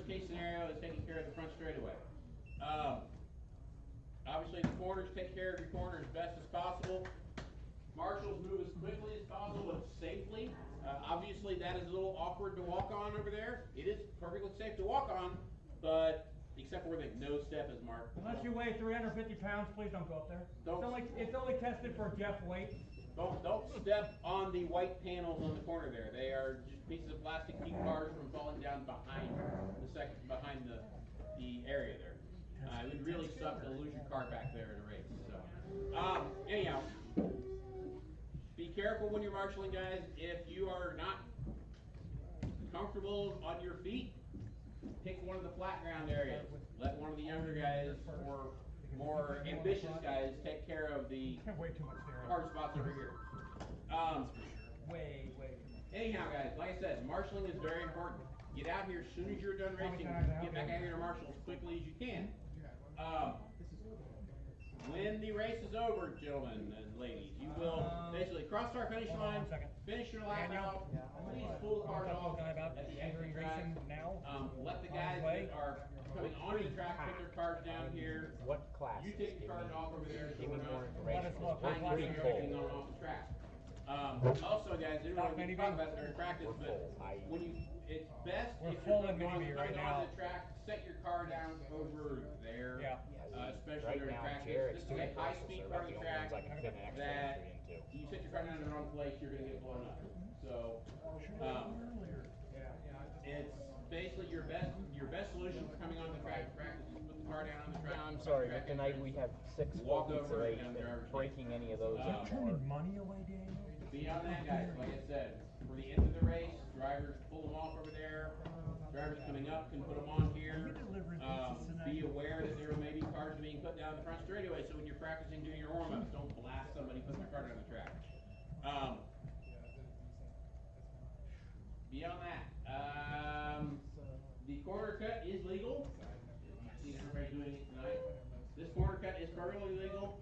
case scenario is taking care of the front straightaway. Obviously, the corners, take care of your corner as best as possible. Marshals move as quickly as possible but safely. Obviously, that is a little awkward to walk on over there. It is perfectly safe to walk on, but except for where the no step is marked. Unless you weigh 350 pounds, please don't go up there. It's only tested for Jeff weight. Don't step on the white panels on the corner there. They are just pieces of plastic to keep cars from falling down behind the area there. It would really suck to lose your car back there in a race. So, anyhow, be careful when you're marshaling, guys. If you are not comfortable on your feet, pick one of the flat ground areas. Let one of the younger guys or more ambitious guys take care of the hard spots over here. Way too much. Anyhow, guys, like I said, marshaling is very important. Get out here as soon as you're done racing. Get back out here to marshal as quickly as you can. When the race is over, gentlemen and ladies, you will basically cross our finish line, finish your lap out, please pull the cars off at the exit track. Let the guys that are coming onto the track put their cars down here. What class? You take your cars off over there so we're not Pretty everything on off the track. Also, guys, I didn't really talk about it during practice, but it's best if you're coming onto the track, set your car down over there, especially during practice. This is a high-speed part of the track that you set your car down in the wrong place, you're going to get blown up. So, it's basically your best solution for coming onto the track to practice is put the car down on the track. I'm sorry, but tonight we have 6 walk pizza over race, and breaking any of those You're turning money away, Daniel? Beyond that, guys, like I said, for the end of the race, drivers pull them off over there. Drivers coming up can put them on here. Be aware that there may be cars being put down the front straightaway, so when you're practicing doing your warm-ups, don't blast somebody putting their car down the track. Beyond that, the corner cut is legal. You see everybody doing it tonight. This corner cut is perfectly legal.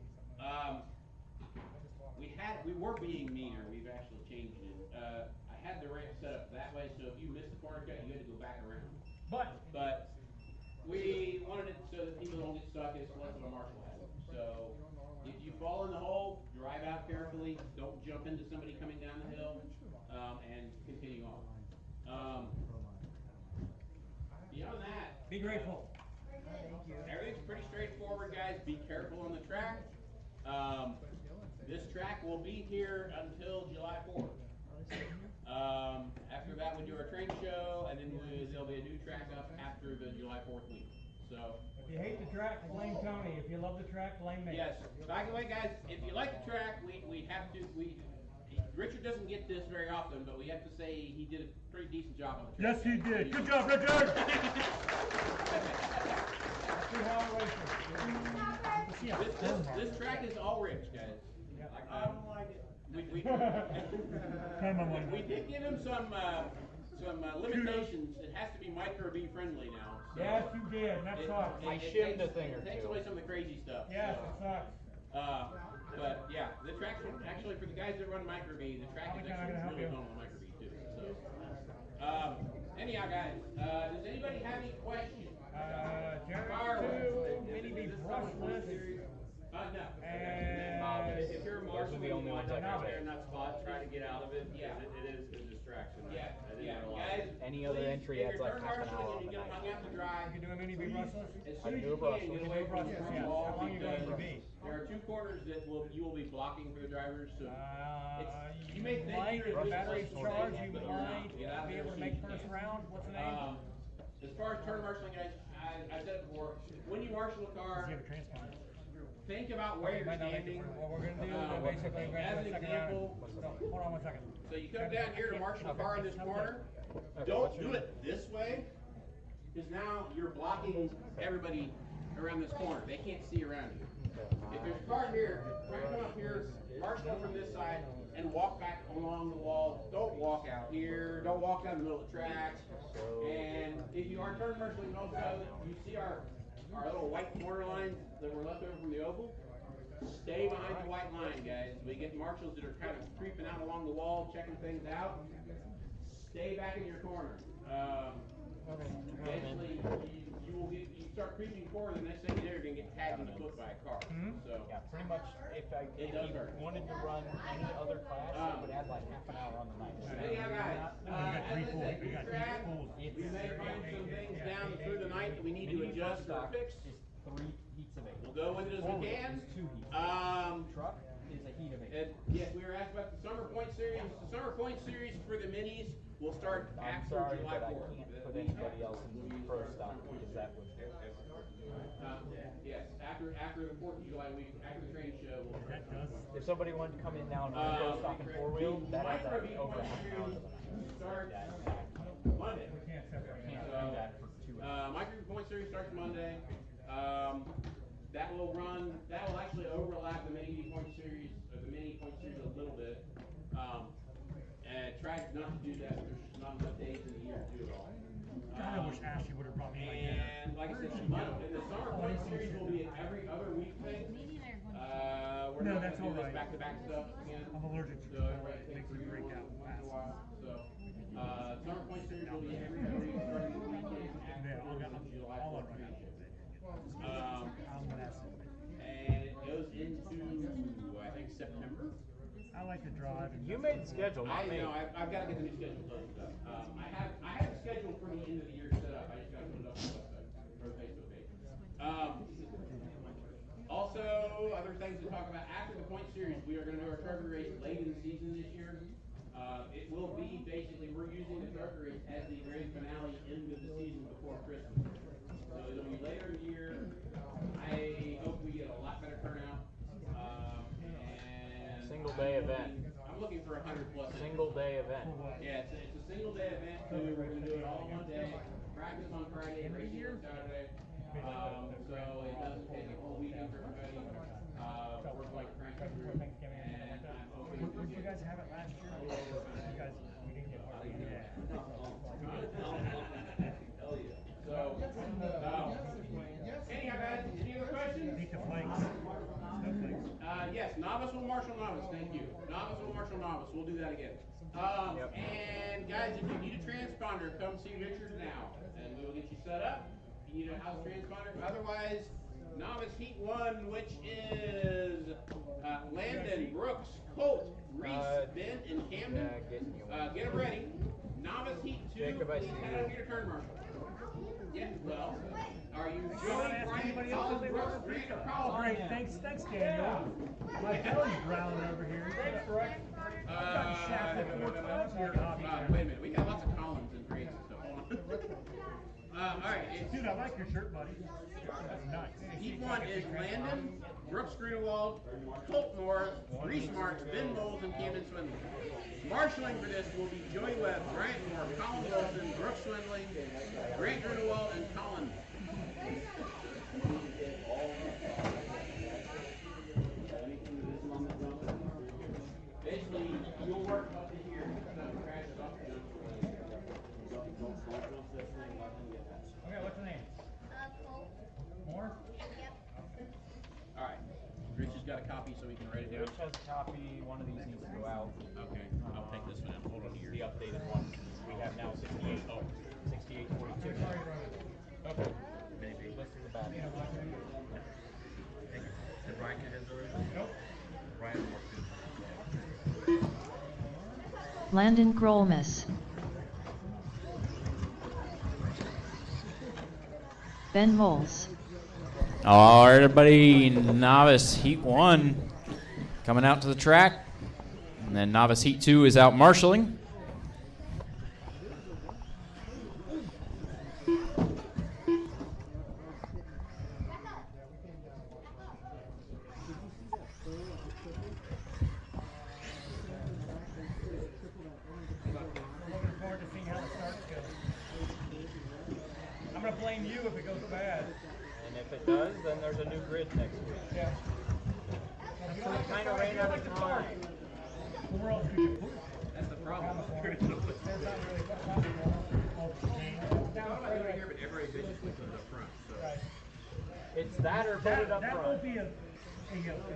We were being meaner. We've actually changed it. I had the ramp set up that way, so if you missed the corner cut, you had to go back around. But we wanted it so that people don't get stuck as less of a marshal hazard. So if you fall in the hole, drive out carefully. Don't jump into somebody coming down the hill, and continue on. Beyond that, be grateful. Everything's pretty straightforward, guys. Be careful on the track. This track will be here until July 4th. After that, we do our train show, and then there'll be a new track up after the July 4th week. So, if you hate the track, blame Tony. If you love the track, blame me. Yes. By the way, guys, if you like the track, Richard doesn't get this very often, but we have to say he did a pretty decent job on the track. Yes, he did. Good job, Richard. This track is all rich, guys. I don't like it. We did give him some limitations. It has to be micro B friendly now. So yes, you did. That sucks. I shimmed a thing or two. It takes away some of the crazy stuff. Yes, it sucks. But yeah, the track's actually for the guys that run micro B. The track is actually really fun on micro B too. So, anyhow, guys, does anybody have any questions? Mini B brushless. No. If you're a marshal, you wind up out there in that spot, try to get out of it. Yeah, it is a distraction. Yeah. Guys, any other entry adds like half an hour on the night. You can do a mini B brushless? As soon as you can, get away from the wall. How long are you going to be? There are 2 corners that you will be blocking for the drivers. So you may think the battery's charged, you might be able to make first round. What's the name? As far as turn marshaling, guys, I said it before, when you marshal a car, think about where you're standing. What we're going to do, basically, as an example, hold on 1 second. So you come down here to marshal a car in this corner. Don't do it this way, because now you're blocking everybody around this corner. They can't see around you. If there's a car here, try to come up here, marshal from this side, and walk back along the wall. Don't walk out here. Don't walk down the middle of the track. And if you are turn marshaling also, you see our little white border lines that were left over from the oval. Stay behind the white line, guys. We get marshals that are kind of creeping out along the wall, checking things out. Stay back in your corner. eventually you start creeping forward, the next thing you know, you're gonna get tagged in the foot by a car. So Yeah, pretty much. If you wanted to run any other class, it would add like half an hour on the night. anyhow, guys, as I said, we may find some things down through the night that we need to adjust or fix. Is 3 heats of 8. We'll go with it as we can. 2 heats. Truck is a heat of 8. And yes, we were asked about the Summer Point Series. The Summer Point Series for the minis will start I'm after sorry, July but I 4th. can't put anybody else in the pro stock because that would. Yes, after the 4th of July week, after the training show, we'll start. If somebody wanted to come in now and run pro stock and 4-wheel, that adds like over half an hour to the night. Starts Monday. Can't do that for 2 hours. My group point series starts Monday. That will actually overlap the mini point series, or the mini point series a little bit. And try not to do that. There's not enough days in the year to do it all. I wish Ashley would have brought me my dinner. And like I said, the summer point series will be an every other week thing. We're No, not that's gonna do all this right. back-to-back stuff again. I'm allergic to So it. everybody It makes takes me a break little out once in a fast. while. So, summer point series will be every other week starting the weekend after July 4th training show. I'm gonna ask him. And it goes into, I think, September. I like to drive. And You made the schedule, not I me. know, I've got to get the new schedule posted up. I have the schedule for the end of the year set up. I just got to put it up on the website, or the Facebook page. Also, other things to talk about after the point series, we are going to do our trophy race late in the season this year. It will be basically, we're using the trophy race as the grand finale end of the season before Christmas. So it'll be later in the year. I hope we get a lot better turnout. And Single day event. I'm looking for 100 plus. Single day event. Yeah, it's a single day event too. We're gonna do it all in one day. Practice on Friday, racing on Saturday. So it doesn't take a whole weekend for everybody. We're going to crank it through, and I'm hoping. Did you guys have it last year? You guys, we didn't get hardly any. So, anyhow, guys, any other questions? Beat the flakes. No flakes. Yes, novice will marshal novice. Thank you. Novice will marshal novice. We'll do that again. And guys, if you need a transponder, come see Richard now, and we will get you set up. If you need a house transponder, otherwise, novice heat 1, which is Landon, Brooks, Colt, Reese, Ben, and Camden. Get them ready. Novice heat 2. Jacob, I see head on here to turn marshal. Yeah, well, are you Joey, Brian, Collins, Brooks, Grant, or Collins? All right, thanks, Daniel. My belly's growling over here. Thanks, Rick. I've gotten shafted 4 times here at Hobbytown. Wait a minute, we got lots of Collins and Grants and stuff. Hold on. All right, Dude, I like your shirt, buddy. That's nice. Heat 1 is Landon, Brooks Grunewald, Colt North, Reese Marks, Ben Bowles, and Camden Swindley. Marshalling for this will be Joey Webb, Bryant Moore, Colin Wilson, Brooks Swindley, Grant Grunewald, and Colin. Basically, you'll work up to here. Okay, what's the name? Colt. Moore? Yep. All right. Rich has got a copy so we can write it down. Rich has a copy. One of these needs to go out. Okay, I'll take this one and hold on to yours. The updated one. We have now 68. Oh, 6842. Okay. This is a bad one. Did Ryan get his already? Nope. Ryan worked Landon Grolmus. Ben Moles. All right, everybody, novice heat 1 coming out to the track. And then novice heat 2 is out marshaling. Looking forward to seeing how the starts go. I'm gonna blame you if it goes bad. And if it does, then there's a new grid next week. Yeah. So we kind of ran out of time. Where else could you put it? That's the problem. That's not really what's happening. Not over here, but every bitch is putting it up front. So. Right. It's that or put it up That front. won't be a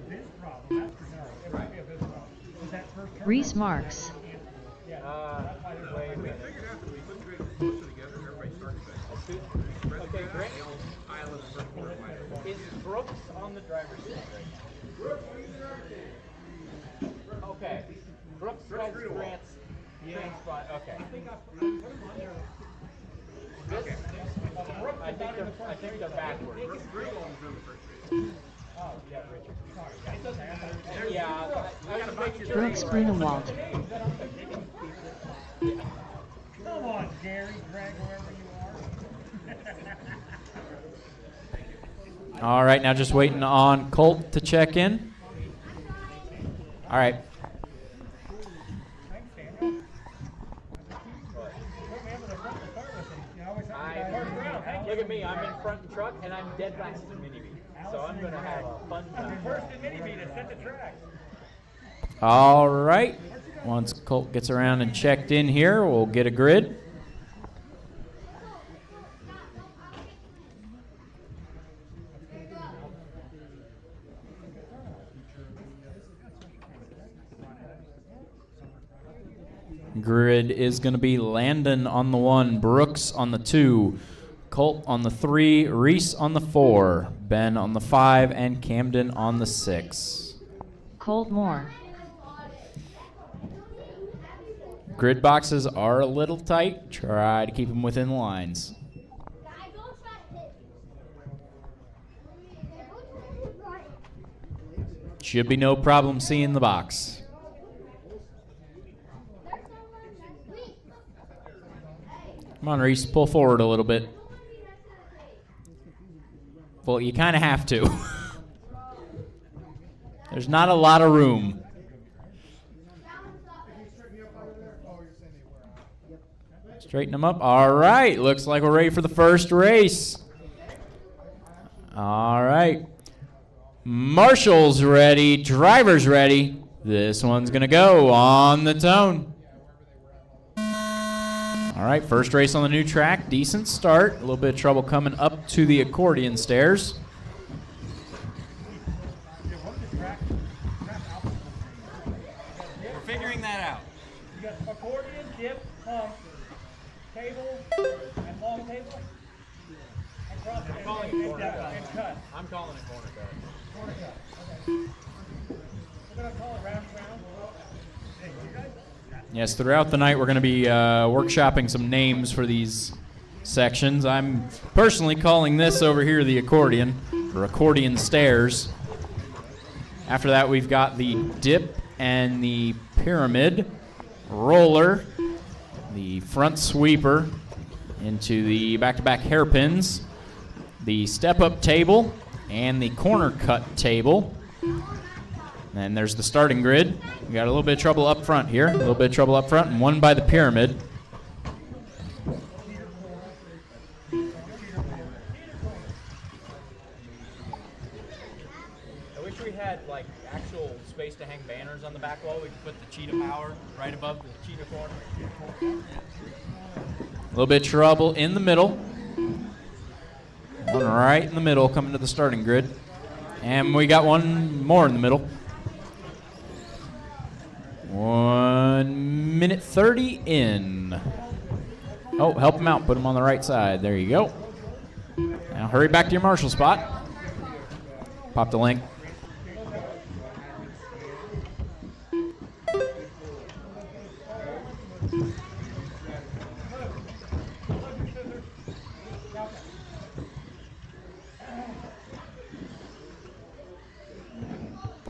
biz problem, that's for sure. It might be a big problem. Is that first turn? Reese Marks. Yeah. Wait a minute. Figured out that we put the grid closer together, everybody started better. Okay, Grant. Is Brooks on the driver's seat right now? Okay. Brooks has Grant's spot. Okay. This, I think they're backwards. Oh, yeah, Richard. Yeah, I gotta make sure. Brooks Grunewald. Come on, Gary, drag wherever you are. All right, now just waiting on Colt to check in. All right. Look at me, I'm in front of the truck and I'm dead last in mini B. So I'm going to have a fun time. First in mini B to set the track. All right. Once Colt gets around and checked in here, we'll get a grid. Grid is going to be Landon on the 1, Brooks on the 2, Colt on the 3, Reese on the 4, Ben on the 5, and Camden on the 6. Colt Moore. Grid boxes are a little tight. Try to keep them within the lines. Should be no problem seeing the box. Come on, Reese, pull forward a little bit. Well, you kind of have to. There's not a lot of room. Straighten them up. All right, looks like we're ready for the first race. All right. Marshall's ready, driver's ready. This one's going to go on the tone. All right, first race on the new track. Decent start. A little bit of trouble coming up to the accordion stairs. We're figuring that out. You got accordion, dip, pump, table, and long table. I'm calling it corner cut. I'm calling it corner cut. Corner cut. Okay. We're going to call it round round. Hey, you guys? Yes, throughout the night we're going to be workshopping some names for these sections. I'm personally calling this over here the accordion, or accordion stairs. After that we've got the dip and the pyramid, roller, the front sweeper into the back-to-back hairpins, the step-up table, and the corner cut table. And there's the starting grid. We got a little bit of trouble up front here. A little bit of trouble up front, and one by the pyramid. I wish we had like actual space to hang banners on the back wall. We could put the cheetah power right above the cheetah corner. A little bit of trouble in the middle. One right in the middle coming to the starting grid. And we got one more in the middle. 1 minute 30 in. Oh, help him out. Put him on the right side. There you go. Now hurry back to your marshal spot. Pop the link.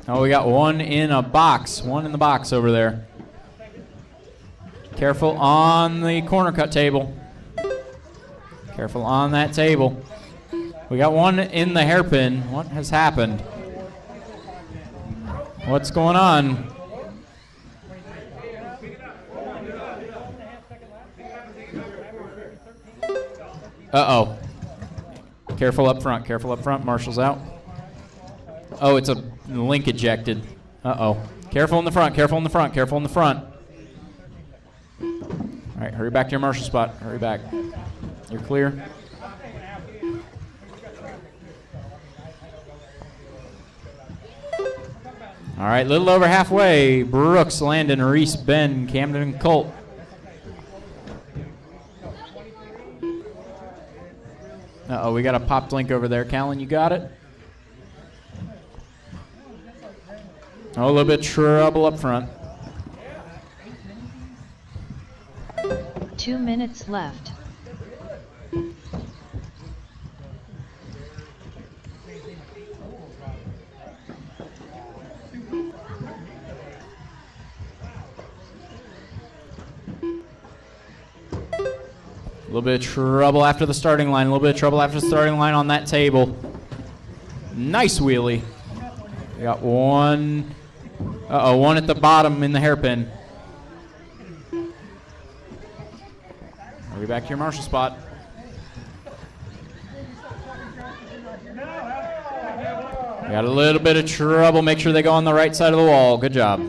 Oh, we got one in a box. One in the box over there. Careful on the corner cut table. Careful on that table. We got one in the hairpin. What has happened? What's going on? Uh-oh. Careful up front. Careful up front. Marshall's out. Oh, it's a link ejected. Uh-oh. Careful in the front. Careful in the front. Careful in the front. All right, hurry back to your marshal spot. Hurry back. You're clear. All right, little over halfway. Brooks, Landon, Reese, Ben, Camden, and Colt. Uh-oh, we got a popped link over there. Callan, you got it? Oh, a little bit of trouble up front. 2 minutes left. A little bit of trouble after the starting line. A little bit of trouble after the starting line on that table. Nice wheelie. We got one. Uh-oh, one at the bottom in the hairpin. I'll be back to your marshal spot. We got a little bit of trouble. Make sure they go on the right side of the wall. Good job.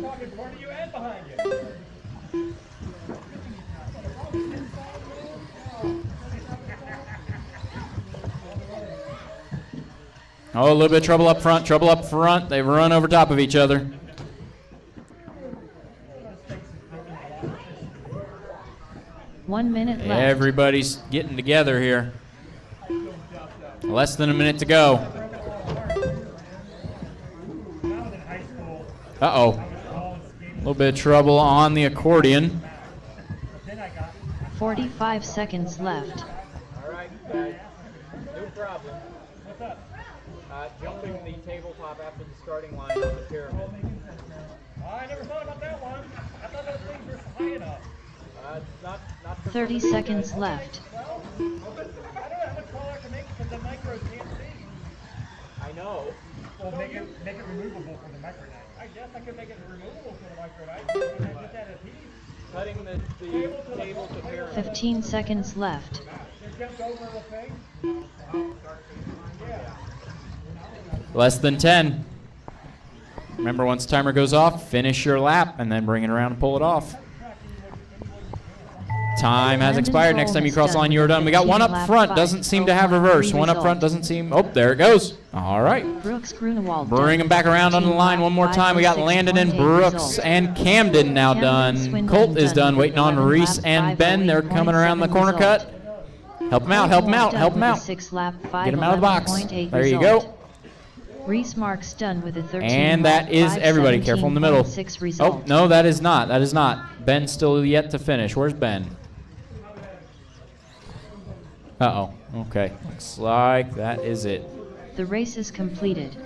Oh, a little bit of trouble up front, trouble up front. They've run over top of each other. One minute left. Everybody's getting together here. Less than a minute to go. Uh-oh. A little bit of trouble on the accordion. 45 seconds left. All right, guys. No problem. Jumping the tabletop after the starting line on the pyramid. I never thought about that one. I thought those things were high enough. Not for 30 seconds left. I don't know how much taller I can make it because the micros can't see. I know. Well, make it removable for the micro night. I guess I could make it removable for the micro night. I just had a piece. Cutting the table to pyramid. 15 seconds left. They jumped over the thing. Less than 10. Remember, once the timer goes off, finish your lap and then bring it around and pull it off. Time has expired. Next time you cross the line, you're done. We got one up front. Doesn't seem to have reverse. One up front doesn't seem. Oh, there it goes. All right. Brooks Grunewald. Bring him back around on the line one more time. We got Landon and Brooks and Camden now done. Colt is done. Waiting on Reese and Ben. They're coming around the corner cut. Help him out. Help him out. Help him out. Get him out of the box. There you go. Reese Marks done with a 13. And that is everybody. Careful in the middle. Oh, no, that is not. That is not. Ben's still yet to finish. Where's Ben? Uh-oh. Okay. Looks like that is it. The race is completed.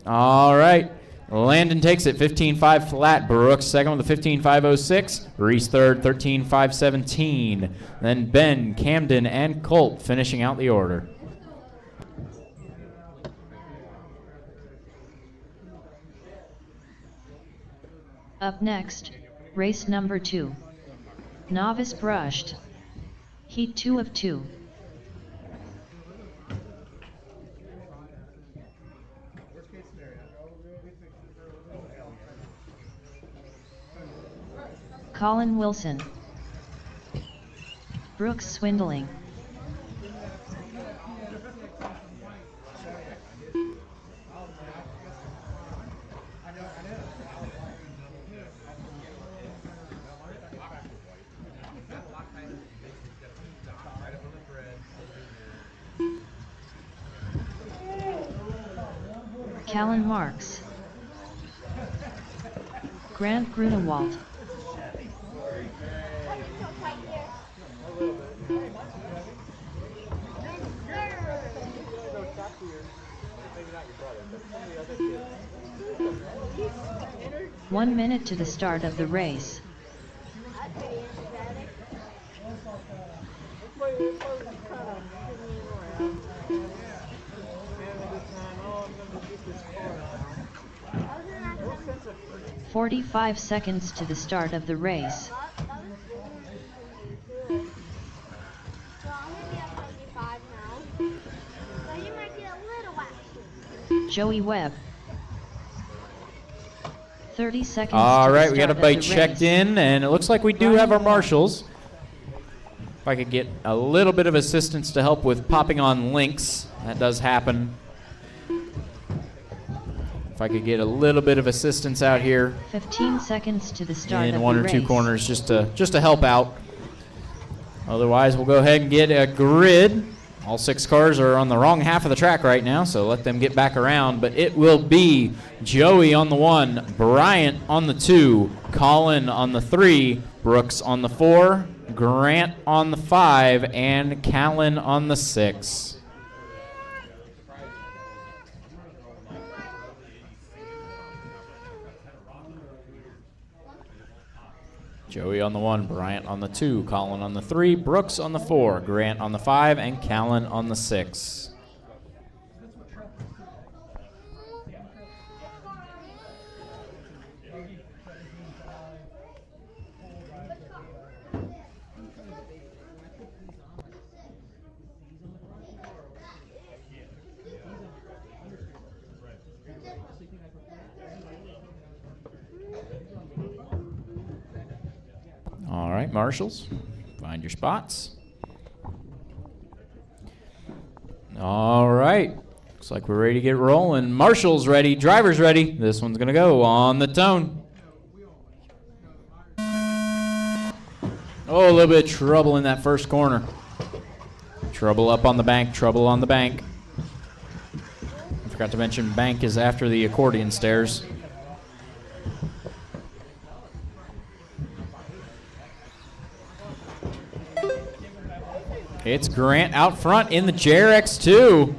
All right. Landon takes it 15.5 flat. Brooks second with a 15.506. Reese third, 13.517. Then Ben, Camden, and Colt finishing out the order. Up next, race number 2. Novice brushed. Heat 2 of 2. Colin Wilson. Brooks Swindling. Callan Marks. Grant Grunewald. One minute to the start of the race. "45 seconds to the start of the race. Joey Webb. 30 seconds. All right, we got to everybody the checked race. in, and it looks like we do have our marshals. If I could get a little bit of assistance to help with popping on links, that does happen. If I could get a little bit of assistance out here 15 seconds to the start of in the one or race. two corners, just to help out. Otherwise, we'll go ahead and get a grid. All 6 cars are on the wrong half of the track right now, so let them get back around. But it will be Joey on the 1, Bryant on the 2, Colin on the 3, Brooks on the 4, Grant on the 5, and Callan on the 6. Joey on the 1, Bryant on the 2, Colin on the 3, Brooks on the 4, Grant on the 5, and Callan on the 6. All right, marshals, find your spots. All right, looks like we're ready to get rolling. Marshals ready, drivers ready. This one's gonna go on the tone. Oh, a little bit of trouble in that first corner. Trouble up on the bank, trouble on the bank. I forgot to mention bank is after the accordion stairs. It's Grant out front in the JRX2.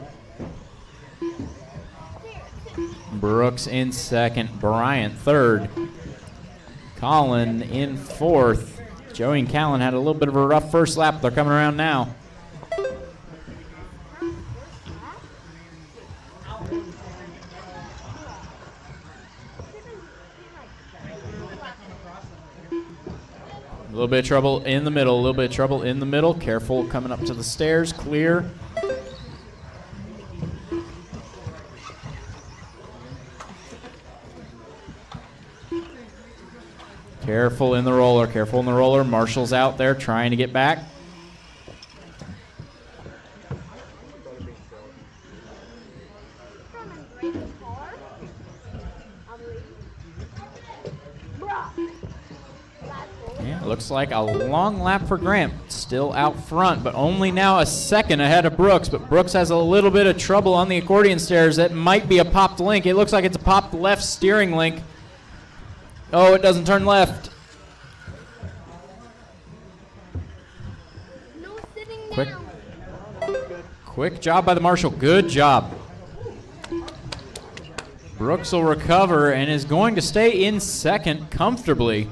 Brooks in second, Bryant third, Colin in fourth. Joey and Callan had a little bit of a rough first lap. They're coming around now. A little bit of trouble in the middle, a little bit of trouble in the middle. Careful coming up to the stairs, clear. Careful in the roller, careful in the roller. Marshall's out there trying to get back. Yeah, looks like a long lap for Grant. Still out front, but only now a second ahead of Brooks. But Brooks has a little bit of trouble on the accordion stairs. That might be a popped link. It looks like it's a popped left steering link. Oh, it doesn't turn left. Quick job by the marshal. Good job. Brooks will recover and is going to stay in second comfortably,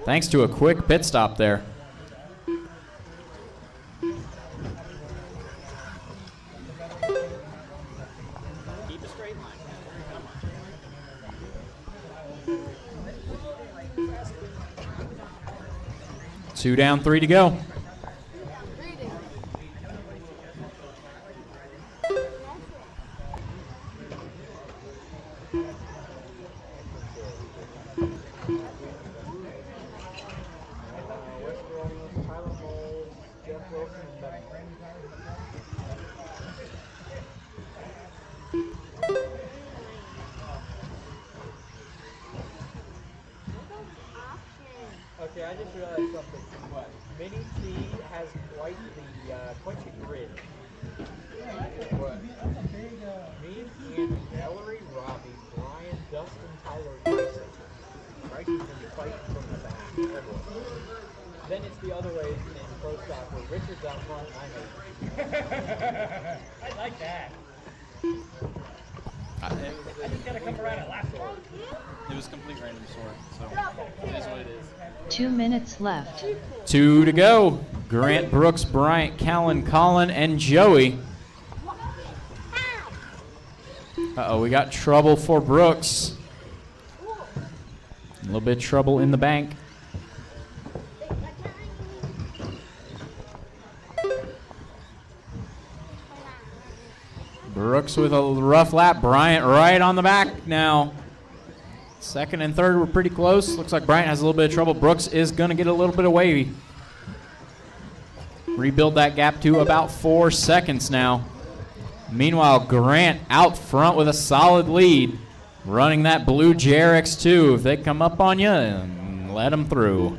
thanks to a quick pit stop there. Keep a straight line. Come on. 2 down, 3 to go. Okay, I just realized something. What? Mini C has quite the grid. What? Me and Valerie, Robbie, Brian, Dustin, Tyler, Bryson. Bryson's gonna be fighting from the back. Then it's the other way in pro stock where Richard's out front and I like that. I just gotta come around and lap forward. It was complete random sort, so it is what it is. 2 minutes left. 2 to go. Grant, Brooks, Bryant, Callan, Colin, and Joey. Uh-oh, we got trouble for Brooks. A little bit of trouble in the bank. Brooks with a rough lap. Bryant right on the back now. Second and third were pretty close. Looks like Bryant has a little bit of trouble. Brooks is going to get a little bit of wavy. Rebuild that gap to about 4 seconds now. Meanwhile, Grant out front with a solid lead. Running that blue JRX2. If they come up on you, let them through.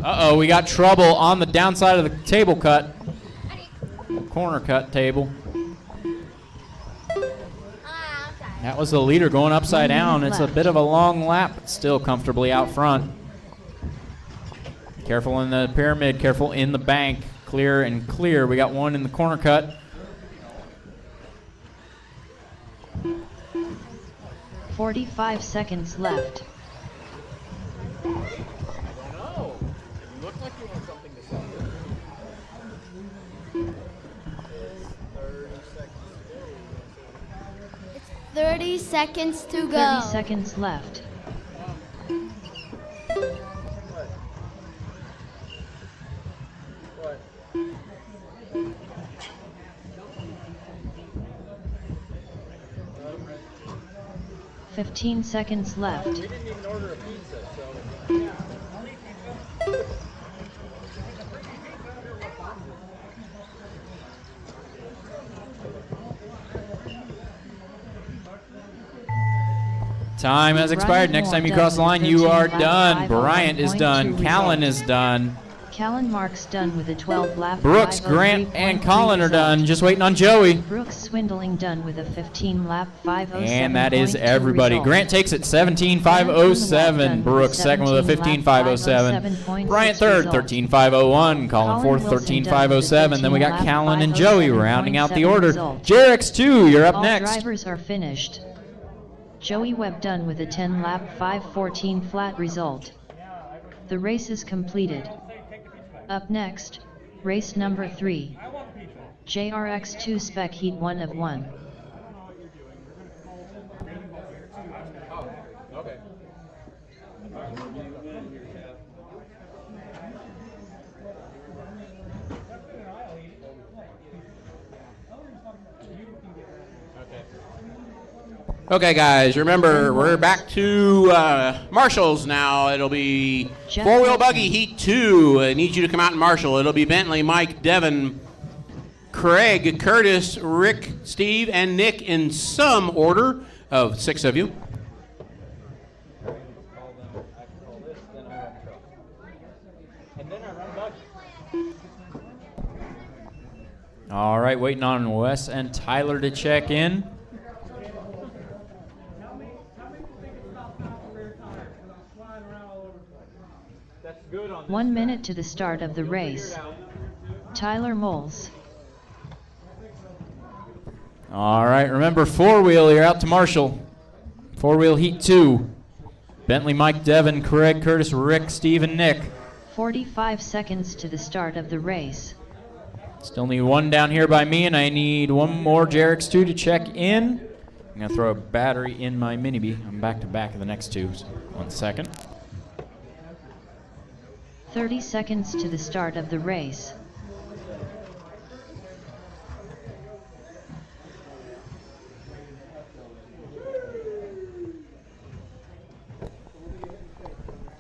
Uh-oh, we got trouble on the downside of the table cut. Corner cut table. That was the leader going upside down. It's a bit of a long lap, but still comfortably out front. Careful in the pyramid, careful in the bank. Clear and clear. We got one in the corner cut. 45 seconds left. I don't know. You look like you want something to say. 30 seconds to go. 30 seconds left. What? 15 seconds left. We didn't even order a pizza, so. Time has expired. Next time you cross the line, you are done. Bryant is done. Callan is done. Callan Marks done with a 12-lap. Brooks, Grant, and Colin are done. Just waiting on Joey. Brooks Swindling done with a 15-lap 5:07. And that is everybody. Grant takes it 17.507. Brooks second with a 15.507. Bryant third, 13.501. Colin fourth, 13.507. Then we got Callan and Joey rounding out the order. Jarek's 2, you're up All next. drivers are finished. Joey Webb done with a 10-lap 5:14 flat result. The race is completed. Up next, race number 3. JRX2 Spec Heat 1 of 1. Okay. Okay, guys, remember, we're back to marshals now. It'll be Jeff four-wheel Wilson. buggy heat 2. I need you to come out and marshal. It'll be Bentley, Mike, Devin, Craig, Curtis, Rick, Steve, and Nick in some order of 6 of you. All right, waiting on Wes and Tyler to check in. That's good on 1 minute to the start of the race. Tyler Moles. All right, remember, four-wheel, you're out to marshal. Four-wheel heat 2. Bentley, Mike, Devin, Craig, Curtis, Rick, Steve, and Nick. 45 seconds to the start of the race. Still need one down here by me, and I need one more Jarek's 2 to check in. I'm going to throw a battery in my Mini-Bee. I'm back to back of the next 2. So 1 second. 30 seconds to the start of the race.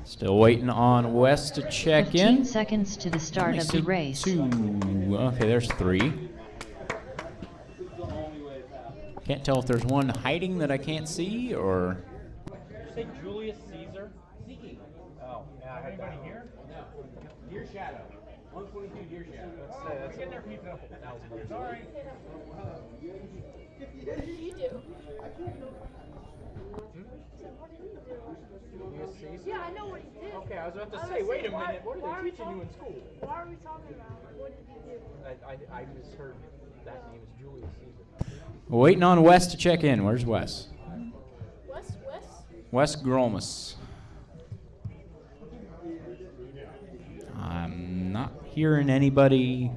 Still waiting on Wes to check 15 in. seconds to the start of the race. 2. Okay, there's 3. Can't tell if there's one hiding that I can't see, or... Did you say Julius Caesar? Oh, yeah, I heard that. Here? Deer Shadow. 122 Deer Shadow. That's Get their pizza. Sorry. You do. Julius Caesar? Yeah, I know what he did. Okay, I was about to say, wait a minute, what are they teaching you in school? Why are we talking about? What did he do? I misheard that name is Julius Caesar. Waiting on Wes to check in. Where's Wes? Wes? Wes Grolmus. I'm not hearing anybody.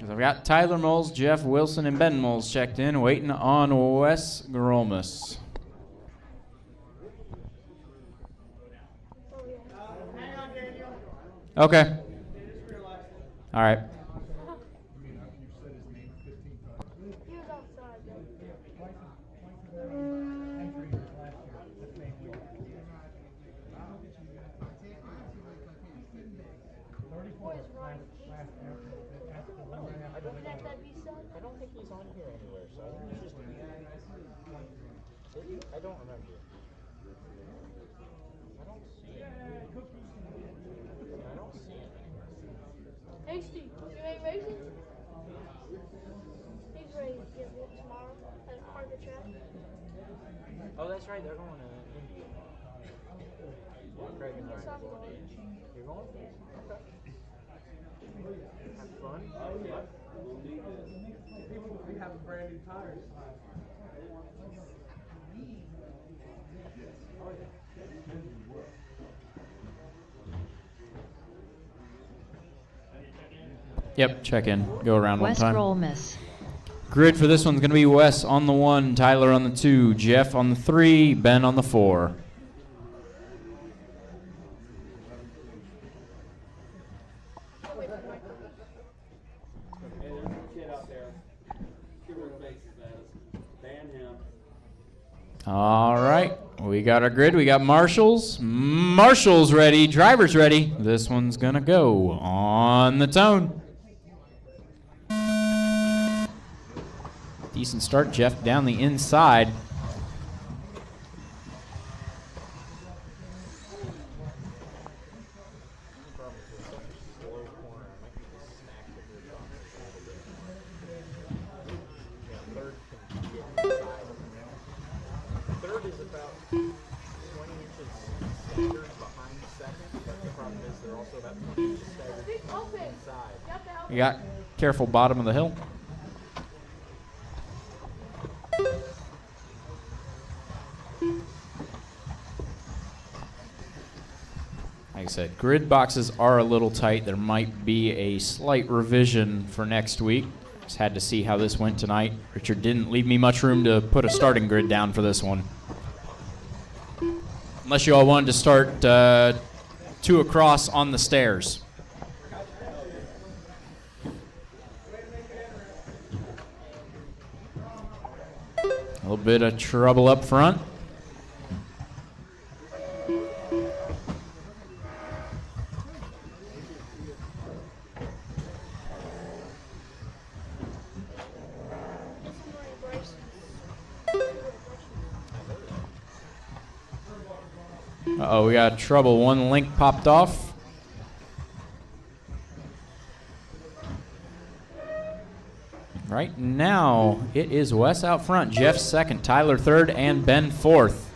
I've got Tyler Moles, Jeff Wilson, and Ben Moles checked in. Waiting on Wes Grolmus. Okay. All right. He was outside. I don't think he's on here anywhere, so I think he's just. I don't remember. Hey Steve, you ain't racing? He's ready to get whooped tomorrow at Harvard track. Oh, that's right. They're going to India. Craig and Yes, Ryan I'm are going to going. India. You're going? Okay. Have fun. We have brand new tires. Yep, check in. Go around one West time. roll miss. Grid for this one's going to be Wes on the 1, Tyler on the 2, Jeff on the 3, Ben on the 4. Hey, there's a kid out there. Give her faces at us. Ban him. All right, we got our grid. We got marshals. Marshals ready. Drivers ready. This one's going to go on the tone. Decent start, Jeff, down the inside. Third is about 20 inches staggered behind second, but the problem is they're also about 20 inches staggered inside. You got careful bottom of the hill. Like I said, grid boxes are a little tight. There might be a slight revision for next week. Just had to see how this went tonight. Richard didn't leave me much room to put a starting grid down for this one. Unless you all wanted to start 2 across on the stairs. A little bit of trouble up front. Uh-oh, we got trouble. One link popped off. Right now, it is Wes out front, Jeff second, Tyler third, and Ben fourth.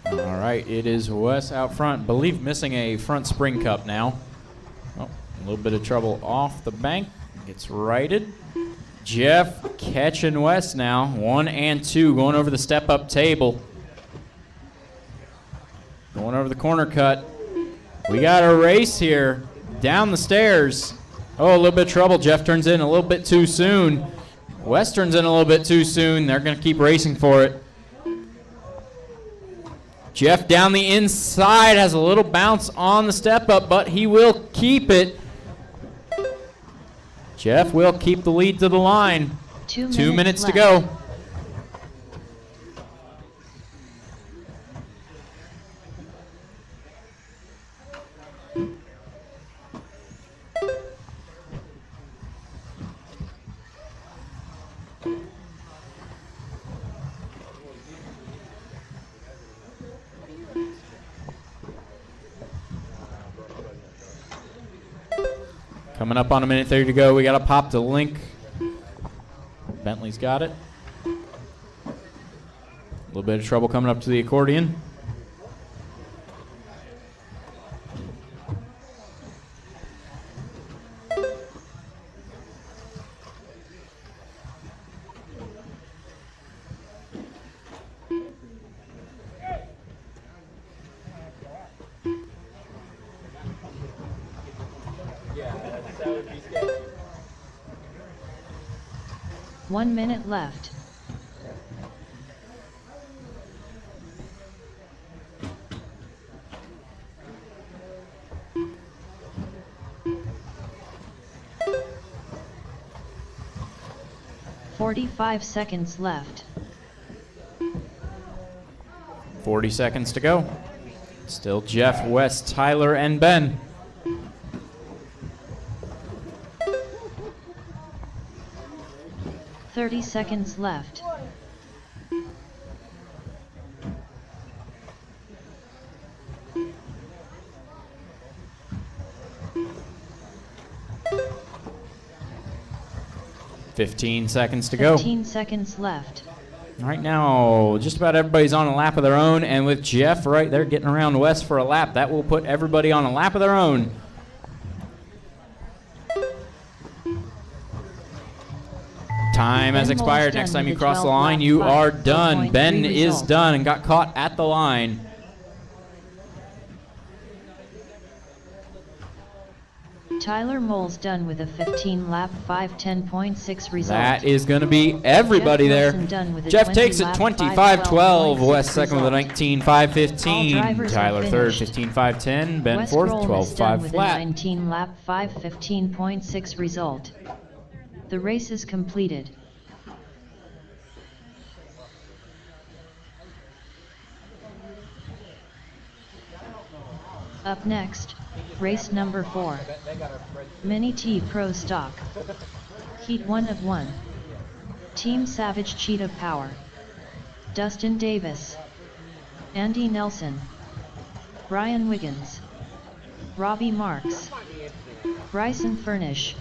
All right, it is Wes out front. Believe missing a front spring cup now. Oh, a little bit of trouble off the bank. Gets righted. Jeff catching Wes now. 1 and 2 going over the step-up table. Going over the corner cut. We got a race here. Down the stairs. Oh, a little bit of trouble. Jeff turns in a little bit too soon. Wes turns in a little bit too soon. They're going to keep racing for it. Jeff down the inside has a little bounce on the step up, but he will keep it. Jeff will keep the lead to the line. 2 minutes to go. Coming up on a minute 30 to go. We got to pop the link. Bentley's got it. A little bit of trouble coming up to the accordion. 1 minute left. "45 seconds left. 40 seconds to go. Still Jeff, Wes, Tyler, and Ben. "30 seconds left. "15 seconds to go. 15 seconds left. Right now, just about everybody's on a lap of their own, and with Jeff right there getting around Wes for a lap, that will put everybody on a lap of their own. Time has expired. Next time you cross the line, you are done. Ben is done and got caught at the line. Tyler Moll's done with a 15-lap 5:10.6 result. That is going to be everybody there. Jeff takes it 25-12. Wes second with a 19-5-15. Tyler third, 15-5-10. Ben fourth, 12-5 flat. 19-lap 5:15.6 result. The race is completed. Up next, race number 4. Mini T Pro Stock. Heat 1 of 1. Team Savage Cheetah Power. Dustin Davis. Andy Nelson. Brian Wiggins. Robbie Marks. Bryson Furnish.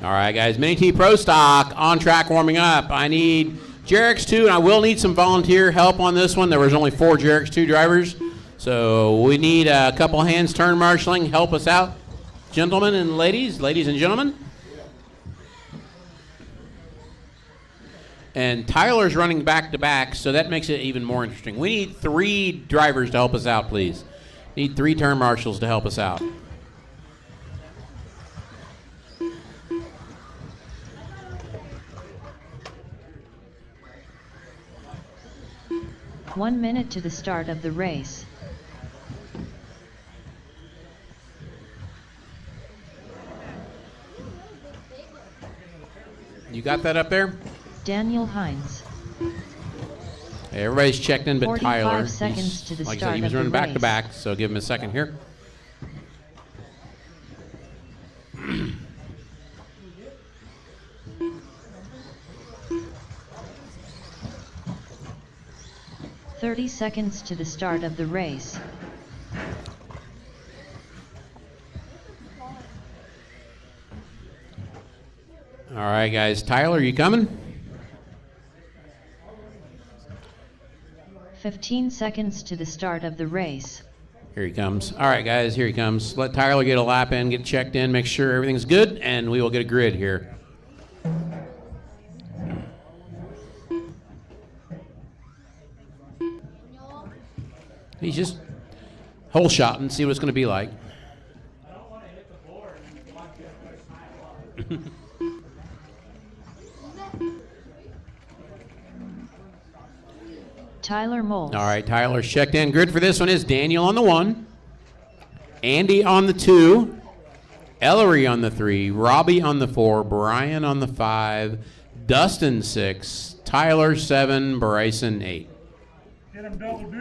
All right, guys, Mini T Pro Stock on track warming up. I need Jerix 2, and I will need some volunteer help on this one. There was only 4 Jerix 2 drivers, so we need a couple hands turn marshaling. Help us out, gentlemen and ladies and gentlemen. And Tyler's running back-to-back, so that makes it even more interesting. We need 3 drivers to help us out, please. Need 3 turn marshals to help us out. One minute to the start of the race. You got that up there? Daniel Hines. Hey, everybody's checked in, but 45 Tyler. seconds to the Like I start said, he was of running the back to back, so give him a second here. "30 seconds to the start of the race. All right, guys. Tyler, you coming? 15 seconds to the start of the race. Here he comes. All right, guys, here he comes. Let Tyler get a lap in, get checked in, make sure everything's good, and we will get a grid here. He's just hole shotting, see what it's going to be like. Tyler Moles. All right, Tyler's checked in. Grid for this one is Daniel on the 1, Andy on the 2, Ellery on the 3, Robbie on the 4, Brian on the 5, Dustin 6, Tyler 7, Bryson 8. Get him double D.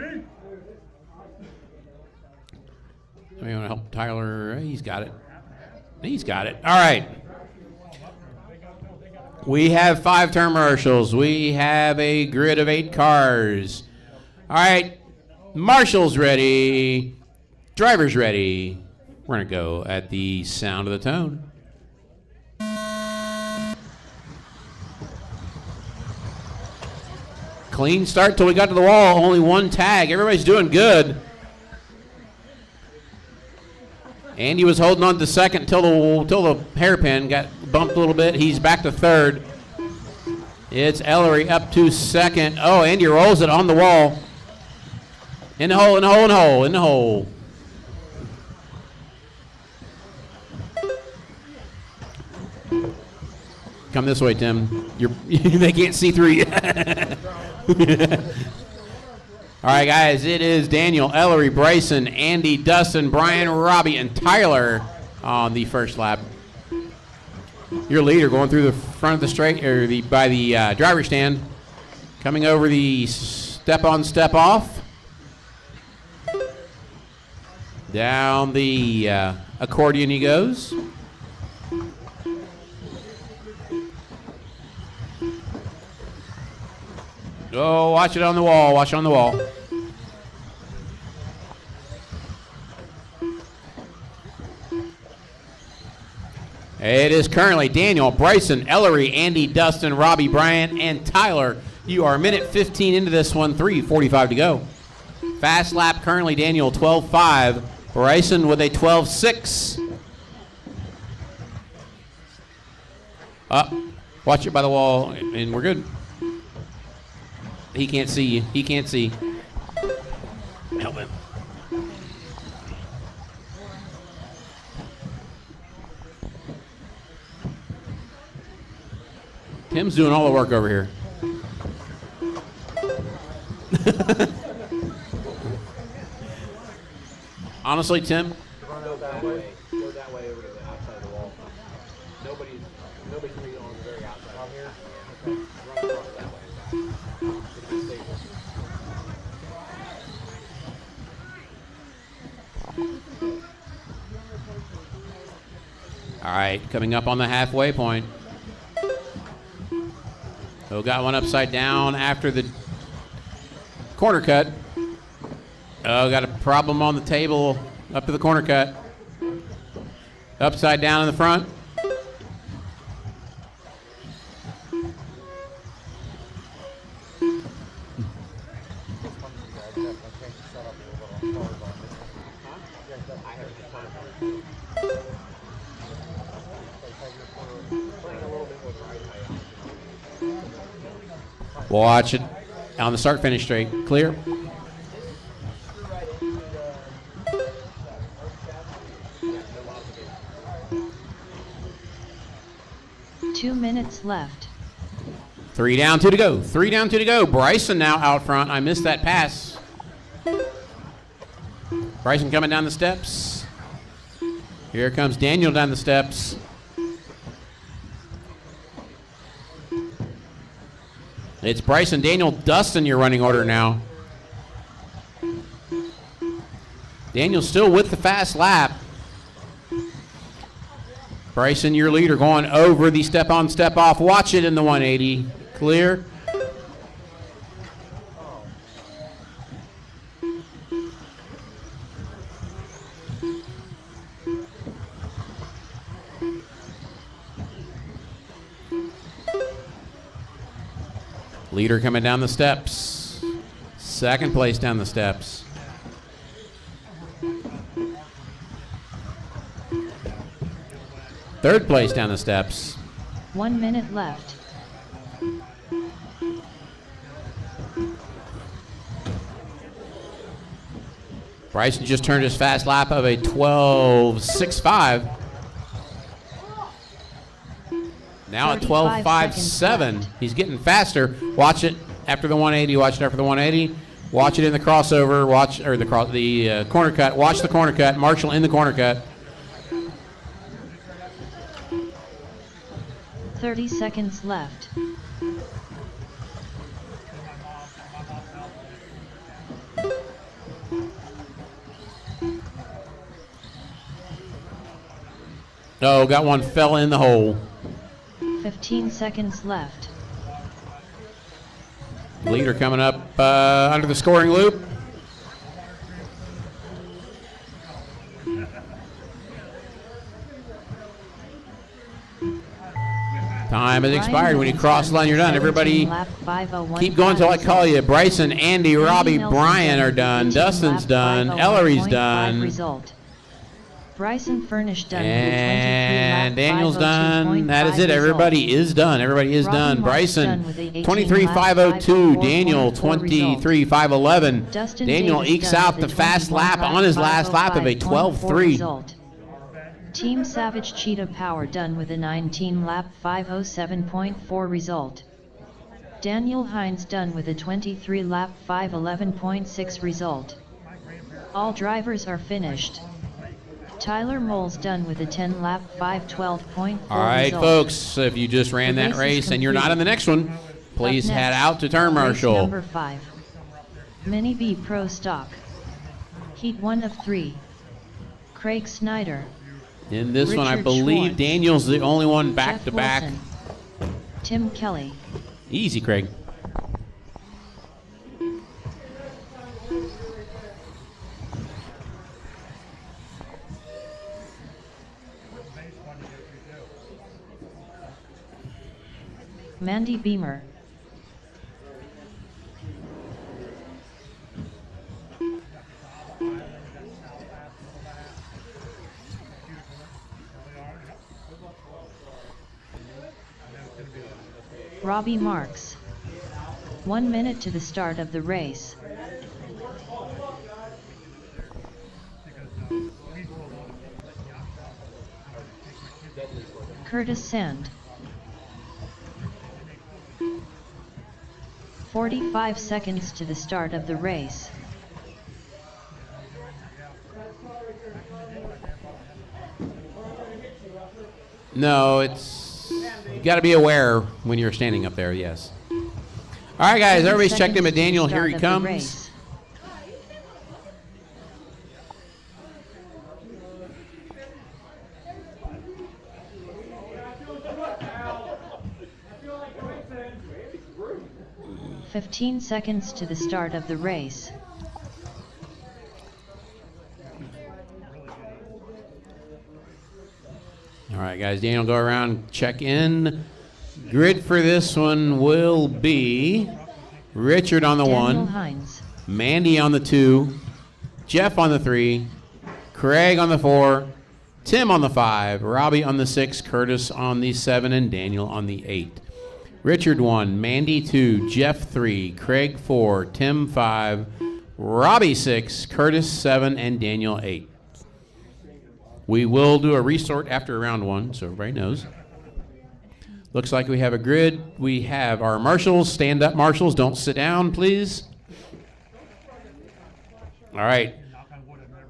We want to help Tyler. He's got it. He's got it. All right. We have 5 turn marshals. We have a grid of 8 cars. All right. Marshals ready. Drivers ready. We're going to go at the sound of the tone. Clean start till we got to the wall. Only 1 tag. Everybody's doing good. Andy was holding on to second till the hairpin got bumped a little bit. He's back to third. It's Ellery up to second. Oh, Andy rolls it on the wall. In the hole, in the hole, in the hole, in the hole. come this way, Tim. They can't see through you. All right, guys, it is Daniel, Ellery, Bryson, Andy, Dustin, Brian, Robbie, and Tyler on the first lap. Your leader going through the front of the straight, or by the driver's stand, coming over the step on, step off. Down the accordion he goes. Oh, watch it on the wall. Watch it on the wall. It is currently Daniel, Bryson, Ellery, Andy, Dustin, Robbie, Brian, and Tyler. You are a minute 15 into this one, 3:45 to go. Fast lap currently Daniel 12.5. Bryson with a 12.6. Watch it by the wall, and we're good. He can't see you. He can't see. Help him. Tim's doing all the work over here. Honestly, Tim. Go that way over to the outside of the wall. Nobody's really on the very outside. Out here. Okay. Run across that way. It'll be safer. All right, coming up on the halfway point. So got one upside down after the corner cut. Oh, got a problem on the table up to the corner cut. Upside down in the front. Watch it on the start finish straight. Clear. Two minutes left. 3 down, 2 to go. 3 down, 2 to go. Bryson now out front. I missed that pass. Bryson coming down the steps. Here comes Daniel down the steps. It's Bryson, Daniel, Dustin, your running order now. Daniel still with the fast lap. Bryson, your leader, going over the step on, step off. Watch it in the 180. Clear. Leader coming down the steps. Second place down the steps. Third place down the steps. 1 minute left. Bryson just turned his fast lap of a 12.65. Now at 12.57. He's getting faster. Watch it after the 180. Watch it after the 180. Watch it in the crossover. Watch the corner cut. Watch the corner cut. Marshall in the corner cut. 30 seconds left. Oh, got one, fell in the hole. 15 seconds left. Leader coming up under the scoring loop. Time has expired. When you cross the line, you're done. Everybody keep going until I call you. Bryson, Andy, Robbie, Brian are done. Dustin's done. Ellery's done. Bryson Furnish done. And Daniel's done. That is it. Everybody is done. Everybody is done. Bryson, 23.502. Daniel, 23.511. Daniel ekes out the fast lap on his last lap of a 12.3. Team Savage Cheetah Power done with a 19 lap 5:07.4 result. Daniel Hines done with a 23 lap 5:11.6 result. All drivers are finished. Tyler Moles done with a 10 lap 5:12.4 All right, result. folks, if you just ran that race and you're not in the next one, please head out to turn marshal. Race number 5. Mini B Pro Stock. Heat 1 of 3. Craig Snyder. In this one, I Richard believe Schwartz. Daniel's the only one back Jeff to back. Wilson. Tim Kelly. Easy, Craig. Mandy Beamer. Robbie Marks. 1 minute to the start of the race. Curtis Sand. 45 seconds to the start of the race. No, you got to be aware when you're standing up there, yes. All right, guys, everybody's checked in with Daniel. Here he comes. "15 seconds to the start of the race. All right, guys, Daniel, go around, check in. Grid for this one will be Richard on the Daniel 1, Hines. Mandy on the 2, Jeff on the 3, Craig on the 4, Tim on the 5, Robbie on the 6, Curtis on the 7, and Daniel on the 8. Richard 1, Mandy 2, Jeff 3, Craig 4, Tim 5, Robbie 6, Curtis 7, and Daniel 8. We will do a resort after round 1, so everybody knows. Looks like we have a grid. We have our marshals. Stand up, marshals. Don't sit down, please. All right.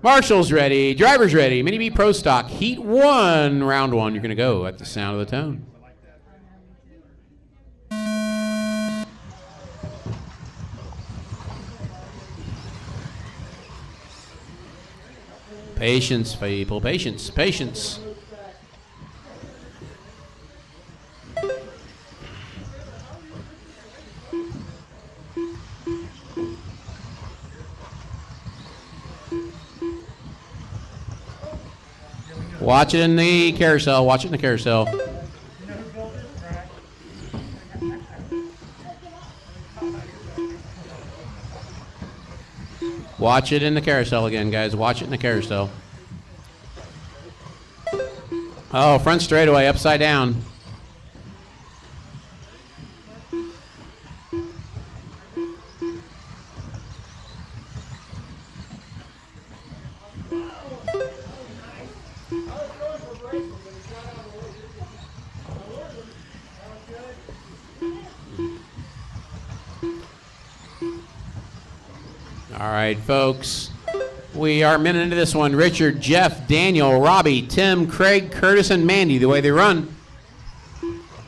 Marshals ready. Drivers ready. Mini B Pro Stock. Heat 1, round 1. You're going to go at the sound of the tone. Patience, people. Patience. Patience. Watch it in the carousel. Watch it in the carousel. Watch it in the carousel again, guys. Watch it in the carousel. Oh, front straightaway, upside down. All right, folks. We are a minute into this one. Richard, Jeff, Daniel, Robbie, Tim, Craig, Curtis, and Mandy, the way they run.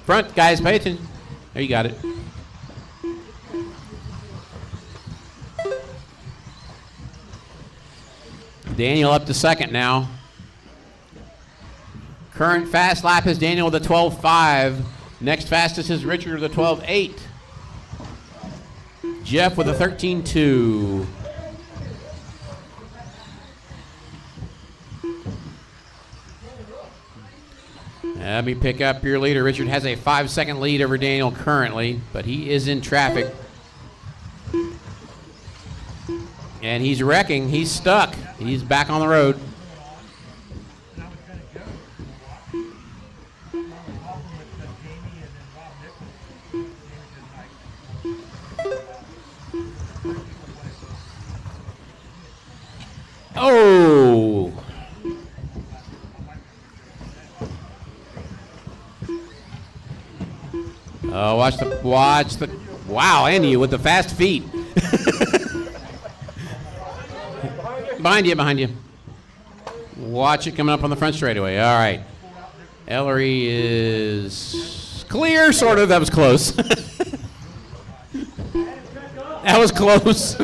Front, guys, pay attention. There, you got it. Daniel up to second now. Current fast lap is Daniel with a 12.5. Next fastest is Richard with a 12.8. Jeff with a 13.2. Let me pick up your leader. Richard has a 5-second lead over Daniel currently, but he is in traffic. And he's wrecking. He's stuck. He's back on the road. Oh! Watch the. Wow, Andy with the fast feet. Behind you. Watch it coming up on the front straightaway. All right. Ellery is clear, sort of. That was close. That was close.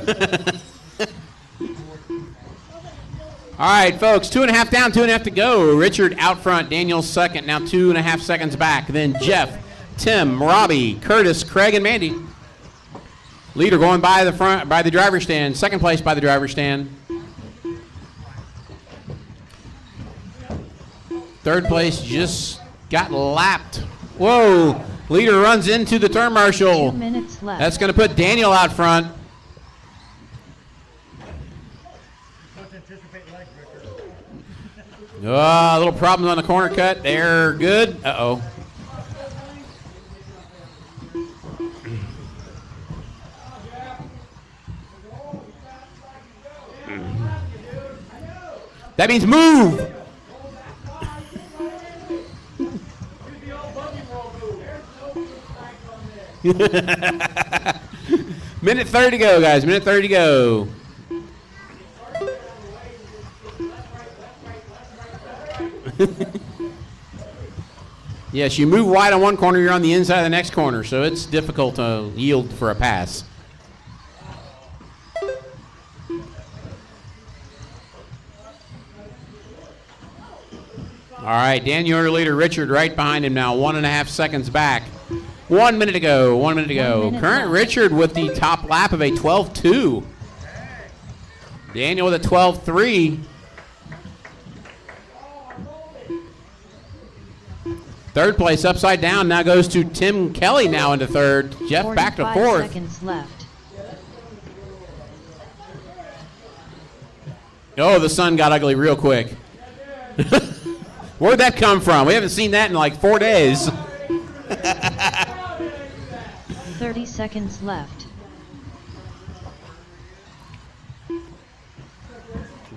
All right, folks, 2.5 down, 2.5 to go. Richard out front, Daniel second, now 2.5 seconds back. Then Jeff, Tim, Robbie, Curtis, Craig, and Mandy. Leader going by the front, by the driver's stand. Second place by the driver's stand. Third place just got lapped. Whoa! Leader runs into the turn marshal. 2 minutes left. That's going to put Daniel out front. A little problems on the corner cut. They're good. Uh-oh. That means move. Minute 30 to go, guys. Minute 30 to go. Yes, you move wide on one corner, you're on the inside of the next corner, so it's difficult to yield for a pass. All right, Daniel, your leader, Richard, right behind him now, 1.5 seconds back. 1 minute to go, 1 minute to go. Current Richard with the top lap of a 12.2. Daniel with a 12.3. Third place upside down now goes to Tim Kelly now into third. Jeff back to fourth. 45 seconds left. Oh, the sun got ugly real quick. Where'd that come from? We haven't seen that in like 4 days. 30 seconds left.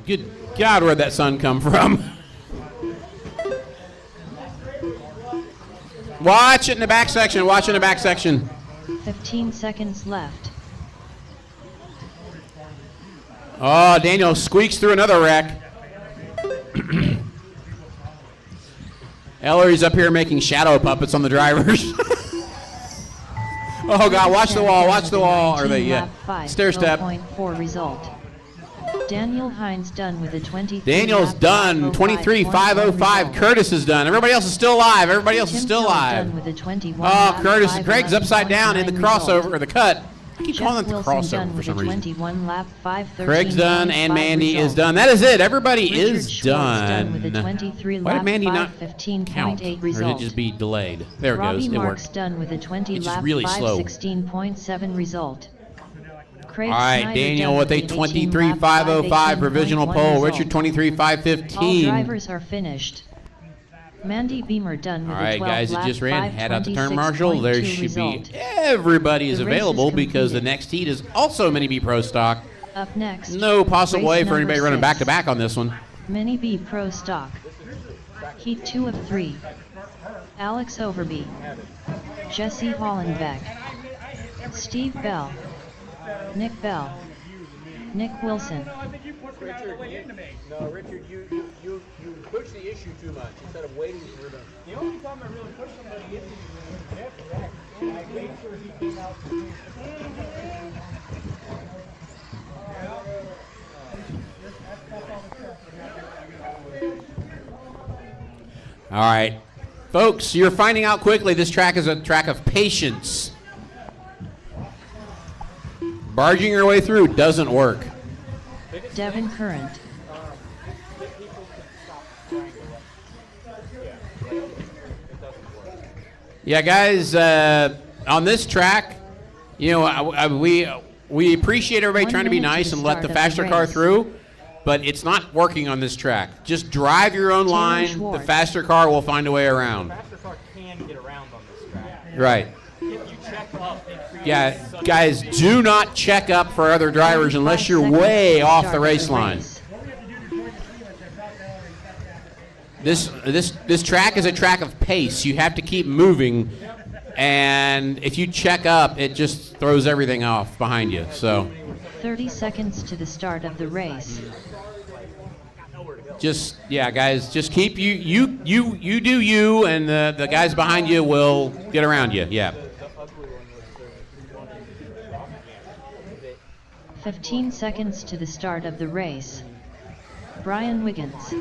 Good God, where'd that sun come from? Watch it in the back section. Watch it in the back section. 15 seconds left. Oh, Daniel squeaks through another wreck. Ellery's up here making shadow puppets on the drivers. Oh, God, watch the wall. Watch the wall. Or the stair step. 0.4 result. Daniel Hines done with a 23. Daniel's done. 23.505. Curtis is done. Everybody else is still alive. Everybody else is still alive. Done with a 21. Oh, Curtis. Craig's upside down in the crossover, or the cut. I keep calling it the crossover for some reason. 21 lap, 5:13. Craig's done, and Mandy is done. That is it. Everybody is done. With a 23 Why did Mandy not 15.8 count? Or did result. it just be delayed? There it goes. It Marks worked. done with a 20 It's lap, just really slow. 16.7 result. Craig All right, Snyder Daniel done with a 23.505 provisional pole. Richard All 23.515. drivers are finished. Mandy Beamer done with All right, a 12 guys, it lap, just ran. Head out the turn 5:26.2 marshal. There should result. be everybody is The race is available because the completed. next heat is also Mini B Pro stock. Up next. No possible race way for number anybody running 6. back to back on this one. Mini B Pro Stock. Heat 2 of 3. Alex Overby. Jesse Hollenbeck. Steve Bell. Nick Bell. Nick Wilson. Richard, you push the issue too much instead of waiting for them. The only time I really pushed somebody into you was I made sure he came out. All right, folks, you're finding out quickly this track is a track of patience. Barging your way through doesn't work. Devin Current. Yeah, guys, on this track, you know, we appreciate everybody 1 trying to be minute to nice the and let start the of the faster car race. through, but it's not working on this track. Just drive your own Taylor line. Schwartz. The faster car will find a way around. Faster car can get around on this track. Right. If you check up, it creates Yeah, such guys, a do not check up for other drivers unless 5 you're seconds way to the off start the of race line. race. This track is a track of pace. You have to keep moving And if you check up, it just throws everything off behind you. So 30 seconds to the start of the race. just, yeah, guys, just keep you do you, and the guys behind you will get around you. Yeah. 15 seconds to the start of the race. Brian Wiggins.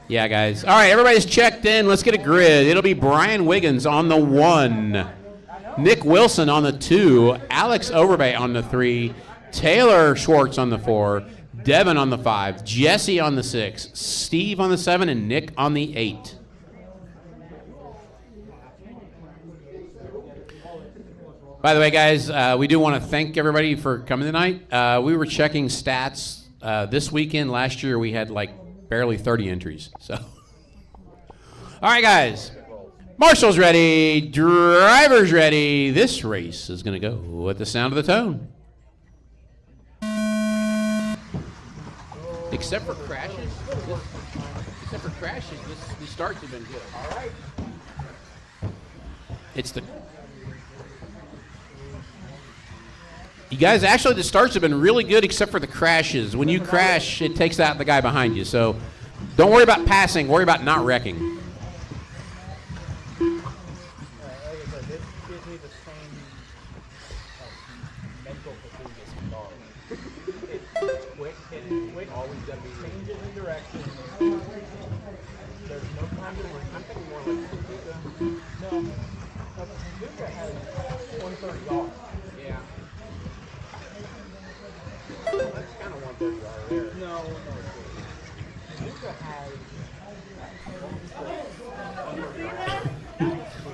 Yeah, guys. All right, everybody's checked in. Let's get a grid. It'll be Brian Wiggins on the 1, Nick Wilson on the 2, Alex Overbay on the 3, Taylor Schwartz on the 4, Devin on the 5, Jesse on the 6, Steve on the 7, and Nick on the 8. By the way, guys, we do want to thank everybody for coming tonight. We were checking stats this weekend. Last year, we had like barely 30 entries. So, all right, guys. Marshall's ready. Driver's ready. This race is going to go at the sound of the tone. Except for crashes. The starts have been good. All right. It's the... You guys, actually, the starts have been really good except for the crashes. When you crash, it takes out the guy behind you. So don't worry about passing. Worry about not wrecking.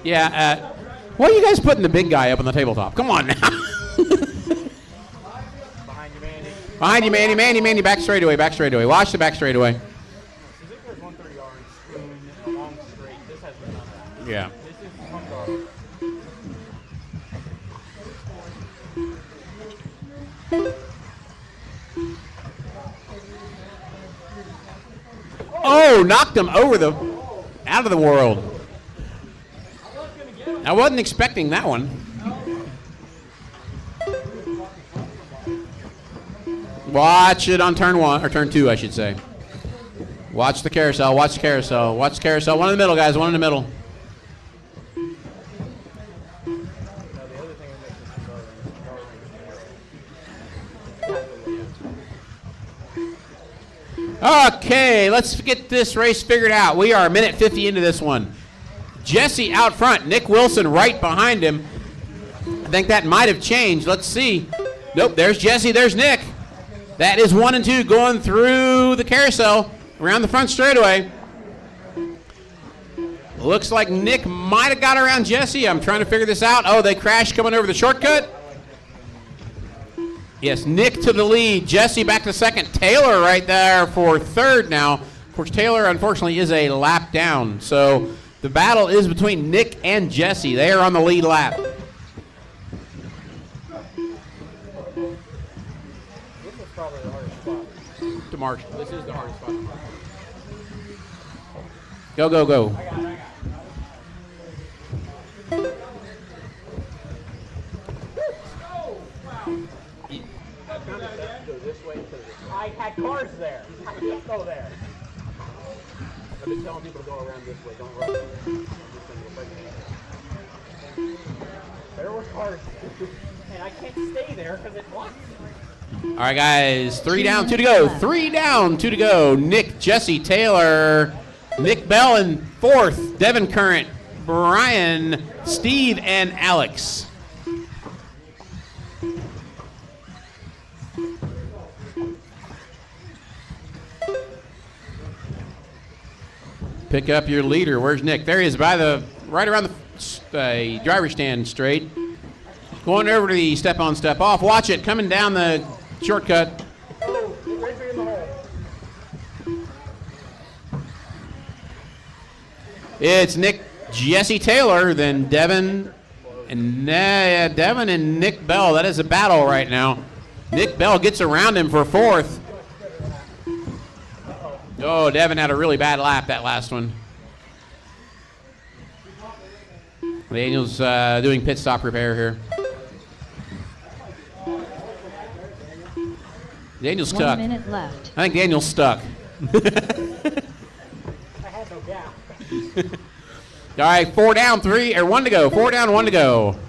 Yeah, why are you guys putting the big guy up on the tabletop? Come on now. Behind you, Manny. Manny, back straightaway. Watch the back straightaway. Yeah. Oh, knocked him over out of the world. I wasn't expecting that one. Watch it on turn 1, or turn 2, I should say. Watch the carousel. Watch the carousel. One in the middle, guys. One in the middle. Okay, let's get this race figured out. We are a minute 50 into this one. Jesse out front, Nick Wilson right behind him. I think that might have changed. Let's see. Nope, there's Jesse, there's Nick. That is 1 and 2 going through the carousel around the front straightaway. Looks like Nick might have got around Jesse. I'm trying to figure this out. Oh, they crashed coming over the shortcut. Yes, Nick to the lead. Jesse back to second. Taylor right there for third now. Of course, Taylor, unfortunately, is a lap down. So the battle is between Nick and Jesse. They are on the lead lap. This is probably the hardest spot. To Marshall. This is the hardest spot. Go, go, go. I had cars there. I can't go there. I've been telling people to go around this way. Don't run. There were cars, and I can't stay there because it blocks me. All right, guys. 3 down, 2 to go. 3 down, 2 to go. Nick, Jesse, Taylor, Nick Bell in fourth. Devin Current, Brian, Steve, and Alex. Pick up your leader. Where's Nick? There he is, right around the driver's stand straight. Going over to the step on, step off. Watch it, coming down the shortcut. It's Nick, Jesse Taylor, then Devin and Nick Bell. That is a battle right now. Nick Bell gets around him for fourth. Oh, Devin had a really bad lap that last one. Daniel's doing pit stop repair here. Daniel's stuck. 1 minute left. I think Daniel's stuck. I had no gap. All right, 4 down, 3, or 1 to go. 4 down, 1 to go.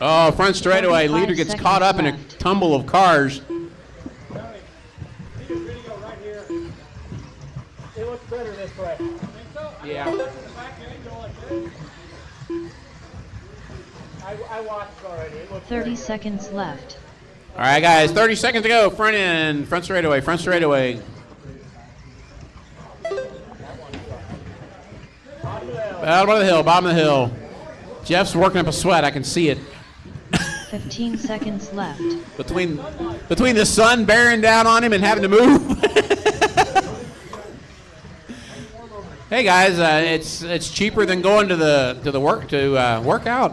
Oh, front straightaway. Leader gets caught up in a tumble of cars. It looks better this way. Yeah. I watched already. It looks 30 seconds left. All right, guys, 30 seconds to go. Front end, front straightaway, front straightaway. Bottom of the hill, bottom of the hill. Jeff's working up a sweat. I can see it. 15 seconds left. Between the sun bearing down on him and having to move. Hey guys, it's cheaper than going to the workout.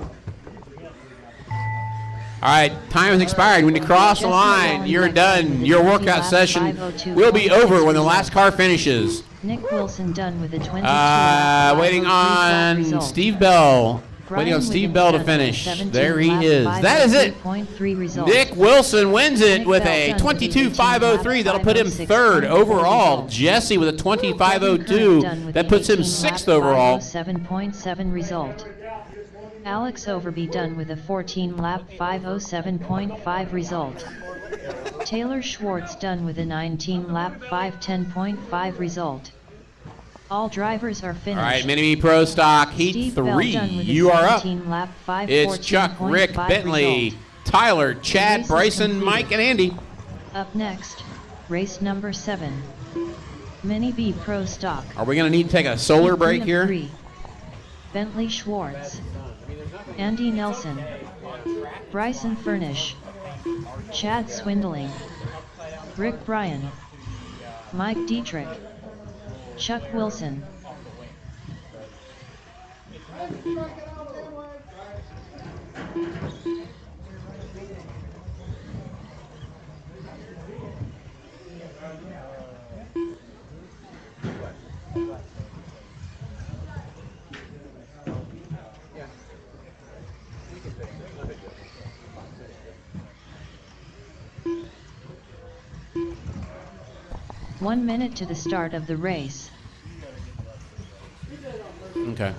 All right, time has expired. When you cross the line, you're done. Your workout session will be over when the last car finishes. Nick Wilson done with a 22. Waiting on Steve Bell. Waiting on Steve Bell to finish. There he is. That is it. Nick Wilson wins it with a 22.503. That'll put him 3rd overall. Jesse with a 20.502. That puts him 6th overall. 7.7 result. Alex Overby done with a 14-lap 507.5 result. Taylor Schwartz done with a 19-lap 510.5 result. All drivers are finished. All right, Mini-Me Pro Stock Heat Steve 3. You are up. It's Chuck, Rick, Bentley, result. Tyler, Chad, Race Bryson, completed. Mike, and Andy. Up next, race number 7. Mini B Pro Stock. Are we going to need to take a solar break Of here? 3. Bentley Schwartz. Andy Nelson. Bryson Furnish. Chad Swindling. Rick Bryan. Mike Dietrich. Chuck Wilson. One minute to the start of the race. Okay.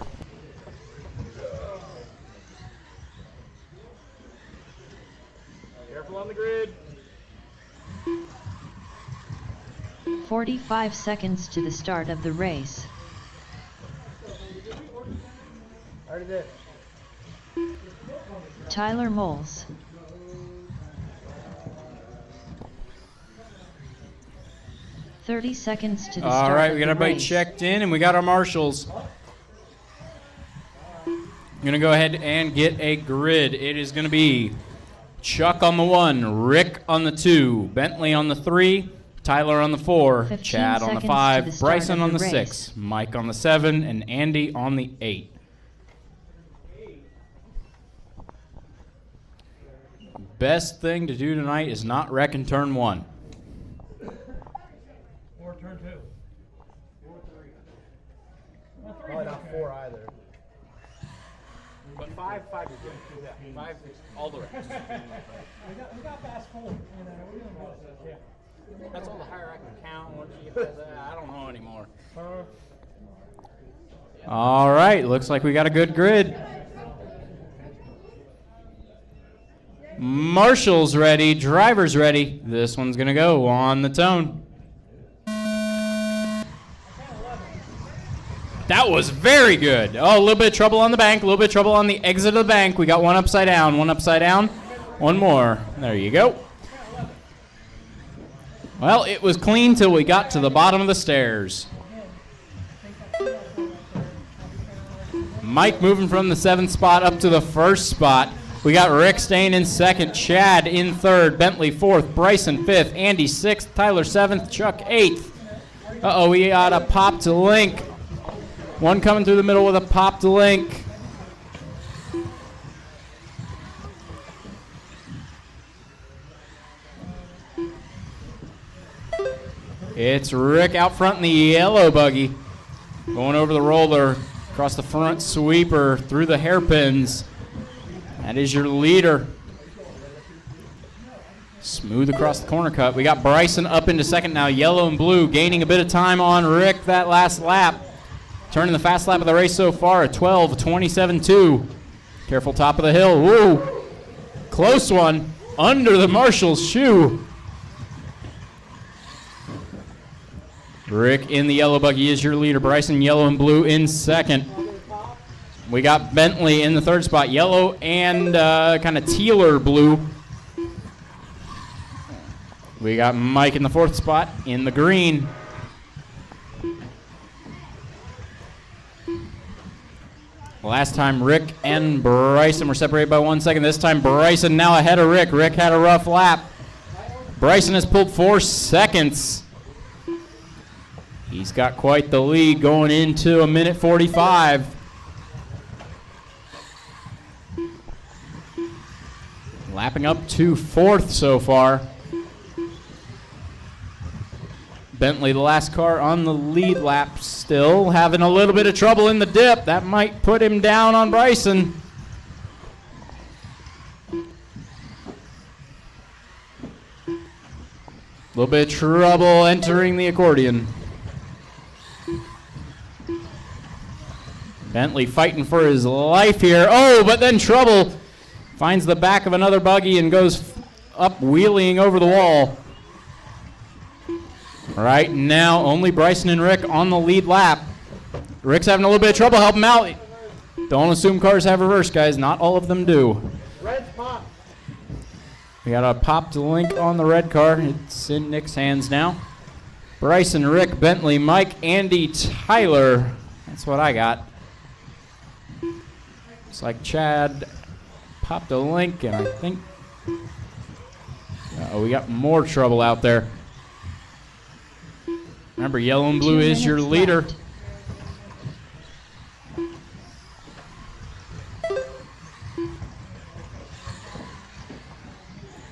Careful on the grid. 45 seconds to the start of the race. Already did. Tyler Moles. "30 seconds to the start. All right, we of got the everybody race. checked in, and we got our marshals. I'm going to go ahead and get a grid. It is going to be Chuck on the 1, Rick on the 2, Bentley on the 3, Tyler on the 4, 15 Chad on the seconds to 5, the start Bryson of on the the race. 6, Mike on the 7, and Andy on the 8. Best thing to do tonight is not wreck in turn 1. Or turn 2. Probably not 4 either. But 5 is good. Yeah, 5 is all the rest. We got fast forward. We don't know this, yeah. That's all the higher I can count. Once you get that, I don't know anymore. All right, looks like we got a good grid. Marshall's ready, driver's ready. This one's gonna go on the tone. That was very good. Oh, a little bit of trouble on the bank, a little bit of trouble on the exit of the bank. We got one upside down, one more. There you go. Well, it was clean till we got to the bottom of the stairs. Mike moving from the 7th spot up to the 1st spot. We got Rick staying in 2nd, Chad in 3rd, Bentley 4th, Bryson 5th, Andy 6th, Tyler 7th, Chuck 8th. Uh-oh, we got a pop to link. One coming through the middle with a pop to link. It's Rick out front in the yellow buggy. Going over the roller, across the front sweeper, through the hairpins. That is your leader. Smooth across the corner cut. We got Bryson up into second now, yellow and blue, gaining a bit of time on Rick that last lap. Turning the fast lap of the race so far at 12:27.2. Careful top of the hill. Woo! Close one. Under the marshal's shoe. Rick in the yellow buggy is your leader. Bryson, yellow and blue in second. We got Bentley in the third spot. Yellow and kind of tealer blue. We got Mike in the fourth spot in the green. Last time Rick and Bryson were separated by 1 second. This time Bryson now ahead of Rick. Rick had a rough lap. Bryson has pulled 4 seconds. He's got quite the lead going into a minute 45. Lapping up to fourth so far. Bentley, the last car on the lead lap, still having a little bit of trouble in the dip. That might put him down on Bryson. A little bit of trouble entering the accordion. Bentley fighting for his life here. Oh, but then trouble. Finds the back of another buggy and goes up wheeling over the wall. Right now, only Bryson and Rick on the lead lap. Rick's having a little bit of trouble. Help him out. Don't assume cars have reverse, guys. Not all of them do. Red's pop. We got a popped link on the red car. It's in Nick's hands now. Bryson, Rick, Bentley, Mike, Andy, Tyler. That's what I got. Looks like Chad popped a link, and I think... Uh-oh, we got more trouble out there. Remember, yellow and blue is your leader.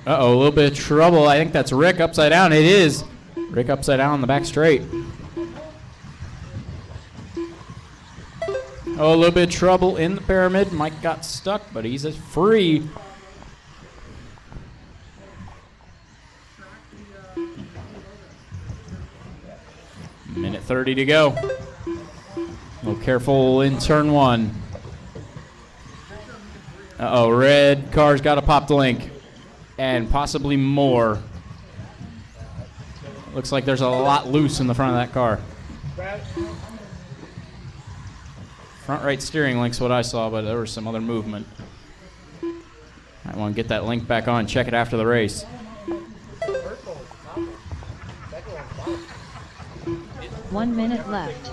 Uh-oh, a little bit of trouble. I think that's Rick upside down. It is. Rick upside down on the back straight. Oh, a little bit of trouble in the pyramid. Mike got stuck, but he's free. Minute 30 to go. A little careful in turn one. Uh-oh, red car's got a pop the link. And possibly more. Looks like there's a lot loose in the front of that car. Front right steering link's what I saw, but there was some other movement. I want to get that link back on, check it after the race. One minute left.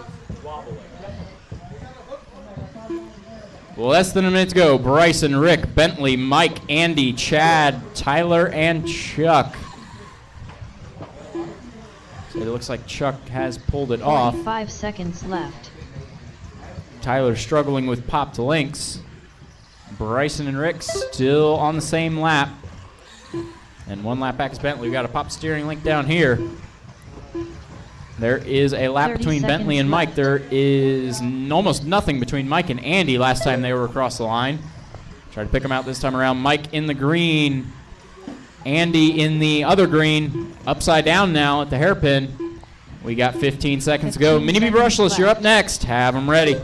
Less than a minute to go. Bryson, Rick, Bentley, Mike, Andy, Chad, Tyler, and Chuck. So it looks like Chuck has pulled it off. 5 seconds left. Tyler struggling with popped links. Bryson and Rick still on the same lap. And 1 lap back is Bentley. We got a pop steering link down here. There is a lap between Bentley and Mike. There is almost nothing between Mike and Andy last time they were across the line. Try to pick them out this time around. Mike in the green. Andy in the other green. Upside down now at the hairpin. We got 15 seconds to go. Mini B Brushless, you're up next. Have them ready.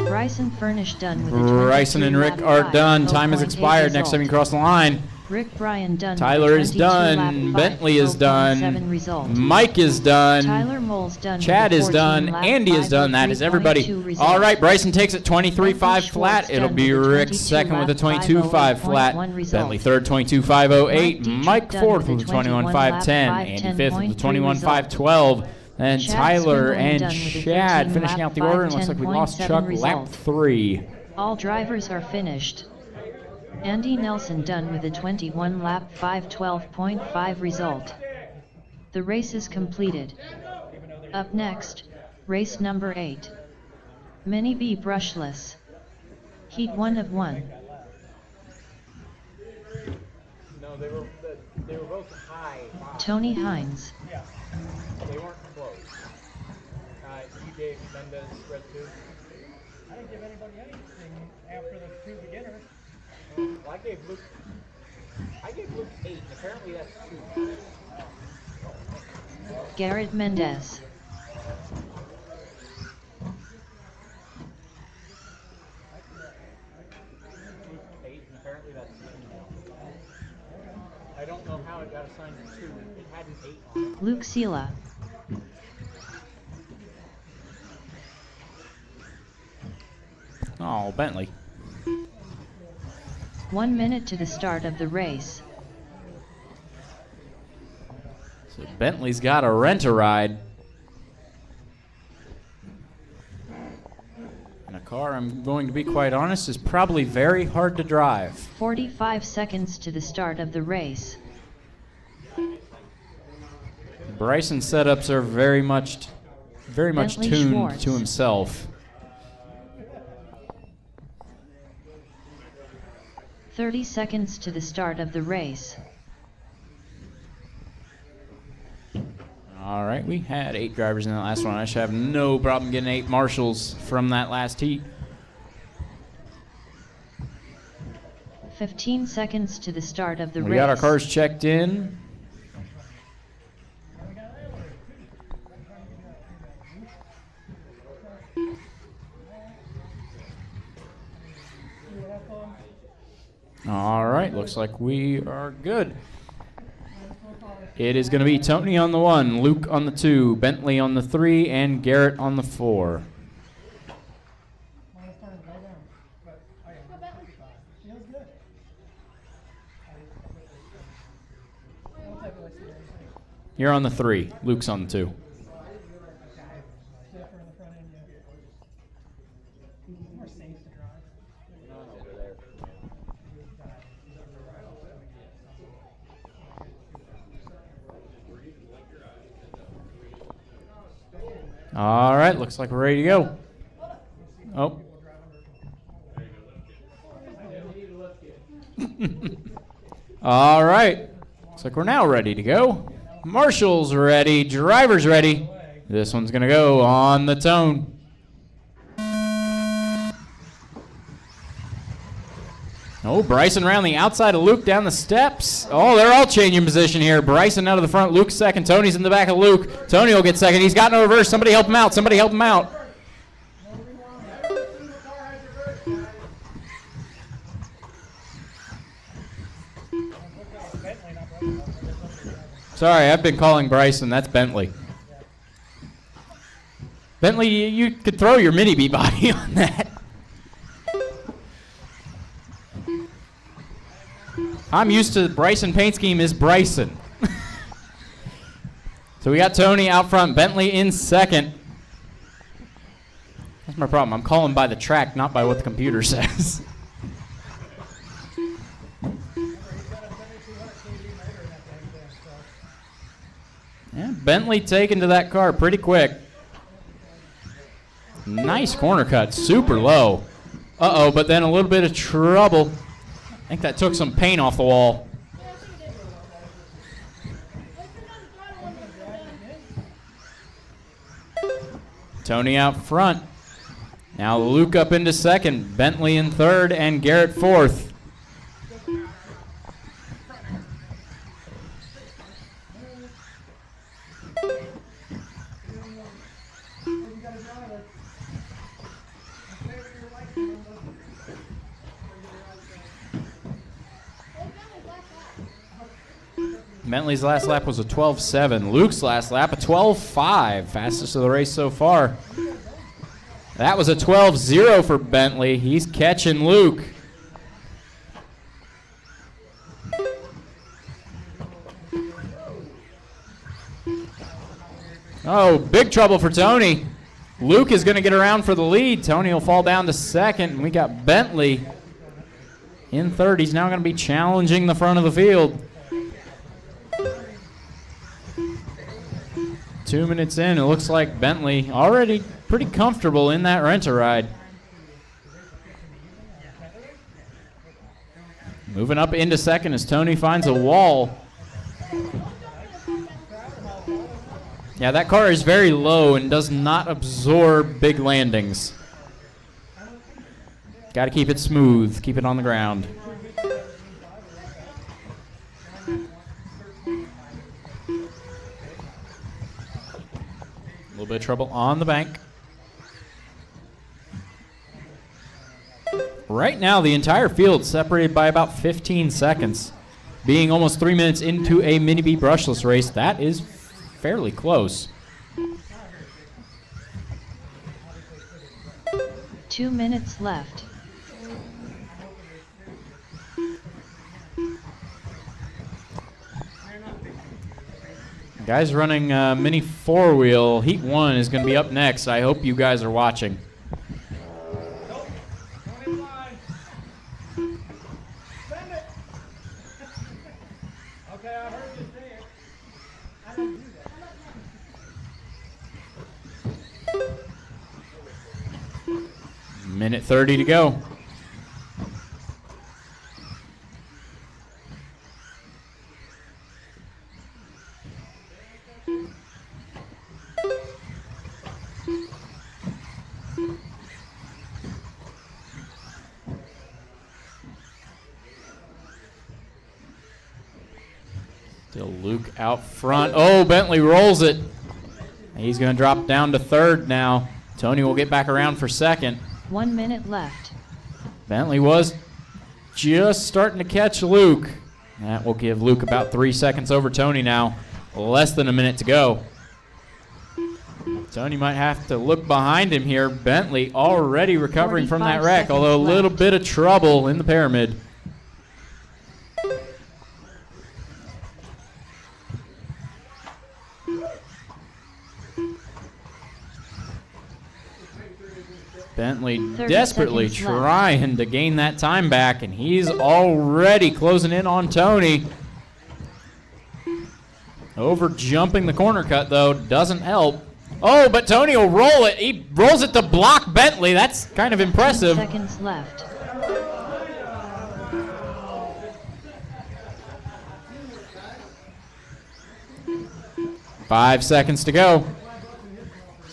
Bryson Furnish done with Bryson and Rick are done. Time has expired. Next time you cross the line. Rick Bryan done. Tyler is done. Bentley is done. Mike is done. Tyler Moles done. Chad is done. Andy is done. That is everybody. All right, Bryson takes it 23.5 flat. It'll be Rick second with a 22.5 flat. Bentley third, 22.508. Mike fourth with a 21.510. Andy fifth with a 21.512. And Tyler and Chad finishing out the order, and looks like we lost Chuck lap 3. All drivers are finished. Andy Nelson done with a 21 lap 5:12.5 result. The race is completed. Up next, race number 8. Mini B brushless. Heat 1 of 1. No, they were both high. Tony Hines. Yeah. They weren't close. You gave Mendez red 2? I didn't give anybody anything after the 2 beginners. Well, I gave Luke 8. Apparently that's 2. Garrett Mendez. Apparently that's 2. I don't know how it got assigned to 2. It had an 8 on it. Luke Sela. Oh, Bentley. 1 minute to the start of the race. So Bentley's got to rent a ride. And a car, I'm going to be quite honest, is probably very hard to drive. 45 seconds to the start of the race. Bryson's setups are very much Bentley tuned Schwartz. to himself. 30 seconds to the start of the race. All right, we had 8 drivers in that last one. I should have no problem getting 8 marshals from that last heat. 15 seconds to the start of the race. We got our cars checked in. All right, looks like we are good. It is going to be Tony on the 1, Luke on the 2, Bentley on the 3, and Garrett on the 4. You're on the 3, Luke's on the 2. All right, looks like we're ready to go. Oh. All right, looks like we're now ready to go. Marshall's ready, driver's ready. This one's gonna go on the tone. Oh, Bryson around the outside of Luke down the steps. Oh, they're all changing position here. Bryson out of the front, Luke second. Tony's in the back of Luke. Tony will get second. He's got no reverse. Somebody help him out. Somebody help him out. Sorry, I've been calling Bryson. That's Bentley. Bentley, you could throw your mini B body on that. I'm used to Bryson paint scheme is Bryson. So we got Tony out front, Bentley in second. That's my problem. I'm calling by the track, not by what the computer says. Yeah, Bentley taken to that car pretty quick. Nice corner cut, super low. Uh-oh, but then a little bit of trouble. I think that took some paint off the wall. Tony out front. Now Luke up into second, Bentley in third, and Garrett fourth. Bentley's last lap was a 12.7. Luke's last lap a 12.5. Fastest of the race so far. That was a 12.0 for Bentley. He's catching Luke. Oh, big trouble for Tony. Luke is going to get around for the lead. Tony will fall down to second. And we got Bentley in third. He's now going to be challenging the front of the field. 2 minutes in, it looks like Bentley already pretty comfortable in that rent-a-ride. Moving up into second as Tony finds a wall. Yeah, that car is very low and does not absorb big landings. Got to keep it smooth, keep it on the ground. A little bit of trouble on the bank. Right now, the entire field separated by about 15 seconds. Being almost 3 minutes into a Mini B brushless race, that is fairly close. 2 minutes left. Guys running Mini 4-wheel, Heat 1 is going to be up next. I hope you guys are watching. Minute 30 to go. Still Luke out front. Oh, Bentley rolls it. He's going to drop down to third now. Tony will get back around for second. 1 minute left. Bentley was just starting to catch Luke. That will give Luke about 3 seconds over Tony now. Less than a minute to go. Tony might have to look behind him here. Bentley already recovering from that wreck, although a little bit of trouble in the pyramid. Bentley desperately trying to gain that time back, and he's already closing in on Tony. Over jumping the corner cut, though, doesn't help. Oh, but Tony will roll it. He rolls it to block Bentley. That's kind of impressive. 10 seconds left. Five seconds to go.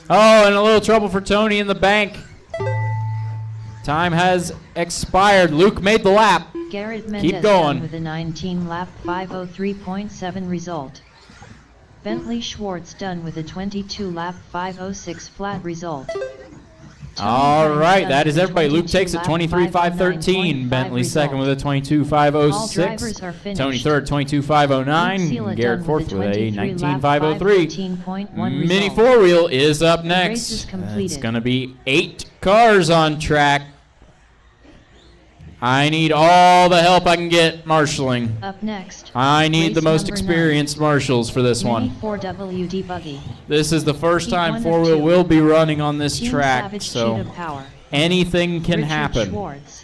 Oh, and a little trouble for Tony in the bank. Time has expired. Luke made the lap. Garrett Mendez Keep going. with a 19-lap 5:03.7 result. Bentley Schwartz done with a 22-lap 5:06 flat result. All right, that is everybody. Luke takes it 23.513. Bentley second with a 22.506. Tony third, 22.509. Garrett fourth with a 19.503. Mini 4-wheel is up next. It's going to be 8 cars on track. I need all the help I can get marshalling. Up next. I need the most experienced marshals for this one. 4WD buggy. This is the first time 4-wheel will be running on this track, so anything can happen,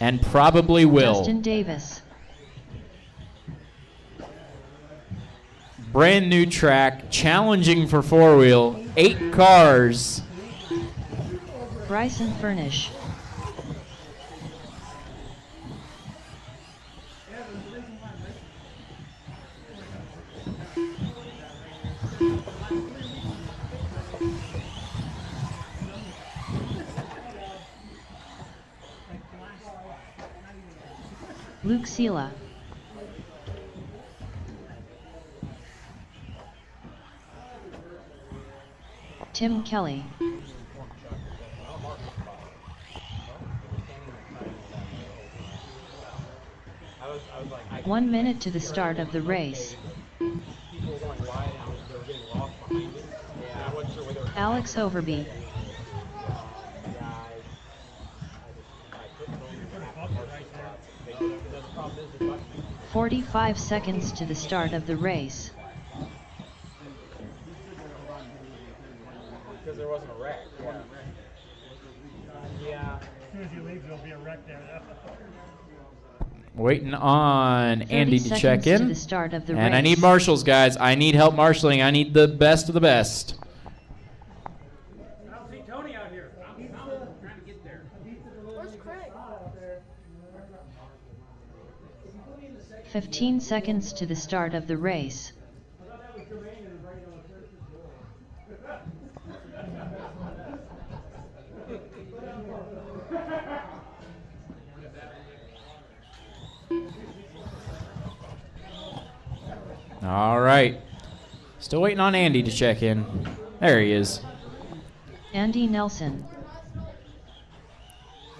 and probably will. Justin Davis. Brand new track, challenging for 4-wheel, 8 cars. Bryson Furnish. Luke Sela. Tim Kelly. One minute to the start of the race. Alex Overby. 45 seconds to the start of the race. Because there wasn't a wreck. Yeah. As soon as you leave, there'll be a wreck there. Waiting on Andy to check in. To the start of the and race. I need marshals, guys. I need help marshaling. I need the best of the best. I don't see Tony out here. trying to get there. Where's Craig? 15 seconds to the start of the race. All right. Still waiting on Andy to check in. There he is. Andy Nelson.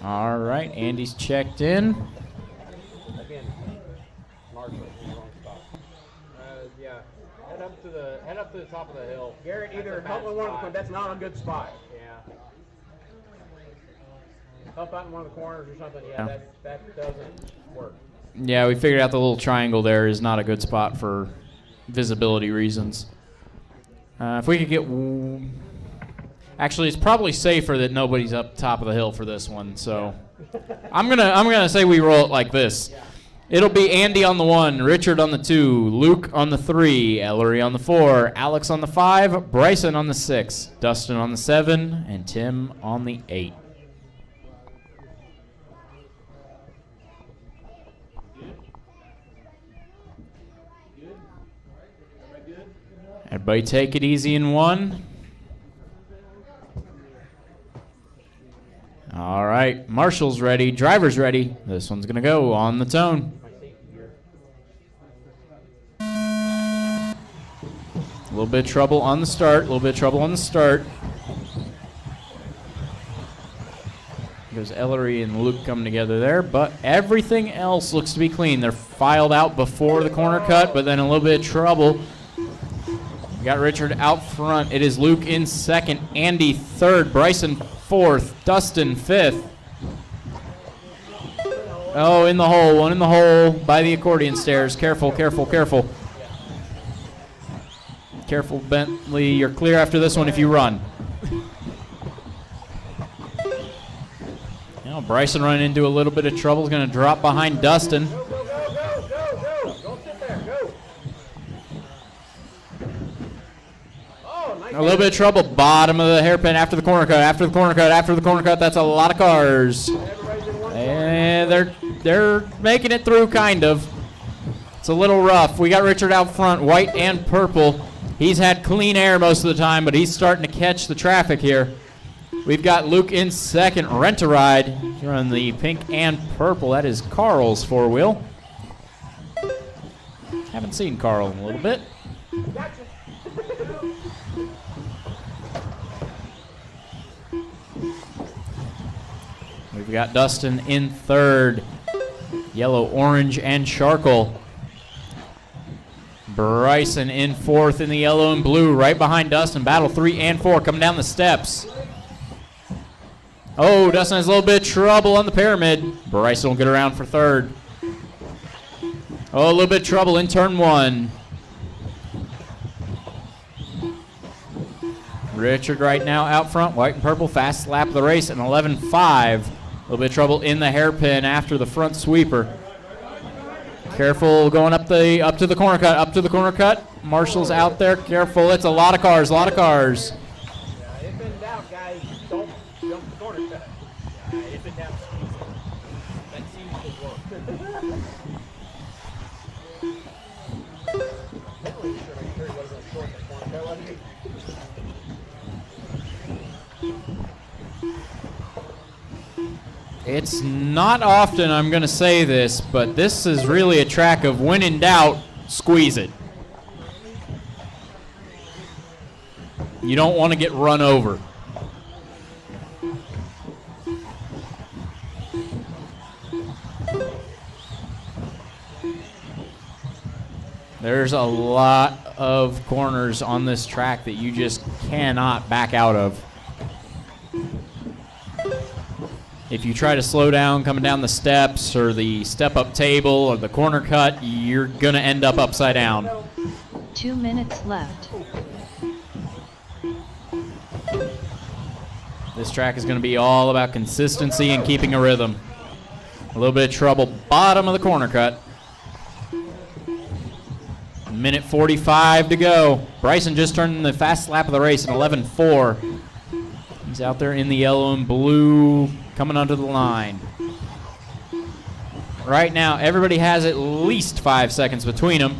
All right, Andy's checked in. Again, Marshall in the wrong spot. Yeah, head up to the top of the hill. Garrett, either help in one of the corners. That's not a good spot. Yeah. Help out in one of the corners or something. Yeah, that doesn't work. Yeah, we figured out the little triangle there is not a good spot for visibility reasons. If we could get... Actually, it's probably safer that nobody's up top of the hill for this one. So I'm gonna say we roll it like this. It'll be Andy on the 1, Richard on the 2, Luke on the 3, Ellery on the 4, Alex on the 5, Bryson on the 6, Dustin on the 7, and Tim on the 8. Everybody take it easy in 1. All right, Marshall's ready, driver's ready. This one's gonna go on the tone. A little bit of trouble on the start, There's Ellery and Luke coming together there, but everything else looks to be clean. They're filed out before the corner cut, but then a little bit of trouble. We got Richard out front. It is Luke in 2nd, Andy 3rd, Bryson 4th, Dustin 5th. Oh, in the hole, one in the hole by the accordion stairs. Careful, careful, careful. Careful, Bentley. You're clear after this one if you run. Now Bryson running into a little bit of trouble. Is going to drop behind Dustin. Go, go, go, go, go, go. Don't sit there, go. Oh, nice. A little bit of trouble. Bottom of the hairpin after the corner cut, after the corner cut, after the corner cut. That's a lot of cars. And they're making it through, kind of. It's a little rough. We got Richard out front, white and purple. He's had clean air most of the time, but he's starting to catch the traffic here. We've got Luke in 2nd, Rent-A-Ride. He's running the pink and purple. That is Carl's 4-wheel. Haven't seen Carl in a little bit. We've got Dustin in 3rd, yellow, orange, and charcoal. Bryson in 4th in the yellow and blue, right behind Dustin. Battle 3 and 4 coming down the steps. Oh, Dustin has a little bit of trouble on the pyramid. Bryson will get around for 3rd. Oh, a little bit of trouble in turn 1. Richard right now out front, white and purple, fast lap of the race, an 11.5. A little bit of trouble in the hairpin after the front sweeper. Careful going up to the corner cut, up to the corner cut. Marshall's out there, careful. It's a lot of cars, a lot of cars. Yeah, if in doubt, guys, don't jump the corner cut. If in doubt, that seems to work. It's not often I'm going to say this, but this is really a track of when in doubt, squeeze it. You don't want to get run over. There's a lot of corners on this track that you just cannot back out of. If you try to slow down coming down the steps or the step-up table or the corner cut, you're going to end up upside down. 2 minutes left. This track is going to be all about consistency and keeping a rhythm. A little bit of trouble, bottom of the corner cut. Minute 45 to go. Bryson just turned the fast lap of the race in 11.4. He's out there in the yellow and blue, coming onto the line. Right now, everybody has at least 5 seconds between them.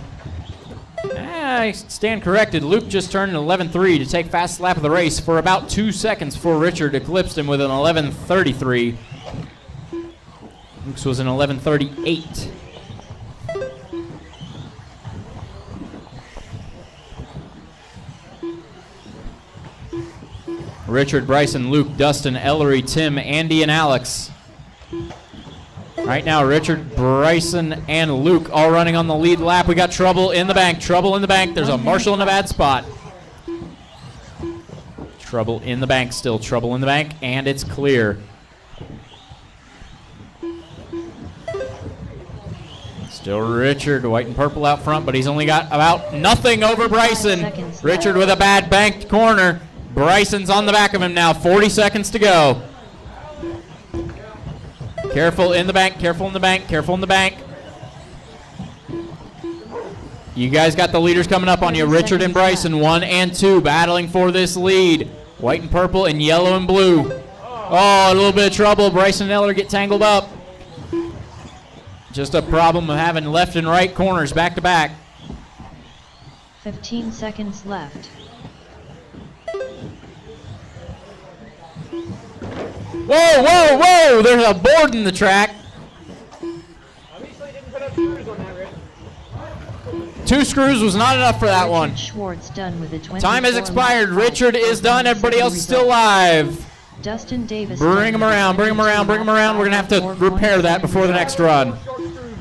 I stand corrected. Luke just turned an 11.3 to take fast lap of the race for about 2 seconds before Richard eclipsed him with an 11.33. Luke's was an 11.38. Richard, Bryson, Luke, Dustin, Ellery, Tim, Andy, and Alex. Right now, Richard, Bryson, and Luke all running on the lead lap. We got trouble in the bank. Trouble in the bank. There's a Marshall in a bad spot. Trouble in the bank still. Trouble in the bank, and it's clear. Still Richard, white and purple out front, but he's only got about nothing over Bryson. Richard with a bad banked corner. Bryson's on the back of him now. 40 seconds to go. Careful in the bank, careful in the bank, careful in the bank. You guys got the leaders coming up on you. Richard and Bryson, 1 and 2, battling for this lead. White and purple and yellow and blue. Oh, a little bit of trouble. Bryson and Eller get tangled up. Just a problem of having left and right corners back to back. 15 seconds left. Whoa, whoa, whoa! There's a board in the track. Obviously didn't put up screws on that, Rick. 2 screws was not enough for that Richard one. Schwartz done with a 24 Time has expired. lap Richard is done. Everybody else is still live. Dustin Davis. Bring him around, bring him around, bring him around. We're going to have to repair that before the next run.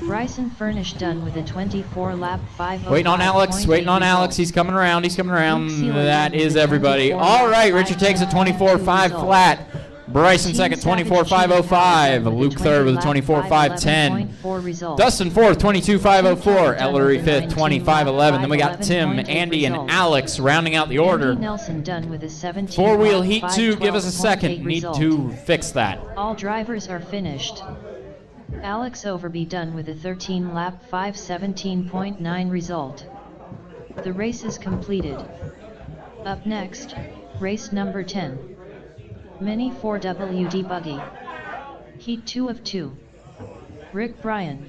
Bryson Furnish done with a 24 lap 5. Waiting on Alex, waiting on Alex. He's coming around, he's coming around. That is everybody. All right, Richard takes a 24.5 flat. Bryson second, 24.505. Luke third with a 24.510. Dustin fourth, 22.504. Ellery fifth, 25.11. Then we got Tim, Andy, and Alex rounding out the order. Nelson done with a 17. Four-wheel heat 2, give us a second. Need to fix that. All drivers are finished. Alex Overby done with a 13 lap 5:17.9 result. The race is completed. Up next, race number 10. Mini 4WD Buggy. Heat 2 of 2. Rick Bryan.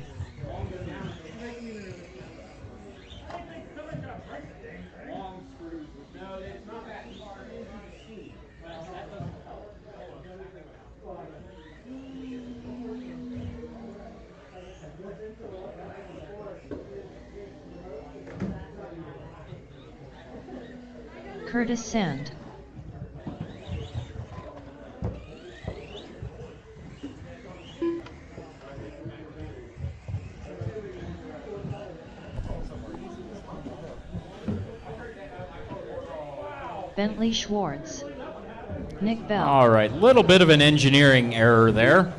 Curtis Sand. Bentley Schwartz. Nick Bell. All right, little bit of an engineering error there.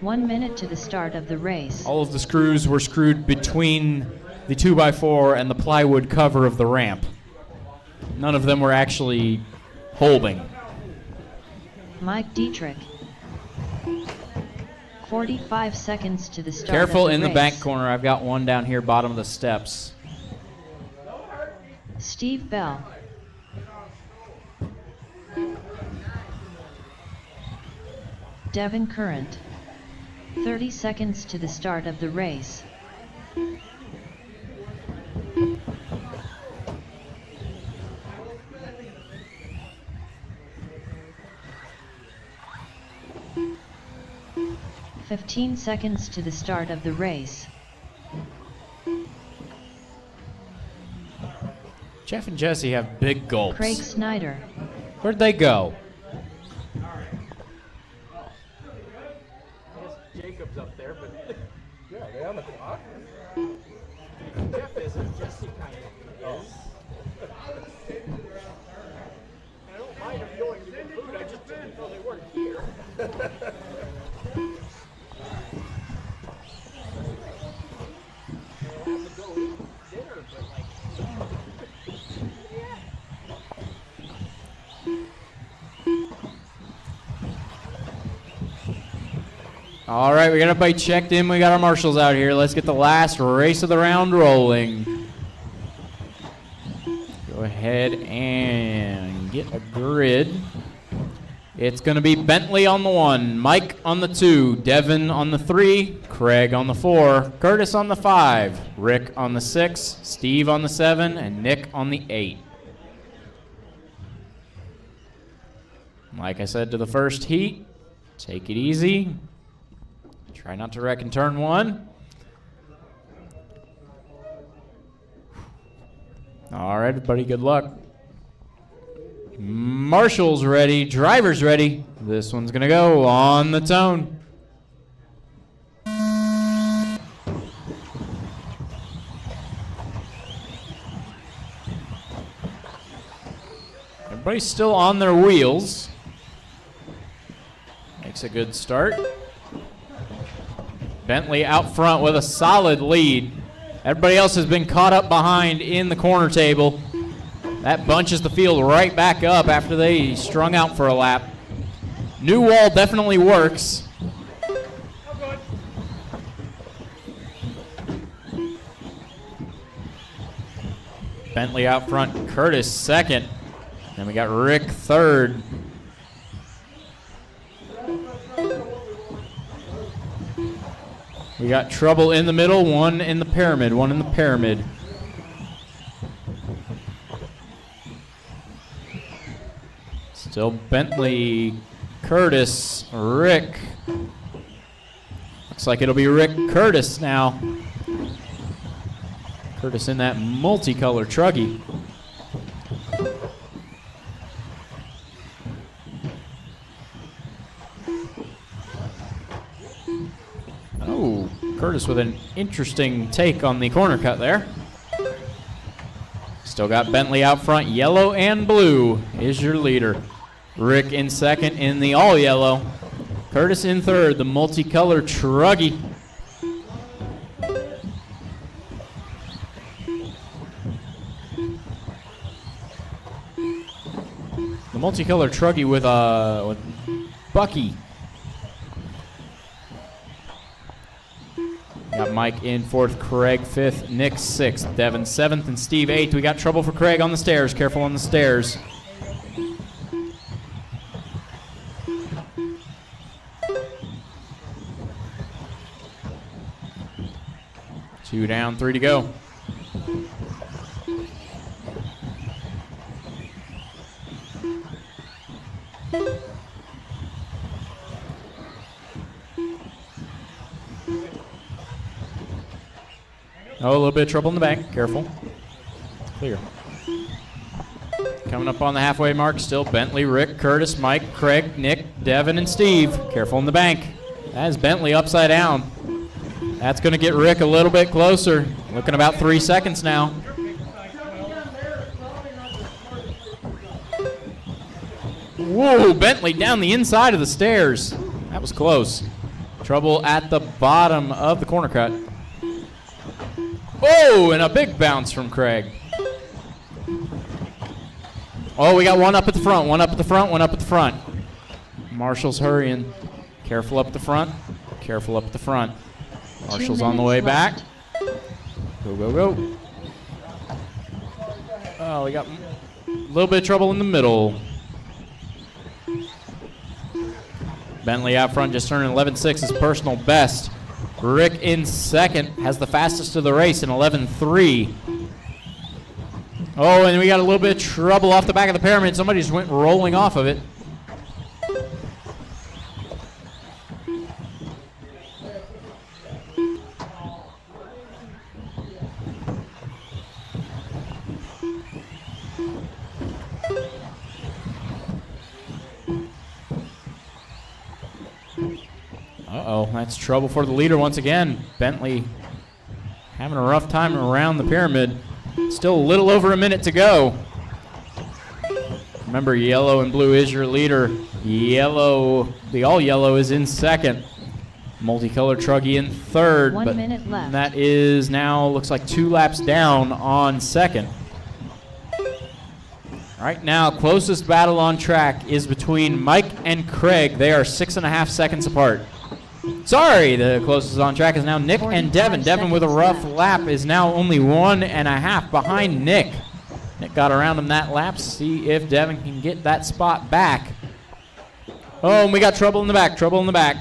1 minute to the start of the race. All of the screws were screwed between the 2x4 and the plywood cover of the ramp. None of them were actually holding. Mike Dietrich. 45 seconds to the start Careful of the in the race. back corner. I've got one down here, bottom of the steps. Steve Bell. Devin Current. 30 seconds to the start of the race. "15 seconds to the start of the race. Jeff and Jesse have big gulps. Craig Snyder. Where'd they go? Jacob's up there, but yeah, are they on the clock? Jeff isn't. Jesse kind of is. I don't mind them going to get food. I just didn't know they weren't here. I'll have to go eat dinner, but like. All right, we got everybody checked in. We got our marshals out here. Let's get the last race of the round rolling. Go ahead and get a grid. It's going to be Bentley on the 1, Mike on the 2, Devin on the 3, Craig on the 4, Curtis on the 5, Rick on the 6, Steve on the 7, and Nick on the 8. Like I said to the first heat, take it easy. Try not to wreck in turn 1. All right, everybody, good luck. Marshall's ready, driver's ready. This one's gonna go on the tone. Everybody's still on their wheels. Makes a good start. Bentley out front with a solid lead. Everybody else has been caught up behind in the corner table. That bunches the field right back up after they strung out for a lap. New wall definitely works. Bentley out front, Curtis second. Then we got Rick third. We got trouble in the middle, one in the pyramid. Still Bentley, Curtis, Rick. Looks like it'll be Rick Curtis now. Curtis in that multicolor truggy. Oh, Curtis with an interesting take on the corner cut there. Still got Bentley out front, yellow and blue is your leader. Rick in second in the all yellow. Curtis in third, the multicolor truggy. The multicolor truggy with Bucky. Got Mike in fourth, Craig fifth, Nick sixth, Devin seventh, and Steve eighth. We got trouble for Craig on the stairs. Careful on the stairs. Two down, 3 to go. Oh, a little bit of trouble in the bank. Careful. Clear. Coming up on the halfway mark, still Bentley, Rick, Curtis, Mike, Craig, Nick, Devin, and Steve. Careful in the bank. That is Bentley upside down. That's going to get Rick a little bit closer. Looking about 3 seconds now. Whoa, Bentley down the inside of the stairs. That was close. Trouble at the bottom of the corner cut. Oh, and a big bounce from Craig. Oh, we got one up at the front, one up at the front, one up at the front. Marshall's hurrying. Careful up the front, careful up the front. Marshall's on the way back. Go, go, go. Oh, we got a little bit of trouble in the middle. Bentley out front just turning 11.6 his personal best. Rick in second has the fastest of the race in 11.3. Oh, and we got a little bit of trouble off the back of the pyramid. Somebody just went rolling off of it. Uh-oh, that's trouble for the leader once again. Bentley having a rough time around the pyramid. Still a little over a minute to go. Remember, yellow and blue is your leader. Yellow, the all yellow is in second. Multicolored truggy in third. 1 minute left. That is now, looks like 2 laps down on second. Right now, closest battle on track is between Mike and Craig. They are 6.5 seconds apart. Sorry, the closest on track is now Nick and Devin. Devin with a rough lap is now only 1.5 behind Nick. Nick got around him that lap. See if Devin can get that spot back. Oh, and we got trouble in the back, trouble in the back.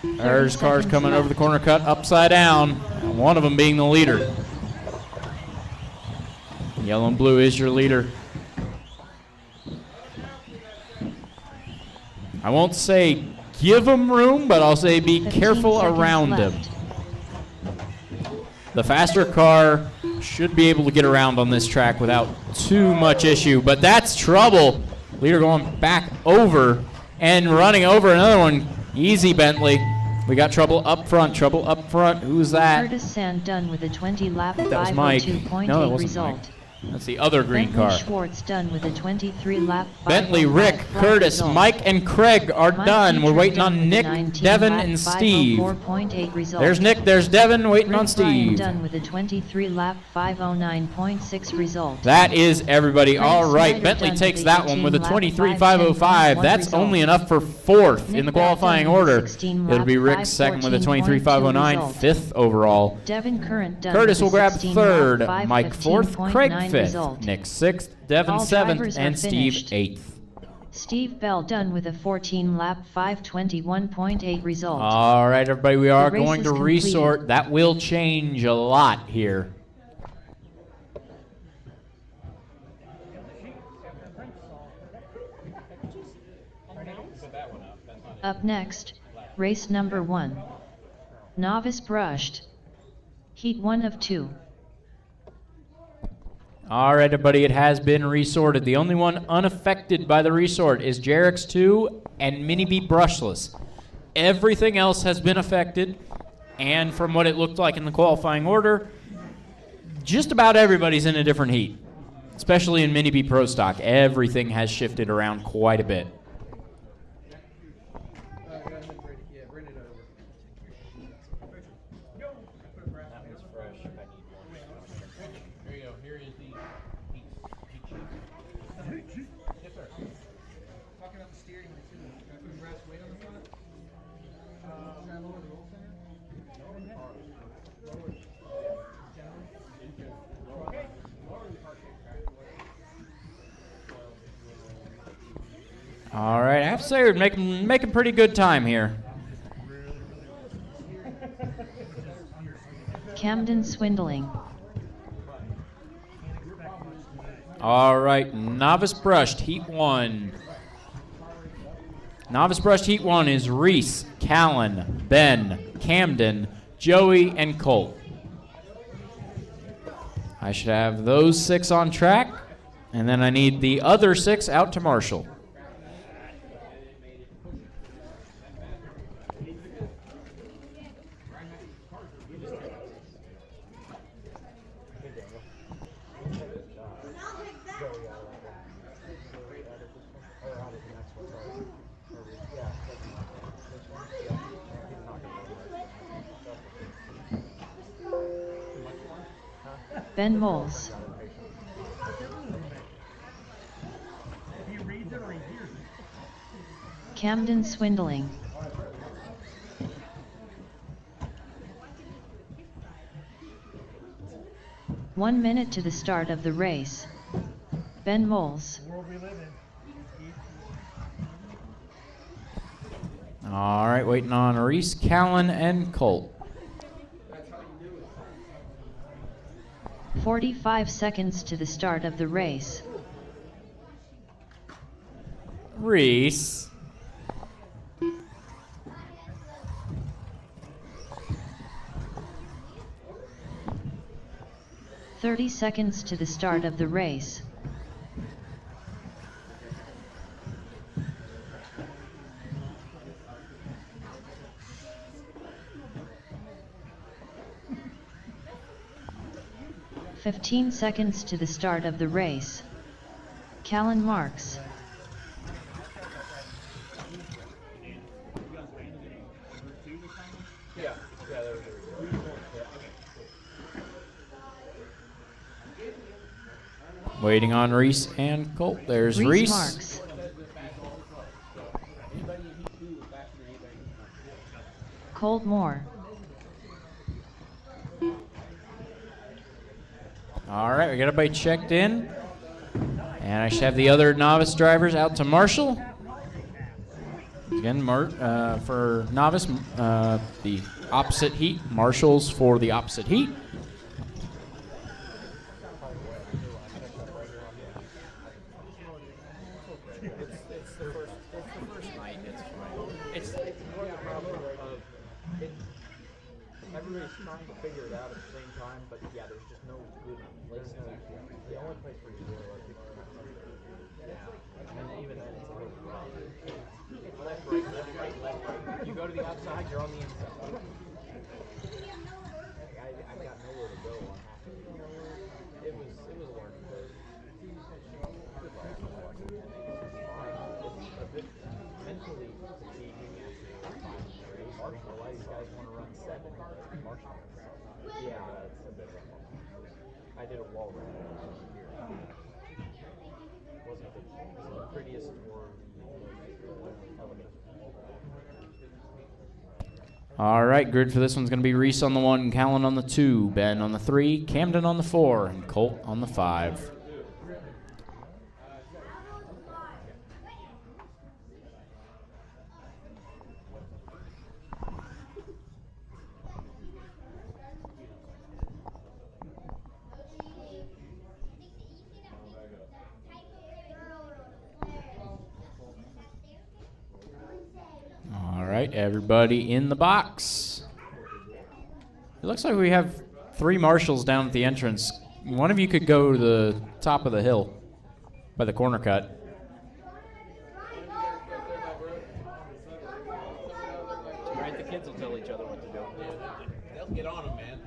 There's cars coming over the corner cut upside down, one of them being the leader. Yellow and blue is your leader. I won't say give them room, but I'll say be careful around them. The faster car should be able to get around on this track without too much issue, but that's trouble. Leader going back over and running over another one. Easy, Bentley. We got trouble up front, trouble up front. Who's that? Curtis Sand done with a 20-lap 502.8 result. Mike. That's the other green Bentley car. Schwartz done with a 23-lap Bentley, Rick, Curtis, result. Mike, and Craig are Mike done. We're Dietrich waiting done on with Nick, a 19 Devin, lap and Steve. 504.8 result. There's Nick, there's Devin, waiting Rick on Steve. done with a 23-lap 509.6 result. That is everybody. Frank All right, Snyder Bentley done takes with that one with a 23.505. That's result. only enough for fourth in Nick the Bell qualifying done with a order. 16-lap It'll be Rick second with a 23.509, result. fifth overall. Devin Current done Curtis with will a grab 16-lap third, Mike fourth, 515.9 Craig fifth, result. Nick sixth, Devin All seventh, drivers are and Steve finished. eighth. Steve Bell done with a 14-lap 521.8 result. All right, everybody, we are The race going is to completed. resort. That will change a lot here. Up next, race number 1. Novice brushed. Heat 1 of 2. All right, everybody, it has been resorted. The only one unaffected by the resort is Jarek's 2 and Mini B brushless. Everything else has been affected, and from what it looked like in the qualifying order, just about everybody's in a different heat, especially in Mini B Pro Stock. Everything has shifted around quite a bit. All right, I have to say we're making pretty good time here. Camden swindling. All right, novice brushed, heat 1. Novice brushed heat 1 is Reese, Callan, Ben, Camden, Joey, and Colt. I should have those 6 on track, and then I need the other 6 out to Marshall. Ben Moles. Camden swindling. One minute to the start of the race. Ben Moles. All right, waiting on Reese, Callan, and Colt. 45 seconds to the start of the race. Reese. "30 seconds to the start of the race. "15 seconds to the start of the race. Callan Marks. Waiting on Reese and Colt. There's Reese. Marks. Colt Moore. All right, we got everybody checked in. And I should have the other novice drivers out to Marshall. Again, for novice, the opposite heat. Marshall's for the opposite heat. It's the first night. It's more the problem of everybody's trying to figure it out at the same time, but yeah, there's just no good place. The only place where you really like people. Yeah, and even then it's a little rough. It's left, right, left, right, left, right. You go to the outside, you're on the inside. I got nowhere to go on half of it. It was a learning curve. It's a bit mentally fatiguing after 5 race. A lot of these guys want to run 7. Yeah, it's a bit rough. I did a wall run here. Wasn't the prettiest or the elegant. All right, grid for this one's going to be Reese on the 1, Callan on the 2, Ben on the 3, Camden on the 4, and Colt on the 5. All right, everybody in the box. It looks like we have 3 marshals down at the entrance. One of you could go to the top of the hill by the corner cut. Right, the kids will tell each other what to do. They'll get on them, man.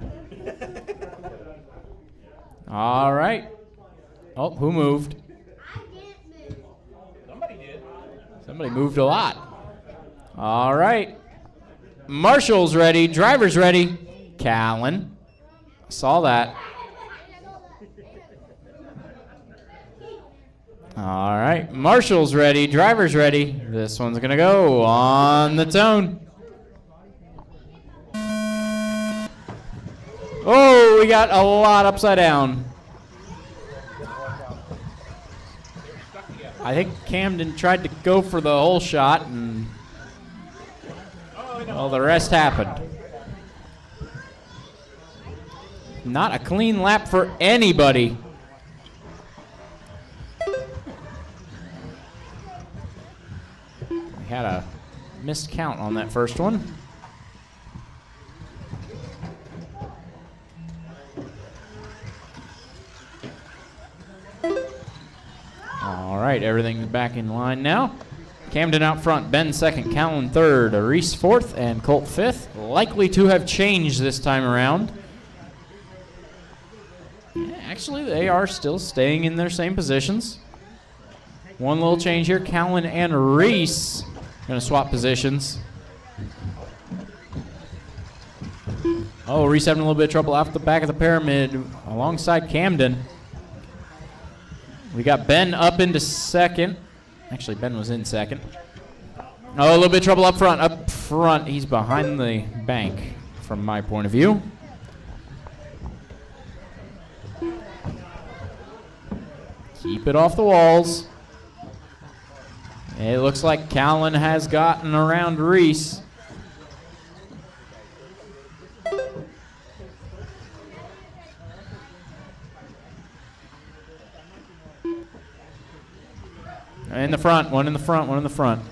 All right. Oh, who moved? Somebody did. Somebody moved a lot. All right. Marshall's ready. Driver's ready. Callan. Saw that. All right. Marshall's ready. Driver's ready. This one's going to go on the tone. Oh, we got a lot upside down. I think Camden tried to go for the whole shot, and well, the rest happened. Not a clean lap for anybody. We had a missed count on that first one. All right, everything's back in line now. Camden out front, Ben second, Callan third, Reese fourth, and Colt fifth. Likely to have changed this time around. Yeah, actually, they are still staying in their same positions. One little change here, Callan and Reese going to swap positions. Oh, Reese having a little bit of trouble off the back of the pyramid alongside Camden. We got Ben up into second. Actually, Ben was in second. Oh, a little bit of trouble up front. Up front, he's behind the bank from my point of view. Keep it off the walls. It looks like Callan has gotten around Reese. In the front, one in the front, one in the front.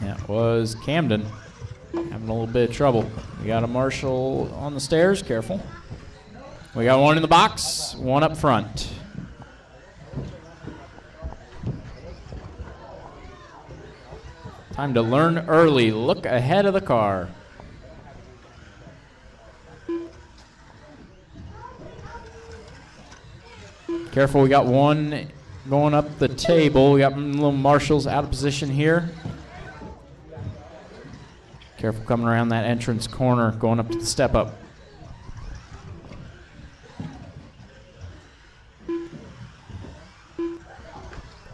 That was Camden having a little bit of trouble. We got a marshal on the stairs, careful. We got one in the box, one up front. Time to learn early, look ahead of the car. Careful, we got one going up the table. We got little marshals out of position here. Careful coming around that entrance corner, going up to the step up.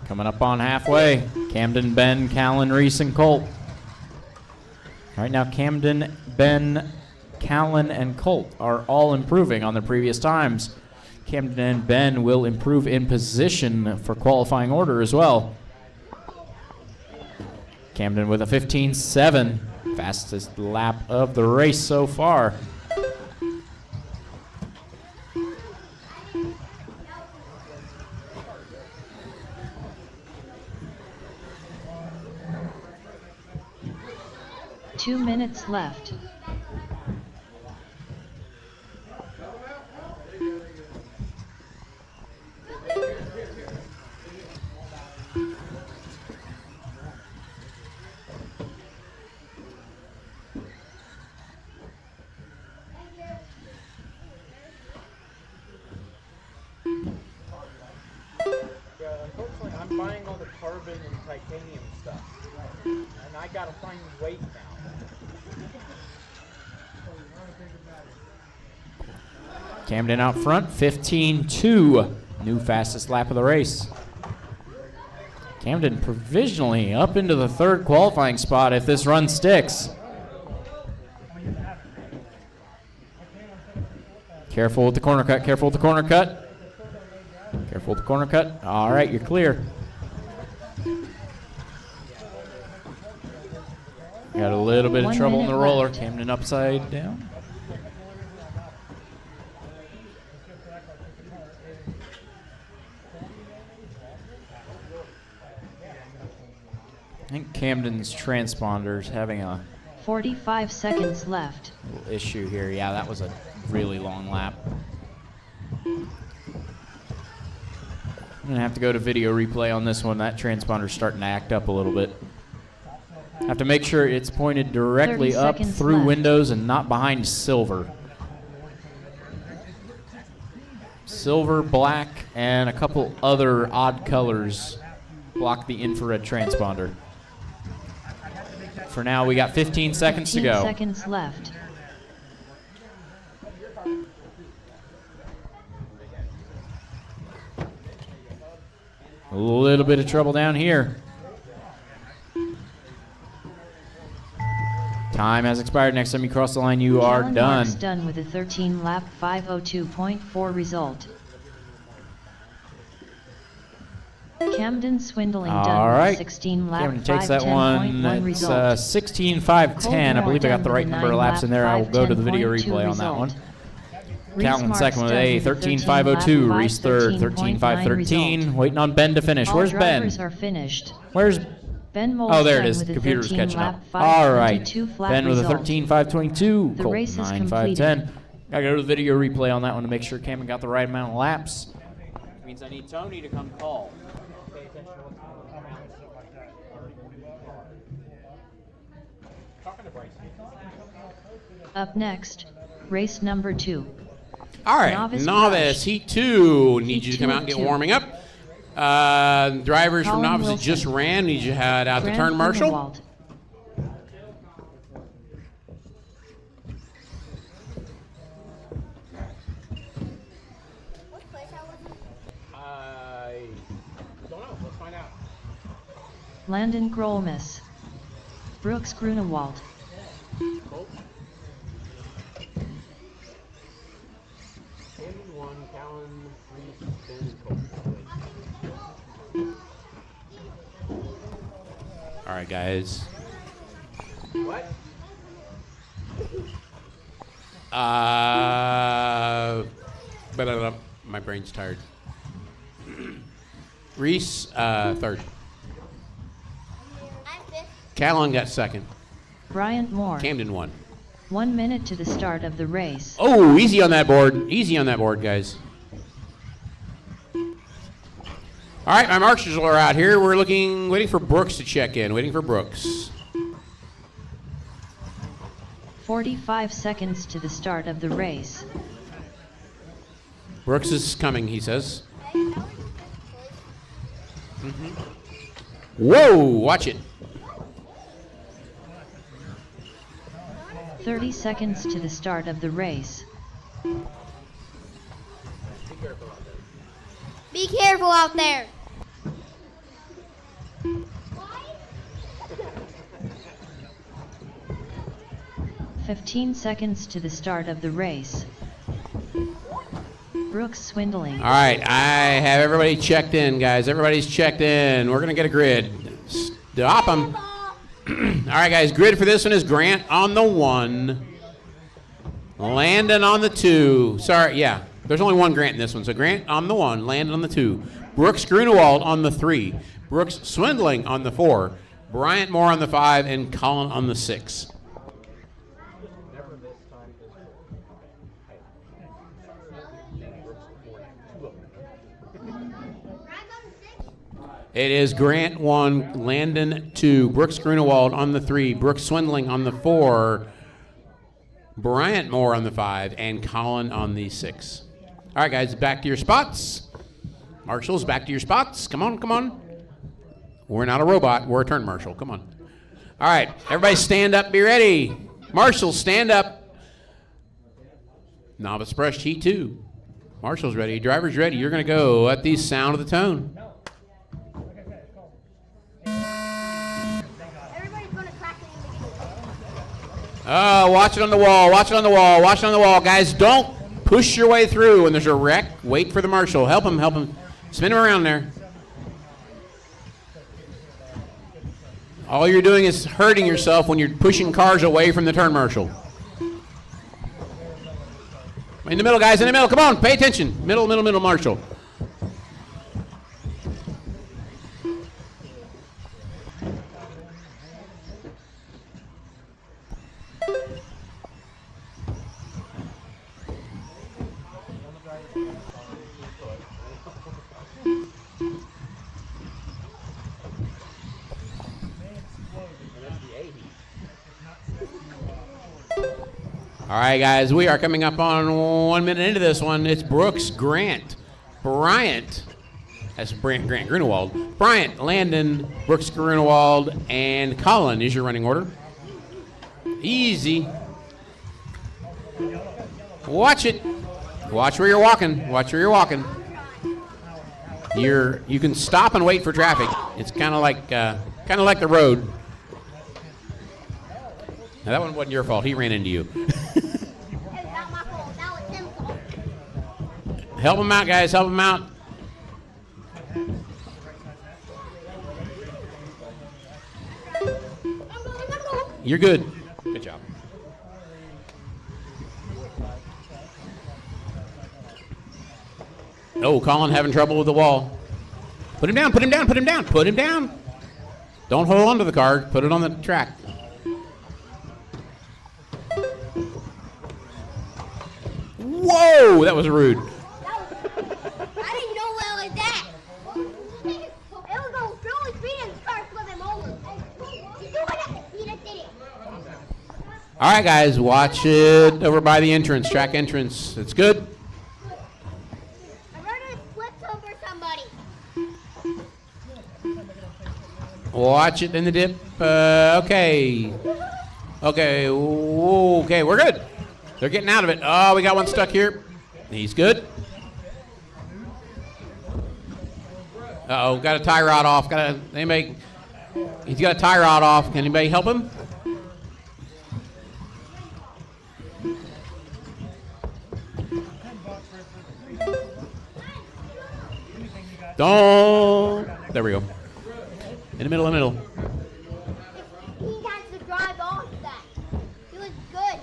Coming up on halfway. Camden, Ben, Callan, Reese, and Colt. Right now, Camden, Ben, Callan, and Colt are all improving on their previous times. Camden and Ben will improve in position for qualifying order as well. Camden with a 15.7, fastest lap of the race so far. Two minutes left. Unfortunately, I'm buying all the carbon and titanium stuff, and I gotta find weight now. Camden out front, 15.2, new fastest lap of the race. Camden provisionally up into the third qualifying spot if this run sticks. Careful with the corner cut, careful with the corner cut. Careful with the corner cut. All right, you're clear. Got a little bit of 1 trouble in minute the roller. left. Camden upside down. I think Camden's transponder's having a 45 seconds left. little issue here. Yeah, that was a really long lap. I'm gonna have to go to video replay on this one. That transponder's starting to act up a little bit. Have to make sure it's pointed directly 30 up seconds through left. windows and not behind silver. Silver, black, and a couple other odd colors block the infrared transponder. For now, we got 15 seconds to 15 go. seconds left. A little bit of trouble down here. Time has expired. Next time you cross the line, you are Callan done. Marks done with a 13-lap 5:02.4 result. Camden Swindling All done right. with a 16-lap Camden takes that one. 5:10.1 It's result. 16.510. I Coldmore believe I got the done right with a number of laps in there. I will go to the video 9-lap replay on that 5:10.2 one. result. Callan Reese second with Marks a done with 13.502. 13-lap Reese third, 5:13.9 13.513. result. Waiting on Ben to finish. All Where's Ben? drivers are finished. Where's Ben Moles Oh, there it done is. with a Computer's catching up. 13-lap All right. 5:22 flat Ben with a result. 13.522. The Colt race is 9.510. Gotta go to the video replay on that one to make sure Cameron got the right amount of laps. Which means I need Tony to come call. Up next, race number 2. All right, Novice novice heat 2. Need Heat you to come two out and of get two. warming up. Drivers from Colin novice that Wilson. just ran. Need you to head out the Grant turn marshal. Grunewald. I don't know. Let's find out. Landon Grolmus. Brooks Grunewald. Colt. Camden 1, Callan 3, Ben Colt. All right, guys. What? My brain's tired. Reese, third. I'm fifth. Callan got second. Bryant Moore. Camden won. 1 minute to the start of the race. Oh, easy on that board. Easy on that board, guys. All right, my marshals are out here. We're waiting for Brooks to check in. Waiting for Brooks. 45 seconds to the start of the race. Brooks is coming, he says. Whoa, watch it. 30 seconds to the start of the race. Be careful out there. "15 seconds to the start of the race. Brooks Swindling. All right, I have everybody checked in, guys. Everybody's checked in. We're going to get a grid. Stop them. All right, guys, grid for this one is Grant on the 1. Landon on the 2. Sorry, yeah. There's only one Grant in this one. So Grant on the 1, Landon on the 2. Brooks Grunewald on the 3. Brooks Swindling on the 4. Bryant Moore on the 5. And Colin on the 6. It is Grant 1, Landon 2, Brooks Grunewald on the 3, Brooks Swindling on the 4, Bryant Moore on the 5, and Colin on the 6. All right, guys, back to your spots. Marshals, back to your spots. Come on, come on. We're not a robot. We're a turn marshal. Come on. All right, everybody stand up. Be ready. Marshals, stand up. Novice brush heat 2. Marshals ready. Drivers ready. You're going to go at the sound of the tone. Oh, watch it on the wall, watch it on the wall, watch it on the wall. Guys, don't push your way through. When there's a wreck, wait for the marshal. Help him, help him. Spin him around there. All you're doing is hurting yourself when you're pushing cars away from the turn marshal. In the middle, guys, in the middle. Come on, pay attention. Middle, middle, middle, marshal. All right, guys, we are coming up on 1 minute into this one. It's Brooks, Grant, Bryant. That's Grant Grunewald. Bryant, Landon, Brooks Grunewald, and Colin is your running order. Easy. Watch it. Watch where you're walking. Watch where you're walking. You can stop and wait for traffic. It's kind of like the road. Now, that one wasn't your fault. He ran into you. Help him out, guys. Help him out. You're good. Good job. Oh, Colin having trouble with the wall. Put him down, put him down, put him down, put him down. Don't hold on to the car. Put it on the track. Whoa, that was rude. I didn't know what was that. It was going really speed and started flipping over. You do it. You just did it. All right, guys, watch it over by the entrance, track entrance. It's good. I heard it flipped over somebody. Watch it in the dip. Okay. Okay, okay, we're good. They're getting out of it. Oh, we got one stuck here. He's good. Uh-oh, got a tie rod off. He's got a tie rod off. Can anybody help him? Don't. There we go. In the middle, in the middle. He has to drive off that. He was good.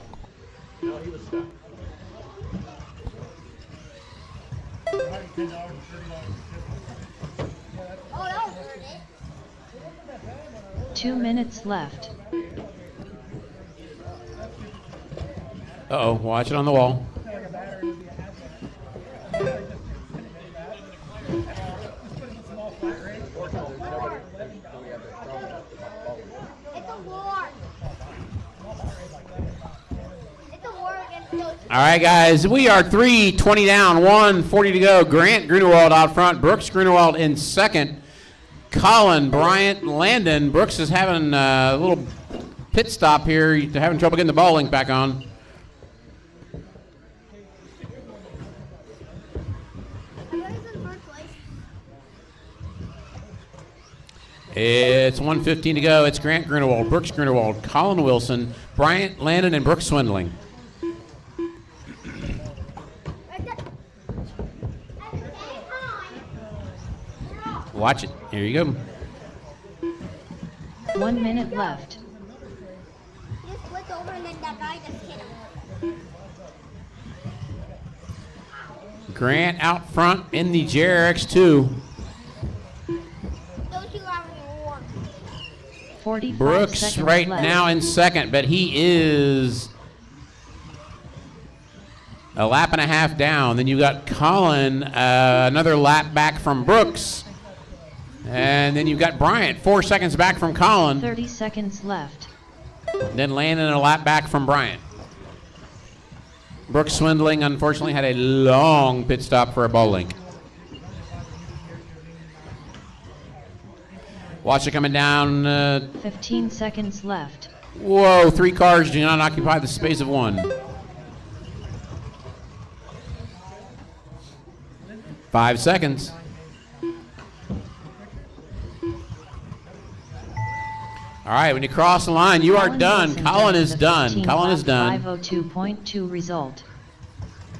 No, he was stuck. Oh, that was worth it. 2 minutes left. Uh-oh, watch it on the wall. All right, guys, we are 3:20 down, 1:40 to go. Grant Grunewald out front, Brooks Grunewald in second. Colin, Bryant, Landon. Brooks is having a little pit stop here. They're having trouble getting the ball link back on. It's 1:15 to go. It's Grant Grunewald, Brooks Grunewald, Colin Wilson, Bryant, Landon, and Brooks Swindling. Watch it. Here you go. 1 minute left. Just flip over and then that guy just hit him. Grant out front in the JRX2. Those two are reward. 45 Brooks seconds right left. now in second, but he is a lap and a half down. Then you got Colin, another lap back from Brooks. And then you've got Bryant, 4 seconds back from Colin. 30 seconds left. Then Landon a lap back from Bryant. Brooks Swindling, unfortunately, had a long pit stop for a ball link. Watch it coming down. 15 seconds left. Whoa, 3 cars do not occupy the space of 1. 5 seconds. All right, when you cross the line, you are done. Colin is done. Colin is done. 502.2 result.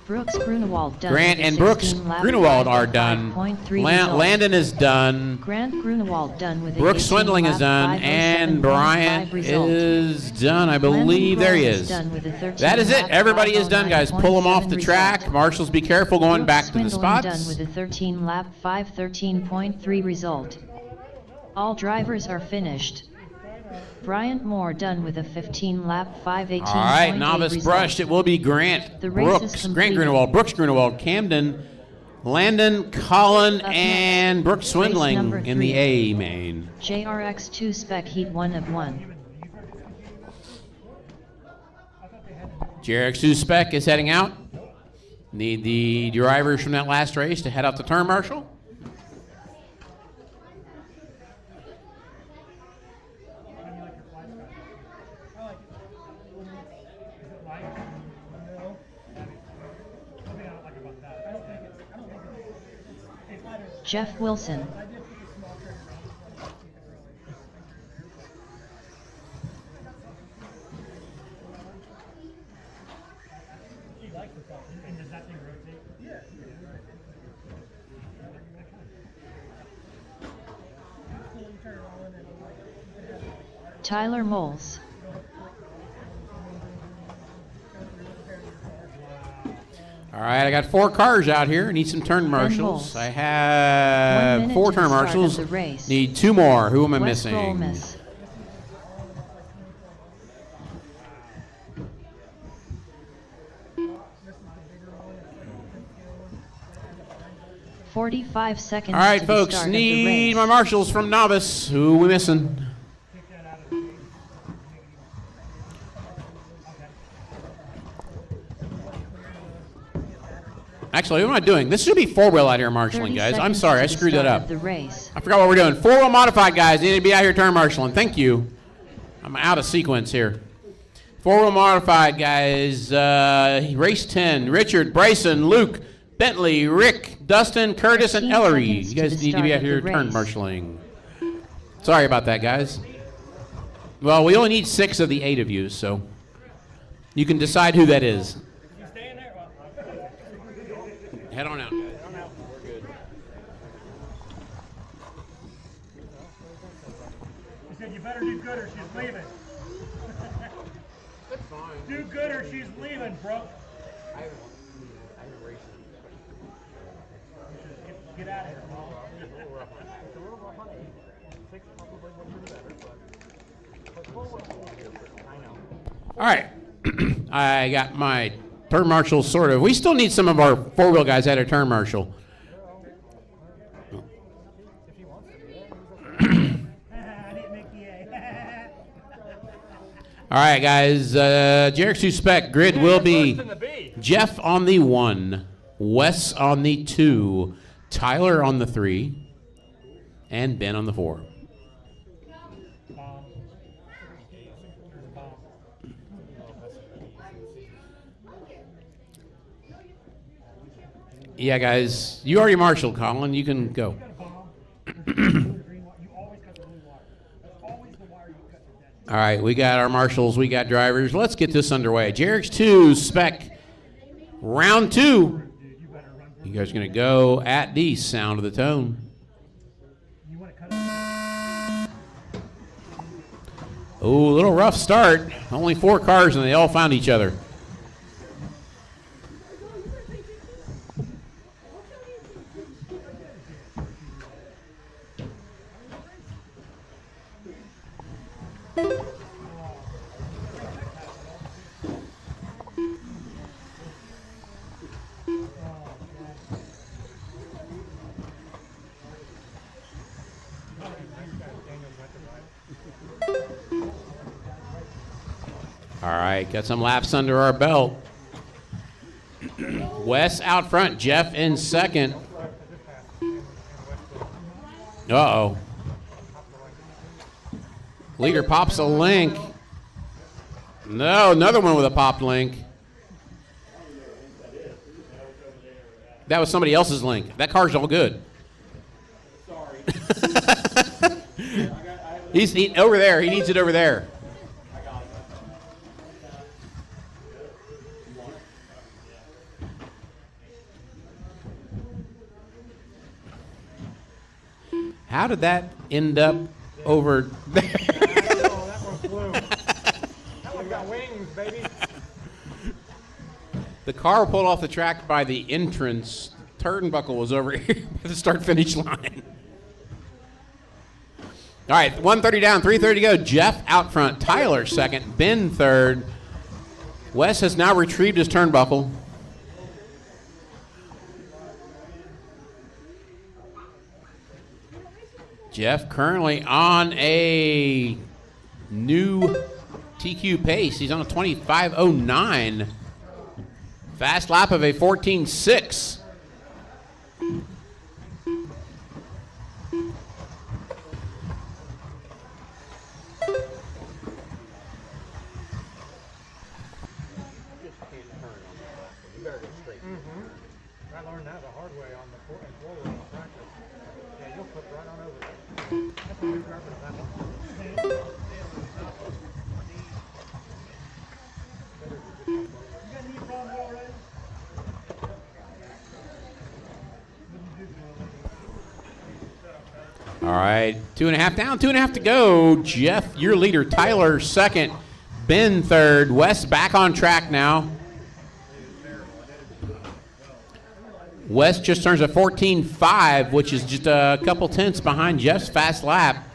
Brooks Grunewald done. Grant with a and Brooks 16 lap Grunewald are done. 5.3 result. Landon is done. Grant Grunewald done with a Brooks 18 Swindling lap is done. And 507.5 Bryant result. is done. I believe there he is. Done with a 13 That is it. lap Everybody is done, guys. Pull them off the 509.7 track. result. Marshals, be careful going back to the Brooks Swindling spots. done with a 13 lap 513.3 result. All drivers are finished. Bryant Moore done with a 15 lap 518.8 All right, novice result. brushed. It will be Grant The race is Brooks, Grant completed. Grunewald, Brooks Grunewald, Camden, Landon, Colin, Up next, and Brooks race Swindling number in the 3. A main. JRX2 Spec Heat 1 of 1. JRX2 Spec is heading out. Need the drivers from that last race to head out to turn marshal. Jeff Wilson. Tyler Moles. All right, I got 4 cars out here. I need some turn marshals. Moles. I 1 have minute 4 to the turn start marshals. of the race. Need 2 more. Who am I Wes missing? Rolmus. .45 seconds. All right, to the folks, start of the need race. my marshals from novice. Who we missing? Actually, what am I doing? This should be 4-wheel out here marshaling, 30 guys. I'm seconds sorry, to I the screwed that start up. of the race. I forgot what we're doing. 4-wheel modified, guys. Need to be out here turn marshaling. Thank you. I'm out of sequence here. 4-wheel modified, guys. Race 10. Richard, Bryson, Luke, Bentley, Rick, Dustin, Curtis, and 15 Ellery. seconds You to guys the need to be start out of here the turn race. marshaling. Sorry about that, guys. Well, we only need 6 of the 8 of you, so you can decide who that is. Head on out, guys. He said, you better do good or she's leaving. That's fine. Do good or she's leaving, bro. I haven't raced. Get out of here, bro. All right. I got my turn marshal sort of. We still need some of our 4-wheel guys at a turn marshal. All right, guys. JRX2 Spec grid will be Jeff on the 1, Wes on the 2, Tyler on the 3, and Ben on the 4. Yeah, guys. You already marshaled, Colin. You can go. All right, we got our marshals, we got drivers. Let's get this underway. JRX2 Spec, round 2. You guys are going to go at the sound of the tone. Oh, a little rough start. Only 4 cars and they all found each other. All right, got some laps under our belt. Wes out front, Jeff in second. Uh-oh. Leader pops a link. No, another one with a popped link. That was somebody else's link. That car's all good. He's over there. He needs it over there. How did that end up over there? Oh, that one flew. That one got wings, baby. The car pulled off the track by the entrance. Turnbuckle was over here at the start-finish line. All right, 130 down, 330 to go. Jeff out front, Tyler second, Ben third. Wes has now retrieved his turnbuckle. Jeff currently on a new TQ pace. He's on a 25:09. Fast lap of a 14:06. I learned that the hard way on the four-wheel practice. Yeah, you'll flip right on over there. That's a new driver to that one. All right, 2.5 down, 2.5 to go. Jeff, your leader. Tyler second, Ben third. Wes back on track now. Wes just turns a 14.5, which is just a couple tenths behind Jeff's fast lap.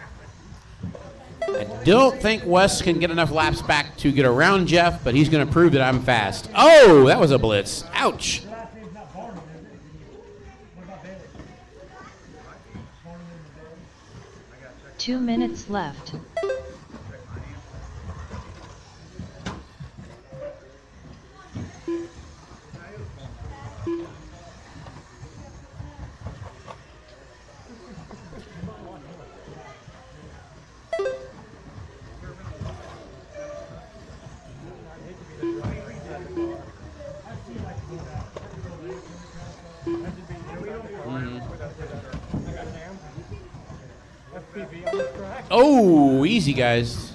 I don't think Wes can get enough laps back to get around Jeff, but he's going to prove that I'm fast. Oh, that was a blitz. Ouch. 2 minutes left. Oh, easy, guys.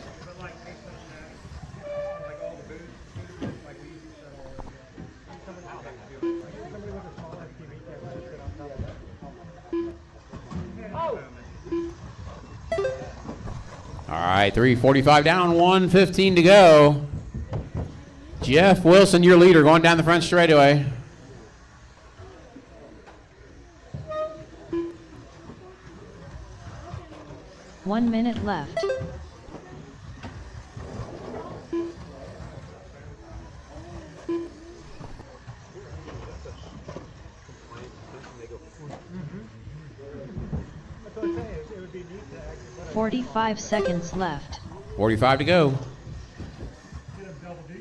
All right, 3:45 down, 1:15 to go. Jeff Wilson, your leader, going down the front straightaway. One minute left. That's what I'm saying. It would be neat to actually 45 seconds left. 45 to go. Get him double D.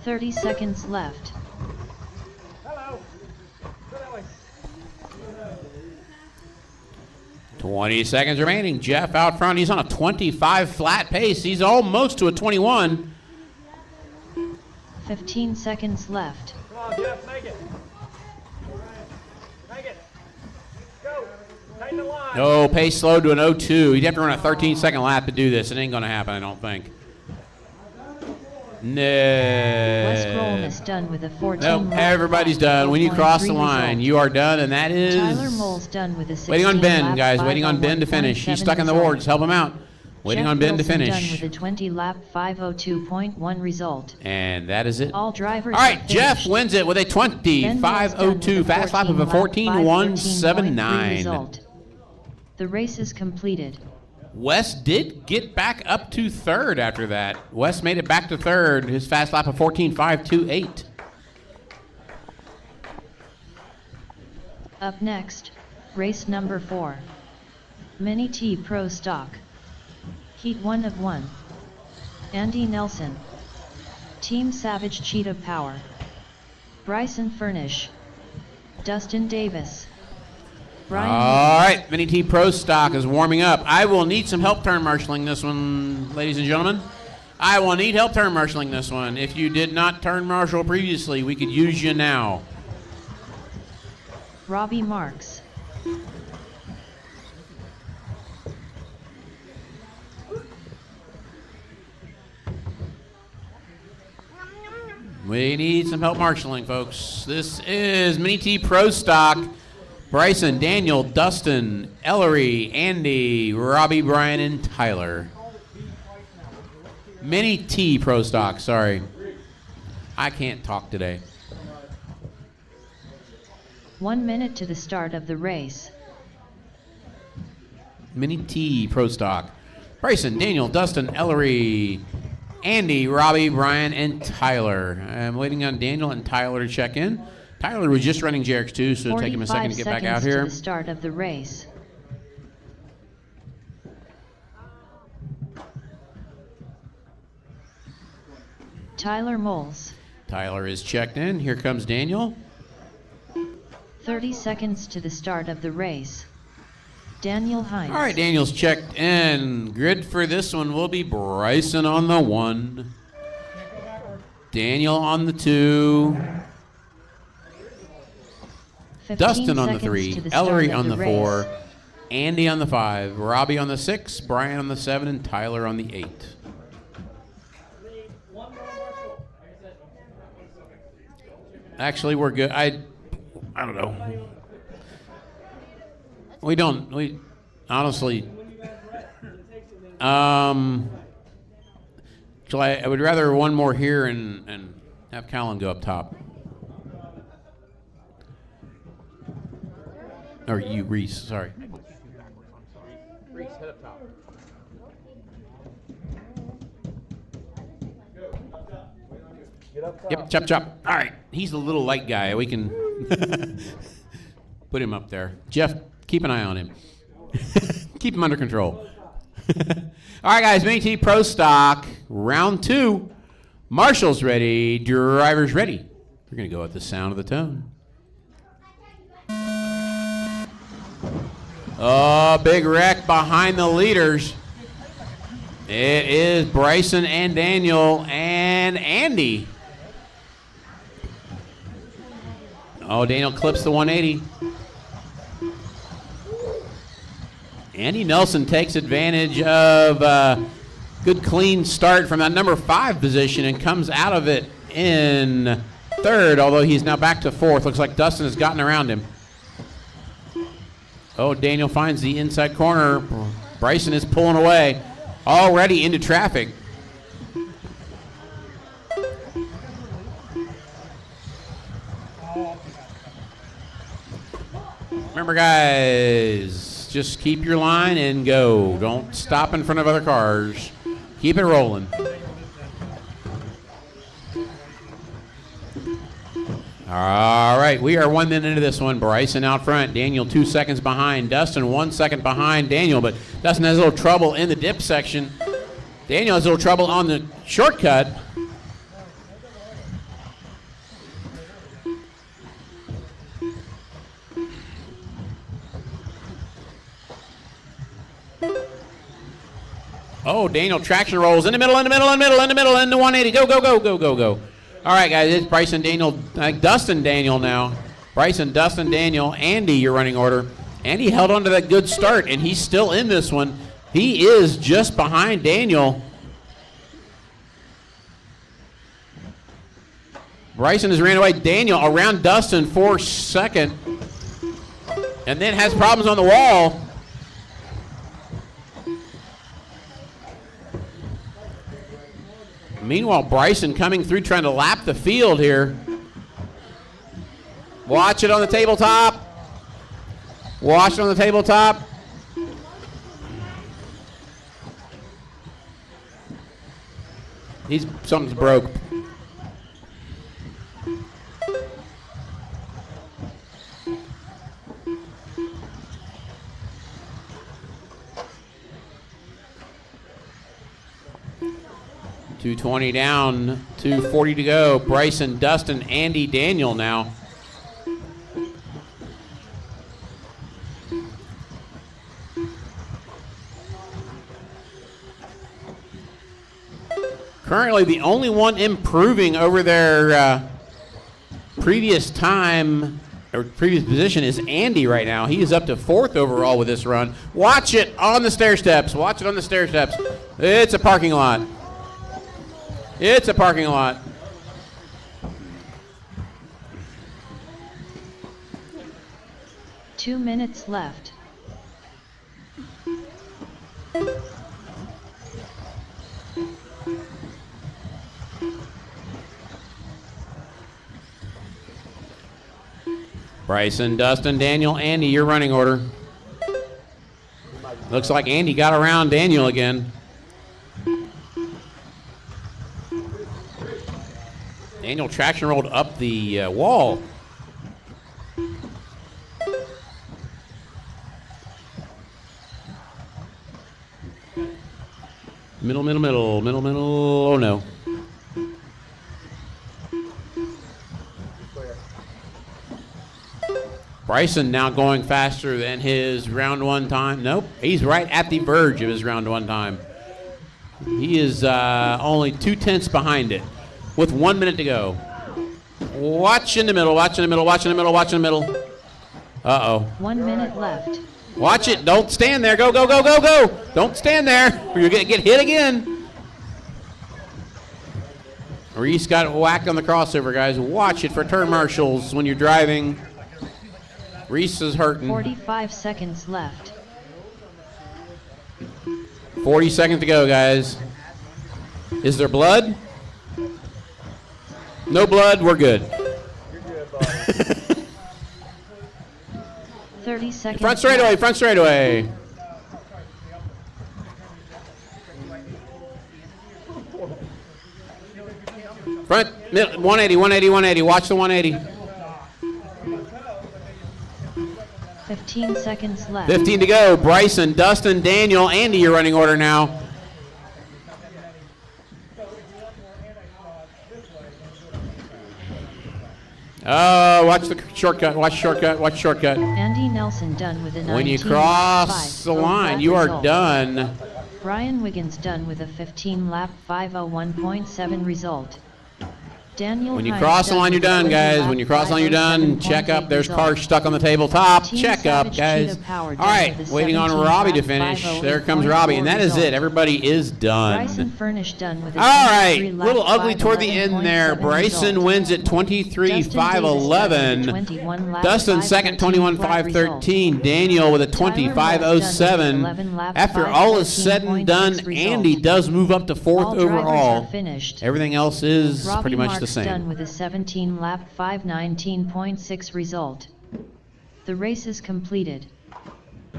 30 seconds left. Hello. Go that way. 20 seconds remaining. Jeff out front. He's on a 25 flat pace. He's almost to a 21. 15 seconds left. Come on, Jeff, make it. Make it. Go. Tighten the line. No, pace slowed to an 02. He'd have to run a 13-second lap to do this. It ain't going to happen, I don't think. No. Wes Grohl missed done with a 14 Nope, lap everybody's done. When you cross the 5.3 line, result. you are done, and that is... Tyler Moles done with a 16 waiting on Ben, lap guys. Waiting on Ben to 5:01.27 finish. He's stuck in the result. boards. Help him out. Waiting Jeff on Ben to Wilson finish. done with a 20 lap 5:02.1 result. And that is it. All drivers All right, have Jeff finished. wins it with a 20, Ben Mills done with 5:02 fast lap of a 14:179. 5:14.3 result. The race is completed. Wes did get back up to third after that. Wes made it back to third. His fast lap of 14:528. Up next, race number 4. Mini T Pro Stock. Heat 1 of 1. Andy Nelson. Team Savage Cheetah Power. Bryson Furnish. Dustin Davis. Brian All right, Mini T Pro Stock is warming up. I will need some help turn marshaling this one, ladies and gentlemen. I will need help turn marshaling this one. If you did not turn marshal previously, we could use you now. Robbie Marks. We need some help marshaling, folks. This is Mini T Pro Stock. Bryson, Daniel, Dustin, Ellery, Andy, Robbie, Brian, and Tyler. Mini T Pro Stock, sorry. I can't talk today. 1 minute to the start of the race. Mini T Pro Stock. Bryson, Daniel, Dustin, Ellery, Andy, Robbie, Brian, and Tyler. I'm waiting on Daniel and Tyler to check in. Tyler was just running JRX2, so it'll take him a second to get back out here. 45 seconds to the start of the race. Tyler Moles. Tyler is checked in. Here comes Daniel. 30 seconds to the start of the race. Daniel Hines. All right, Daniel's checked in. Grid for this one will be Bryson on the 1. Daniel on the 2. 15 Dustin on the seconds 3. to the start Ellery of on the race. 4. Andy on the 5. Robbie on the 6. Brian on the 7. And Tyler on the 8. Actually, we're good. I don't know. We honestly, so I would rather one more here and have Callan go up top. Or you, Reese, sorry. Reese, head up top. Yep, chop, chop. All right, he's a little light guy. We can put him up there. Jeff, keep an eye on him. Keep him under control. All right, guys, Mini T Pro Stock, round 2. Marshall's ready, drivers ready. We're going to go at the sound of the tone. Oh, big wreck behind the leaders. It is Bryson and Daniel and Andy. Oh, Daniel clips the 180. Andy Nelson takes advantage of a good clean start from that number 5 position and comes out of it in 3rd, although he's now back to 4th. Looks like Dustin has gotten around him. Oh, Daniel finds the inside corner. Bryson is pulling away, already into traffic. Remember, guys, just keep your line and go. Don't stop in front of other cars. Keep it rolling. All right, we are 1 minute into this one. Bryson out front. Daniel 2 seconds behind. Dustin 1 second behind Daniel, but Dustin has a little trouble in the dip section. Daniel has a little trouble on the shortcut. Oh, Daniel traction rolls in the middle, in the 180. Go, go, go, go, go, go. All right, guys, it's Bryson, Daniel, Dustin, Daniel now. Bryson, Dustin, Daniel, Andy, your running order. Andy held on to that good start, and he's still in this one. He is just behind Daniel. Bryson has ran away. Daniel around Dustin for second. And then has problems on the wall. Meanwhile, Bryson coming through trying to lap the field here. Watch it on the tabletop. Watch it on the tabletop. Something's broke. .220 down, 240 to go. Bryson, Dustin, Andy, Daniel now. Currently the only one improving over their previous time or previous position is Andy right now. He is up to 4th overall with this run. Watch it on the stair steps. Watch it on the stair steps. It's a parking lot. It's a parking lot. Two minutes left. Bryson, Dustin, Daniel, Andy, your running order. Looks like Andy got around Daniel again. Daniel traction rolled up the wall. Middle, middle, middle, middle, middle. Oh no. Bryson now going faster than his round one time. Nope, he's right at the verge of his round one time. He is only 2/10 behind it with 1 minute to go. Watch in the middle, watch in the middle, watch in the middle, watch in the middle. Uh-oh. 1 minute left. Watch it, don't stand there, go, go, go, go, go. Don't stand there or you're gonna get hit again. Reese got whacked on the crossover, guys. Watch it for turn marshals when you're driving. Reese is hurting. 45 seconds left. 40 seconds to go, guys. Is there blood? No blood, we're good. You're good, bud. 30 seconds. Front straightaway, front straightaway. Front, 180, 180, 180. Watch the 180. 15 seconds left. 15 to go. Bryson, Dustin, Daniel, Andy, your running order now. Watch the shortcut, watch shortcut, watch shortcut. Andy Nelson done with a 19. When you cross the line, you are done. Brian Wiggins done with a 15 lap 501.7 result. Daniel When you Hines cross the line, you're done, guys. lap When you cross the line, you're done. Check up. There's cars stuck on the tabletop. Team Check up, Savage guys. Cheetah Power All done right, with a waiting on 17 Robbie to lap finish. 508.4 There comes Robbie, and that is result. it. Everybody is done. Bryson Furnish done with a All right, 23 lap little ugly toward the end there. 511.7 Bryson result. wins at 23.511. 21 lap Dustin second, 21.513. Daniel with a 25.07. After all is said and done, Andy does move up to All fourth drivers overall. are finished. Everything else is Robbie pretty much Marks the same. done with a 17 lap 519.6 result. The race is completed.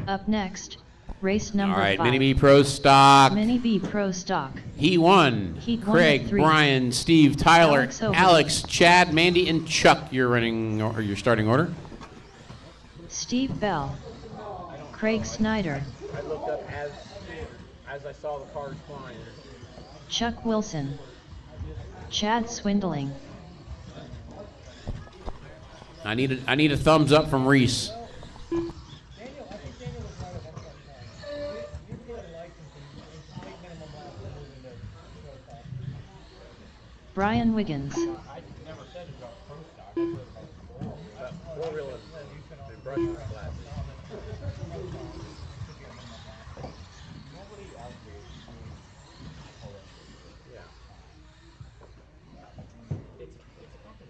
Up next, race number All right, 5. Mini B Pro Stock. Mini B Pro Stock. He won. Heat one Craig, at 3. Brian, Steve, Tyler, Alex Overby. Alex, Chad, Mandy, and Chuck. Your running or your starting order. Steve Bell. Craig Snyder. I looked up as I saw the cars flying. Chuck Wilson. Chad Swindling. I need a thumbs up from Reese. Brian Wiggins.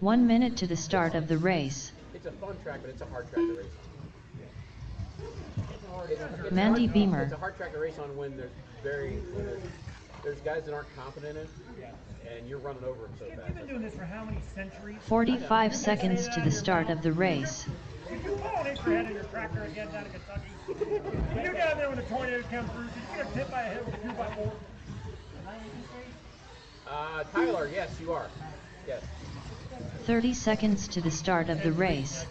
1 minute to the start of the race. It's a fun track, but it's a hard track to race. It's Mandy hard, Beamer. It's a hard track to race on when there's guys that aren't confident in it, and you're running over them so fast. We've been doing this for how many centuries? 45 seconds to the start of the race. Did you fall an acre head in your tractor again down in Kentucky? When you're down there when the tornado comes through, did you get hit by a hit with a 2x4? Tyler, yes, you are. Yes. 30 seconds to the start of the race.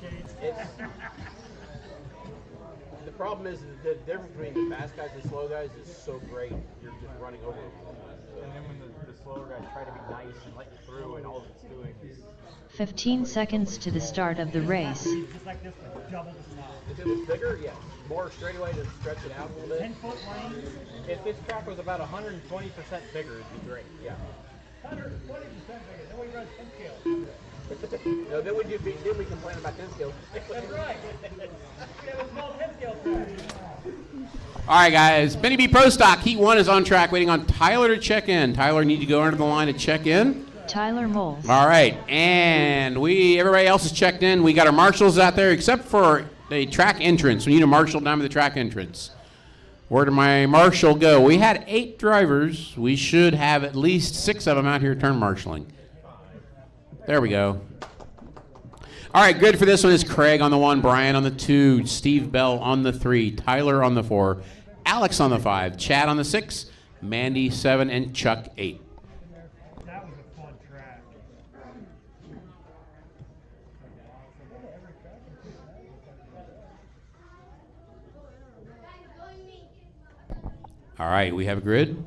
The problem is the difference between the fast guys and slow guys is so great. You're just running over them. And then when the slower guys try to be nice and let you through, and all it's doing is 15 seconds to the start of the race. Just like this one, double the stop. If it was bigger, yes. More straightaway to stretch it out a little bit. 10-foot lane. if this track was about 120% bigger, it'd be great. Yeah. 120% bigger. Then we run 10 scales. No, then we complain about 10 scales. That's right. We have a small 10 scale track. All right, guys. Benny B Pro Stock Heat 1 is on track, waiting on Tyler to check in. Tyler, need to go under the line to check in. Tyler Moles. All right, and everybody else is checked in. We got our marshals out there, except for the track entrance. We need a marshal down to the track entrance. Where did my marshal go? We had 8 drivers. We should have at least 6 of them out here turn marshaling. There we go. All right, good for this one is Craig on the 1, Brian on the 2, Steve Bell on the 3, Tyler on the 4, Alex on the 5, Chad on the 6, Mandy 7, and Chuck 8. That was a fun track. All right, we have a grid.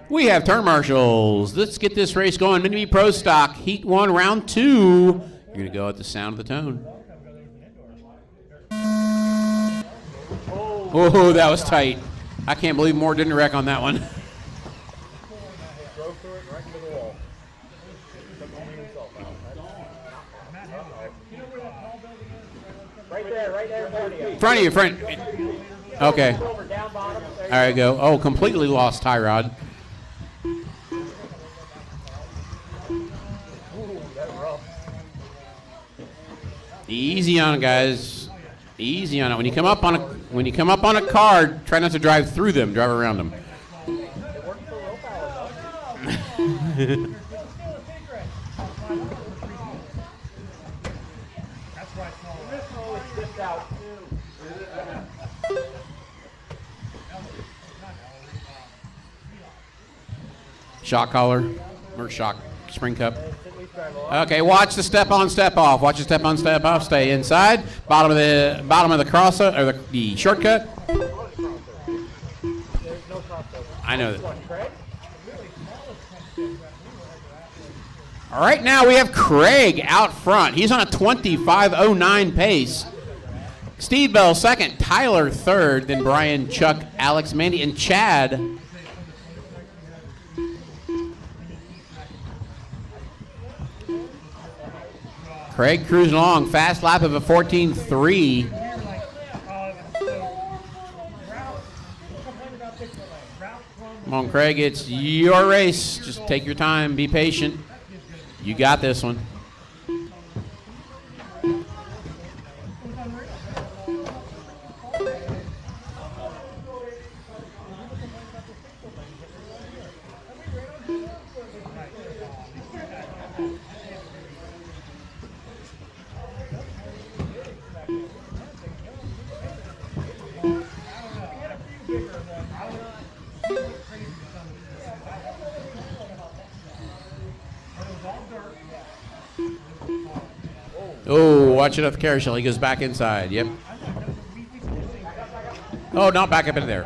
We have turn marshals. Let's get this race going. Mini Pro Stock, Heat 1, Round 2. You're going to go at the sound of the tone. Oh, that was tight. I can't believe Moore didn't wreck on that one. Drove through it right into the wall. Right there, in front of you. In front of you, Okay. There you go. Oh, completely lost tie rod. Easy on it, guys. Easy on it. When you come up on a card, try not to drive through them. Drive around them. Shock collar or shock spring cup. Okay, watch the step on, step off. Watch the step on, step off. Stay inside. Bottom of the cross or the shortcut. I know that. All right, now we have Craig out front. He's on a 25:09 pace. Steve Bell second, Tyler third, then Brian, Chuck, Alex, Mandy, and Chad. Craig cruising along, fast lap of a 14.3. Come on, Craig, it's your race. Just take your time, be patient. You got this one. Oh, watch it off the carousel. He goes back inside. Yep. Oh, not back up into there.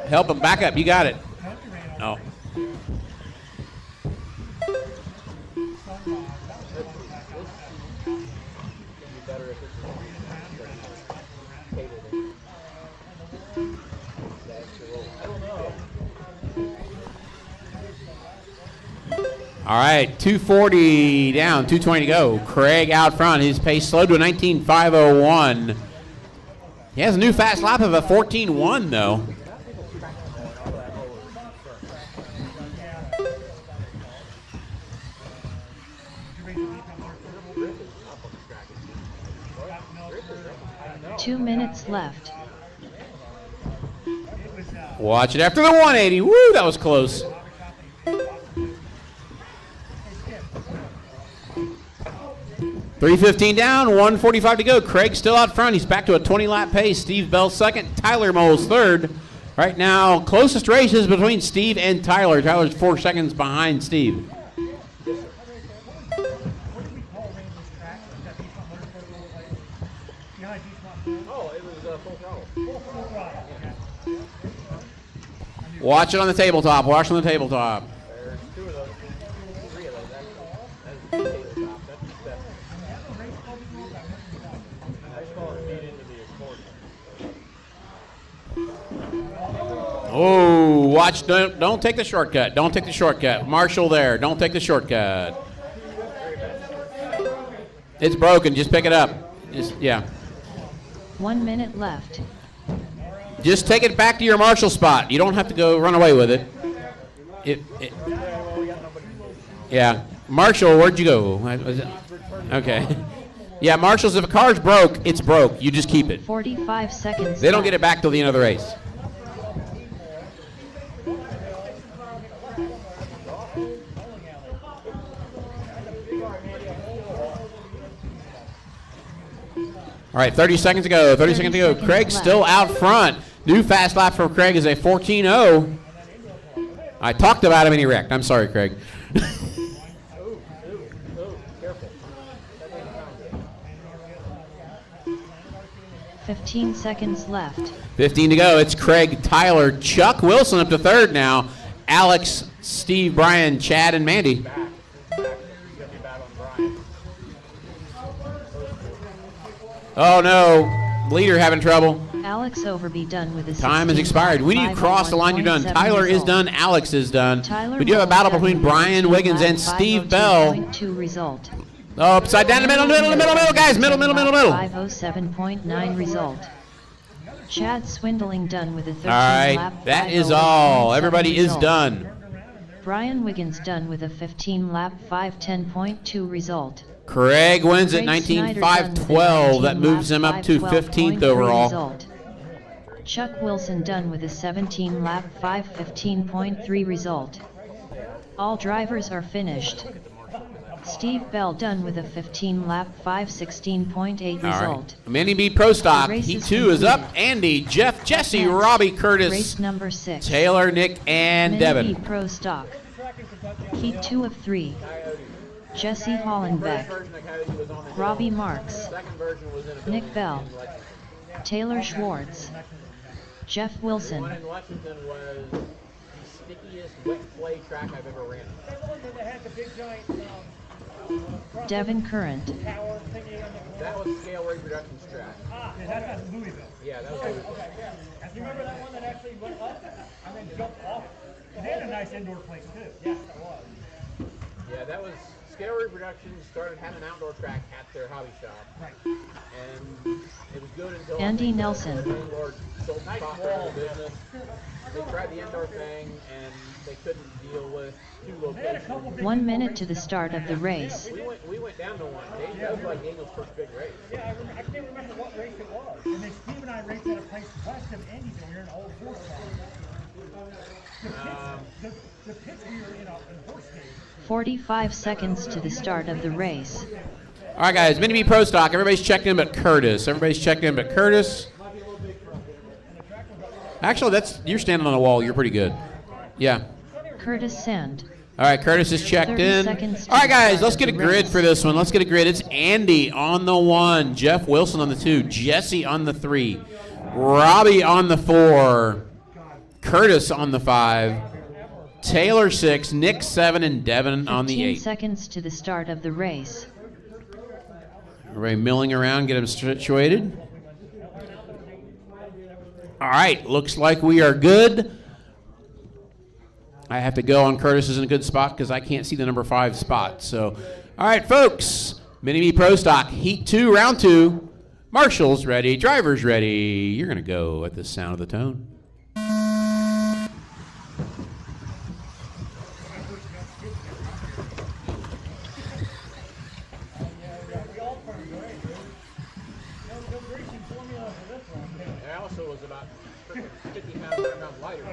Help him back up. You got it. No. All right, 240 down, 220 to go. Craig out front. His pace slowed to a 19.501. He has a new fast lap of a 14.1, though. 2 minutes left. Watch it after the 180. Woo, that was close. .315 down, 1:45 to go. Craig still out front. He's back to a 20-lap pace. Steve Bell second. Tyler Moles third. Right now, closest race is between Steve and Tyler. Tyler's 4 seconds behind Steve. Watch it on the tabletop. Watch on the tabletop. There's 2 of those, 3 of those. That's the tabletop. That's I just call it feed into the accordion. Oh, watch. Don't take the shortcut. Don't take the shortcut. Marshall there. Don't take the shortcut. It's broken. Just pick it up. Yeah. 1 minute left. Just take it back to your Marshall spot. You don't have to go run away with it. Yeah. Marshall, where'd you go? Okay. Yeah, Marshall's, if a car's broke, it's broke. You just keep it. 45 seconds. They don't get it back till the end of the race. All right, 30 seconds to go. 30 seconds to go. Craig's still out front. New fast lap for Craig is a 14.0. I talked about him and he wrecked. I'm sorry, Craig. 15 seconds left. 15 to go. It's Craig, Tyler, Chuck Wilson up to third now. Alex, Steve, Brian, Chad, and Mandy. Oh no, leader having trouble. Alex Overby done with his Time has expired. When you cross the line, you're done. Tyler is done. Alex is done. We do have a battle between Brian Wiggins and Steve Bell. Result. Oh, upside down, middle, guys. Middle. 507.9 result. Chad Swindling done with a 13 all right, lap. that is all. Everybody is done. Brian Wiggins done with a 15 lap 510.2 result. Craig wins at 19.512. That moves him up to 15th overall. Result. Chuck Wilson done with a 17 lap 515.3 result. All drivers are finished. Steve Bell done with a 15 lap 516.8 result. Right. Mandy B Pro Stock. Heat 2 is up. Andy, Jeff, Jesse, Robbie, Curtis, race number 6. Taylor, Nick, and Devin. Mandy B Pro Stock. Heat 2 of 3. Jesse Hollenbeck, Robbie Marks, Nick Bell, Taylor Schwartz, Jeff Wilson. Lexington was the stickiest wet clay track I've ever ran. Devin Current. That was Scale Reproductions track. That's Louisville. Yeah, that was Louisville. You remember that one that actually went up and then jumped off? They had a nice indoor place too. Yes, it was. Yeah, that was Scale Reproductions started having an outdoor track at their hobby shop. Right. And it was good until Andy Nelson. The landlord sold the software business. They tried the indoor thing and they couldn't deal with 2 locations. 1 minute to the start of the race. We went down to one. That was like Daniel's first big race. Yeah, I can't remember what race it was. And then Steve and I raced at a place west of Andyville here in Old Horse Farm. The pits we were in horse stage. 45 seconds to the start of the race. All right, guys. Mini B Pro Stock. Everybody's checked in but Curtis. Actually, you're standing on a wall. You're pretty good. Yeah. Curtis Sand. All right, Curtis is checked in. All right, guys, let's get a grid for this one. Let's get a grid. It's Andy on the 1, Jeff Wilson on the 2, Jesse on the 3, Robbie on the 4, Curtis on the 5, Taylor 6, Nick 7, and Devin on the 8. 15 seconds to the start of the race. Everybody milling around, get them situated. All right, looks like we are good. I have to go on Curtis is in a good spot because I can't see the number 5 spot. So, all right, folks, Mini Me Pro Stock, Heat 2, Round 2. Marshall's ready, drivers ready. You're going to go at the sound of the tone. about 50 pounds lighter. Oh,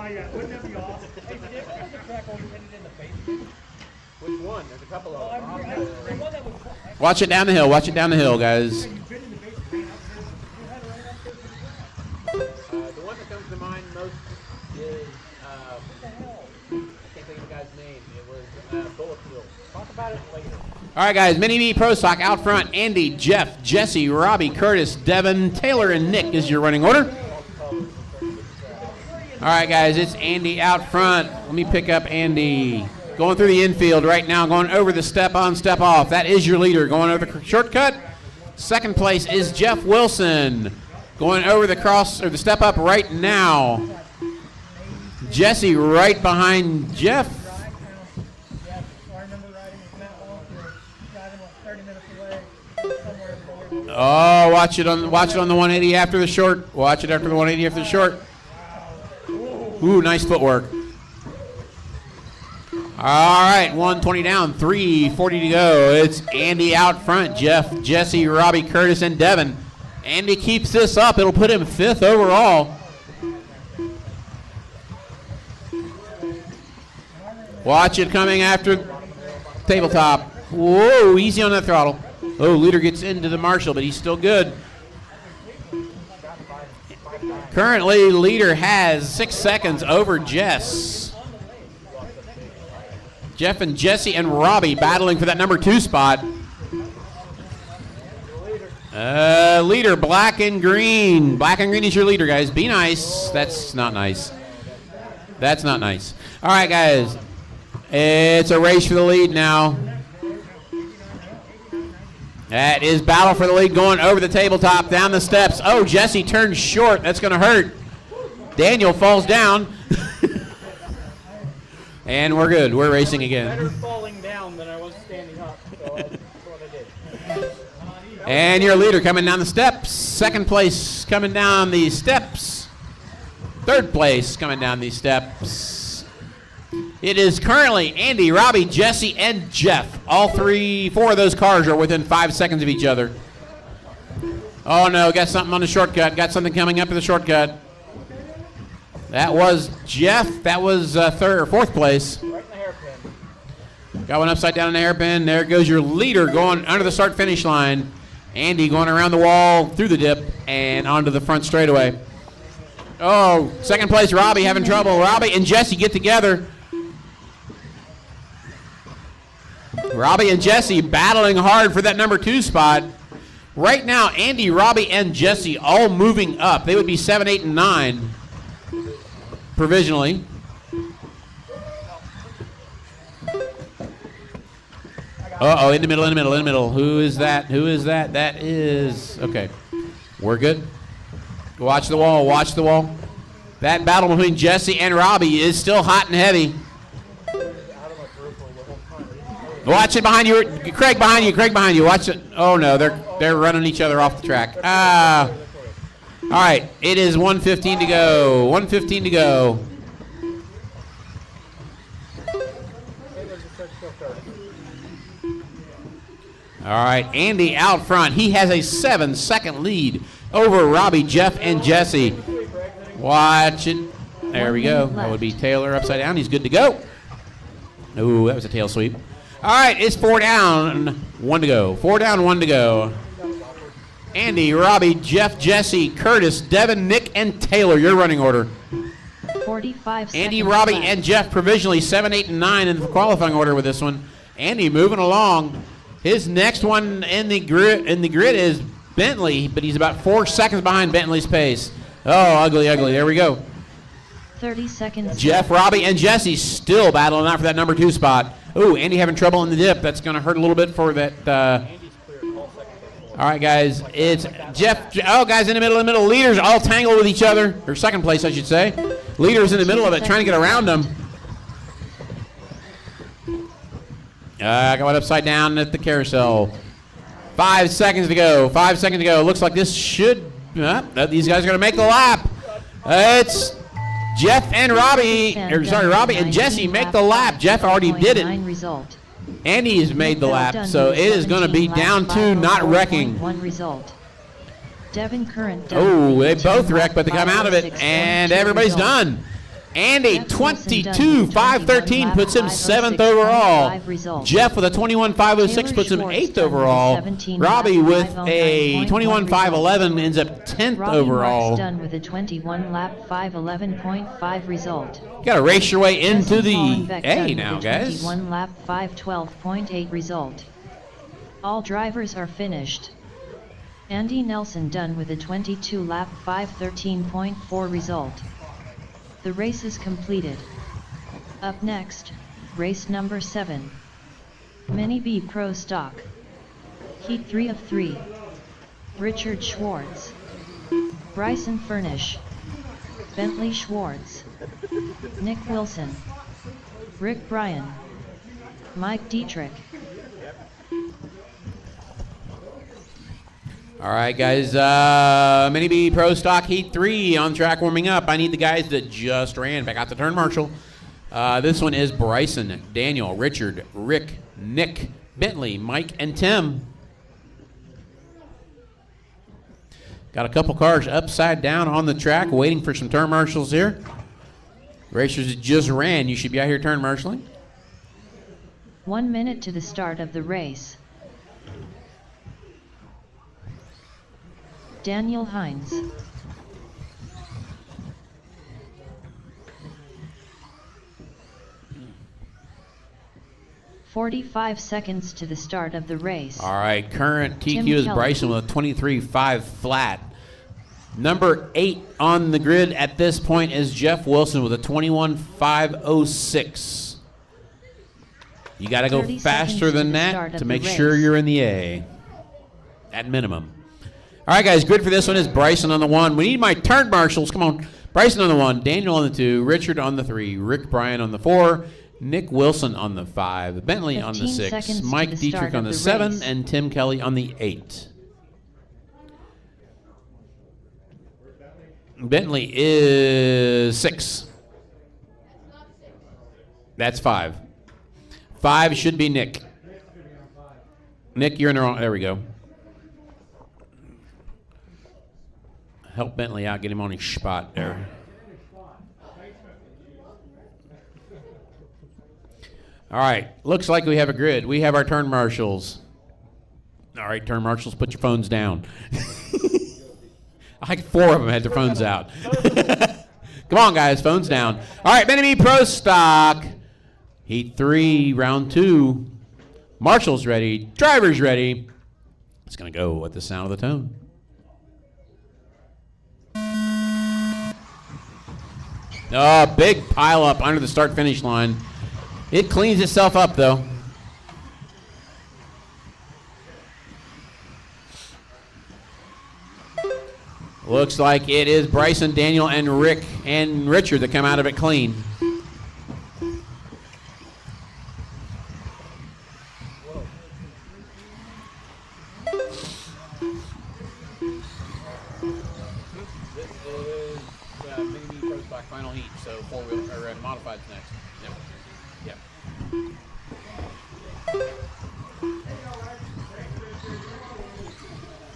yeah. Wouldn't that be awesome? Hey, did the track always end it in the basement? Which one? There's a couple of them. The one that was. Watch it down the hill. Watch it down the hill, guys. You've been in the basement, The one that comes to mind most is, I can't think of the guy's name. It was Bullet Wheel. Talk about it later. All right, guys. Mini V Pro Stock out front. Andy, Jeff, Jesse, Robbie, Curtis, Devin, Taylor, and Nick is your running order. All right, guys. It's Andy out front. Let me pick up Andy. Going through the infield right now, going over the step on, step off. That is your leader. Going over the shortcut. Second place is Jeff Wilson. Going over the cross or the step up right now. Jesse right behind Jeff. Oh, watch it on the 180 after the short. Watch it after the 180 after the short. Ooh, nice footwork. All right, 120 down, 340 to go. It's Andy out front, Jeff, Jesse, Robbie, Curtis, and Devin. Andy keeps this up. It'll put him 5th overall. Watch it coming after tabletop. Whoa, easy on that throttle. Oh, leader gets into the marshal, but he's still good. Currently, leader has 6 seconds over Jess. Jeff and Jesse and Robbie battling for that number 2 spot. Leader, black and green. Black and green is your leader, guys. Be nice. That's not nice. That's not nice. All right, guys. It's a race for the lead now. That is battle for the lead going over the tabletop, down the steps. Oh, Jesse turns short. That's going to hurt. Daniel falls down. And we're good. We're racing again. Better falling down than I was standing up. So that's what I did. And your leader coming down the steps. Second place coming down the steps. Third place coming down these steps. It is currently Andy, Robbie, Jesse, and Jeff. All 4 of those cars are within 5 seconds of each other. Oh no, got something on the shortcut. Got something coming up to the shortcut. That was Jeff. That was 3rd or 4th place. Right in the hairpin. Got one upside down in the hairpin. There goes your leader going under the start-finish line. Andy going around the wall, through the dip, and onto the front straightaway. Oh, second place, Robbie having trouble. Robbie and Jesse get together. Robbie and Jesse battling hard for that number 2 spot. Right now, Andy, Robbie, and Jesse all moving up. They would be 7, 8, and 9 provisionally. Uh-oh, in the middle. Who is that? That is, okay. We're good. Watch the wall. That battle between Jesse and Robbie is still hot and heavy. Watch it behind you. Craig behind you. Watch it. Oh, no, they're running each other off the track. All right, it is 1:15 to go. 1:15 to go. All right, Andy out front. He has a 7-second lead over Robbie, Jeff, and Jesse. Watch it. There we go. That would be Taylor upside down. He's good to go. Ooh, that was a tail sweep. All right, it's 4 down, 1 to go. 4 down, 1 to go. Andy, Robbie, Jeff, Jesse, Curtis, Devin, Nick, and Taylor, your running order. 45 Andy, seconds Robbie, left. and Jeff provisionally 7, 8, and 9 in the qualifying order with this one. Andy moving along. His next one in the grid is Bentley, but he's about 4 seconds behind Bentley's pace. Oh, ugly. There we go. 30 seconds. Jeff, Robbie, and Jesse still battling out for that number 2 spot. Ooh, Andy having trouble in the dip. That's going to hurt a little bit for that. All right, guys. It's Jeff. Oh, guys, in the middle. Leaders all tangled with each other. Or second place, I should say. Leaders in the middle of it, trying to get around them. Going upside down at the carousel. 5 seconds to go. Looks like this should. These guys are going to make the lap. It's Jeff and Robbie. Robbie and Jesse make the lap. Jeff already did it. Result. Andy has made the lap, so it is going to be down to not wrecking. 1 result. Devin Current. Oh, they both wrecked, but they come out of it, and everybody's done. Andy, 22.513 puts him 7th overall. Jeff with a 21.506 puts him 8th overall. Robbie with a 21.511 ends up 10th overall. Done with a 21 lap 5:11.5 result. Got to race your way into the A now, guys. 21 lap 5:12.8 result. All drivers are finished. Andy Nelson done with a 22 lap 5:13.4 result. The race is completed. Up next, race number 7. Mini B Pro Stock. Heat 3 of 3. Richard Schwartz. Bryson Furnish. Bentley Schwartz. Nick Wilson. Rick Bryan. Mike Dietrich. All right, guys, Mini B Pro Stock Heat 3 on track warming up. I need the guys that just ran back out the turn marshal. This one is Bryson, Daniel, Richard, Rick, Nick, Bentley, Mike, and Tim. Got a couple cars upside down on the track waiting for some turn marshals here. Racers that just ran, you should be out here turn marshaling. 1 minute to the start of the race. Daniel Hines. "45 seconds to the start of the race." All right, current Tim TQ is Kelly. Bryson with a 23.5 flat. Number 8 on the grid at this point is Jeff Wilson with a 21.506. You got to go 30 faster seconds than to the that start to of make the sure race. you're in the A, at minimum. All right, guys, grid for this one is Bryson on the 1. We need my turn marshals. Come on. Bryson on the 1, Daniel on the 2, Richard on the 3, Rick Bryan on the 4, Nick Wilson on the 5, Bentley on the 15 6, seconds to Mike the Dietrich start on of the the 7, race. and Tim Kelly on the 8. Bentley is 6. That's 5. 5 should be Nick. Nick, you're in the wrong. There we go. Help Bentley out, get him on his spot there. All right, looks like we have a grid. We have our turn marshals. All right, turn marshals, put your phones down. I think 4 of them had their phones out. Come on, guys, phones down. All right, Mini B Pro Stock. Heat 3, round 2. Marshals ready, drivers ready. It's going to go at the sound of the tone. Oh, big pile up under the start-finish line. It cleans itself up, though. Looks like it is Bryson, Daniel, and Rick and Richard that come out of it clean. Final heat, so 4-wheel or modifieds next. Yep.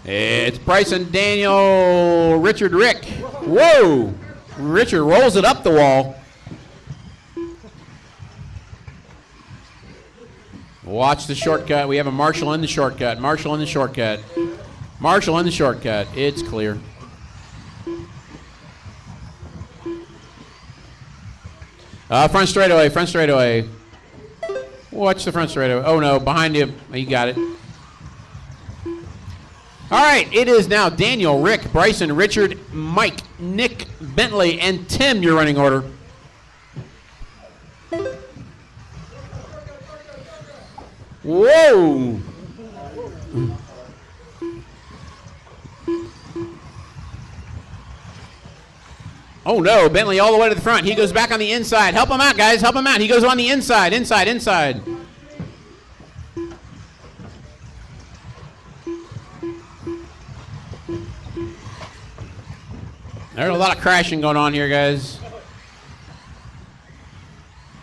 It's Bryson, Daniel, Richard, Rick. Whoa! Richard rolls it up the wall. Watch the shortcut. We have a Marshall in the shortcut. Marshall in the shortcut. Marshall in the shortcut. It's clear. Front straightaway, front straightaway. Watch the front straightaway. Oh no, behind you. You got it. All right, it is now Daniel, Rick, Bryson, Richard, Mike, Nick, Bentley, and Tim, your running order. Whoa! Oh no, Bentley all the way to the front. He goes back on the inside. Help him out, guys. Help him out. He goes on the inside, inside. There's a lot of crashing going on here, guys.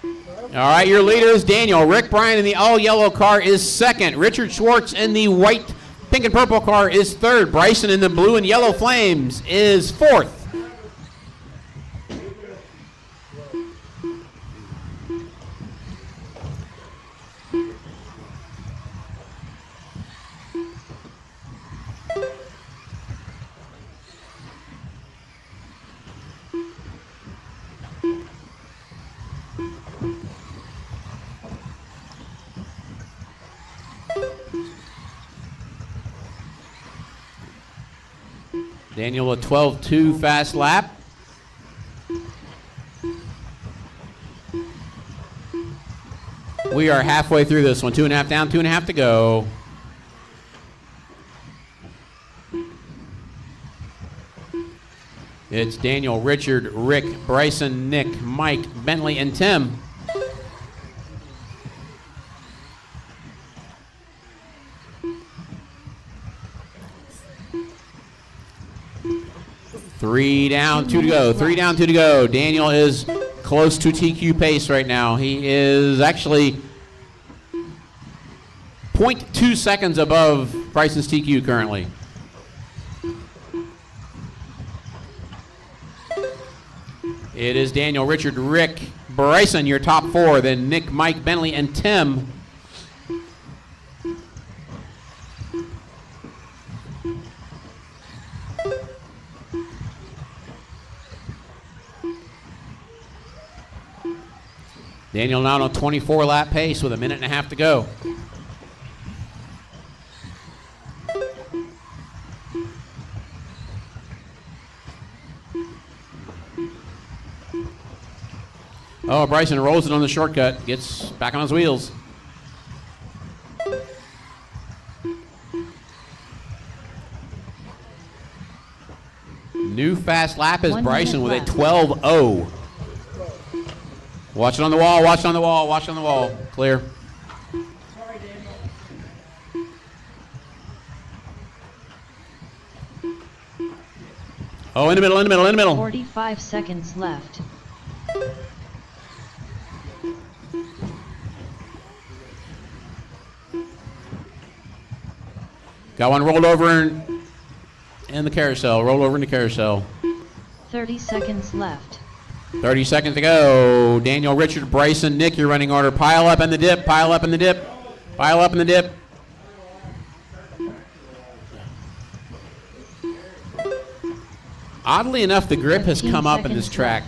All right, your leader is Daniel. Rick Bryan in the all-yellow car is second. Richard Schwartz in the white pink and purple car is third. Bryson in the blue and yellow flames is fourth. Daniel a 12.2 fast lap. We are halfway through this one. 2.5 down, 2.5 to go. It's Daniel, Richard, Rick, Bryson, Nick, Mike, Bentley, and Tim. Three down, 2 to go. 3 down, 2 to go. Daniel is close to TQ pace right now. He is actually 0.2 seconds above Bryson's TQ currently. It is Daniel, Richard, Rick, Bryson, your top 4. Then Nick, Mike, Bentley, and Tim. Daniel now on a 24-lap pace with 1.5 minutes to go. Oh, Bryson rolls it on the shortcut, gets back on his wheels. New fast lap is Bryson with a 12.0. Watch it on the wall, watch it on the wall, watch it on the wall. Clear. Sorry, Daniel. Oh, in the middle, in the middle, in the middle. 45 seconds left. Got one rolled over in the carousel. Roll over in the carousel. 30 seconds left. 30 seconds to go. Daniel, Richard, Bryson, Nick, your running order. Pile up in the dip, pile up in the dip, pile up in the dip. Oddly enough, the grip has come up in this track.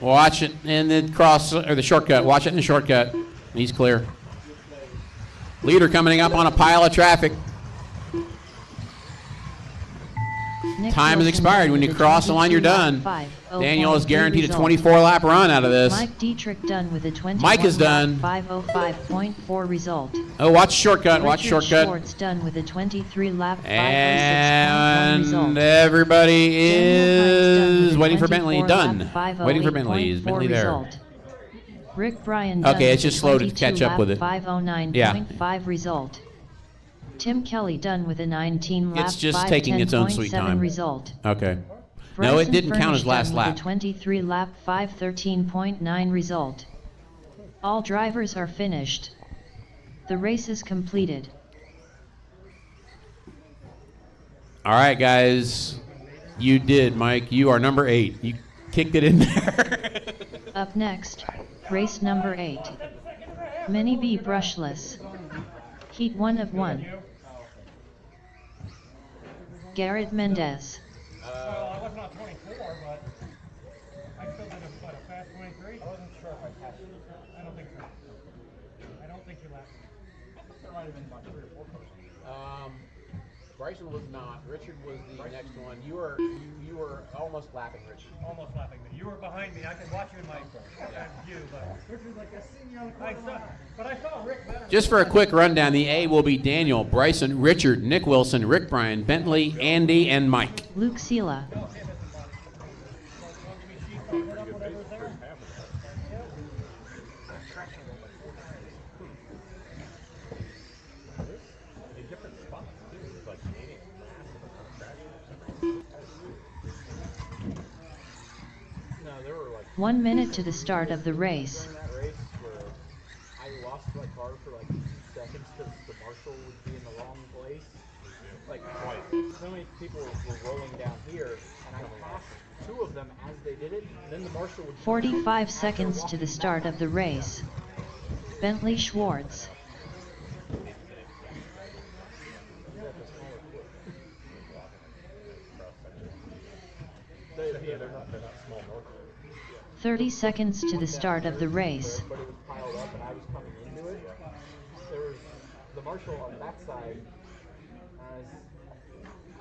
Watch it in the cross, or the shortcut. Watch it in the shortcut. He's clear. Leader coming up on a pile of traffic. Time has expired. When you cross the line, you're done. Daniel is guaranteed a 24-lap run out of this. Mike Dietrich done with a 21. Mike is done. 5:05.4 result. Oh, watch shortcut. Watch Richard shortcut. Schwartz done with a 23-lap 5:06.1 And result. everybody is waiting for Bentley. 24 Done. lap Waiting for Bentley. Is 5:08.4 Bentley there? result. Rick Bryan done Okay, it's with just a slow to catch 22 up with it. 5:09.5 result. Tim Kelly done with a 19-lap It's just taking its own sweet time. result. Okay. No, it didn't count as last lap. 23-lap 5:13.9 result. All drivers are finished. The race is completed. All right, guys. You did, Mike. You are number 8. You kicked it in there. Up next, race number 8. Mini B brushless. Heat 1 of 1. Garrett Mendez. Well, I wasn't on 24, but I still did a fast 23. I wasn't sure if I passed you. I don't think so. I don't think you lapped me. I think there might have been about 3 or 4 cars. Bryson was not. Richard was the next one. You were almost lapping Richard. Almost lapping me. You were behind me. I could watch you in my view, but Richard's like, I seen you on the corner. But I saw Rick better. Just for a quick rundown, the A will be Daniel, Bryson, Richard, Nick Wilson, Rick Bryan, Bentley, Andy, and Mike. Luke Sela. There were like 1 minute to the start of the race. in that race where I lost my car for like seconds because the marshal would be in the wrong place. Like, so many people were rolling down here, and I passed 2 of them as they did it, and then the marshal would... 45 seconds to the start of the race. Bentley Schwartz. They're not small north. 30 seconds to the start of the race. Everybody was piled up and I was coming into it. There was the marshal on that side.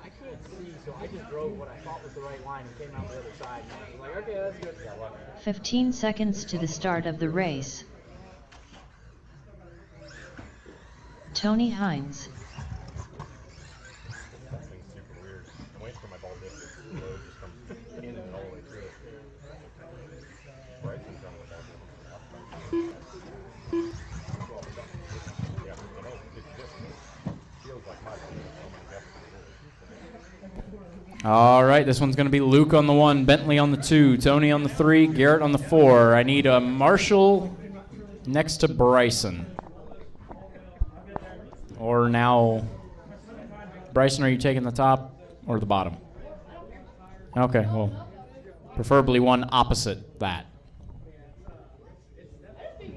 I can't see, so I just drove what I thought was the right line and came out the other side. And I was like, okay, that's good. 15 seconds to the start of the race. Tony Hines. All right, this one's going to be Luke on the 1, Bentley on the 2, Tony on the 3, Garrett on the 4. I need a Marshall next to Bryson. Or now, Bryson, are you taking the top or the bottom? Okay, well, preferably one opposite that. You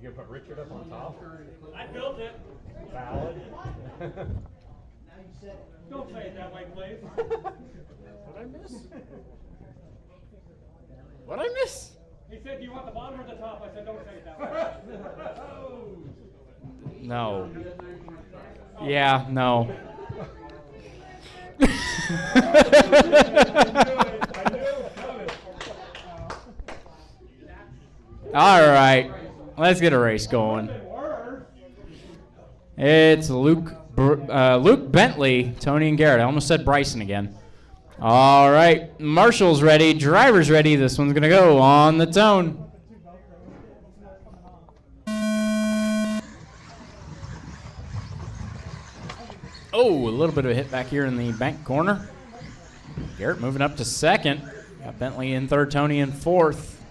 gonna put Richard up on top? I built it. Valid. Don't say it that way, please. What'd I miss? What'd I miss? He said, do you want the bottom or the top? I said, don't say it that way. No. Yeah, no. All right, let's get a race going. It's Luke Bentley, Tony and Garrett. I almost said Bryson again. All right, Marshall's ready, driver's ready. This one's going to go on the tone. Oh, a little bit of a hit back here in the bank corner. Garrett moving up to second. Got Bentley in third, Tony in fourth.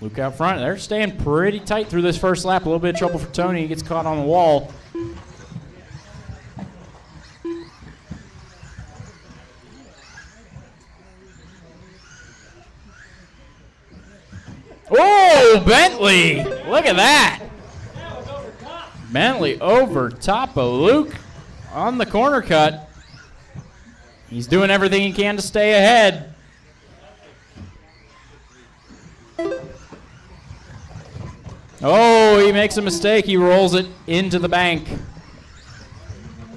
Luke out front. They're staying pretty tight through this first lap. A little bit of trouble for Tony. He gets caught on the wall. Oh, Bentley! Look at that! Bentley over top of Luke on the corner cut. He's doing everything he can to stay ahead. Oh, he makes a mistake. He rolls it into the bank.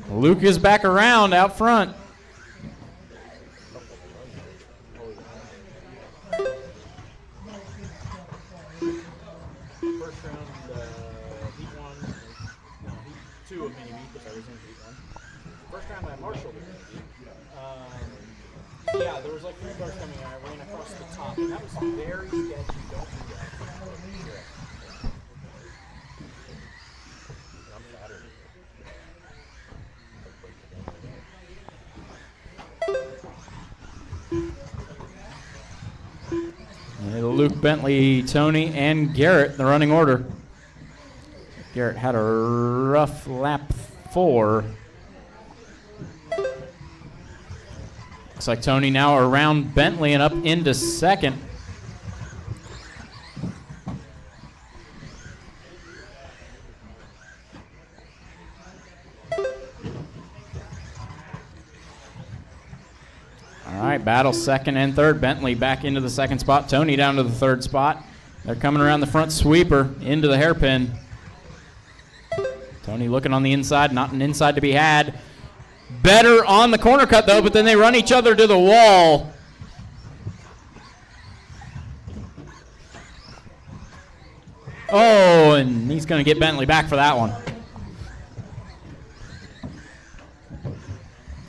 Luke is back around out front. First round, heat 1, no, heat 2 of mini meet if I was in heat 1. First round I marshaled it. Yeah, there was like 3 cars coming and I ran across the top. And that was very sketchy. Don't do that. Luke, Bentley, Tony, and Garrett, the running order. Garrett had a rough lap 4. Looks like Tony now around Bentley and up into second. All right, battle second and third. Bentley back into the second spot. Tony down to the third spot. They're coming around the front sweeper into the hairpin. Tony looking on the inside, not an inside to be had. Better on the corner cut, though, but then they run each other to the wall. Oh, and he's going to get Bentley back for that one.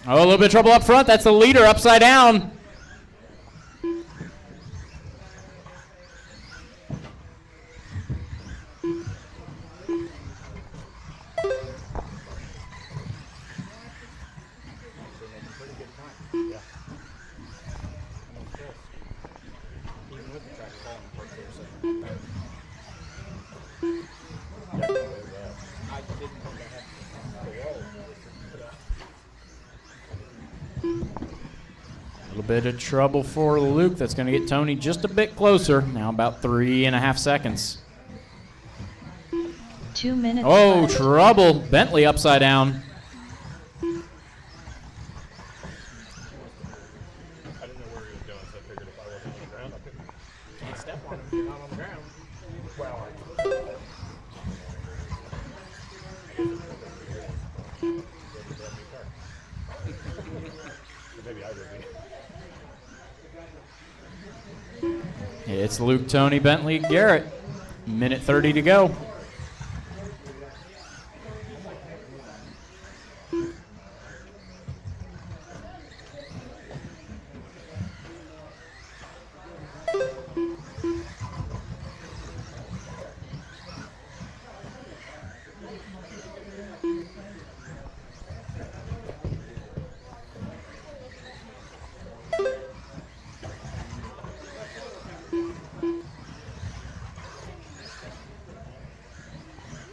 Oh, a little bit of trouble up front. That's the leader upside down. bit of trouble for Luke. That's going to get Tony just a bit closer. Now about 3.5 seconds. 2 minutes. Oh, left. trouble. Bentley upside down. Can't step on him if you're not on the ground. Well, It's Luke, Tony, Bentley, Garrett. Minute 30 to go.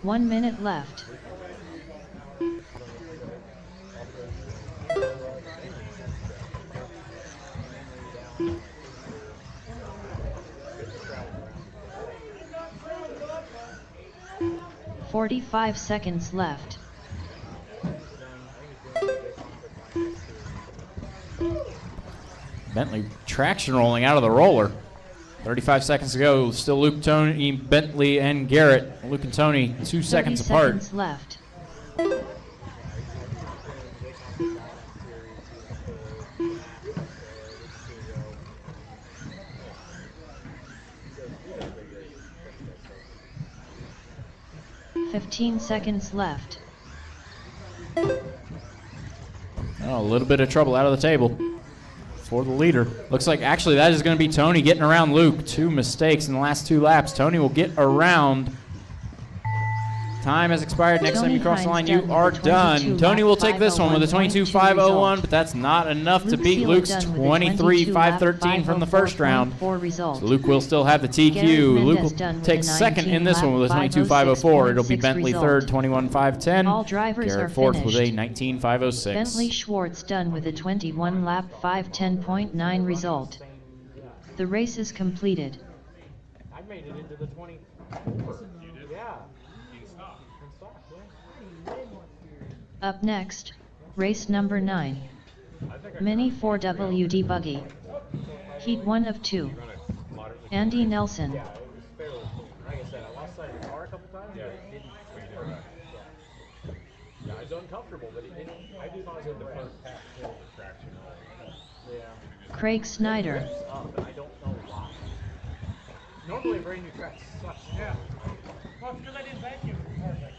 One minute left. "45 seconds left. Bentley traction rolling out of the roller. 35 seconds to go. Still Luke, Tony, Bentley, and Garrett. Luke and Tony 2 seconds apart. 30 seconds left. "15 seconds left. Oh, a little bit of trouble out of the table for the leader. Looks like actually that is going to be Tony getting around Luke. 2 mistakes in the last 2 laps. Tony will get around. Time has expired. Next time you cross the line, you are done. Tony will take this one with a 22.501, but that's not enough to beat Luke's 23.513 from the first round. So Luke will still have the TQ. Luke will take second in this one with a 22.504. It'll be Bentley third, 21.510. All drivers are Garrett fourth with a finished. 19.506. Bentley Schwartz done with a 21 lap 5:10.9 result. The race is completed. I made it into the 24. Yeah. Up next, race number 9. Mini 4WD Buggy. Heat 1 of 2. Andy Nelson. Yeah, it was fairly clean. Like I said, I lost sight of the car a couple times, but it didn't. Yeah, it was uncomfortable, but it didn't. I just thought it was the first pass full of traction. Yeah. Craig Snyder. But I don't know why. Normally, a brand new track sucks. Yeah. Well, it's because I didn't vacuum it perfect.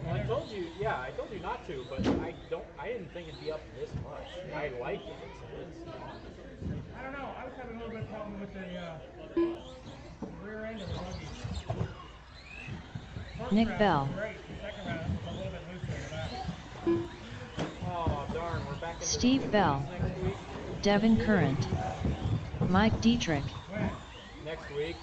Well, I told you, yeah, I told you not to, but I didn't think it'd be up this much. I like it. I don't know. I was having a little bit of problem with the rear end of the buggy. First Nick round Bell. was great. The second round was a little bit looser in the back. Oh, darn, we're back in Steve Bell. next week. Devin Current. Mike Dietrich. Next week.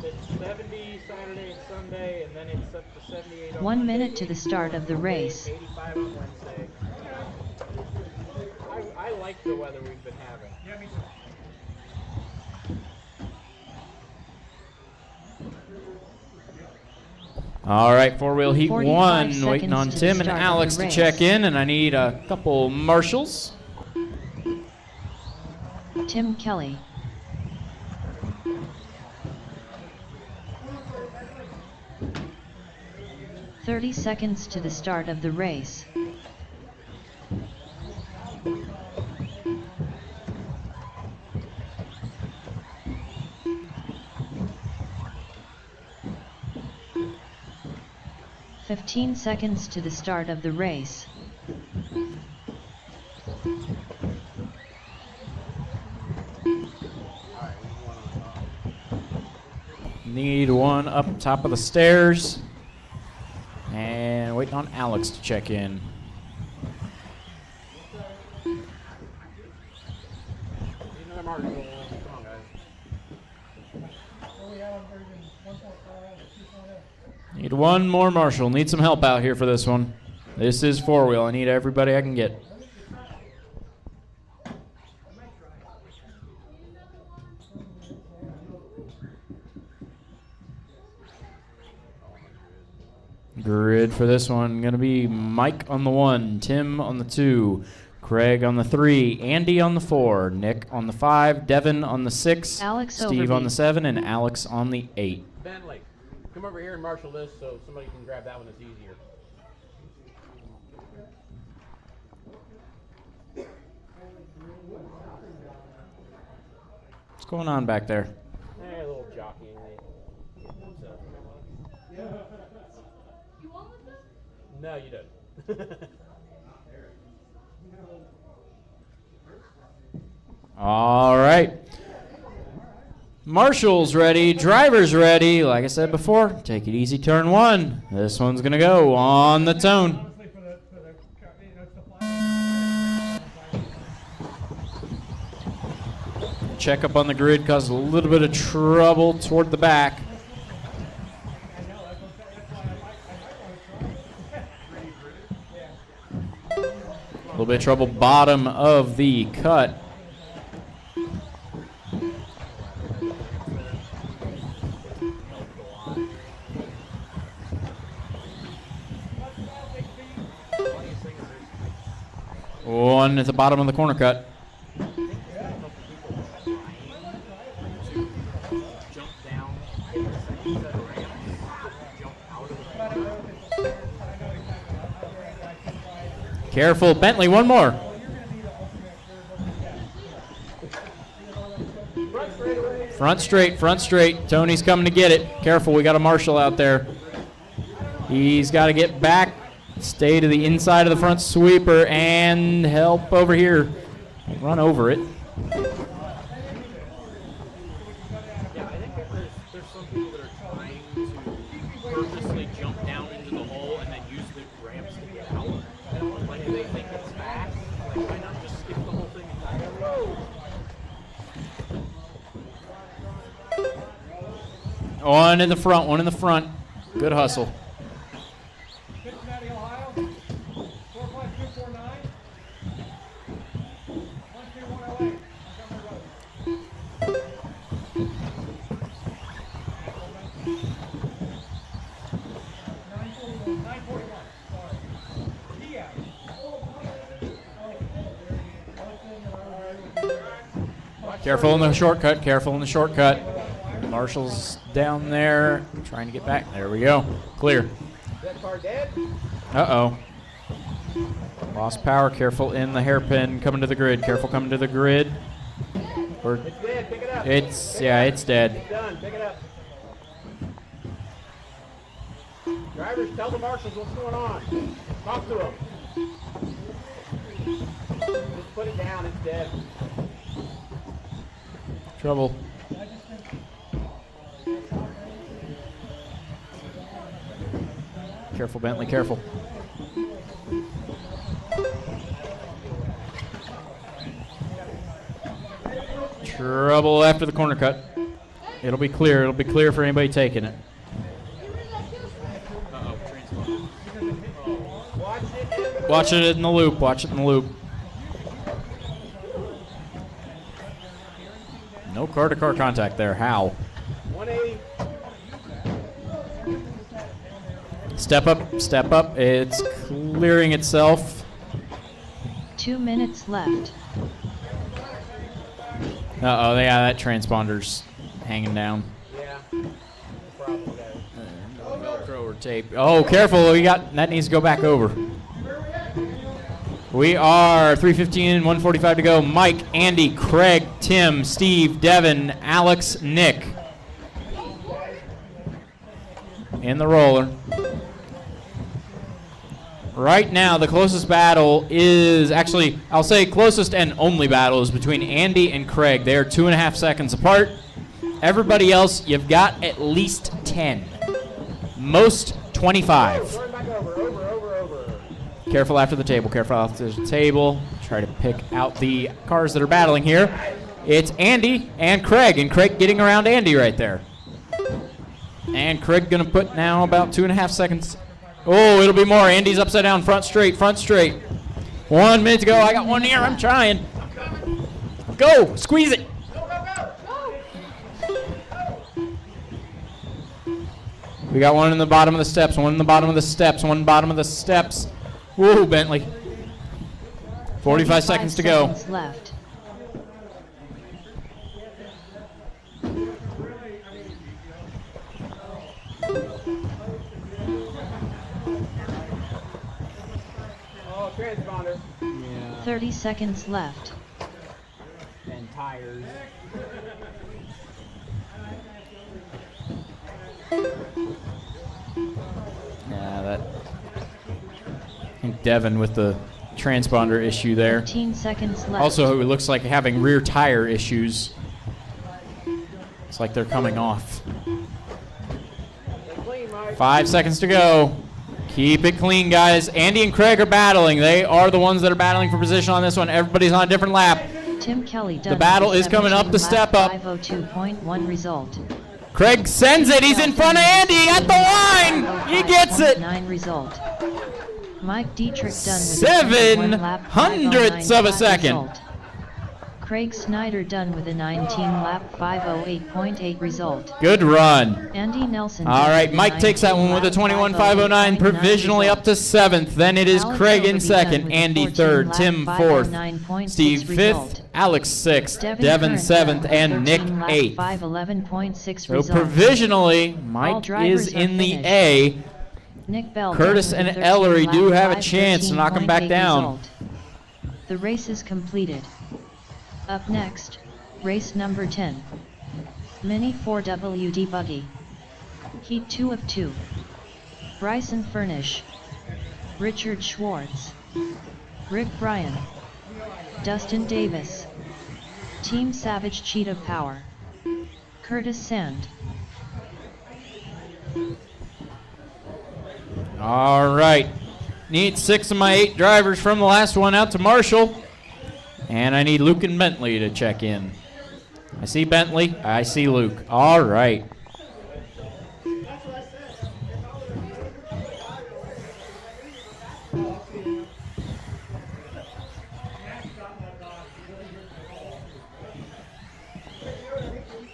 It's 70 Saturday and Sunday, and then it's up to 78 on 1 Monday, minute to the start of the race. 85 on Wednesday. I like the weather we've been having. Yeah, me too. All right, four-wheel heat 45 1. Waiting seconds on to Tim the and start of Alex the to race. check in, and I need a couple marshals. Tim Kelly. "30 seconds to the start of the race. "15 seconds to the start of the race. Need one up top of the stairs. And waiting on Alex to check in. Another marshal. Come on, guys. Need one more marshal. Need some help out here for this one. This is four-wheel. I need everybody I can get. Grid for this one going to be Mike on the 1, Tim on the 2, Craig on the 3, Andy on the 4, Nick on the 5, Devin on the 6, Alex Steve Overby. on the 7, and Alex on the 8. Bentley, come over here and marshal this so somebody can grab that one that's easier. What's going on back there? Hey, a little jockeying. No, you don't. All right. Marshal's ready. Driver's ready. Like I said before, take it easy, turn 1. This one's going to go on the tone. Check up on the grid caused a little bit of trouble toward the back. A little bit of trouble bottom of the cut. One at the bottom of the corner cut. Careful, Bentley, one more. Front straight, front straight. Tony's coming to get it. Careful, we got a marshal out there. He's got to get back, stay to the inside of the front sweeper, and help over here. Run over it. Yeah, I think that there's some people that are trying to purposely jump down into the hole and then use the ramps to get out. Like, if they think it's fast, like, why not just skip the whole thing and go? One in the front, one in the front. Good hustle. Cincinnati, Ohio. 45249. 12108. Careful in the shortcut, careful in the shortcut. Marshall's down there, trying to get back. There we go. Clear. That car dead? Uh-oh. Lost power, careful in the hairpin, coming to the grid. Careful coming to the grid. Or It's dead, pick it up. it's, yeah, it's dead. It's done, pick it up. Drivers, tell the marshals what's going on. Talk to them. Just put it down, it's dead. Trouble. Careful, Bentley, careful. Trouble after the corner cut. It'll be clear for anybody taking it. Watch it in the loop, watch it in the loop. No car-to-car contact there. How? 180. Step up, step up. It's clearing itself. 2 minutes left. Uh-oh, yeah, that transponder's hanging down. Yeah. Problem, guys. Velcro or tape. Oh, careful, that needs to go back over. We are 3:15, 1:45 to go. Mike, Andy, Craig, Tim, Steve, Devin, Alex, Nick. In the roller. Right now, the closest battle is actually, I'll say closest and only battle is between Andy and Craig. They are 2.5 seconds apart. Everybody else, you've got at least 10. Most 25. Turn back over. Careful after the table, careful after the table. Try to pick out the cars that are battling here. It's Andy and Craig getting around Andy right there. And Craig gonna put now about 2.5 seconds. Oh, it'll be more. Andy's upside down, front straight, front straight. 1 minute to go. I got one here, I'm trying. Go, squeeze it. We got one in the bottom of the steps, one in the bottom of the steps, one bottom of the steps. Woo, Bentley. 45 seconds to go. Left. Oh, transponder. Yeah. 30 seconds left. And tires. Yeah, that. I think Devin with the transponder issue there. 15 seconds left. Also, it looks like having rear tire issues. It's like they're coming off. 5 seconds to go. Keep it clean, guys. Andy and Craig are battling. They are the ones that are battling for position on this one. Everybody's on a different lap. Tim Kelly The battle is coming up to step up. 502.1 result. Craig sends it. He's in front of Andy at the line. He gets it. 9 result. Mike Dietrich done with 7 lap hundredths of a second. Result. Craig Snyder done with a 19-lap 508.8 result. Good run. Andy Nelson. All right, Mike takes that one with a 21.509, provisionally up to 7th. Then it is Alex Craig in Overby 2nd, done Andy with a 3rd, 14-lap Tim 4th, 509.6 Steve result. 5th, Alex 6th, Devin Curran 7th, done and with Nick 13-lap 8th. 511.6 So result. provisionally, All Mike drivers is are in the finished. A. Nick Bell Curtis done and with a Ellery do 13-lap have a chance to knock him back 513.8 down. result. The race is completed. Up next, race number 10. Mini 4WD Buggy. Heat 2 of 2. Bryson Furnish. Richard Schwartz. Rick Bryan. Dustin Davis. Team Savage Cheetah Power. Curtis Sand. All right. Need 6 of my 8 drivers from the last one out to Marshall. And I need Luke and Bentley to check in. I see Bentley. I see Luke. All right.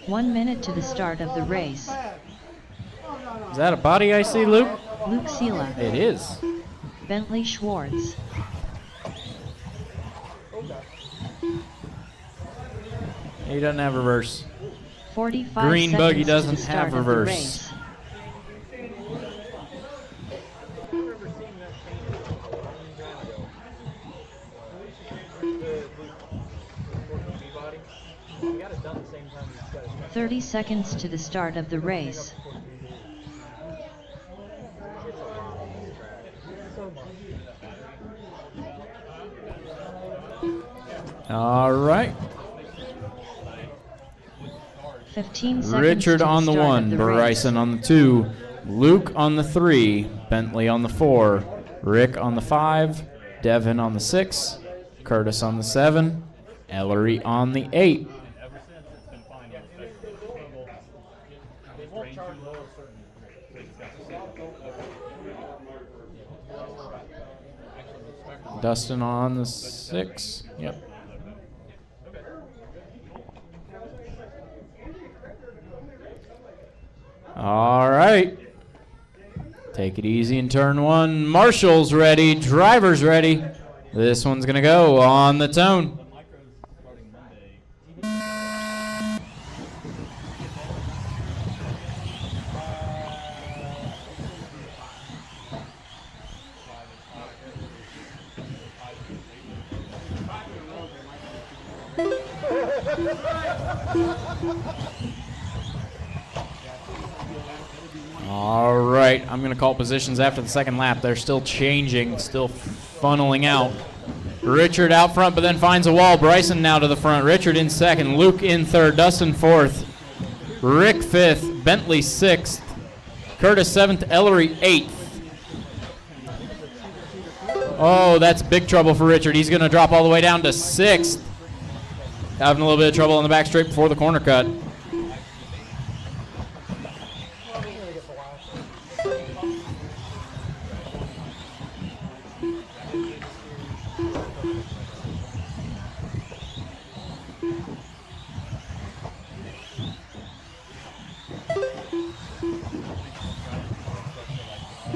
One minute to the start of the race. Is that a body I see, Luke? Luke Sela. It is. Bentley Schwartz. He doesn't have reverse. 45 Green seconds buggy to the doesn't start have of the reverse. race. We got it done the same time he's got his 30 seconds to the start of the race. All right. 15 seconds Richard to on the start of 1, the Bryson on the 2, Luke on the 3, Bentley on the 4, Rick on the 5, Devin on the 6, Curtis on the 7, Ellery on the 8. Dustin on the 6. Yep. All right. Take it easy in turn 1. Marshall's ready. Driver's ready. This one's going to go on the tone. All right, I'm going to call positions after the second lap. They're still changing, still funneling out. Richard out front, but then finds a wall. Bryson now to the front. Richard in 2nd, Luke in 3rd, Dustin 4th, Rick 5th, Bentley 6th, Curtis 7th, Ellery 8th. Oh, that's big trouble for Richard. He's going to drop all the way down to 6th. Having a little bit of trouble on the back straight before the corner cut.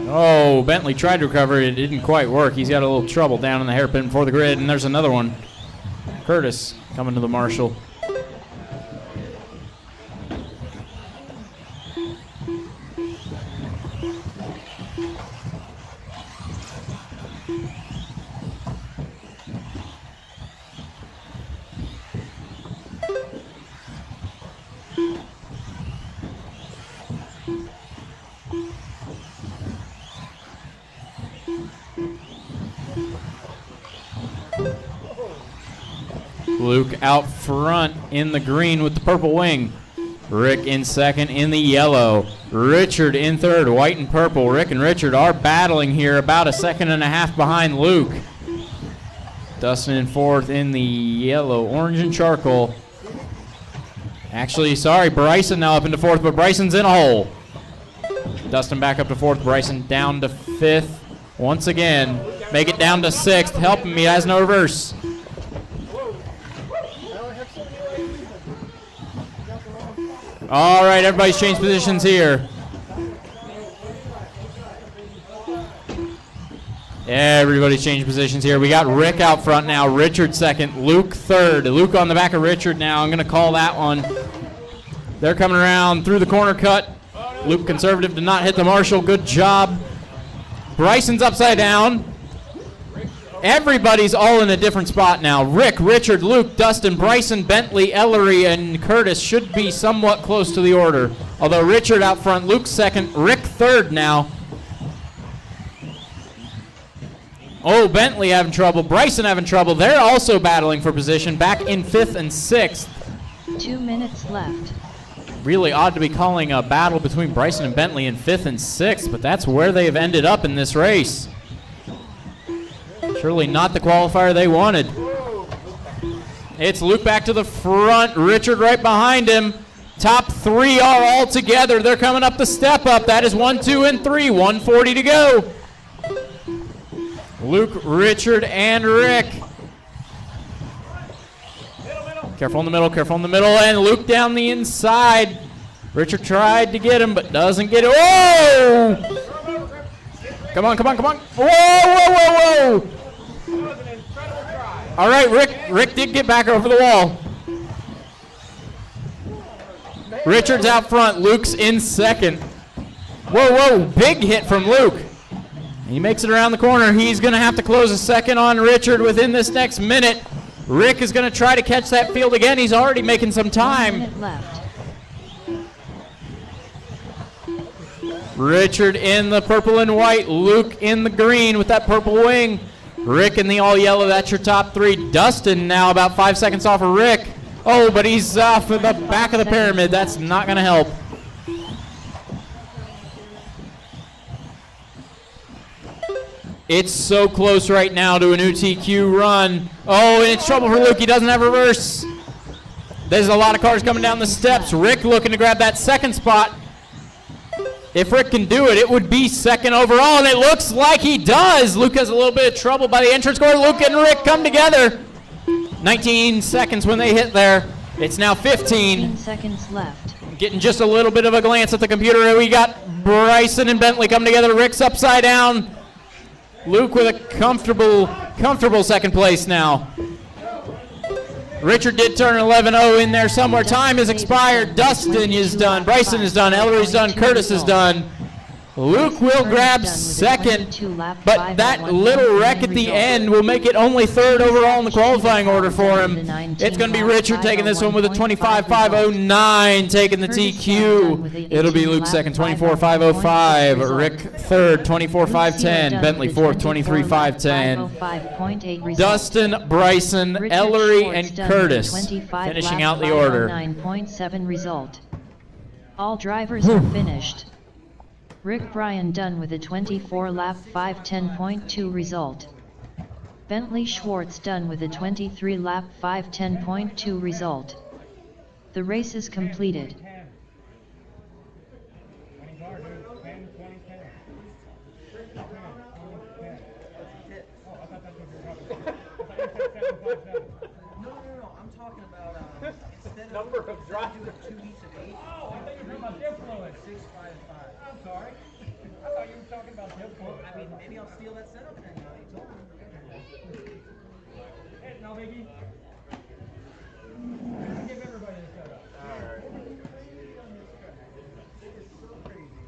Oh, Bentley tried to recover. It didn't quite work. He's got a little trouble down in the hairpin before the grid, and there's another one. Curtis coming to the marshal. Luke out front in the green with the purple wing. Rick in second in the yellow. Richard in third, white and purple. Rick and Richard are battling here, about a second and a half behind Luke. Dustin in fourth in the yellow, orange and charcoal. Actually, sorry, Bryson now up into fourth, but Bryson's in a hole. Dustin back up to fourth, Bryson down to fifth. Once again, make it down to sixth. Help him, he has no reverse. All right, everybody's changed positions here. Everybody's changed positions here. We got Rick out front now, Richard second, Luke third. Luke on the back of Richard now. I'm going to call that one. They're coming around through the corner cut. Luke conservative did not hit the marshal. Good job. Bryson's upside down. Everybody's all in a different spot now. Rick, Richard, Luke, Dustin, Bryson, Bentley, Ellery, and Curtis should be somewhat close to the order. Although Richard out front, Luke second, Rick third now. Oh, Bentley having trouble, Bryson having trouble. They're also battling for position, back in fifth and sixth. 2 minutes left. Really odd to be calling a battle between Bryson and Bentley in fifth and sixth, but that's where they've ended up in this race. Surely not the qualifier they wanted. It's Luke back to the front, Richard right behind him. Top three are all together. They're coming up the step up. That is 1, 2, and 3. 140 to go. Luke, Richard, and Rick. Careful in the middle, careful in the middle, and Luke down the inside. Richard tried to get him, but doesn't get it. Whoa! Come on, come on, come on. Whoa, whoa, whoa, whoa! All right, Rick did get back over the wall. Richard's out front. Luke's in second. Whoa, whoa, big hit from Luke. He makes it around the corner. He's going to have to close a second on Richard within this next minute. Rick is going to try to catch that field again. He's already making some time. 1 minute left. Richard in the purple and white. Luke in the green with that purple wing. Rick in the all yellow. That's your top three. Dustin now about 5 seconds off of Rick. Oh, but he's off at the back of the pyramid. That's not going to help. It's so close right now to an UTQ run. Oh, and it's trouble for Luke. He doesn't have reverse. There's a lot of cars coming down the steps. Rick looking to grab that second spot. If Rick can do it, it would be second overall, and it looks like he does. Luke has a little bit of trouble by the entrance corner. Luke and Rick come together. 19 seconds when they hit there. It's now 15. 15 seconds left. Getting just a little bit of a glance at the computer. We got Bryson and Bentley coming together. Rick's upside down. Luke with a comfortable second place now. Richard did turn 11-0 in there somewhere. Time has expired. Dustin is done. Bryson is done. Ellery's done. Curtis is done. Luke will grab second, but that little wreck at the end will make it only third overall in the qualifying order for him. It's going to be Richard taking this one with a 25.509, taking the TQ. It'll be Luke second, 24.505. Rick third, 24.510. Bentley fourth, 23.510. Dustin, Bryson, Ellery, and Curtis finishing out the order. 9.7 result. All drivers are finished. Rick Bryan done with a 24-lap 5:10.2 result. Bentley Schwartz done with a 23-lap 5:10.2 result. The race is completed. No, I'm talking about instead of number of drivers, 2 weeks of 8. Oh, I thought you were talking about influence. 6, 5, and 5. I'm sorry. I thought you were talking about I'll steal that setup then. You told me. Hey, no, Biggie. Give everybody a setup. Alright. It's so crazy.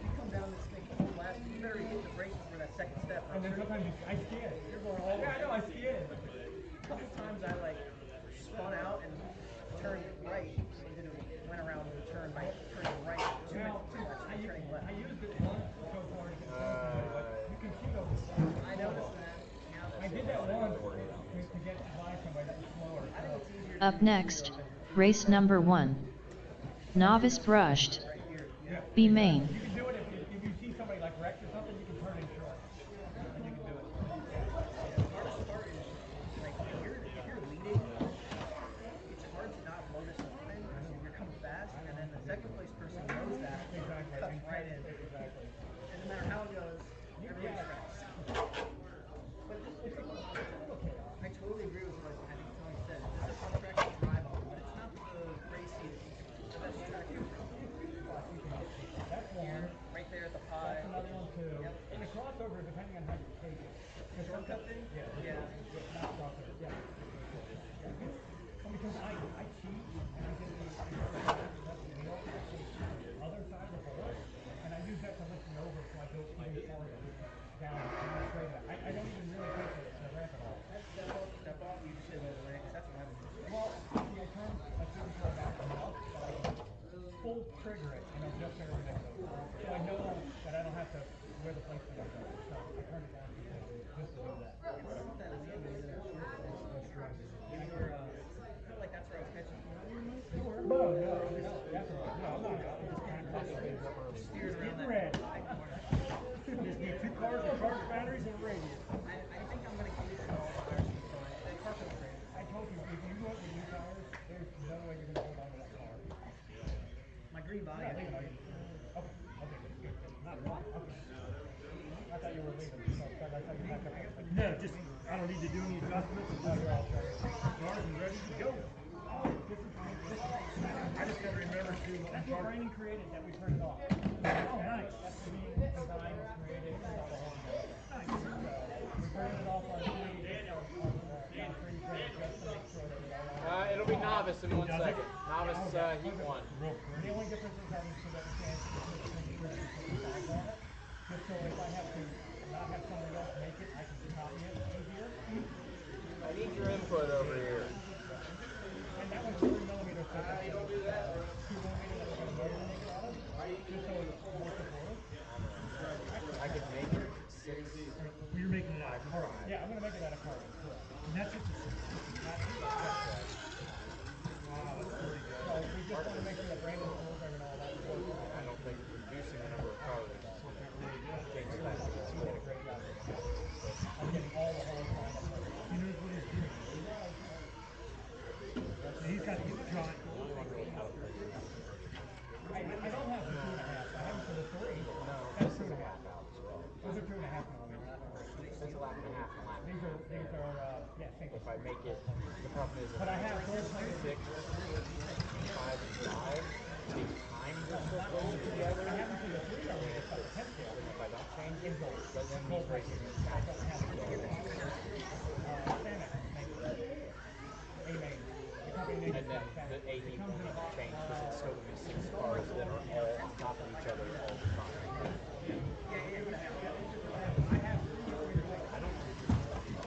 You come down this thing so fast, you better hit the brakes for that second step. And then sometimes I skid. You're going all the way. Yeah, I know, I skid. A couple times I like spun out and turned right. And then went around and turned by turning right. Too much. I'm turning left. I used it once so far to get you can see those. I noticed that. I did that once to get by somebody that was slower. So. Up next, race number 1. Novice brushed. B main. You can do it if you see somebody like wrecked or something, you can turn in short. And you can do it. The hardest part is, like, if you're leading, it's hard to not notice something because you're coming fast, and then the second place person knows that and cuts right in. Exactly. And no matter how it goes, everybody's fast. But it's a little chaos. I totally agree with what I think Tony said. This is a fun track to drive on, but it's not the racing. The best track you can. That's one. Right there at the pie. That's another one too. Yep. And the crossover, depending on how you take it. The shortcut thing? Yeah. Not crossover. Yeah. Because I cheat and I get the other side of the hole, and I use that to lift me over so I go even farther down straight up. I don't even really take the ramp at all. Step off, you just say the way, because that's what I'm doing. Well, see, I turn back enough that I can full trigger it, and I'll just barely let go. So I know that I don't have to wear the place for myself. So I turn it down just to do that. That is the end of that short. That's right. I feel like that's where I was catching. No, definitely. No, I'm not. I just kind of cross the things up early. Steers around that red. Just need 2 cars, a charge batteries, and a radius. I think I'm going to keep it all the tires. That car feels great. I told you, if you go with new tires, there's no way you're going to hold on to that car. My green body. Okay, good. Not wrong. Okay. I thought you were leaving. So I thought you back up. No, just, I don't need to do any adjustments. You're all set. Cars and ready to go. I just never remember to. That's what Brandon created that we turned it off. Oh, nice. That's the design was created. Nice. We turned it off on it'll be novice in 1 second. Novice heat 1. The only difference is having so that we can just so if I have to not have somebody else make it, I can copy it easier. I need your input over here. And that one's 3 millimeter thick. Don't do that. 2 millimeter that we're going to make it out of. Just so it's more supportive. I could make it 6. You're making it out of carbon. Yeah, I'm going to make it out of carbon. And that's just a 6. Wow, that's pretty good. So we just want to make sure that Brandon's program and all that works. I don't think reducing the number of cars changes that. He did a great job. I'm getting all the holes lined up. He knows what he's doing. He's got to get giant. I don't have the 2.5. I have it for the 3. No, that's 2.5. Those are 2.5 millimeters. That's a lap and a half. These are if I make it, the problem is but I have 6, 5, and 5. The times are so close together. I have them for the 3 millimeter stuff, the 10 scale. If I don't change it, doesn't mean racing is I don't have it. and then the A need won't need to change because it's still going to be 6 cars that are all on top of each other all the time.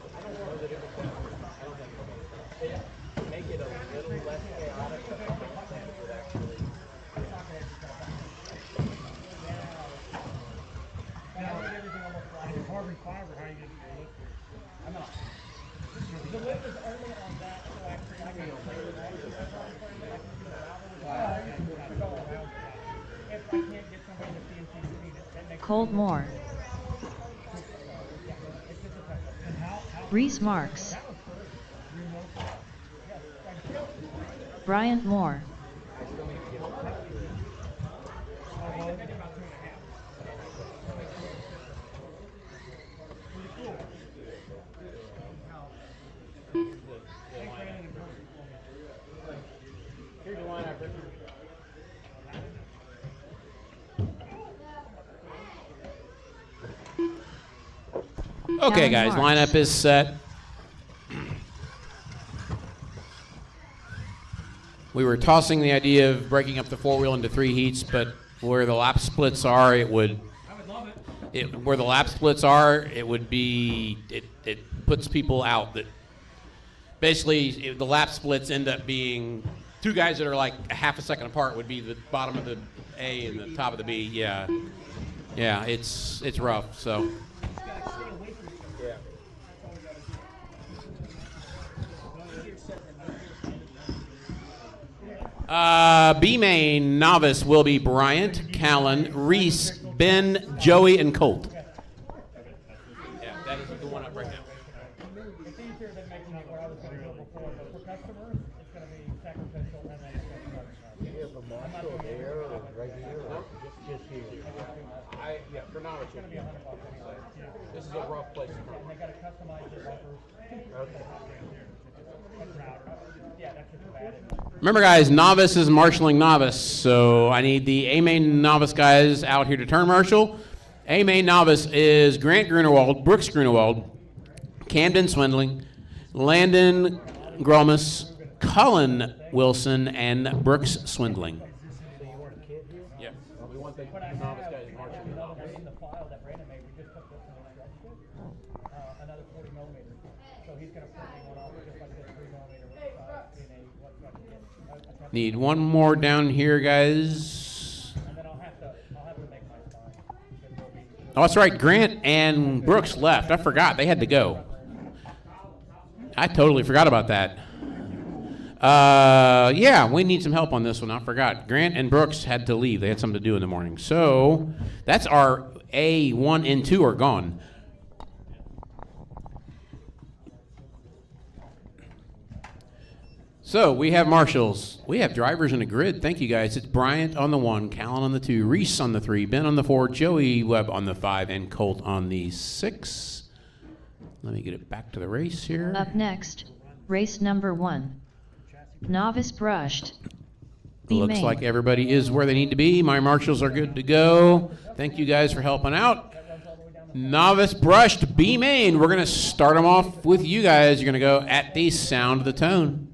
I don't know that it would be, I don't think it would make it a little less chaotic, but I don't think it would actually. Carbon fiber, how are you going to do it? I'm not. The lip is only on that, so actually I can play with that. If I can't get somebody to CNC speed it, that makes Cold Moore. Reese Marks. Bryant Moore. Here's the lineup, Richard. Okay, guys, lineup is set. We were tossing the idea of breaking up the four-wheel into 3 heats, but where the lap splits are, it would. Where the lap splits are, it would be. It puts people out. That basically the lap splits end up being 2 guys that are like a half a second apart. Would be the bottom of the A and the top of the B. Yeah, it's rough. So. B main novice will be Bryant, Callan, Reese, Ben, Joey, and Colt. Yeah, that is the one up right now. It's easier than making it where I was going to go before, but for customers, it's going to be sacrificial and then it's going to be. Do you have a marshal there or right here or just here? Yeah, for now it's going to be $100 anyway. This is a rough place to come. And they got to customize their bumpers. Okay. Yeah, that's just bad. Remember, guys, novice is marshalling novice, so I need the A main novice guys out here to turn marshal. A main novice is Grant Grunewald, Brooks Grunewald, Camden Swindling, Landon Gromas, Cullen Wilson, and Brooks Swindling. Yep. We want the novice guys marshalling. In the file that Brandon made, we just took this and stretched it, another 40 millimeters. So he's going to print one off just like this 3 millimeter in a Need one more down here, guys. And then I'll have to make my spine. Oh, that's right. Grant and Brooks left. I forgot. They had to go. I totally forgot about that. Yeah, we need some help on this one. I forgot. Grant and Brooks had to leave. They had something to do in the morning. So that's our A1 and 2 are gone. So we have marshals. We have drivers in a grid. Thank you, guys. It's Bryant on the 1, Callan on the 2, Reese on the 3, Ben on the 4, Joey Webb on the 5, and Colt on the 6. Let me get it back to the race here. Up next, race number 1. Novice brushed. Looks like everybody is where they need to be. My marshals are good to go. Thank you guys for helping out. Novice brushed B main. We're going to start them off with you guys. You're going to go at the sound of the tone.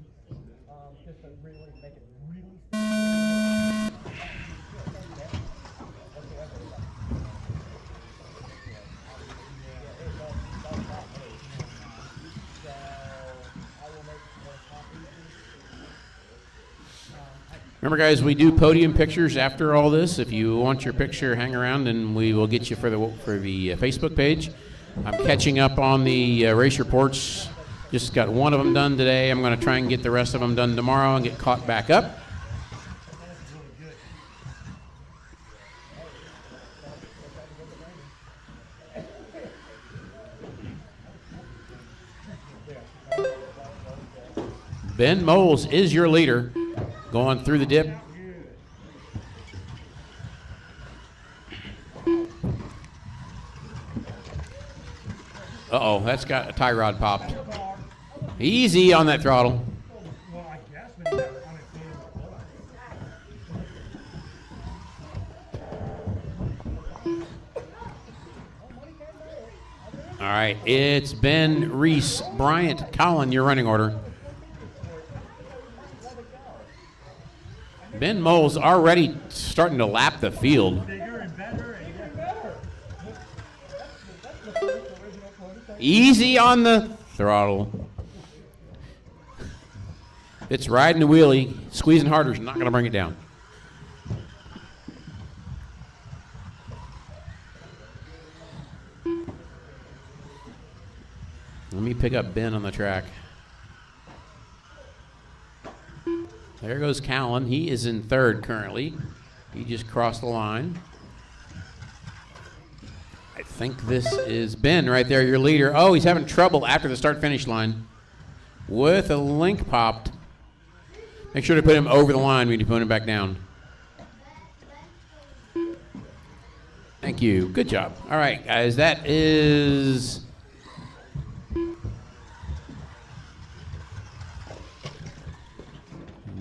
Remember, guys, we do podium pictures after all this. If you want your picture, hang around, and we will get you for the Facebook page. I'm catching up on the race reports. Just got one of them done today. I'm going to try and get the rest of them done tomorrow and get caught back up. Ben Moles is your leader. Going through the dip. Uh-oh, that's got a tie rod popped. Easy on that throttle. All right, it's Ben, Reese, Bryant, Colin, your running order. Ben Moles already starting to lap the field. Easy on the throttle. It's riding the wheelie. Squeezing harder is not going to bring it down. Let me pick up Ben on the track. There goes Callan. He is in third currently. He just crossed the line. I think this is Ben right there, your leader. Oh, he's having trouble after the start-finish line with a link popped. Make sure to put him over the line when you put him back down. Thank you. Good job. All right, guys, that is...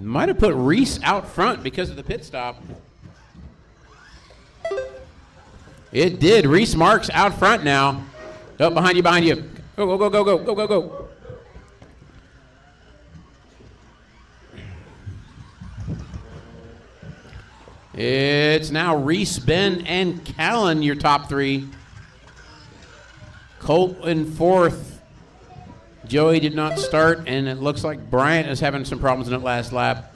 Might have put Reese out front because of the pit stop. It did. Reese Marks out front now. Oh, behind you, behind you. Go, go, go, go, go, go, go, go. It's now Reese, Ben, and Callan, your top three. Colt in fourth. Joey did not start, and it looks like Bryant is having some problems in that last lap.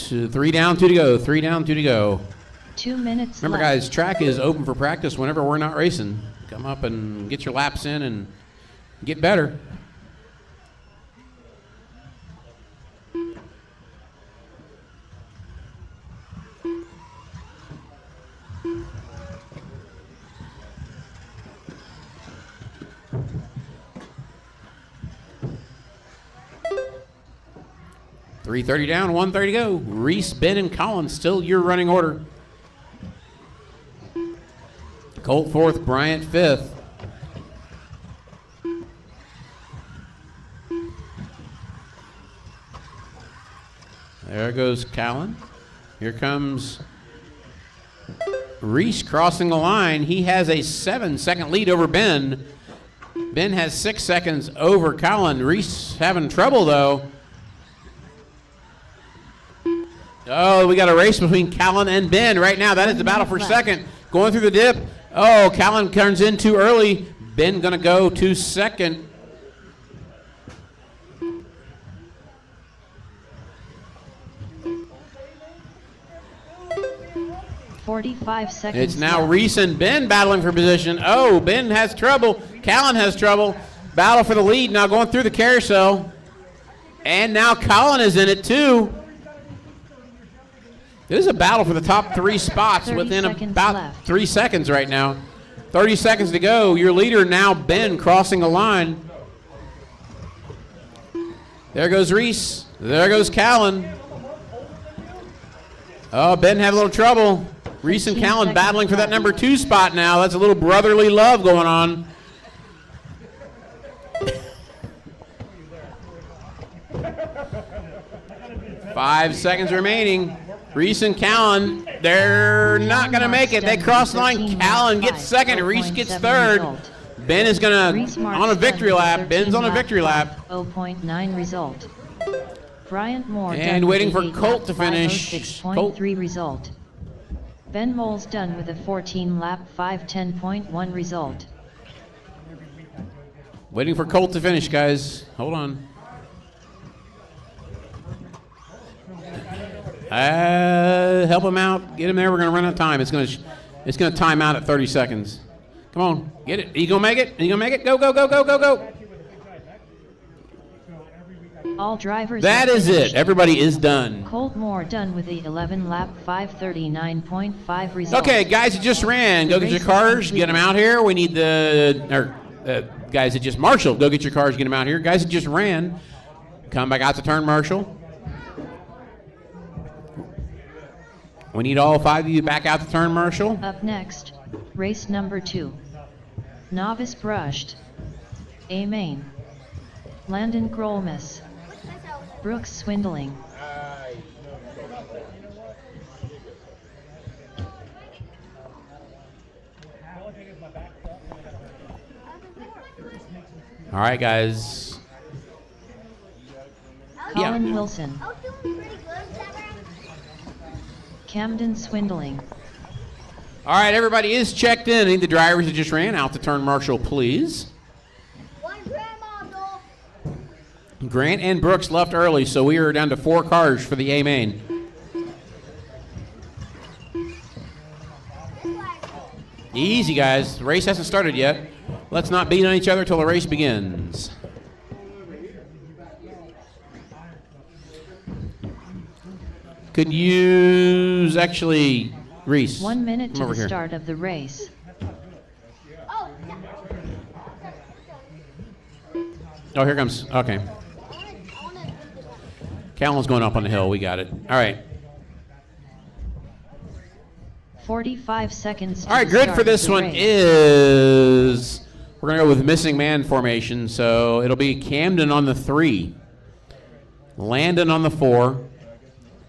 Three down, two to go. 3 down, 2 to go. 2 minutes Remember, left. guys, track is open for practice whenever we're not racing. Come up and get your laps in and get better. .330 down, 130 to go. Reese, Ben, and Collins still your running order. Colt fourth, Bryant fifth. There goes Callan. Here comes Reese crossing the line. He has a 7-second lead over Ben. Ben has 6 seconds over Callan. Reese having trouble though. Oh, we got a race between Callan and Ben right now. That is the battle for second. Going through the dip. Oh, Callan turns in too early. Ben gonna go to second. .45 seconds. It's now Reese and Ben battling for position. Oh, Ben has trouble. Callan has trouble. Battle for the lead now going through the carousel. And now Callan is in it too. This is a battle for the top 3 spots within about left. 3 seconds right now. 30 seconds to go. Your leader now, Ben, crossing the line. There goes Reese. There goes Callan. Oh, Ben had a little trouble. Reese and Callan battling for that number 2 spot now. That's a little brotherly love going on. Five seconds remaining. Reese and Callan, they're not going to make it. They cross the line. Callan gets second. Reese gets third. Ben is going to, on a victory lap. Ben's on a victory lap. 0.9 result. Bryant Moore and waiting for Colt to finish. 6.3 result. Ben Moles done with a 14-lap 5:10.1 result. Waiting for Colt to finish, guys. Hold on. Help him out. Get him there. We're going to run out of time. It's going to time out at 30 seconds. Come on. Get it. Are you going to make it? Are you going to make it? Go, go, go, go, go, go. All drivers. That is it. Everybody is done. Colt Moore done with the 11-lap 5:39.5 result. Okay, guys that just ran, go get your cars. Get them out here. We need guys that just marshaled. Go get your cars. Get them out here. Guys that just ran, come back out to turn marshal. We need all 5 of you back out to turn marshal. Up next, race number 2. Novice brushed. A main. Landon Grolmus. Brooks Swindling. All right, guys. Colin Wilson. Camden Swindling. All right, everybody is checked in. I need the drivers that just ran out to turn marshal, please. Grant and Brooks left early, so we are down to 4 cars for the A main. Easy, guys. The race hasn't started yet. Let's not beat on each other till the race begins. Could use, actually, Reese. 1 minute to the here. start of the race. Oh, here comes. Okay. Callan's going up on the hill. We got it. All right. 45 seconds. All right, grid for this one is We're going to go with missing man formation, so it'll be Camden on the 3, Landon on the 4,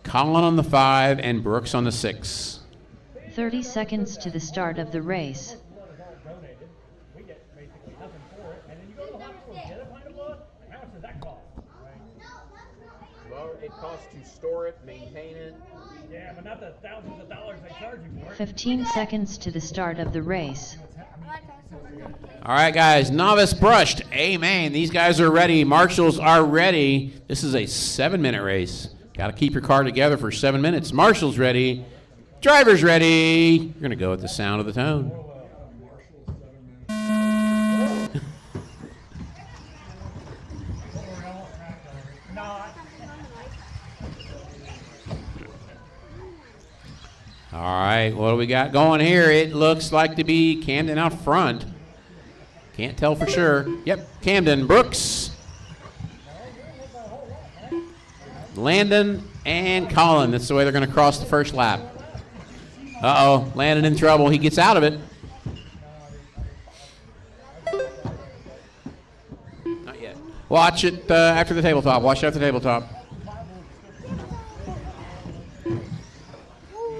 Colin on the 5, and Brooks on the 6. 30 seconds to the start of the race. We get basically nothing for it, and then you go to the hospital, get a pint of blood. How much does that cost? Well, it costs to store it, maintain it. Yeah, but not the thousands of dollars they charge you for it. 15 seconds to the start of the race. All right, guys, novice brushed. Amen. These guys are ready. Marshals are ready. This is a 7-minute race. Got to keep your car together for 7 minutes. Marshals ready. Drivers ready. You're going to go with the sound of the tone. All right, what do we got going here? It looks like to be Camden out front. Can't tell for sure. Yep, Camden, Brooks, Landon, and Colin. That's the way they're going to cross the first lap. Uh-oh, Landon in trouble. He gets out of it. Not yet. Watch it after the tabletop. Watch it after the tabletop.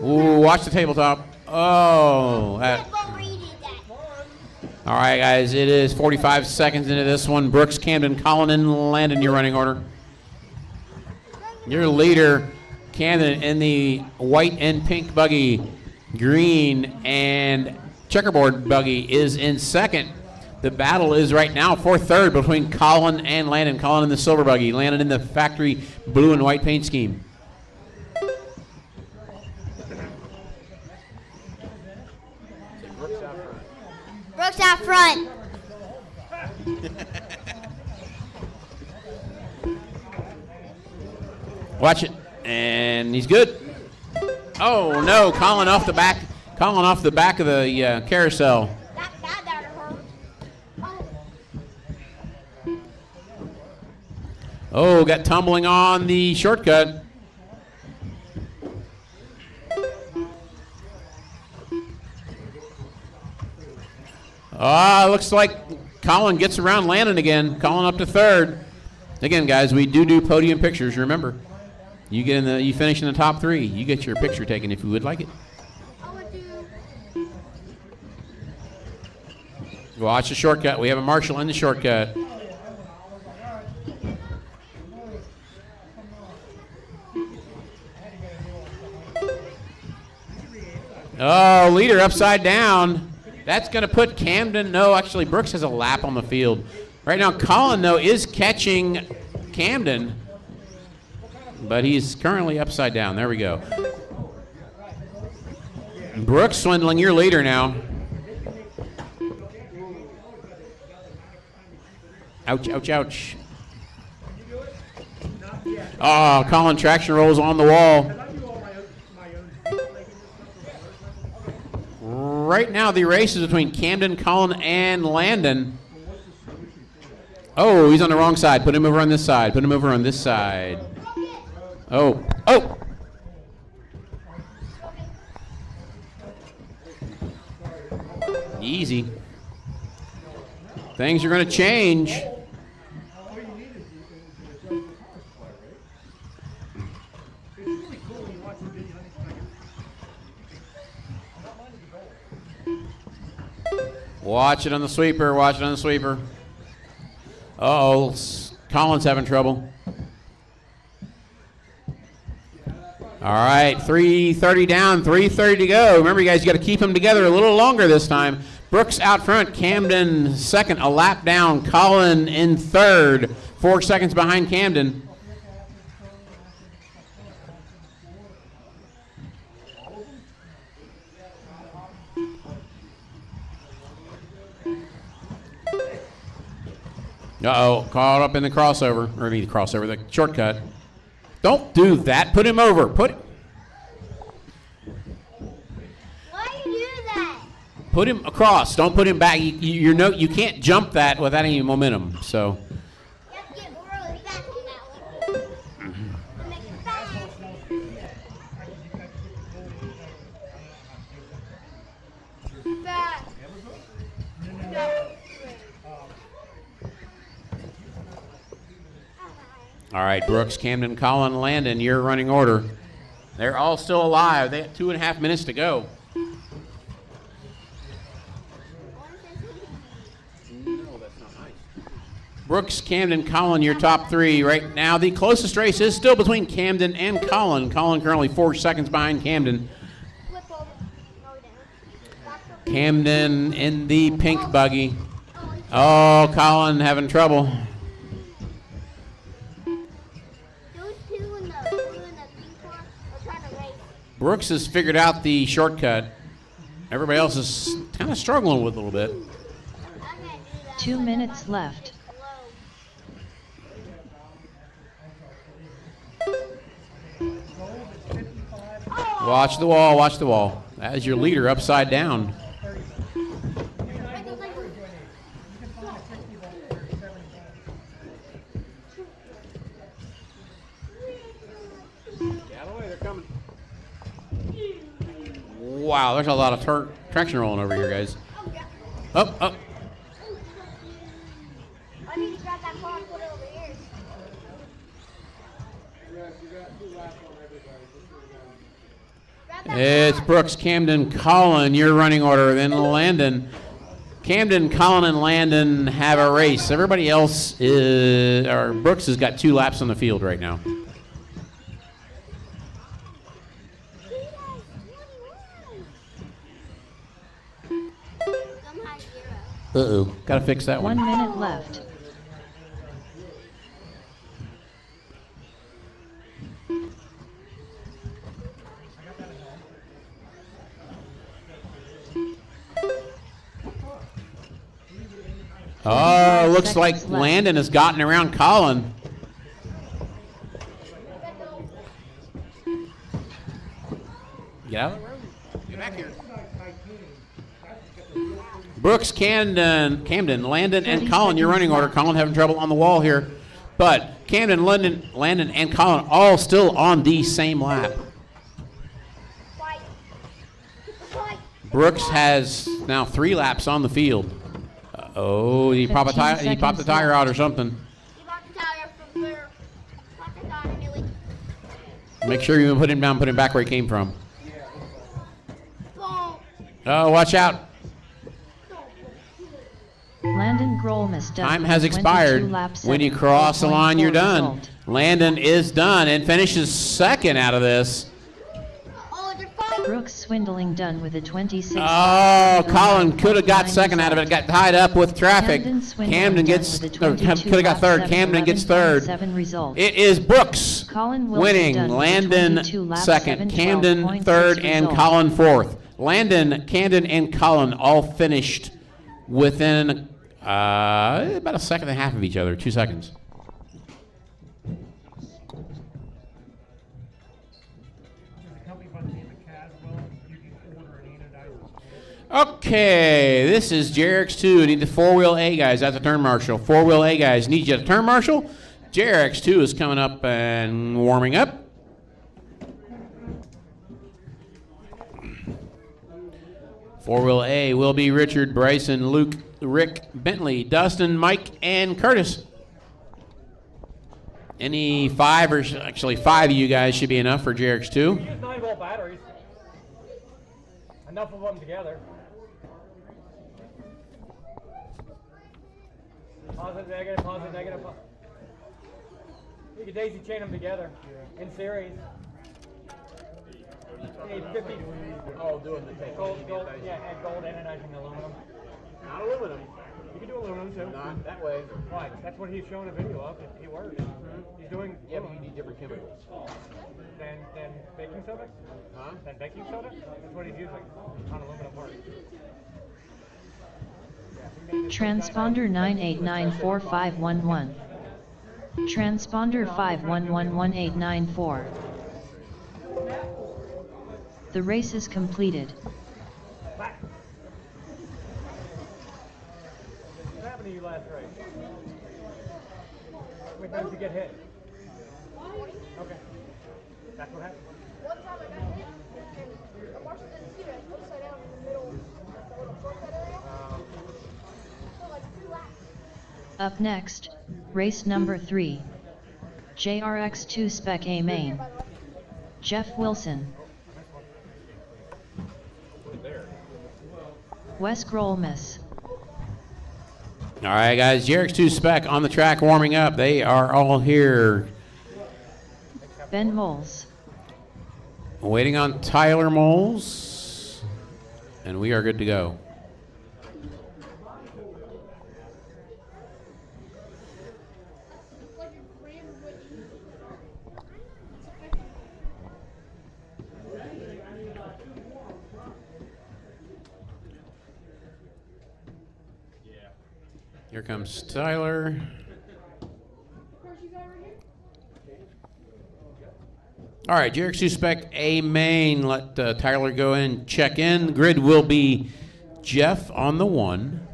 Ooh, watch the tabletop. Oh. All right, guys, it is 45 seconds into this one. Brooks, Camden, Colin, and Landon, your running order. Your leader, Camden, in the white and pink buggy. Green and checkerboard buggy is in second. The battle is right now for third between Colin and Landon. Colin in the silver buggy, Landon in the factory blue and white paint scheme. Brooks out front. Watch it, and he's good. Oh no, Colin off the back. Colin off the back of the carousel. That hurt. Oh, got tumbling on the shortcut. Looks like Colin gets around Landon again. Colin up to third. Again, guys, we do podium pictures. Remember, you finish in the top 3. You get your picture taken if you would like it. Watch the shortcut. We have a marshal in the shortcut. Oh, leader upside down. That's going to put Camden. No, actually, Brooks has a lap on the field. Right now, Colin, though, is catching Camden, but he's currently upside down. There we go. Brooks swindling your leader now. Ouch, ouch, ouch. Oh, Colin traction rolls on the wall. Right now, the race is between Camden, Colin, and Landon. Oh, he's on the wrong side. Put him over on this side. Put him over on this side. Oh. Oh! Easy. Things are going to change. Watch it on the sweeper. Watch it on the sweeper. Uh-oh. Colin's having trouble. All right. 3:30 down. 3:30 to go. Remember, you guys, you got to keep them together a little longer this time. Brooks out front. Camden second. A lap down. Colin in third. 4 seconds behind Camden. Uh-oh, caught up in the crossover, or the crossover, the shortcut. Don't do that. Put him over. Why do you do that? Put him across. Don't put him back. You can't jump that without any momentum. So. You have to get really fast on that one. Make it fast. Fast. All right, Brooks, Camden, Colin, Landon, your running order. They're all still alive. They have 2.5 minutes to go. Brooks, Camden, Colin, your top three right now. The closest race is still between Camden and Colin. Colin currently 4 seconds behind Camden. Camden in the pink buggy. Oh, Colin having trouble. Brooks has figured out the shortcut. Everybody else is kind of struggling with it a little bit. 2 minutes left. Watch the wall, watch the wall. That is your leader upside down. Wow, there's a lot of traction rolling over here, guys. Up, up. I need to grab that car and put it over here. It's Brooks, Camden, Colin, your running order, then Landon. Camden, Colin, and Landon have a race. Everybody else is, or Brooks has got 2 laps on the field right now. Uh-oh, gotta fix that one. 1 minute left. Oh, looks like Landon has gotten around Colin. Get out of the road. Get back here. Brooks, Camden, Landon, and Colin, your running order. Colin having trouble on the wall here. But Camden, Landon, and Colin all still on the same lap. Brooks has now 3 laps on the field. Oh, he popped the tire out or something. Make sure you put him down, put him back where he came from. Oh, watch out. Landon Grolmus done. Time has expired. When you cross the line, you're done. Landon is done and finishes second out of this. Brooks Swindling done with a 26. Oh, Colin could have got second out of it. Got tied up with traffic. Camden gets, could have got third. Camden gets third. It is Brooks winning. Landon second. Camden third and Colin fourth. Landon, Camden, and Colin all finished within about a second and a half of each other, 2 seconds. Okay, this is JRX2. Need the 4-wheel A guys at the turn marshal. 4-wheel A guys need you at the turn marshal. JRX2 is coming up and warming up. Four-wheel A will be Richard, Bryson, Luke, Rick, Bentley, Dustin, Mike, and Curtis. Any 5 or actually 5 of you guys should be enough for JRX2. Use 9-volt batteries. Enough of them together. Positive, negative. You can daisy chain them together in series. You need 50. Oh, doing the tape. Gold, yeah, add gold anodizing aluminum. Not aluminum. You can do aluminum too. Not that way. Why? That's what he's showing a video of. He works. He's doing. Yeah, but you need different chemicals. Than baking soda? Huh? Than baking soda? That's what he's using on aluminum parts. Transponder 9894511. Transponder 5111894. The race is completed. What happened to you last race? How many times did you get hit? Okay. That's what happened. One time I got hit, and the marshal didn't see it. I was upside down in the middle of the little shortcut area. So like 2 laps. Up next, race number 3. JRX2 Spec A main. Jeff Wilson. Wes Grolmus. All right, guys, JRX2 Spec on the track warming up. They are all here. Ben Moles. Waiting on Tyler Moles. And we are good to go. Here comes Tyler. All right, JRX2 Spec A main. Let Tyler go in and check in. The grid will be Jeff on the 1,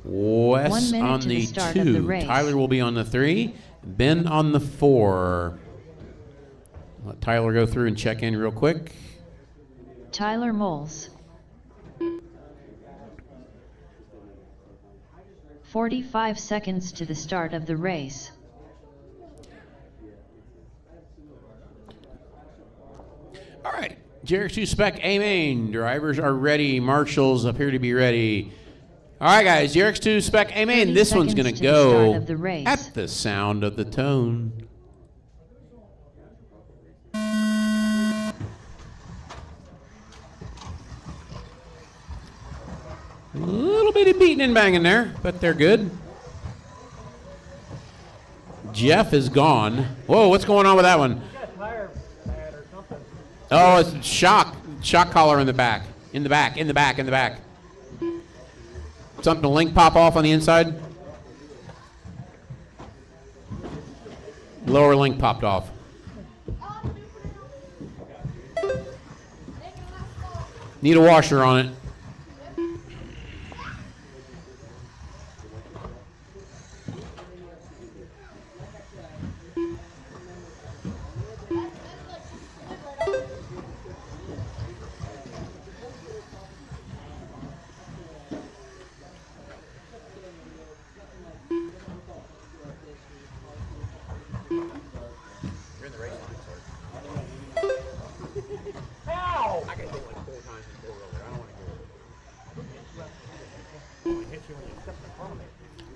Wes on the 2, Tyler will be on the 3, Ben on the 4. Let Tyler go through and check in real quick. Tyler Moles. 45 seconds to the start of the race. All right, JRX2 Spec A main. Drivers are ready. Marshals appear to be ready. All right, guys, JRX2 Spec A main. This one's going to go at the sound of the tone. A little bit of beating and banging there, but they're good. Jeff is gone. Whoa, what's going on with that one? Oh, it's shock collar in the back. In the back. Something to link pop off on the inside? Lower link popped off. Need a washer on it.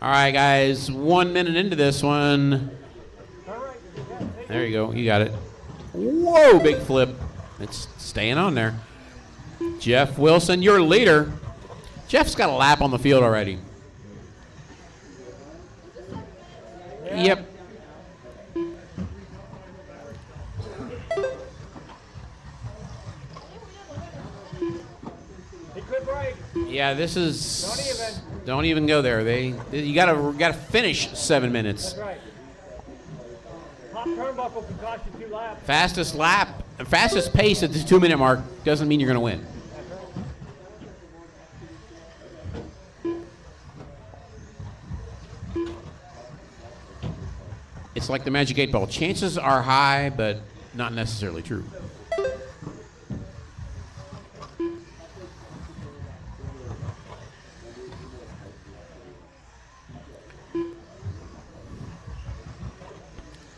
All right, guys, 1 minute into this one. There you go. You got it. Whoa, big flip. It's staying on there. Jeff Wilson, your leader. Jeff's got a lap on the field already. Yep. Yeah, this is. Don't even go there. You gotta finish 7 minutes. That's right. Top turnbuckle can cost you 2 laps. Fastest pace at the 2 minute mark doesn't mean you're gonna win. It's like the Magic 8 Ball. Chances are high, but not necessarily true.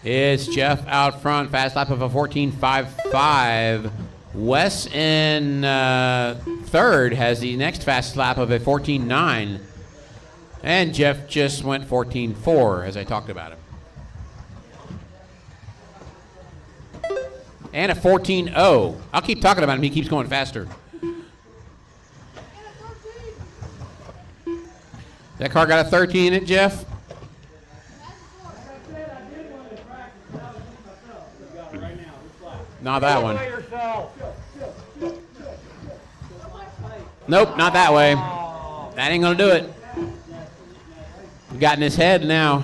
It's Jeff out front, fast lap of a 14.55. Wes in third has the next fast lap of a 14.9. And Jeff just went 14.4, as I talked about him. And a 14.0. I'll keep talking about him. He keeps going faster. That car got a 13 in it, Jeff? Not that one. Nope, not that way. That ain't gonna do it. Got in his head now.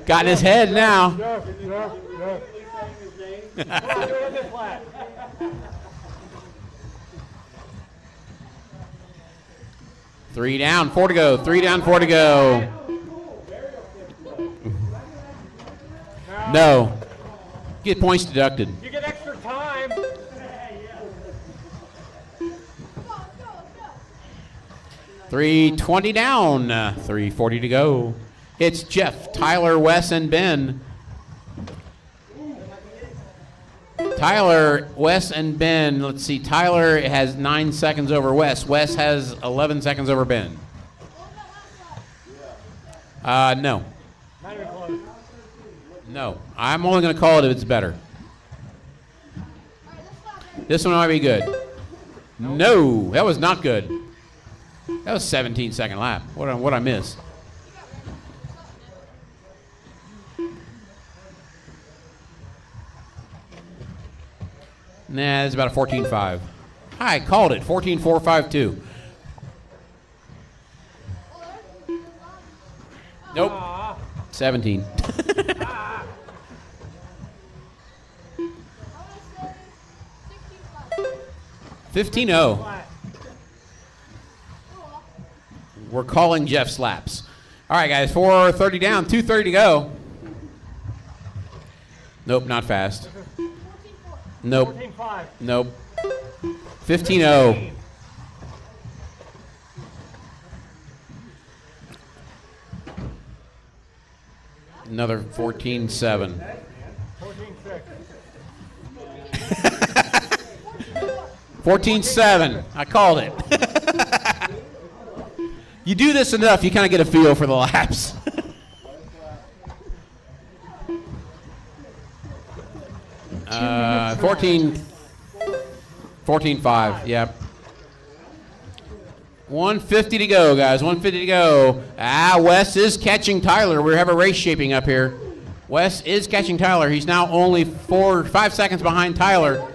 Got in his head now. 3 down, 4 to go. 3 down, 4 to go. No. Get points deducted. You get extra time. $320 down, $340 to go. It's Jeff, Tyler, Wes, and Ben. Tyler, Wes, and Ben. Let's see. Tyler has 9 seconds over Wes. Wes has 11 seconds over Ben. No. Not even close. No. I'm only going to call it if it's better. This one might be good. No, that was not good. That was 17-second lap. What I miss? Nah, it's about a 14.5. I called it. 14.452. Nope. 17. 15-0. We're calling Jeff slaps. All right, guys. 4:30 down. 2:30 to go. Nope, not fast. Nope. 14.5. Nope. 15-0. Another 14-7. 14-7. I called it. You do this enough, you kind of get a feel for the laps. 14-5. Yep. 150 to go, guys. 150 to go. Wes is catching Tyler. We have a race shaping up here. Wes is catching Tyler. He's now only 5 seconds behind Tyler.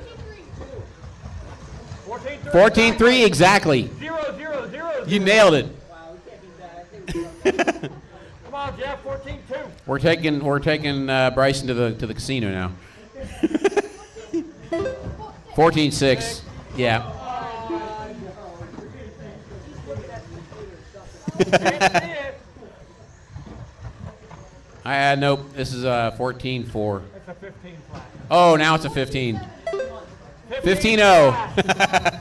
14-3 exactly. 0-0-0. You nailed it. Come on, Jeff. 14-2. We're taking Bryson to the casino now. 14-6. Yeah. Nope. This is 14-4. It's a 15 flat. Oh, now it's a 15. 15-0.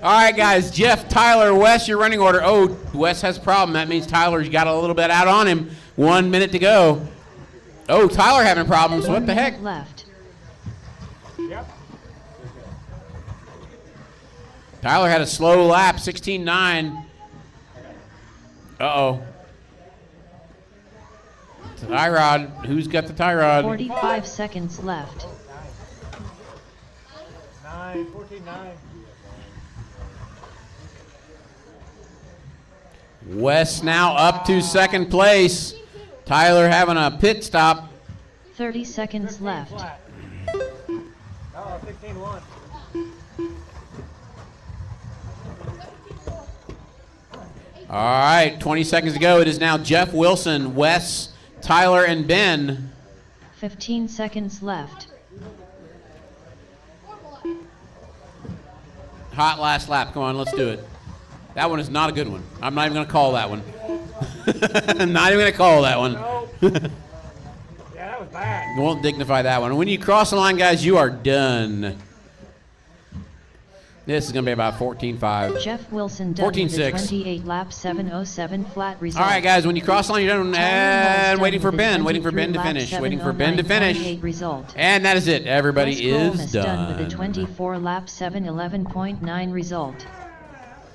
All right, guys. Jeff, Tyler, Wes, your running order. Oh, Wes has a problem. That means Tyler's got a little bit out on him. 1 minute to go. Oh, Tyler having problems. What the heck? Left. Yep. Tyler had a slow lap, 16-9. Uh-oh. Tie rod. Who's got the tie rod? 45 seconds left. 14-9. Wes now up to second place. Tyler having a pit stop. 30 seconds left. Oh, 16-1. All right, 20 seconds to go. It is now Jeff Wilson, Wes, Tyler, and Ben. 15 seconds left. Hot last lap. Come on, let's do it. That one is not a good one. I'm not even going to call that one. I'm not even going to call that one. Yeah, that was bad. You won't dignify that one. When you cross the line, guys, you are done. This is going to be about 14-5. Jeff Wilson done with a 14-6. 28 lap 707 flat result. All right, guys, when you cross the line, you're done. And waiting for with a Ben. Waiting for Ben to 23 finish. lap Waiting for Ben to 709 finish. 28 result. And that is it. Everybody Wes is Grolmus done with a done. 24 lap 711.9 result.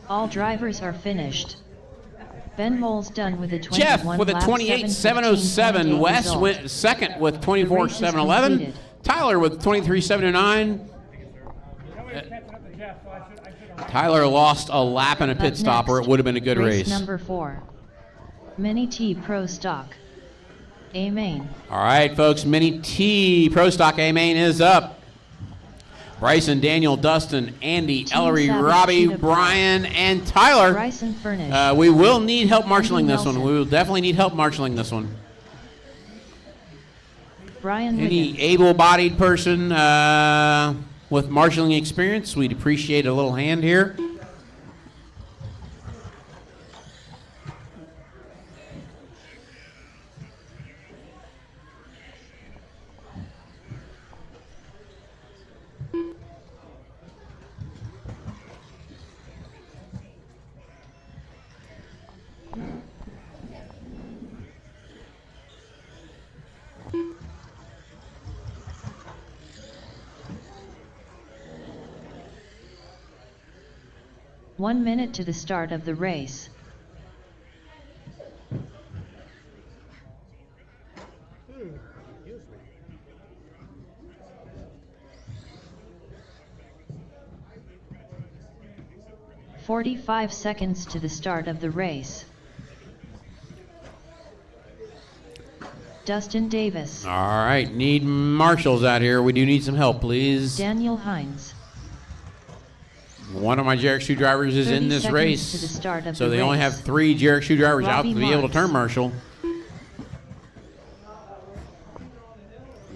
All drivers are finished. Ben Moles done with a 21 Jeff with a lap 28 707. 715.8 Wes result. went second with 24 The race is 711. completed. Tyler with 23 709. Tyler lost a lap and a pit Up stop, or it next, would have been a good race. Number 4. Mini T Pro Stock. A main. All right, folks. Mini T Pro Stock A main is up. Bryson, Daniel, Dustin, Andy, Team Ellery, Savage Robbie, Sheet of Brian, and Tyler. Bryson Furnish. We will need help marshaling this one. Nelson. We will definitely need help marshaling this one. Brian Any Wiggins. able-bodied person with marshaling experience, we'd appreciate a little hand here. 1 minute to the start of the race. "45 seconds to the start of the race." Dustin Davis. All right, need marshals out here. We do need some help, please. Daniel Hines. One of my Jerick shoe drivers is in this race, to the start of so the they only race. have 3 Jerick shoe drivers out Robbie to be able to Marks. turn marshal.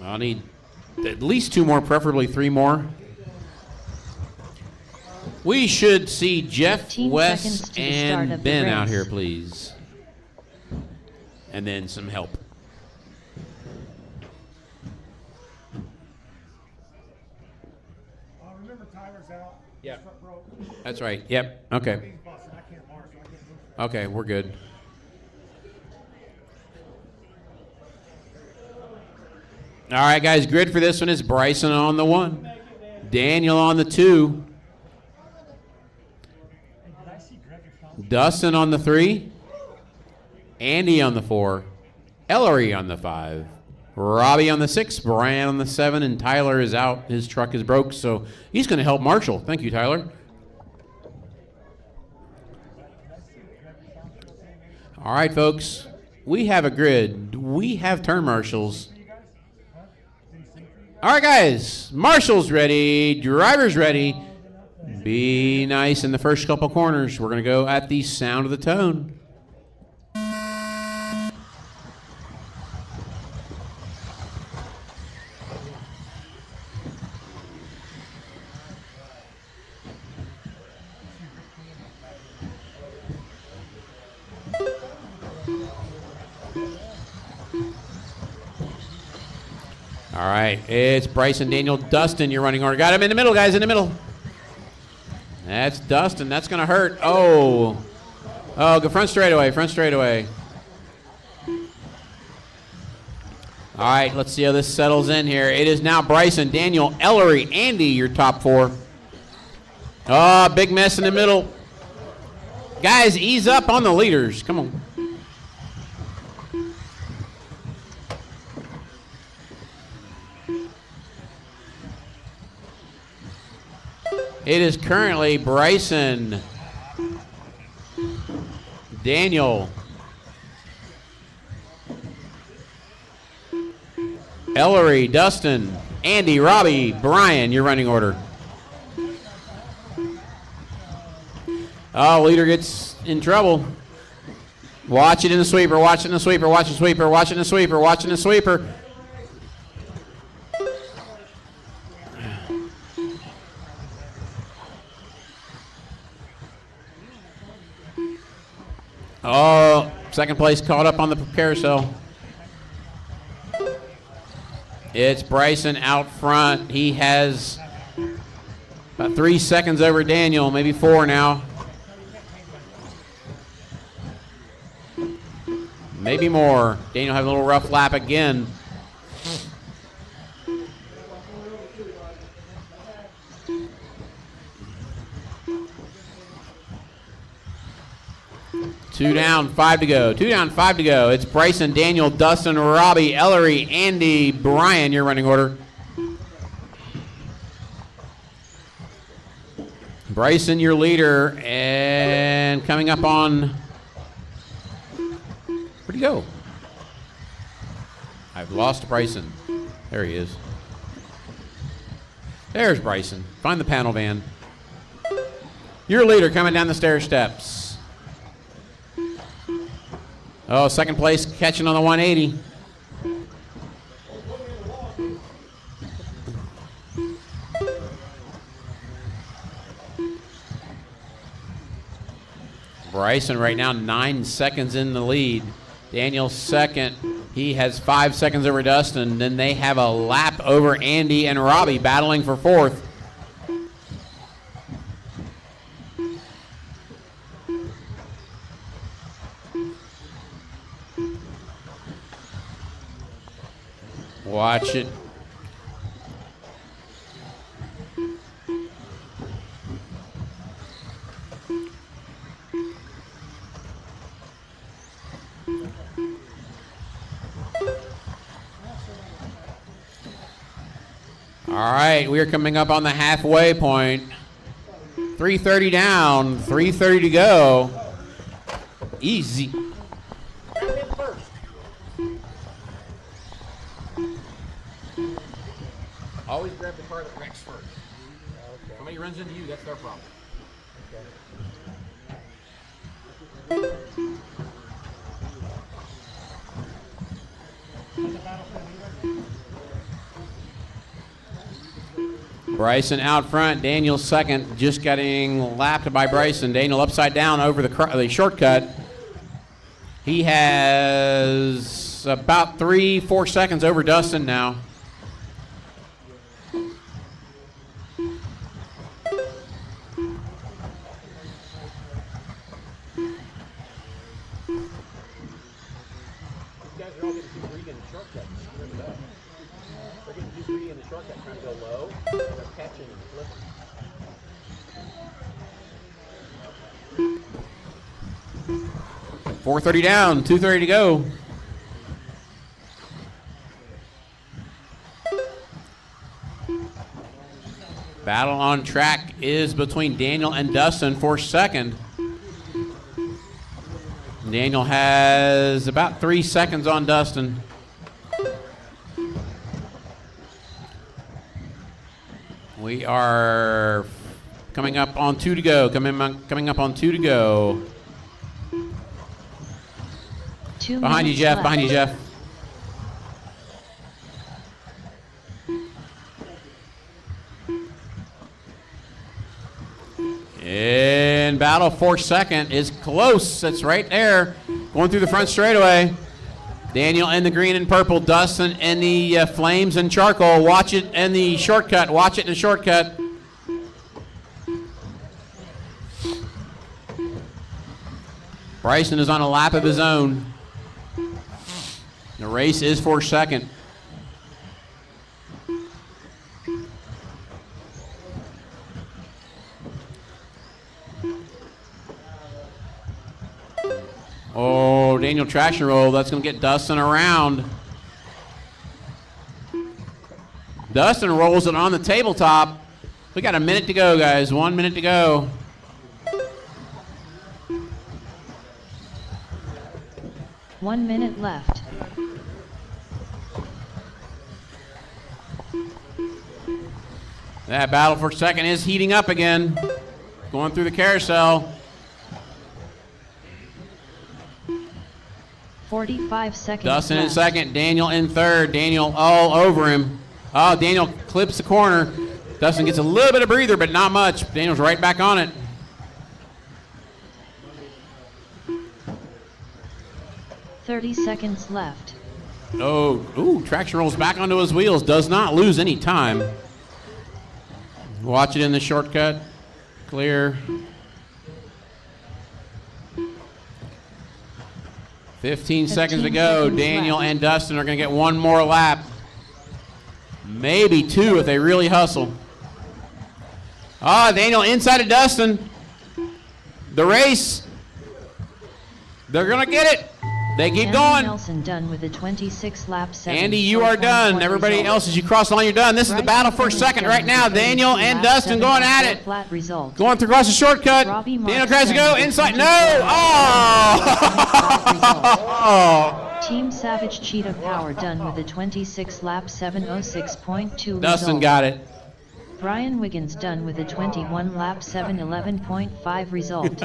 I'll need at least 2 more, preferably 3 more. We should see Jeff, 15 Wes, seconds to the start and of the Ben out race. here, please. And then some help. Remember Tyler's out. Yep. Truck broke. That's right. Yep. Okay. He's busted. I can't march. I can't move. Okay, we're good. All right, guys, grid for this one is Bryson on the 1, Daniel on the 2, Dustin on the 3, Andy on the 4, Ellery on the 5, Robbie on the 6, Brian on the 7, and Tyler is out. His truck is broke, so he's going to help Marshall. Thank you, Tyler. All right, folks, we have a grid. We have turn marshals. All right, guys, marshals ready, drivers ready. Be nice in the first couple corners. We're going to go at the sound of the tone. All right, it's Bryson, Daniel, Dustin, your running order. Got him in the middle, guys, in the middle. That's Dustin. That's going to hurt. Oh, go front straightaway, front straightaway. All right, let's see how this settles in here. It is now Bryson, Daniel, Ellery, Andy, your top 4. Oh, big mess in the middle. Guys, ease up on the leaders. Come on. It is currently Bryson, Daniel, Ellery, Dustin, Andy, Robbie, Brian, your running order. Oh, leader gets in trouble. Watch it in the sweeper, watch it in the sweeper, watch the sweeper, watch it in the sweeper, watch it in the sweeper. Oh, second place caught up on the carousel. It's Bryson out front. He has about 3 seconds over Daniel, maybe 4 now. Maybe more. Daniel having a little rough lap again. Two down, 5 to go. 2 down, 5 to go. It's Bryson, Daniel, Dustin, Robbie, Ellery, Andy, Brian, your running order. Bryson, your leader, and coming up on... Where'd he go? I've lost Bryson. There he is. There's Bryson. Find the panel van. Your leader coming down the stair steps. Oh, second place catching on the 180. Bryson right now 9 seconds in the lead. Daniel second. He has 5 seconds over Dustin. Then they have a lap over Andy and Robbie battling for 4th. Watch it. All right, we are coming up on the halfway point. 3:30 down, 3:30 to go. Easy. Always grab the car that wrecks first. Okay. Somebody runs into you, that's their problem. Bryson out front, Daniel second, just getting lapped by Bryson. Daniel upside down over the shortcut. He has about 3-4 seconds over Dustin now. Trying to go low, and they're catching and flipping. 4:30 down, 2:30 to go. Battle on track is between Daniel and Dustin for second. Daniel has about 3 seconds on Dustin. We are coming up on 2 to go. Coming up on 2 to go. 2 behind you, Jeff. Left. Behind you, Jeff. And battle for second is close. It's right there. Going through the front straightaway. Daniel in the green and purple. Dustin in the flames and charcoal. Watch it in the shortcut. Watch it in the shortcut. Bryson is on a lap of his own. The race is for second. Oh, Daniel traction roll. That's going to get Dustin around. Dustin rolls it on the tabletop. We got a minute to go, guys. 1 minute to go. One minute left. That battle for second is heating up again. Going through the carousel. 45 seconds Dustin left. in second, Daniel in third. Daniel all over him. Oh, Daniel clips the corner. Dustin gets a little bit of breather, but not much. Daniel's right back on it. 30 seconds left. Oh, ooh, traction rolls back onto his wheels. Does not lose any time. Watch it in the shortcut. Clear. 15 seconds to go. Seconds Daniel left. and Dustin are going to get one more lap. Maybe 2 if they really hustle. Ah, Daniel inside of Dustin. The race. They're going to get it. They keep Andy going. Nelson done with a 26 lap 7. Andy, you are done. Everybody else, as you cross the line, you're done. This is the battle for second right now. Daniel and Dustin going at it. Flat result. Going through across the shortcut. Robbie Daniel Marks tries to go done inside. with No! Oh! Team Savage Cheetah Power done with a 26 lap 706.2 Dustin result. got it. Brian Wiggins done with a 21 lap 711.5 result.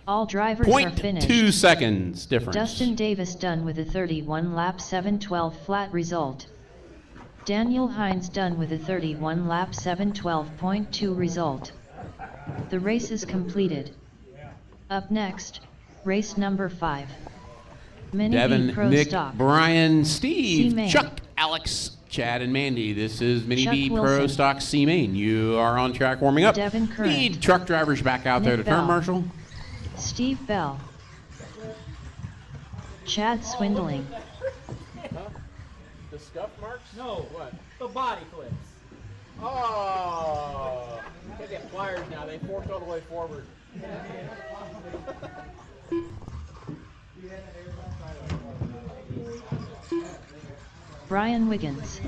All drivers are finished. 0.2 seconds difference. Dustin Davis done with a 31 lap 712 flat result. Daniel Hines done with a 31 lap 712.2 result. The race is completed. Up next, race number 5. Mini Devin, B Pro Nick, Stock. Brian, Steve, C-Main. Chuck, Alex, Chad, and Mandy. This is Mini Chuck B Pro Wilson. Stock C-Main. You are on track warming up. Devin Curran. Need truck drivers back out there to Nick turn, Bell. Marshall. Steve Bell. Chad Swindling. The scuff marks? No. What? The body clips. Oh! They get pliers now. They forked all the way forward. Brian Wiggins.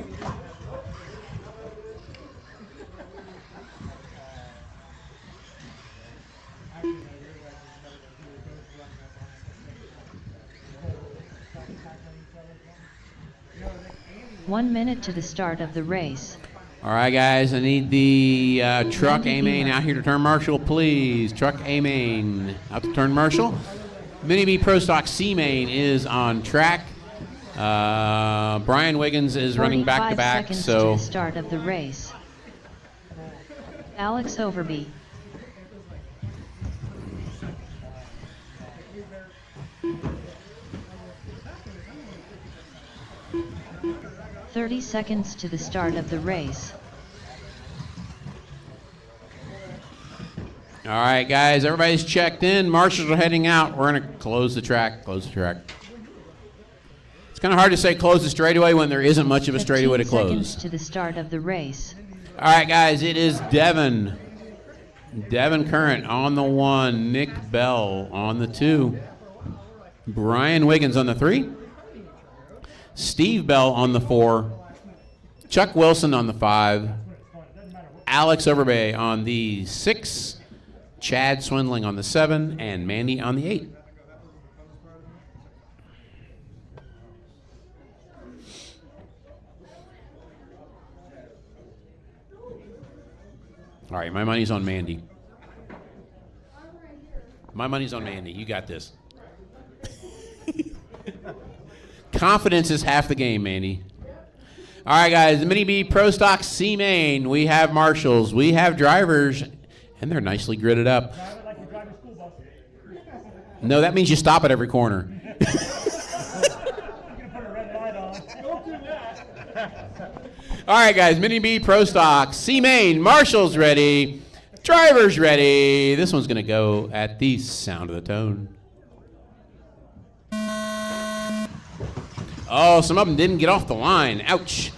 1 minute to the start of the race. All right, guys, I need the truck A-Main out here to turn marshal, please. Truck A-Main out to turn marshal. Mini B Pro Stock C-Main is on track. Brian Wiggins is running back to back. 45 seconds So to the start of the race. Alex Overby. "30 seconds to the start of the race. all right, guys, everybody's checked in. Marshals are heading out. We're going to close the track. Close the track. It's kind of hard to say close the straightaway when there isn't much of a straightaway to 15 close. seconds to the start of the race. All right, guys, it is Devin. Devin Current on the 1. Nick Bell on the 2. Brian Wiggins on the 3. Steve Bell on the 4. Chuck Wilson on the 5. Alex Overbay on the 6. Chad Swindling on the 7. And Mandy on the 8. All right, my money's on Mandy. My money's on Mandy. You got this. Confidence is half the game, Mandy. All right, guys, the Mini B Pro Stock C-Main. We have marshals. We have drivers, and they're nicely gridded up. No, that means you stop at every corner. All right, guys, Mini B Pro Stock C-Main. Marshals ready. Drivers ready. This one's going to go at the sound of the tone. Oh, some of them didn't get off the line. Ouch.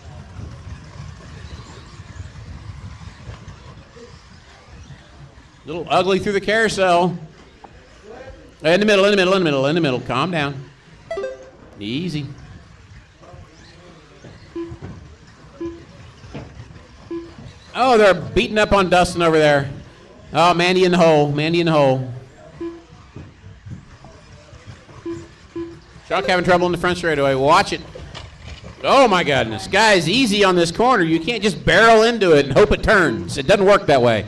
Little ugly through the carousel. In the middle, in the middle, in the middle, in the middle. Calm down. Easy. Oh, they're beating up on Dustin over there. Oh, Mandy in the hole. Mandy in the hole. Chuck having trouble in the front straightaway. Watch it. Oh, my goodness. Guys, easy on this corner. You can't just barrel into it and hope it turns. It doesn't work that way.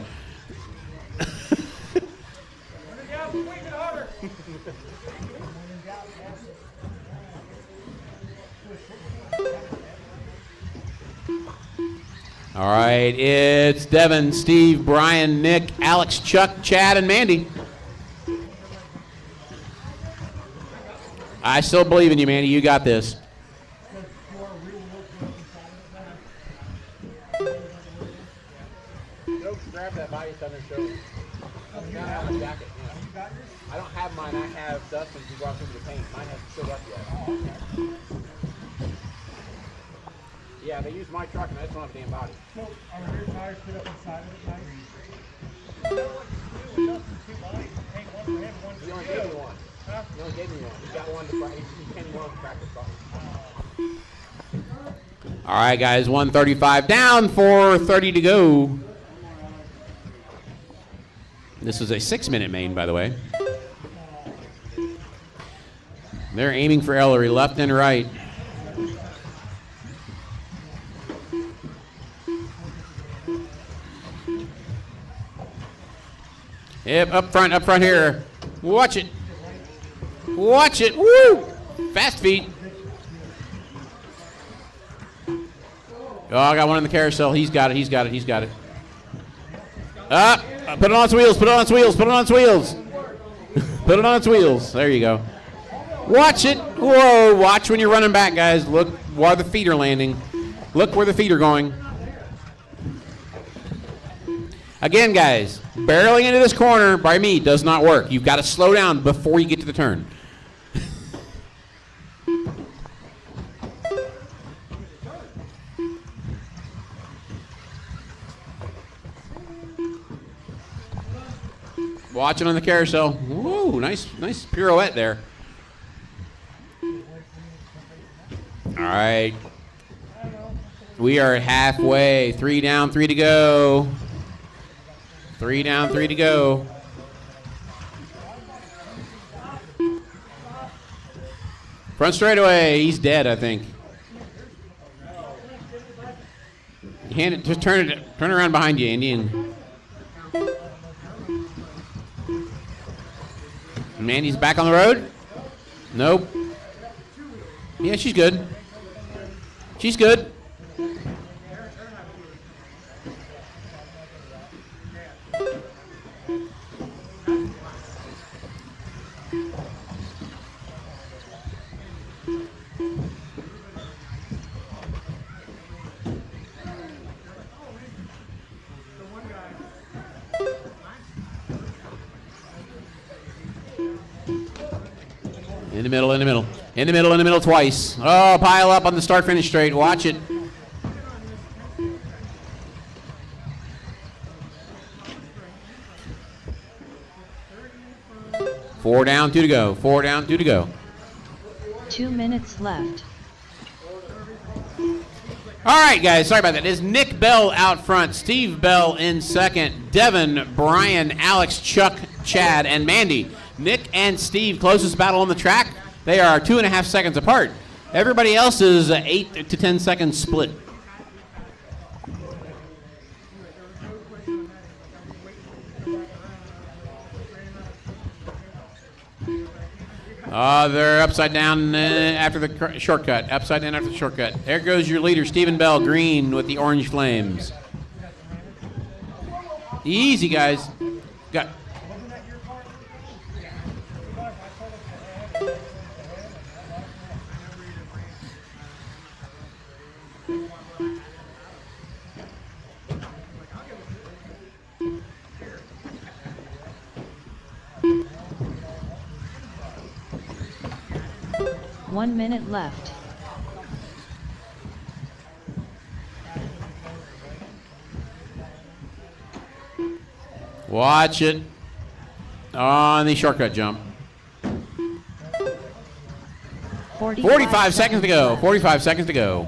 All right, it's Devin, Steve, Brian, Nick, Alex, Chuck, Chad, and Mandy. I still believe in you, Mandy. You got this. Grab that by each other's shoulder. Jacket. Yeah. I don't have mine. I have Dustin's who brought him the paint. Mine hasn't showed up yet. Oh, okay. Yeah, they use my truck and I just don't have a damn body. So, are your tires put up inside of it, Mike? You know what you do with Dustin's 2 bodies? Take one for him, one for you. He only gave me one. Huh? He only gave me one. He got one to practice. He came one to practice body. All right, guys, 135 down, 4:30 to go. This is a 6-minute main, by the way. They're aiming for Ellery, left and right. Yep, up front here. Watch it. Watch it. Woo! Fast feet. Oh, I got one in the carousel. He's got it. He's got it. He's got it. Put it on its wheels. Put it on its wheels. Put it on its wheels. Put it on its wheels. There you go. Watch it. Whoa. Watch when you're running back, guys. Look where the feet are landing. Look where the feet are going. Again, guys, barreling into this corner by me does not work. You've got to slow down before you get to the turn. Watch it on the carousel. Woo, nice pirouette there. All right. We are halfway. 3 down, 3 to go. 3 down, 3 to go. Front straightaway. He's dead, I think. Hand it. Just turn around behind you, Indian. Mandy's back on the road. Nope. Yeah, she's good. She's good. In the middle, in the middle. In the middle, in the middle twice. Oh, pile up on the start-finish straight. Watch it. Four down, 2 to go. 4 down, 2 to go. 2 minutes left. All right, guys. Sorry about that. Is Nick Bell out front, Steve Bell in second, Devin, Brian, Alex, Chuck, Chad, and Mandy. Nick and Steve, closest battle on the track. They are 2.5 seconds apart. Everybody else is 8 to 10 seconds split. They're upside down after the shortcut. Upside down after the shortcut. There goes your leader, Stephen Bell, green with the orange flames. Easy, guys. Got. One minute left. Watch it on the shortcut jump. 45 seconds to go. 45 seconds to go.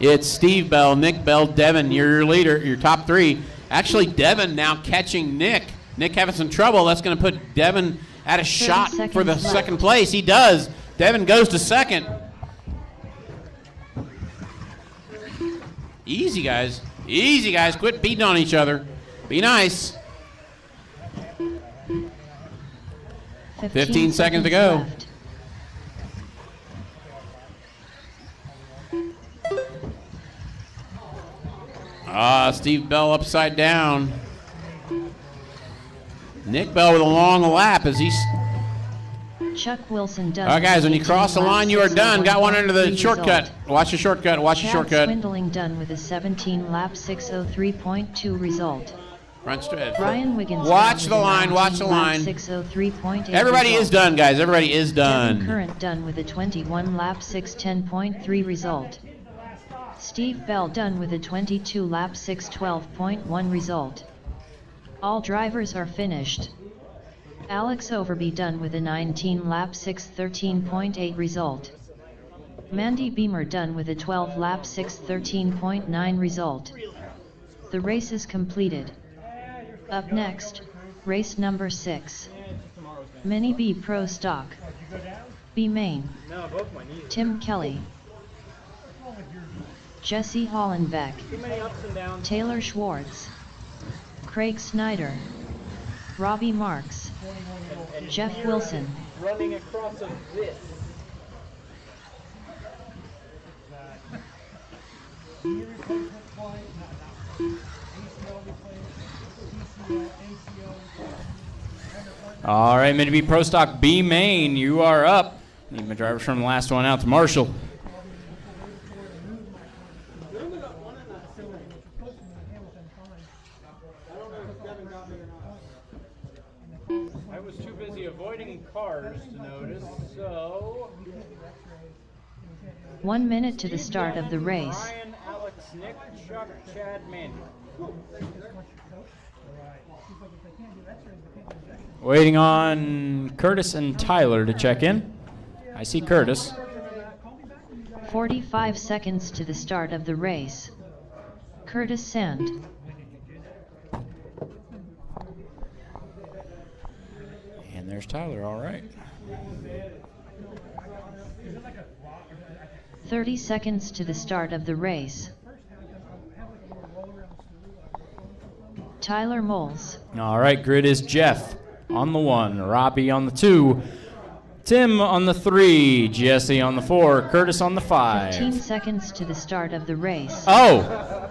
It's Steve Bell, Nick Bell, Devin, your leader, your top three. Actually, Devin now catching Nick. Nick having some trouble. That's going to put Devin at a shot for the second place. He does. Devin goes to second. Easy, guys. Easy, guys. Quit beating on each other. Be nice. 15 seconds to go. Left. Steve Bell upside down. Nick Bell with a long lap as he's... Chuck Wilson done. All right, guys, when you cross the line, you are done. Got one under the shortcut. Watch the shortcut. Watch the shortcut. Swindling done with a 17-lap 6:03.2 result. Front straight. Brian Wiggins. Watch the line. Watch the line. 6:03.8. Everybody is done, guys. Everybody is done. Devin Current done with a 21-lap 6:10.3 result. Steve Bell done with a 22-lap 6:12.1 result. All drivers are finished. Alex Overby done with a 19-lap 6:13.8 result. Mandy Beamer done with a 12-lap 6:13.9 result. The race is completed. Up next, race number 6. Mini B Pro Stock. B Main. Tim Kelly. Jesse Hollenbeck. Taylor Schwartz. Craig Snyder. Robbie Marks. Jeff Wilson. Running across of this. All right, Mini B Pro Stock B Main, you are up. Need my drivers from the last one out to Marshall. I was too busy avoiding cars to notice, so... 1 minute to the start of the race. Brian, Alex, Nick, Chuck, Chad, Mandy. Waiting on Curtis and Tyler to check in. I see Curtis. 45 seconds to the start of the race. Curtis Sand. There's Tyler, all right. 30 seconds to the start of the race. Tyler Moles. All right, grid is Jeff on the 1, Robbie on the 2, Tim on the 3, Jesse on the 4, Curtis on the 5. 15 seconds to the start of the race. Oh!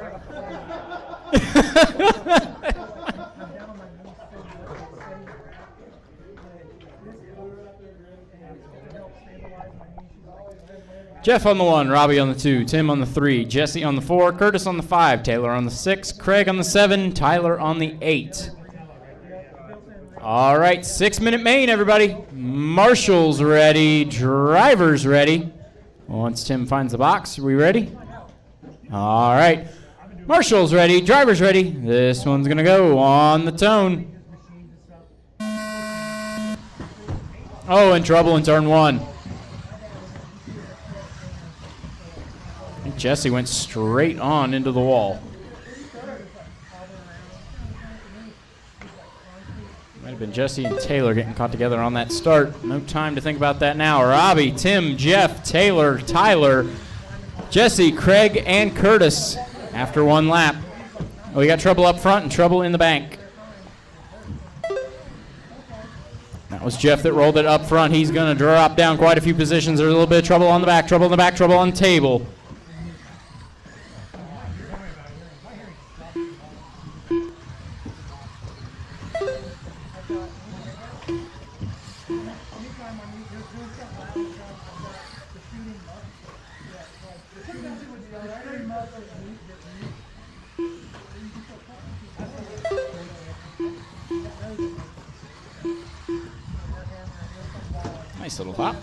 Jeff on the 1, Robbie on the 2, Tim on the 3, Jesse on the 4, Curtis on the 5, Taylor on the 6, Craig on the 7, Tyler on the 8. All right, 6-minute main, everybody. Marshall's ready, drivers ready. Once Tim finds the box, are we ready? All right, Marshall's ready, drivers ready. This one's gonna go on the tone. Oh, in trouble in turn 1. I think Jesse went straight on into the wall. Might have been Jesse and Taylor getting caught together on that start. No time to think about that now. Robbie, Tim, Jeff, Taylor, Tyler, Jesse, Craig, and Curtis after 1 lap. We got trouble up front and trouble in the bank. That was Jeff that rolled it up front. He's going to drop down quite a few positions. There's a little bit of trouble on the back, trouble in the back, trouble on the table. Nice little hop.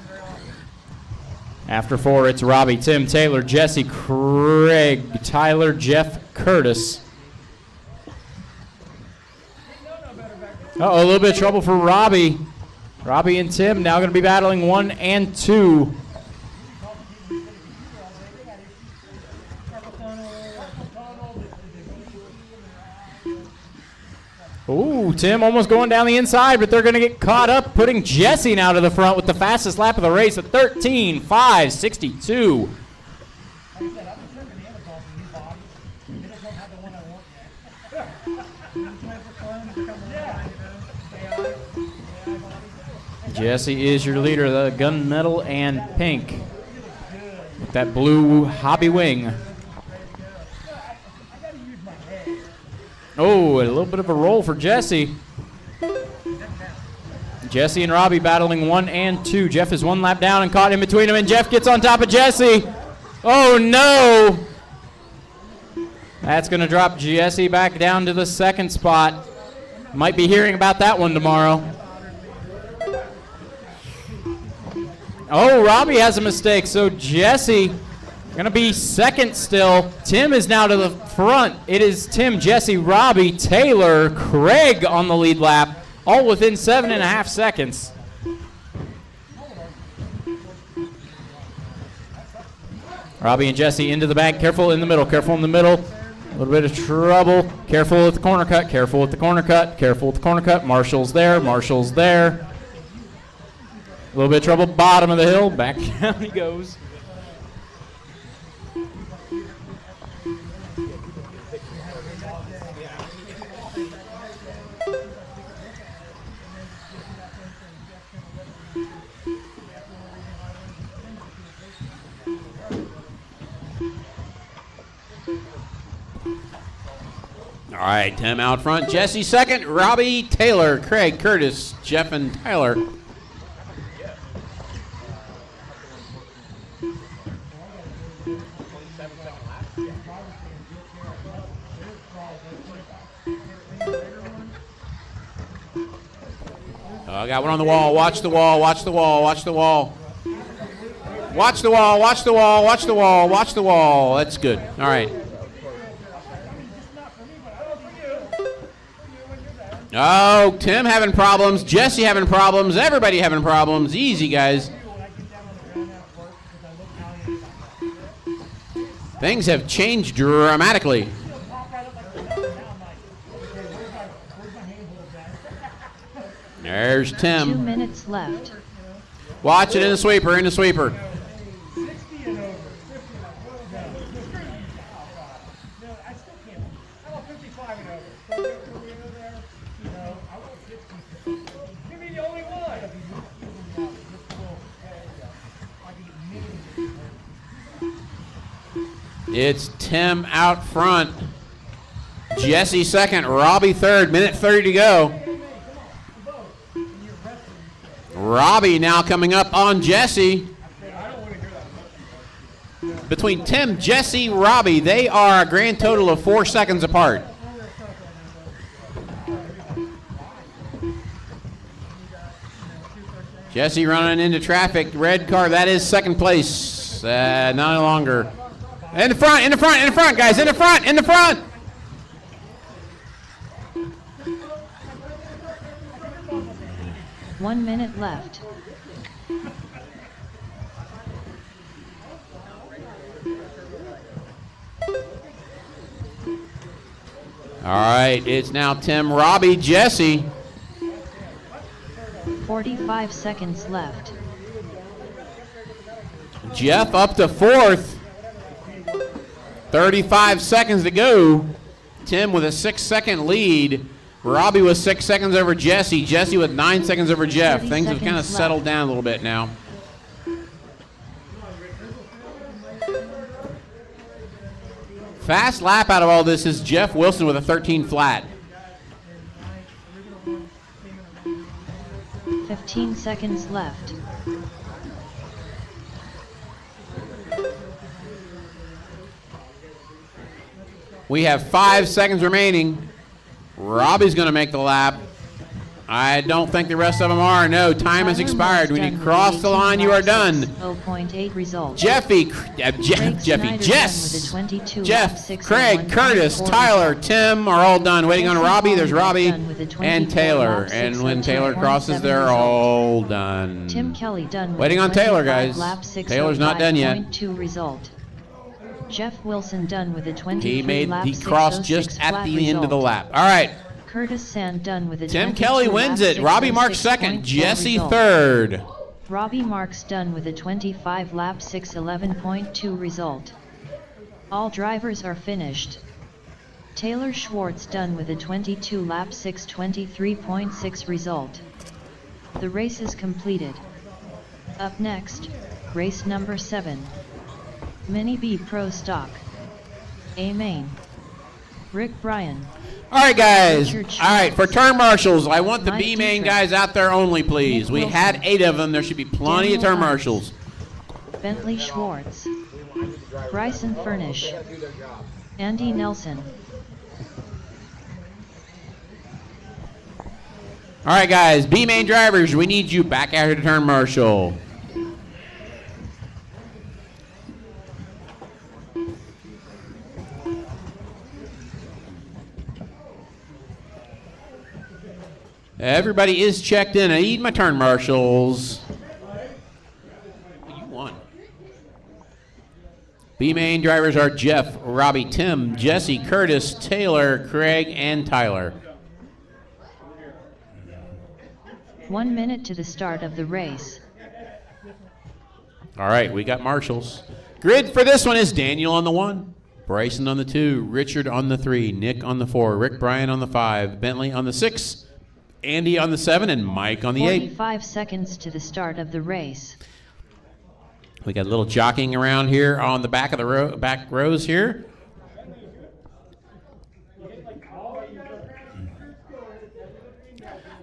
After 4, it's Robbie, Tim, Taylor, Jesse, Craig, Tyler, Jeff, Curtis. Uh-oh, a little bit of trouble for Robbie. Robbie and Tim now going to be battling 1 and 2. Ooh, Tim almost going down the inside, but they're going to get caught up, putting Jesse now to the front with the fastest lap of the race at 13:5.62. Jesse is your leader, the gunmetal and pink with that blue hobby wing. Oh, a little bit of a roll for Jesse. Jesse and Robbie battling 1 and 2. Jeff is 1 lap down and caught in between them, and Jeff gets on top of Jesse. Oh, no. That's going to drop Jesse back down to the 2nd spot. Might be hearing about that one tomorrow. Oh, Robbie has a mistake, so Jesse going to be 2nd still. Tim is now to the front. It is Tim, Jesse, Robbie, Taylor, Craig on the lead lap, all within 7.5 seconds. Robbie and Jesse into the bank. Careful in the middle, careful in the middle. A little bit of trouble. Careful with the corner cut, careful with the corner cut, careful with the corner cut. Marshall's there, Marshall's there. A little bit of trouble, bottom of the hill. Back down he goes. All right, Tim out front. Jesse 2nd. Robbie, Taylor, Craig, Curtis, Jeff, and Tyler. I got one on the wall. Watch the wall. Watch the wall. Watch the wall. Watch the wall. Watch the wall. Watch the wall. Watch the wall. That's good. All right. Oh, Tim having problems. Jesse having problems. Everybody having problems. Easy, guys. Things have changed dramatically. There's Tim. 2 minutes left. Watch it in the sweeper, in the sweeper. 60 and over. 50. No, I still can't. I want 55 and over. So we're over there. You know, I want 60. Give me the only one. It's Tim out front. Jesse second, Robbie third, minute 30 to go. Robbie now coming up on Jesse. Between Tim, Jesse, Robbie, they are a grand total of 4 seconds apart. Jesse running into traffic, red car, that is second place. No longer. In the front, in the front, in the front, guys, in the front, in the front. One minute left. All right, it's now Tim, Robbie, Jesse. 45 seconds left. Jeff up to fourth. 35 seconds to go. Tim with a 6-second lead. Robbie was 6 seconds over Jesse. Jesse with 9 seconds over Jeff. Things have kind of settled down a little bit now. Fast lap out of all this is Jeff Wilson with a 13 flat. 15 seconds left. We have 5 seconds remaining. Robbie's going to make the lap. I don't think the rest of them are. No, time has expired. When you cross the line, you are done. 0.8 result. Jeff, Craig, Curtis, Tyler, Tim are all done. Waiting on Robbie. There's Robbie and Taylor. And when Taylor crosses, they're all done. Tim Kelly done with Waiting on Taylor, guys. lap 6 Taylor's not done yet. 5.2 result. Jeff Wilson done with a 23 lap He crossed just at the end of the lap. All right. Curtis Sand done with a Tim Kelly wins it. Robbie Marks second. Jesse third. Robbie Marks done with a 25 lap 6:11.2 result. All drivers are finished. Taylor Schwartz done with a 22 lap 6:23.6 result. The race is completed. Up next, race number 7. Mini B Pro Stock. A main. Rick Bryan. All right, guys. All right, for turn marshals, I want the B main guys out there only, please. We had 8 of them. There should be plenty of turn marshals. Bentley Schwartz. Bryson Furnish. Andy Nelson. All right, guys. B main drivers, we need you back out here to turn marshal. Everybody is checked in. I need my turn marshals. You won. B main drivers are Jeff, Robbie, Tim, Jesse, Curtis, Taylor, Craig, and Tyler. 1 minute to the start of the race. All right, we got marshals. Grid for this one is Daniel on the 1, Bryson on the 2, Richard on the 3, Nick on the 4, Rick Bryan on the 5, Bentley on the 6, Andy on the 7, and Mike on the 8. 45 seconds to the start of the race. We got a little jockeying around here on the back of the back rows here.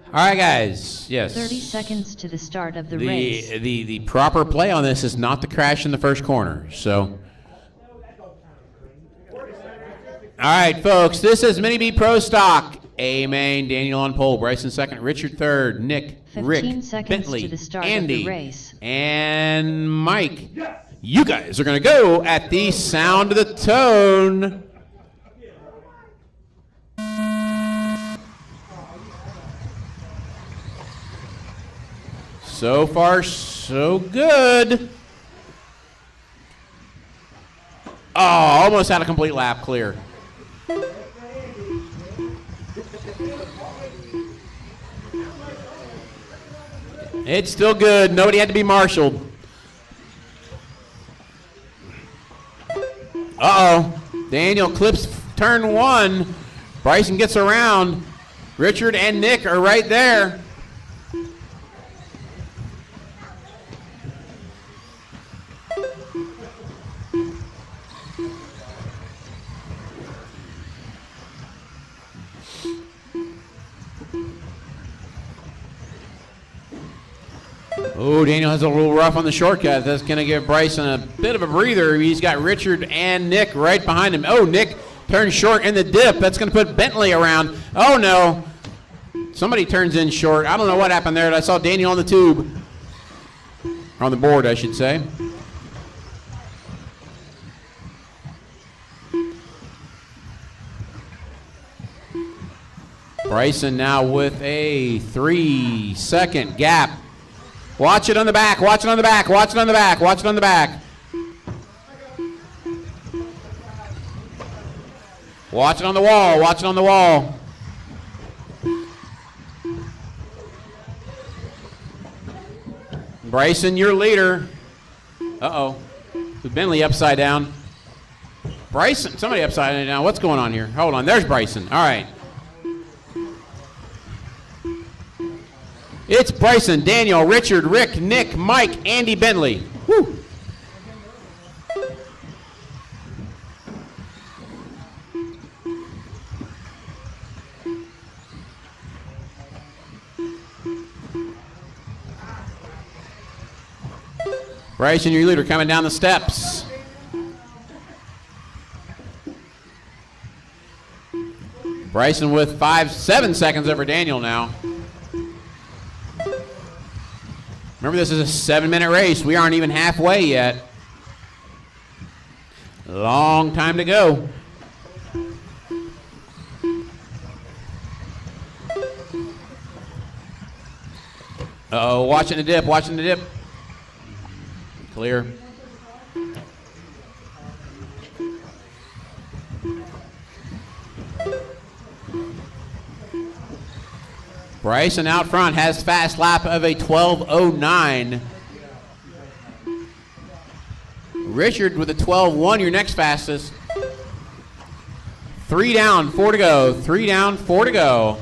All right, guys. Yes. 30 seconds to the start of the race. The proper play on this is not to crash in the first corner. So, all right, folks. This is Mini B Pro Stock. A main, Daniel on pole, Bryson second, Richard third, Nick, Rick, Bentley, to the start Andy, of the race. and Mike. You guys are going to go at the sound of the tone. So far, so good. Oh, almost had a complete lap clear. It's still good. Nobody had to be marshaled. Uh-oh. Daniel clips turn 1. Bryson gets around. Richard and Nick are right there. Oh, Daniel has a little rough on the shortcut. That's going to give Bryson a bit of a breather. He's got Richard and Nick right behind him. Oh, Nick turns short in the dip. That's going to put Bentley around. Oh, no. Somebody turns in short. I don't know what happened there. I saw Daniel on the tube. On the board, I should say. Bryson now with a 3-second gap. Watch it on the back, watch it on the back, watch it on the back, watch it on the back. Watch it on the wall, watch it on the wall. Bryson, your leader. Uh-oh. Bentley upside down. Bryson, somebody upside down. What's going on here? Hold on, there's Bryson. All right. It's Bryson, Daniel, Richard, Rick, Nick, Mike, Andy, Bentley. Woo. Bryson, your leader, coming down the steps. Bryson with 7 seconds over Daniel now. Remember, this is a 7-minute race. We aren't even halfway yet. Long time to go. Uh-oh, watching the dip, watching the dip. Clear. Bryson out front has fast lap of a 12:09. Richard with a 12:1, your next fastest. 3 down, 4 to go. 3 down, 4 to go.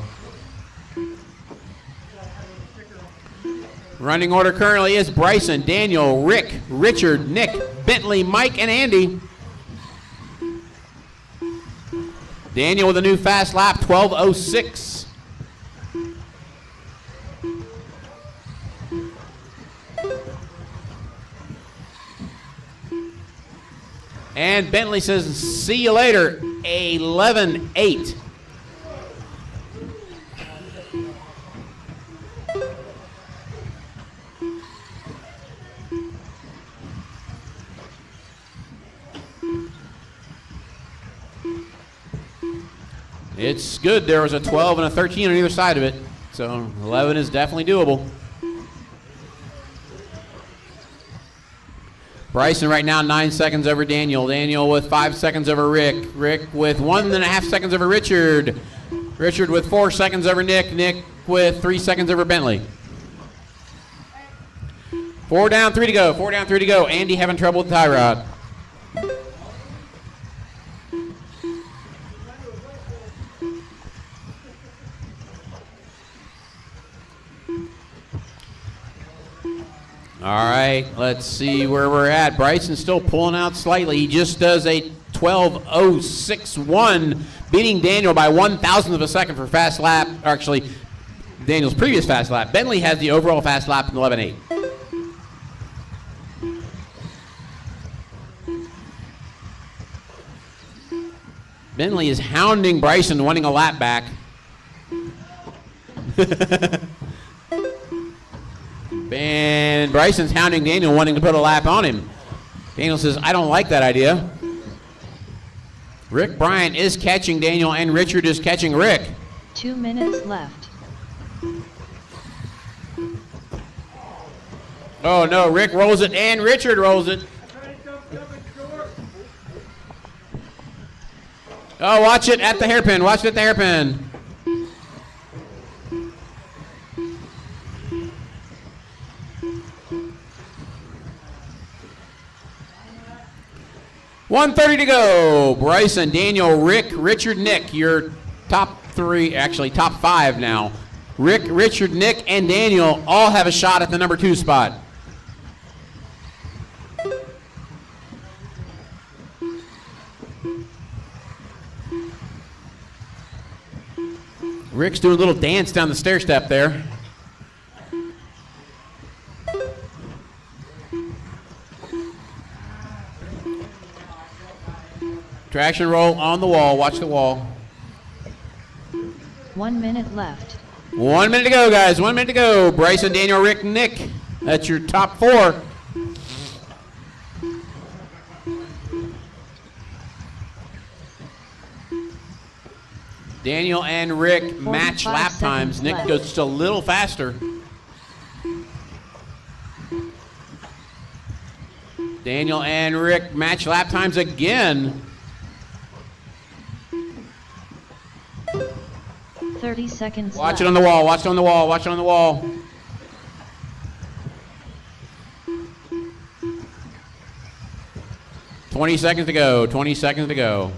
Running order currently is Bryson, Daniel, Rick, Richard, Nick, Bentley, Mike, and Andy. Daniel with a new fast lap, 12:06. And Bentley says, see you later, 11:08. It's good. There was a 12 and a 13 on either side of it. So 11 is definitely doable. Bryson right now 9 seconds over Daniel. Daniel with 5 seconds over Rick. Rick with 1.5 seconds over Richard. Richard with 4 seconds over Nick. Nick with 3 seconds over Bentley. 4 down, 3 to go. 4 down, 3 to go. Andy having trouble with the tie rod. All right, let's see where we're at. Bryson's still pulling out slightly. He just does a 12:061, beating Daniel by 1/1000th of a second for fast lap. Actually, Daniel's previous fast lap. Bentley has the overall fast lap in 11:08. Bentley is hounding Bryson, wanting a lap back. And Bryson's hounding Daniel, wanting to put a lap on him. Daniel says, I don't like that idea. Rick Bryant is catching Daniel, and Richard is catching Rick. 2 minutes left. Oh, no, Rick rolls it, and Richard rolls it. Oh, watch it at the hairpin. Watch it at the hairpin. 1:30 to go. Bryson, Daniel, Rick, Richard, Nick. Your top 3, actually top 5 now. Rick, Richard, Nick, and Daniel all have a shot at the number 2 spot. Rick's doing a little dance down the stair step there. Traction roll on the wall. Watch the wall. 1 minute left. 1 minute to go, guys. 1 minute to go. Bryson, Daniel, Rick, Nick. That's your top 4. Daniel and Rick match lap times. Nick goes just a little faster. Daniel and Rick match lap times again. 30 seconds Watch left. it on the wall. Watch it on the wall. Watch it on the wall. $20 seconds to go. 20 seconds to go.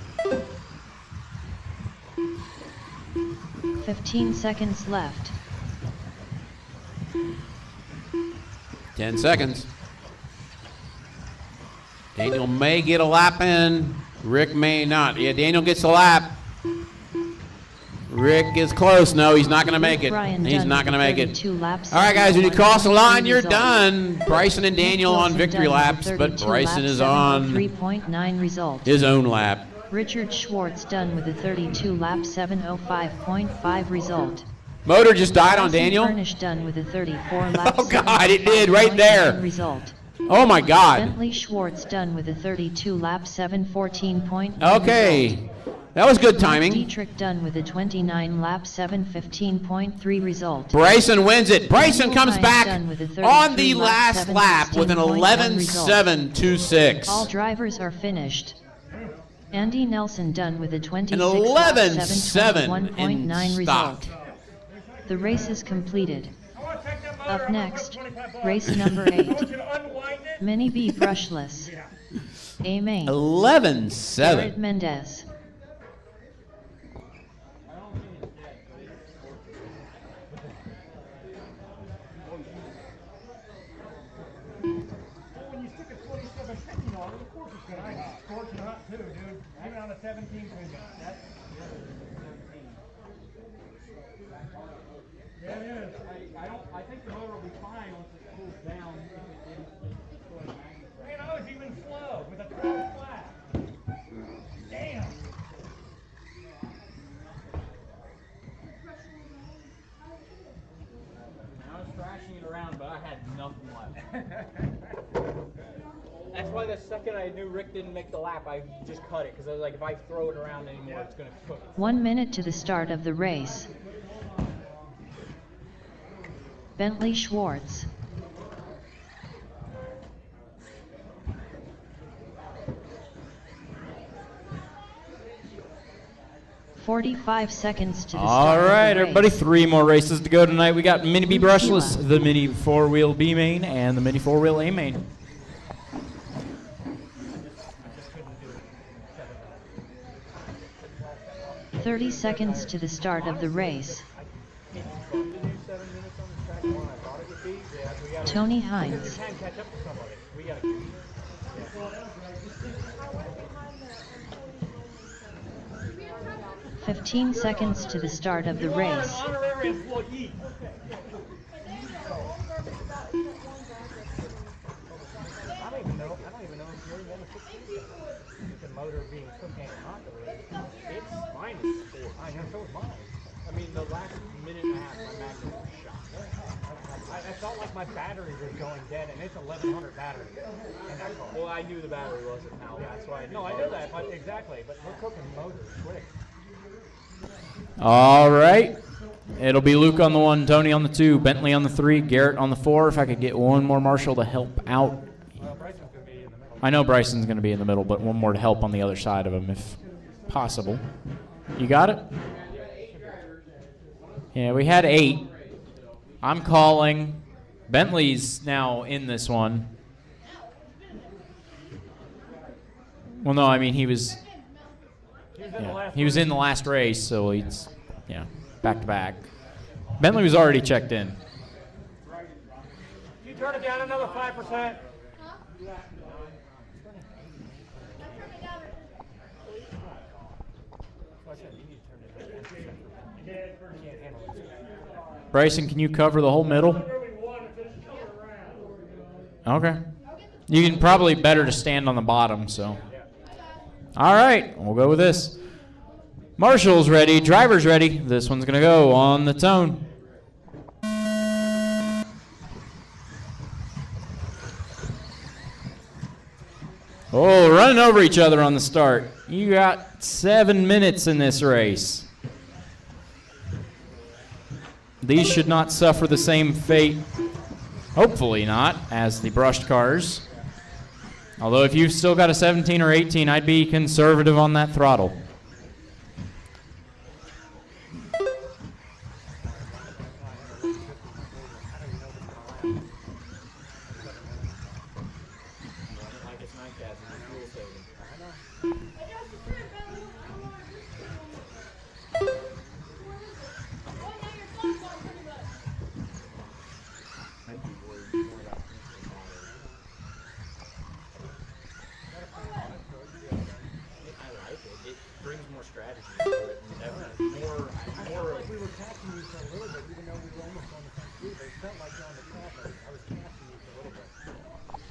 15 seconds left. 10 seconds. Daniel may get a lap in. Rick may not. Yeah, Daniel gets a lap. Rick is close. No, he's not going to make it. He's not going to make it. All right, guys, when you cross the line, you're done. Bryson and Daniel on victory laps, but Bryson is on 3.9 result. his own lap. Richard Schwartz done with a 32 lap 7:05.5 result. Motor just died on Daniel. Furnish done with a 34 lap. Oh, God, it did right there. Result. Oh, my God. Bentley Schwartz done with a 32 lap 7:14.9. Okay. That was good timing. Dietrich done with a 29 lap 7:15.3 result. Bryson wins it. Bryson comes back done with a on the 33 last lap with an 11.726. All drivers are finished. Andy Nelson done with a 26 An 11.7 1.9 in result. stock. The race is completed. Up next, race number 8. Mini B brushless. A main. 11.7. Jared Mendez. When you stick a 2750 on it, of course it's gonna hot. Scorching hot too, dude. Even on a 17 pin. That's yeah, it is. I think the motor will be fine once it cools down. You know, it's even slow with a 12 flat. Damn. I was thrashing it around, but I had nothing left. That's why the second I knew Rick didn't make the lap, I just cut it, because I was like, if I throw it around anymore, it's going to cook. 1 minute to the start of the race. Bentley Schwartz. .45 seconds to the All start of right, the everybody, race. 3 more races to go tonight. We got Mini B brushless, the Mini 4-wheel B main, and the Mini 4-wheel A main. .30 seconds to the start of the race. Tony Hines. 15 seconds to the start of the race. I don't even know if you're one of 16. The motor being cooked and hot the way it's mine is 4. I know, so is mine. I mean, the last minute and a half, my magnet was shot. I felt like my battery was going dead, and it's 1100 battery in that car. Well, I knew the battery wasn't out. That's why I knew. No, I know that, but exactly. But we're cooking motors quick. All right. It'll be Luke on the 1, Tony on the 2, Bentley on the 3, Garrett on the 4. If I could get one more Marshall to help out. Well, Bryson's going to be in the middle. I know Bryson's going to be in the middle, but one more to help on the other side of him if possible. You got it? Yeah, we had 8. I'm calling. Bentley's now in this one. Well, no, I mean he was in the last race, so he's back to back. Bentley was already checked in. You turn it down another 5%. Bryson, can you cover the whole middle? Okay. You can probably better to stand on the bottom, so. All right, we'll go with this. Marshall's ready, driver's ready. This one's going to go on the tone. Oh, running over each other on the start. You got 7 minutes in this race. These should not suffer the same fate, hopefully not, as the brushed cars. Although if you've still got a 17 or 18, I'd be conservative on that throttle.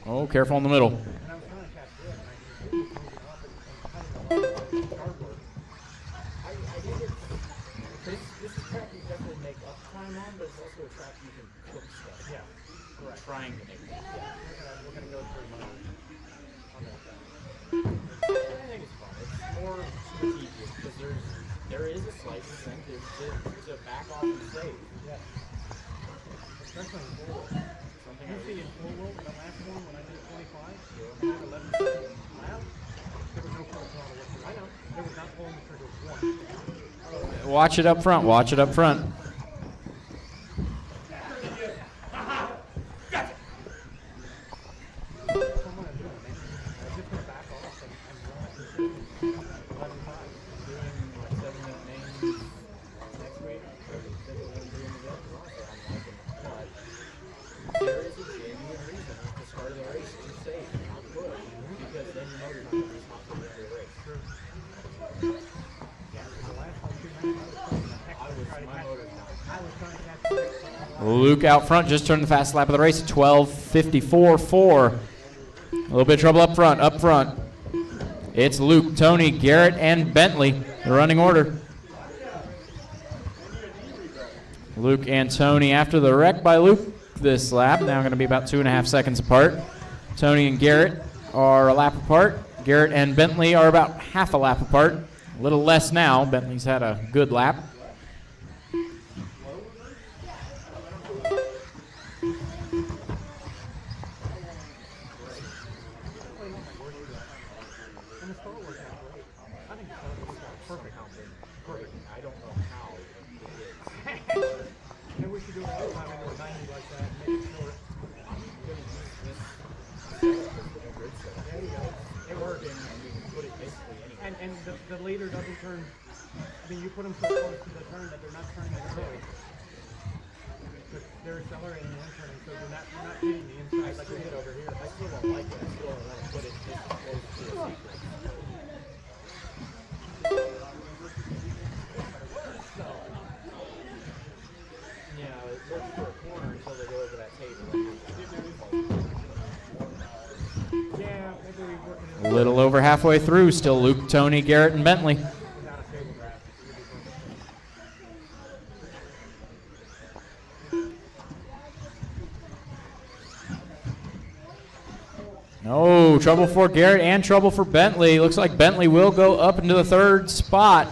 Oh, careful in the middle. There is a slight incentive to back off and save. Yeah. Especially in full wheel. You see in full wheel, the last one when I did 25, 11 seconds lap, there was no full throttle whatsoever. I know. There was not pulling the trigger once. Watch it up front. Watch it up front. Luke out front, just turned the fast lap of the race at 12:54.4. A little bit of trouble up front, It's Luke, Tony, Garrett, and Bentley, the running order. Luke and Tony after the wreck by Luke this lap, now going to be about 2.5 seconds apart. Tony and Garrett are a lap apart. Garrett and Bentley are about half a lap apart. A little less now. Bentley's had a good lap. And the leader doesn't turn. I mean, you put them so close to the turn that they're not turning the inside. They're accelerating and turning, so you're not hitting the inside like you hit over here. I still don't like it. I still want to put it this close to the seat. Yeah, it looks for a corner until they go over that table. Yeah, maybe we're working A little over halfway through, still Luke, Tony, Garrett, and Bentley. No, trouble for Garrett and trouble for Bentley. Looks like Bentley will go up into the third spot.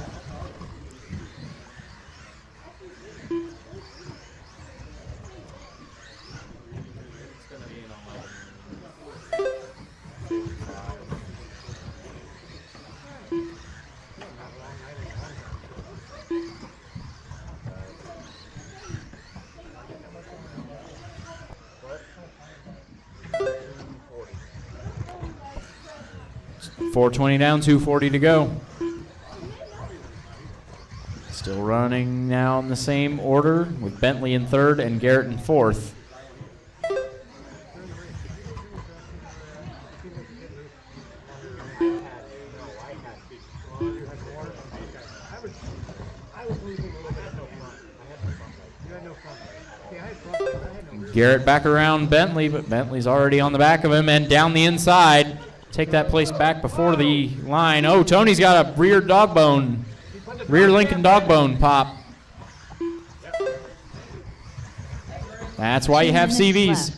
4:20 down, 2:40 to go. Still running now in the same order with Bentley in third and Garrett in fourth. Garrett back around Bentley, but Bentley's already on the back of him and down the inside. Take that place back before the line. Oh, Tony's got a rear Lincoln dog bone pop. That's why you have CVs.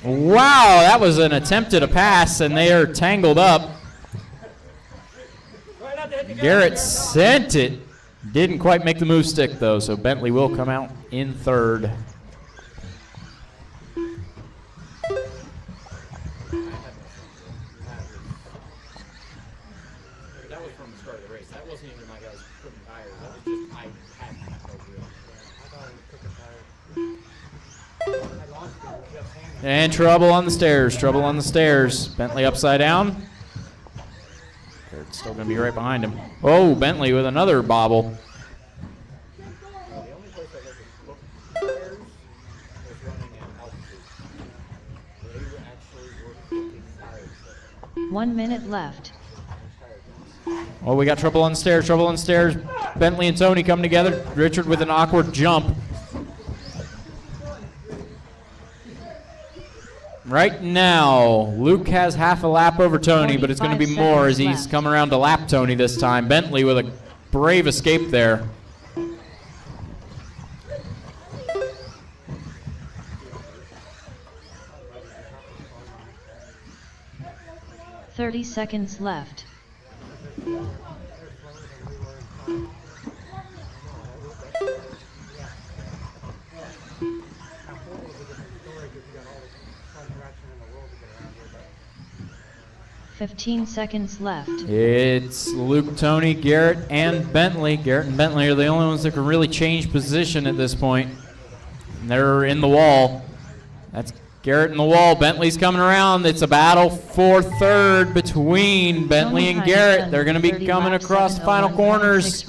Wow, that was an attempt at a pass, and they are tangled up. Garrett sent it. Didn't quite make the move stick, though, so Bentley will come out in third. That was from the start of the race. That wasn't even like I was putting tires. That was just I had no real. I thought I was cooking tires. I lost it. And trouble on the stairs. Trouble on the stairs. Bentley upside down. Garrett's still going to be right behind him. Oh, Bentley with another bobble. The only place I ever looked at tires was running at altitude. They were actually cooking tires. 1 minute left. Oh, we got trouble on the stairs. Trouble on the stairs. Bentley and Tony come together. Richard with an awkward jump. Right now, Luke has half a lap over Tony, but it's going to be more as he's come around to lap Tony this time. Bentley with a brave escape there. $30 left. $15 left. It's Luke, Tony, Garrett, and Bentley. Garrett and Bentley are the only ones that can really change position at this point. And they're in the wall. That's Garrett in the wall. Bentley's coming around. It's a battle for third between Bentley and Garrett. They're going to be coming across the final corners.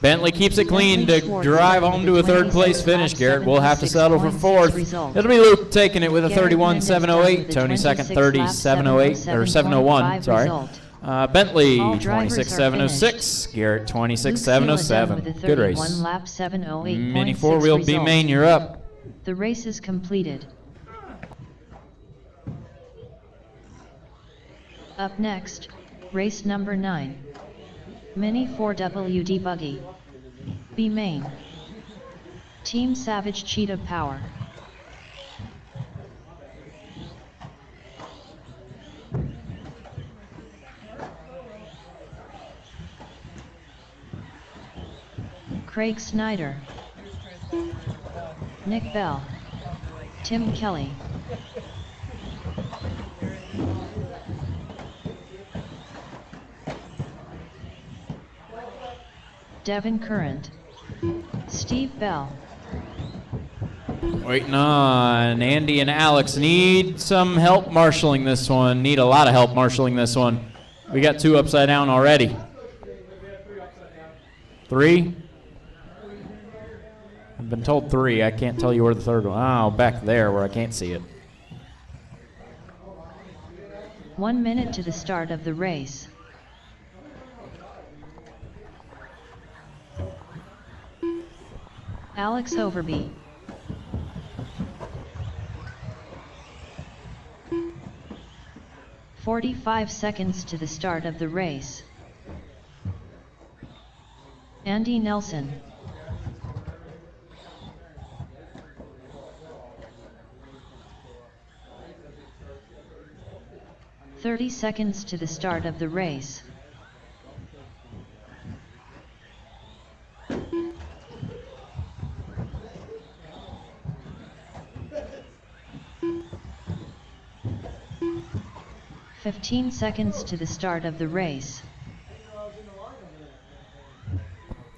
Bentley keeps it clean to drive home to a third place finish. Garrett will have to settle for fourth. It'll be Luke taking it with a 31.708. Tony second, 30.708 or 701. Sorry. Bentley 26.706. Garrett 26.707. Good race. Mini four-wheel B main, you're up. The race is completed. Up next, race number 9. Mini 4WD Buggy. B main. Team Savage Cheetah Power. Craig Snyder. Nick Bell. Tim Kelly. Devin Current. Steve Bell. Waiting on Andy and Alex. Need some help marshaling this one. Need a lot of help marshaling this one. We got 2 upside down already. 3? I've been told 3. I can't tell you where the third one. Oh, back there where I can't see it. 1 minute to the start of the race. Alex Overby. $45 to the start of the race. Andy Nelson. $30 to the start of the race. $15 to the start of the race.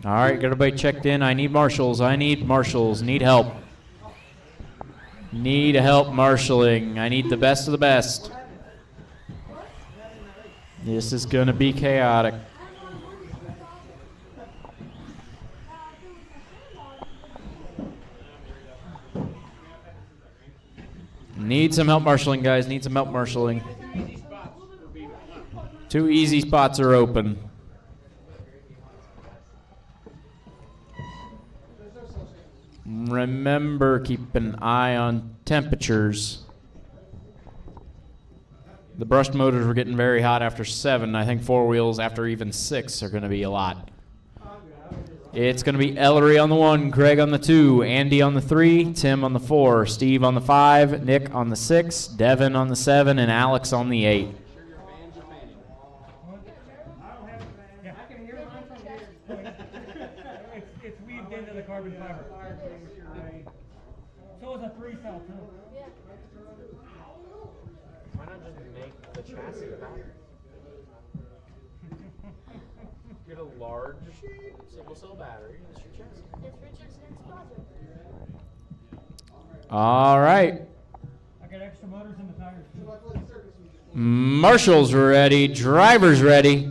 All right, get everybody checked in. I need marshals. I need marshals. Need help. Need help marshaling. I need the best of the best. This is going to be chaotic. Need some help marshaling, guys. Need some help marshaling. 2 easy spots are open. Remember, keep an eye on temperatures. The brushed motors were getting very hot after 7. I think 4 wheels after even 6 are going to be a lot. It's going to be Ellery on the 1, Craig on the 2, Andy on the 3, Tim on the 4, Steve on the 5, Nick on the 6, Devin on the 7, and Alex on the 8. It's weaved into the carbon fiber. So it's a 3-cell too. Why not just make the chassis a battery? Get a large single-cell battery. That's your chassis. All right. I got extra motors in the tires too. Marshall's ready. Driver's ready.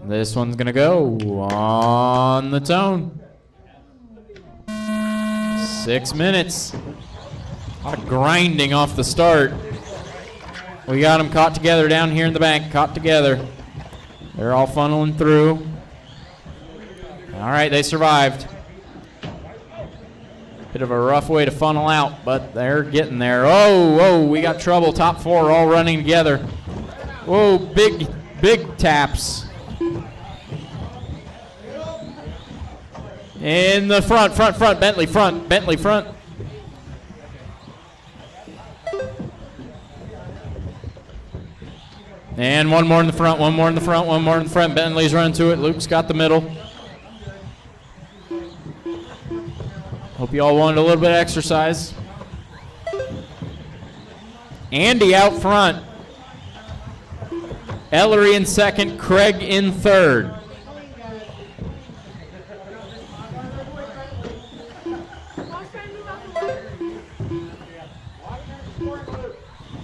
This one's going to go on the tone. 6 minutes. A lot of grinding off the start. We got them caught together down here in the bank. Caught together. They're all funneling through. All right, they survived. Bit of a rough way to funnel out, but they're getting there. Oh, we got trouble. Top 4 all running together. Whoa, big taps. In the front, Bentley front. And one more in the front, Bentley's running to it. Luke's got the middle. Hope you all wanted a little bit of exercise. Andy out front. Ellery in second, Craig in third.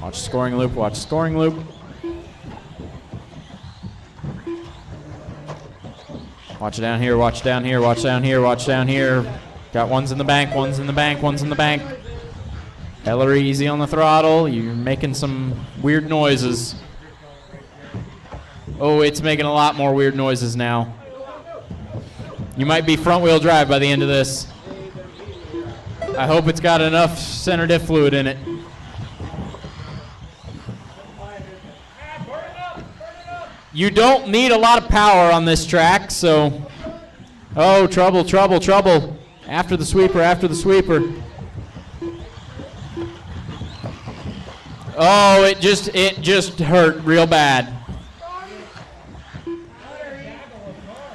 Watch the scoring loop, Watch down here. Got ones in the bank. Ellery easy on the throttle. You're making some weird noises. Oh, it's making a lot more weird noises now. You might be front wheel drive by the end of this. I hope it's got enough center diff fluid in it. You don't need a lot of power on this track, so... Oh, trouble. After the sweeper. Oh, it just hurt real bad.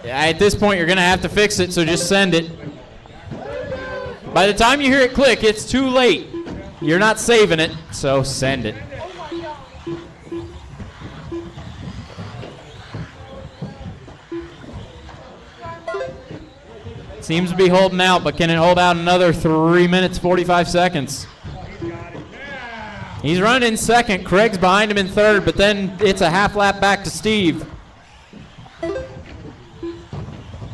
At this point, you're going to have to fix it, so just send it. By the time you hear it click, it's too late. You're not saving it, so send it. Seems to be holding out, but can it hold out another 3 minutes, 45 seconds? He's running in second. Craig's behind him in third, but then it's a half lap back to Steve.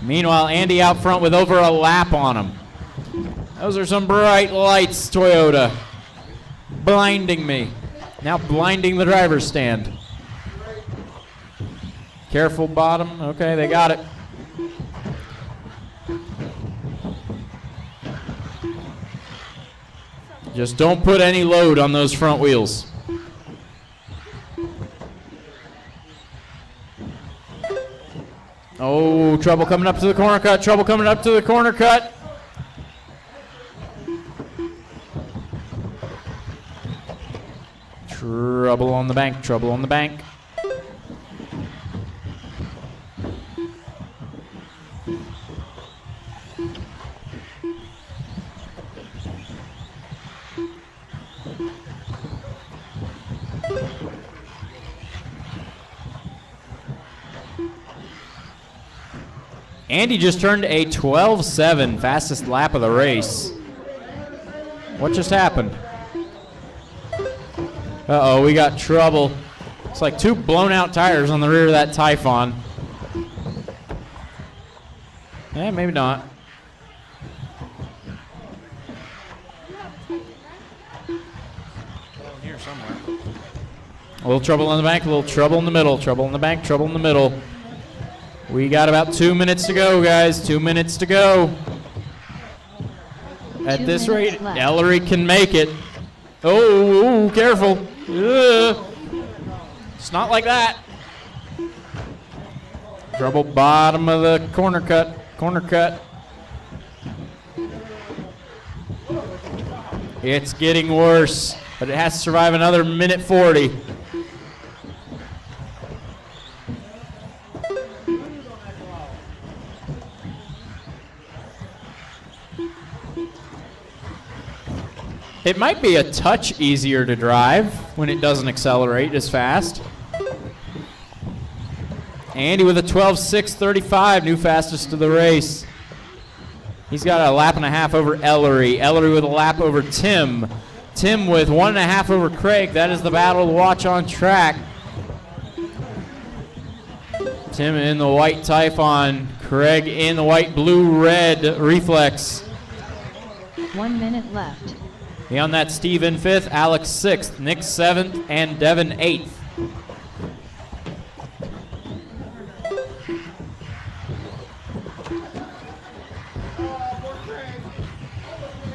Meanwhile, Andy out front with over a lap on him. Those are some bright lights, Toyota. Blinding me. Now blinding the driver's stand. Careful bottom. Okay, they got it. Just don't put any load on those front wheels. Oh, trouble coming up to the corner cut. Trouble on the bank. Andy just turned a 12.7, fastest lap of the race. What just happened? Uh-oh, we got trouble. It's like 2 blown out tires on the rear of that Typhon. Eh, maybe not. Here somewhere. A little trouble in the bank, a little trouble in the middle, trouble in the bank, trouble in the middle. We got about 2 minutes to go, guys. 2 minutes to go. At this rate, Ellery can make it. Oh, careful. Ugh. It's not like that. Trouble bottom of the corner cut. Corner cut. It's getting worse, but it has to survive another minute 40. It might be a touch easier to drive when it doesn't accelerate as fast. Andy with a 12.635, new fastest of the race. He's got a lap and a half over Ellery. Ellery with a lap over Tim. Tim with 1.5 over Craig. That is the battle to watch on track. Tim in the white Typhon. Craig in the white, blue, red Reflex. 1 minute left. Beyond that, Steve in 5th, Alex 6th, Nick 7th, and Devin 8th.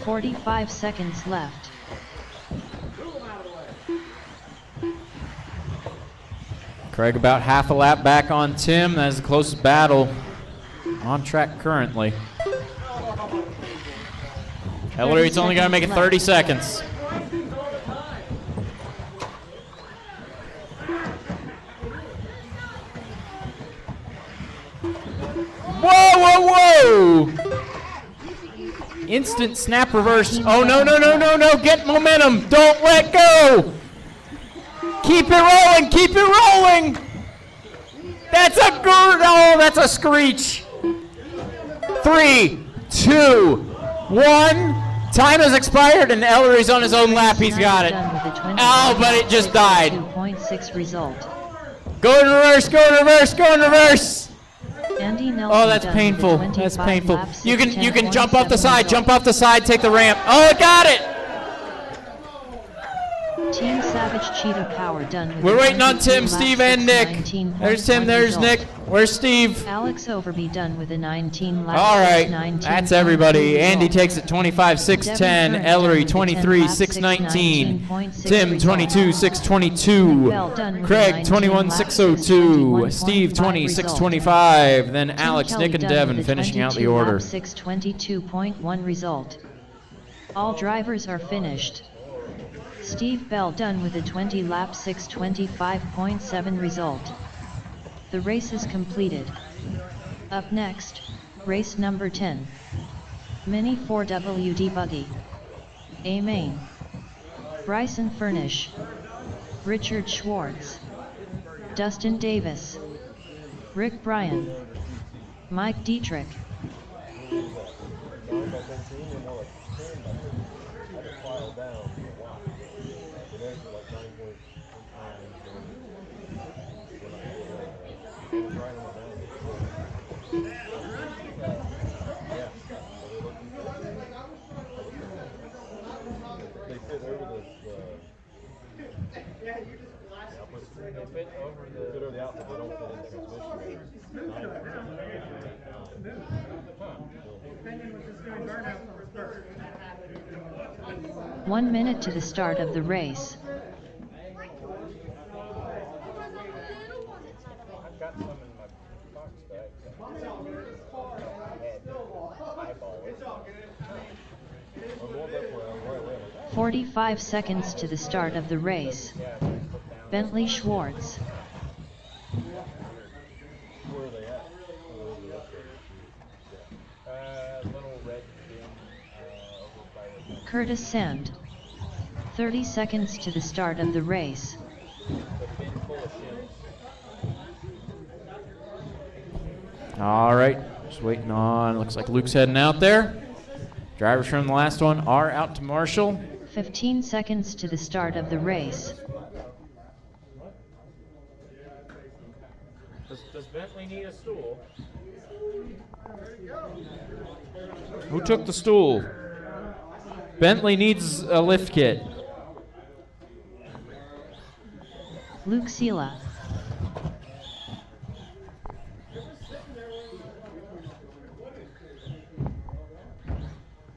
"45 seconds left. Craig about half a lap back on Tim. That is the closest battle on track currently. Ellery's only got to make it 30 seconds. Whoa, whoa, whoa! Instant snap reverse. Oh, no, no, no, no, no. Get momentum. Don't let go. Keep it rolling. Keep it rolling. That's a good. Oh, that's a screech. 3, 2, 1. Time has expired and Ellery's on his own lap. He's got it. Oh, but it just died. 2.6 result. Go in reverse. Go in reverse. Go in reverse. Andy Nelson. Oh, that's painful. That's painful. You can jump off the side. Jump off the side. Take the ramp. Oh, it got it. Team Savage Cheetah Power done with We're waiting on Tim, Steve, and Nick. There's Tim, there's Nick. Where's Steve? Alex Overby done with a 19 lap. All right, that's everybody. Andy takes it 25.610. Ellery 23.619. Tim 22.622. Craig 21.602. Steve 26.25. Then Alex, Nick, and Devin finishing out the order. 622.1 result. All drivers are finished. Steve Bell done with a 20 lap 625.7 result. The race is completed. Up next, race number 10. Mini 4WD Buggy. A main. Bryson Furnish. Richard Schwartz. Dustin Davis. Rick Bryan. Mike Dietrich. Fit over the outfit, they don't fit in the transmission. 1 minute to the start of the race. I've got some in my box bag. 45 seconds to the start of the race. Bentley Schwartz. Where are they at? Little red bin over by Curtis Sand. 30 seconds to the start of the race. the bin full of shit. All right, Just waiting on, looks like Luke's heading out there. Drivers from the last one are out to Marshall. 15 seconds to the start of the race. Does Bentley need a stool? Who took the stool? Bentley needs a lift kit. Luke Sela.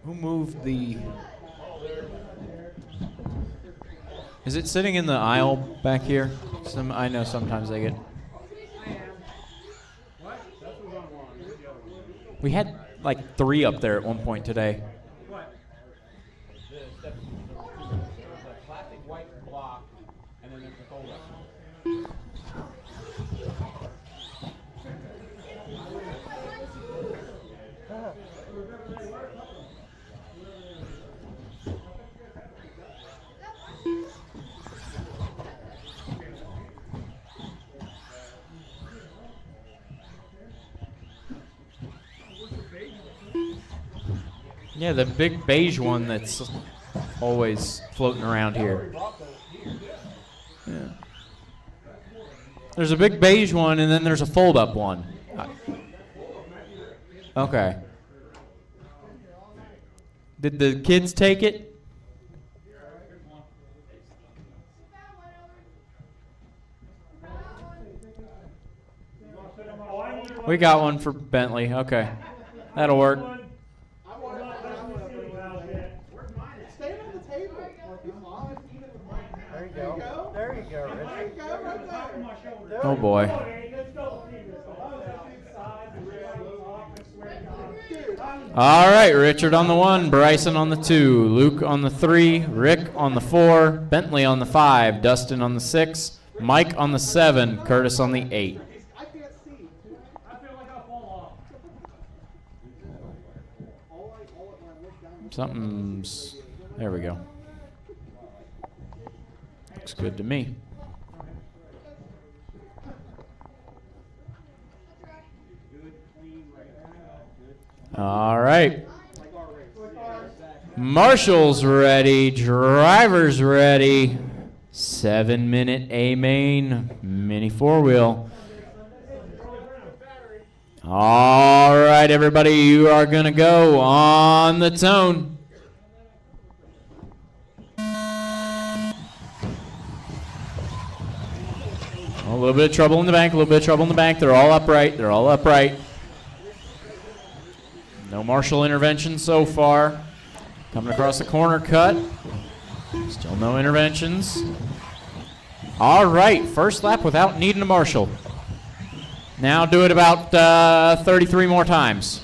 Who moved the... Is it sitting in the aisle back here? I know sometimes they get... We had like 3 up there at one point today. There's a classic white block, and then there's the fold-up. Yeah, the big beige one that's always floating around here. Yeah. There's a big beige one, and then there's a fold-up one. Okay. Did the kids take it? We got one for Bentley. Okay. That'll work. There you go, Richard. Oh boy. All right, Richard on the 1, Bryson on the 2, Luke on the 3, Rick on the 4, Bentley on the 5, Dustin on the 6, Mike on the 7, Curtis on the 8. Something's, there we go. Looks good to me. All right. Marshall's ready. Driver's ready. 7-minute A-main mini 4-wheel. All right, everybody, you are going to go on the tone. A little bit of trouble in the bank, a little bit of trouble in the bank. They're all upright. They're all upright. No Marshall intervention so far. Coming across the corner cut. Still no interventions. All right, first lap without needing a Marshall. Now do it about 33 more times.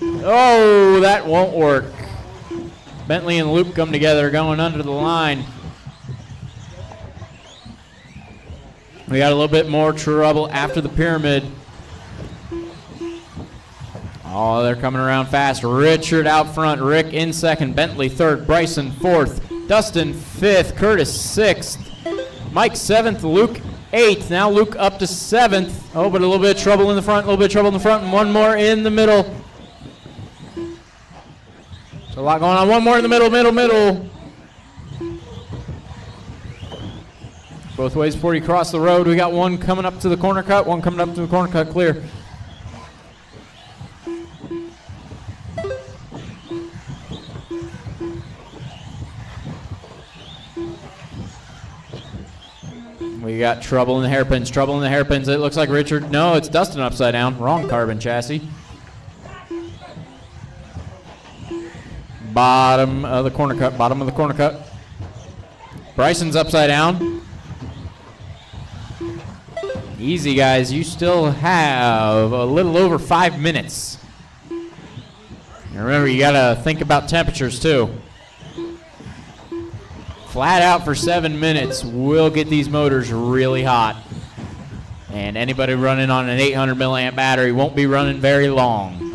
Oh, that won't work. Bentley and Luke come together going under the line. We got a little bit more trouble after the pyramid. Oh, they're coming around fast. Richard out front, Rick in second, Bentley third, Bryson fourth, Dustin fifth, Curtis sixth, Mike seventh, Luke eighth. Now Luke up to seventh. Oh, but a little bit of trouble in the front, a little bit of trouble in the front, and one more in the middle. There's a lot going on. One more in the middle. Both ways before you cross the road. We got one coming up to the corner cut, one coming up to the corner cut clear. We got trouble in the hairpins, It looks like Richard, no, it's Dustin upside down. Wrong carbon chassis. Bottom of the corner cut. Bryson's upside down. Easy, guys. You still have a little over 5 minutes. And remember, you got to think about temperatures, too. Flat out for 7 minutes will get these motors really hot. And anybody running on an 800 milliamp battery won't be running very long.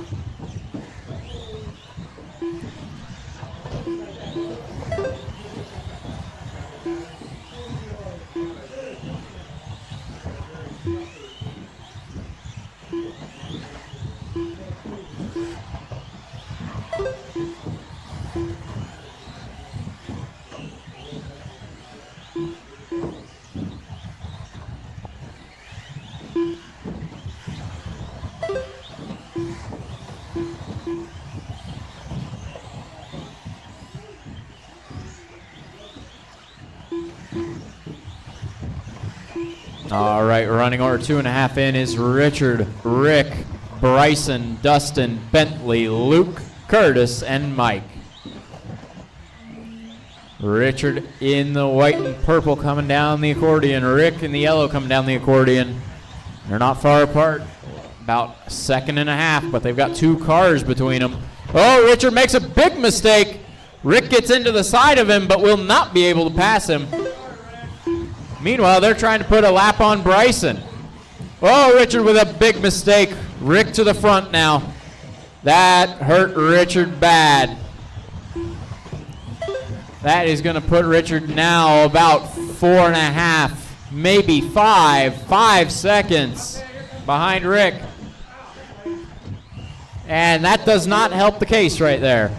All right, running order 2.5 in is Richard, Rick, Bryson, Dustin, Bentley, Luke, Curtis, and Mike. Richard in the white and purple coming down the accordion. Rick in the yellow coming down the accordion. They're not far apart, about a second and a half, but they've got 2 cars between them. Oh, Richard makes a big mistake. Rick gets into the side of him, but will not be able to pass him. Meanwhile, they're trying to put a lap on Bryson. Oh, Richard with a big mistake. Rick to the front now. That hurt Richard bad. That is going to put Richard now about 4.5, maybe 5 seconds behind Rick. And that does not help the case right there.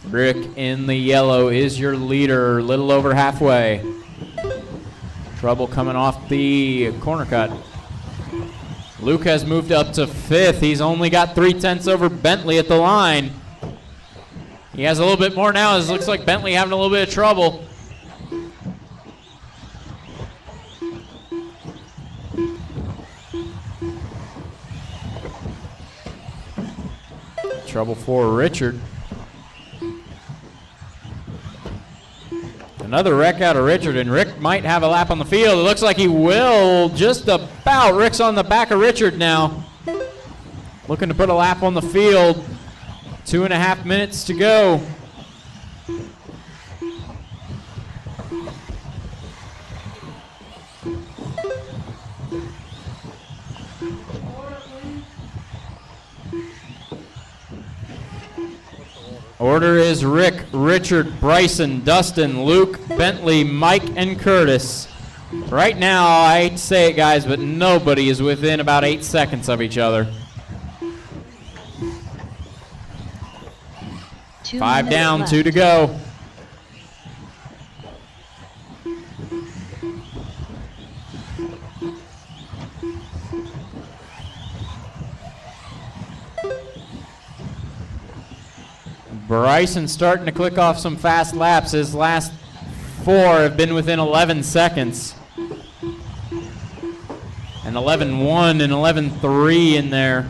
Rick in the yellow is your leader, a little over halfway. Trouble coming off the corner cut. Luke has moved up to 5th. He's only got 3/10 over Bentley at the line. He has a little bit more now. It looks like Bentley having a little bit of trouble. Trouble for Richard. Another wreck out of Richard, and Rick might have a lap on the field. It looks like he will just about. Rick's on the back of Richard now. Looking to put a lap on the field. 2.5 minutes to go. Order is Rick, Richard, Bryson, Dustin, Luke, Bentley, Mike, and Curtis. Right now, I hate to say it, guys, but nobody is within about 8 seconds of each other. 5 down, left. 2 to go. Bryson starting to click off some fast laps. His last 4 have been within 11 seconds. And 11.1 and 11.3 in there.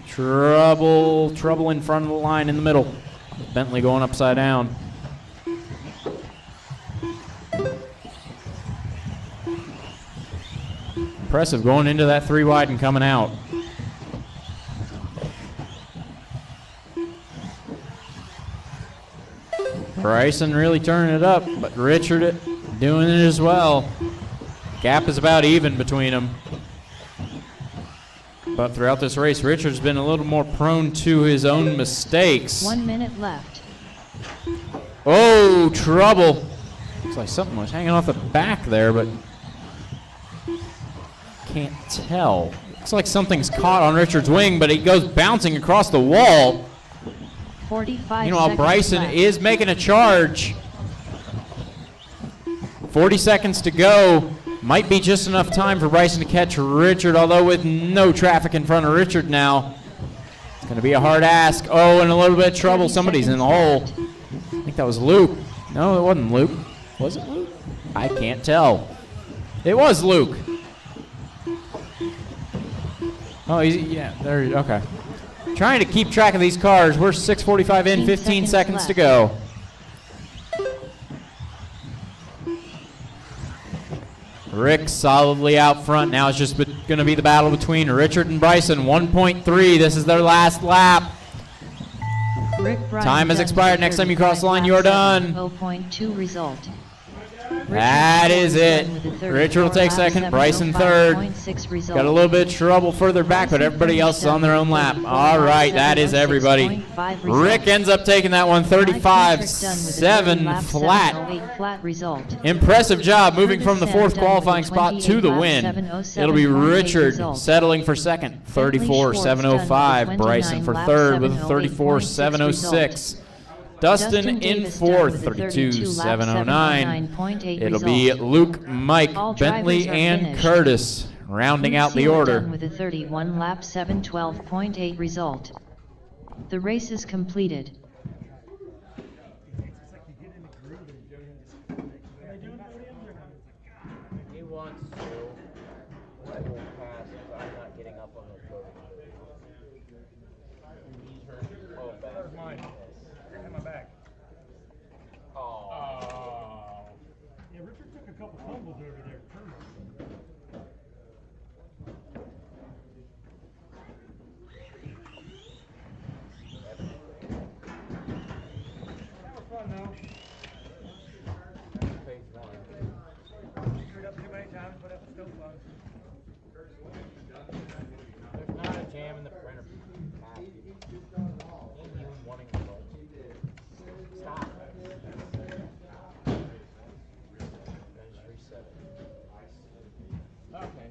Trouble in front of the line in the middle. Bentley going upside down. Impressive going into that 3 wide and coming out. Bryson really turning it up, but Richard doing it as well. Gap is about even between them. But throughout this race, Richard's been a little more prone to his own mistakes. 1 minute left. Oh, trouble. Looks like something was hanging off the back there, but can't tell. Looks like something's caught on Richard's wing, but he goes bouncing across the wall. 45 Meanwhile, Bryson left. is making a charge. 40 seconds to go. Might be just enough time for Bryson to catch Richard, although with no traffic in front of Richard now. It's going to be a hard ask. Oh, and a little bit of trouble. Somebody's in the hole. I think that was Luke. No, it wasn't Luke. Was it Luke? I can't tell. It was Luke. Oh, yeah, there. Okay. Trying to keep track of these cars. We're 6:45 in, 15 seconds to go. Rick solidly out front. Now it's just going to be the battle between Richard and Bryson. 1.3. This is their last lap. Time has expired. Next time you cross the line, you are done. 0.2 result. That is it. Richard will take second, Bryson third. Got a little bit of trouble further back, but everybody else is on their own lap. All right, that is everybody. Rick ends up taking that one 35-7 flat. Impressive job moving from the 4th qualifying spot to the win. It'll be Richard settling for second, 34-705. Bryson for third with a 34-706. Dustin in Davis fourth, done with a 32.709. It'll be result. Luke, Mike, All Bentley, drivers are and finished. Curtis rounding out the Lucille order. done with a 31 lap 712.8 result. The race is completed. He wants to. I will pass if I'm not getting up on the podium. Oh, There's mine. In my bag. Oh. Yeah, Richard took a couple fumbles over there. That was fun though. Page 1. Screwed up too many times, but it was still fun. There's not a jam in the printer. Ain't you wanting results? Stop. Let's reset it. Okay.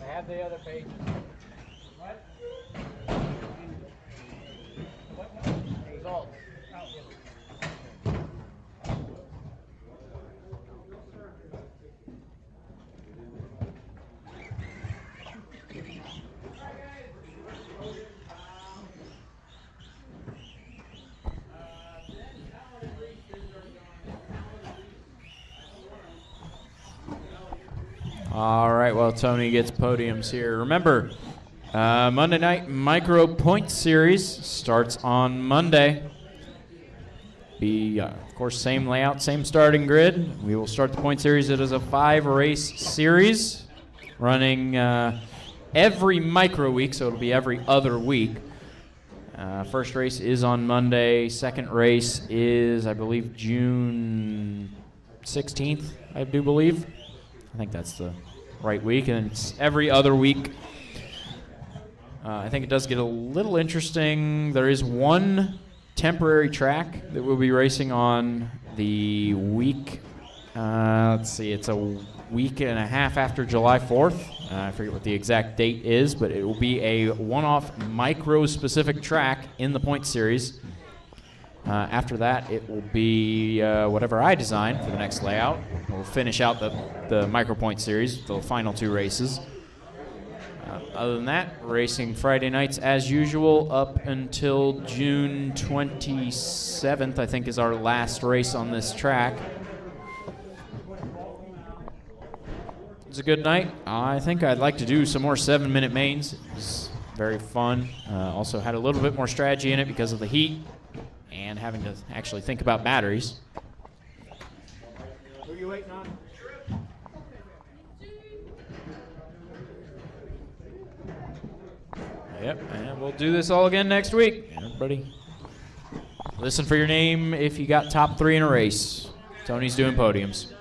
I have the other pages. What? Results. All right, well, Tony gets podiums here. Remember, Monday night micro point series starts on Monday. Of course, same layout, same starting grid. We will start the point series. It is a 5-race series running every micro week, so it'll be every other week. First race is on Monday. Second race is, I believe, June 16th, I do believe. I think that's the right week, and it's every other week. I think it does get a little interesting. There is one temporary track that we'll be racing on the week. Let's see, it's a week and a half after July 4th. I forget what the exact date is, but it will be a one-off micro-specific track in the point series. After that, it will be whatever I design for the next layout. We'll finish out the micro point series, the final 2 races. Other than that, racing Friday nights as usual up until June 27th, I think, is our last race on this track. It was a good night. I think I'd like to do some more 7-minute mains. It was very fun. Also had a little bit more strategy in it because of the heat and having to actually think about batteries. Who are you waiting on? Yep, and we'll do this all again next week. Everybody, listen for your name if you got top 3 in a race. Tony's doing podiums.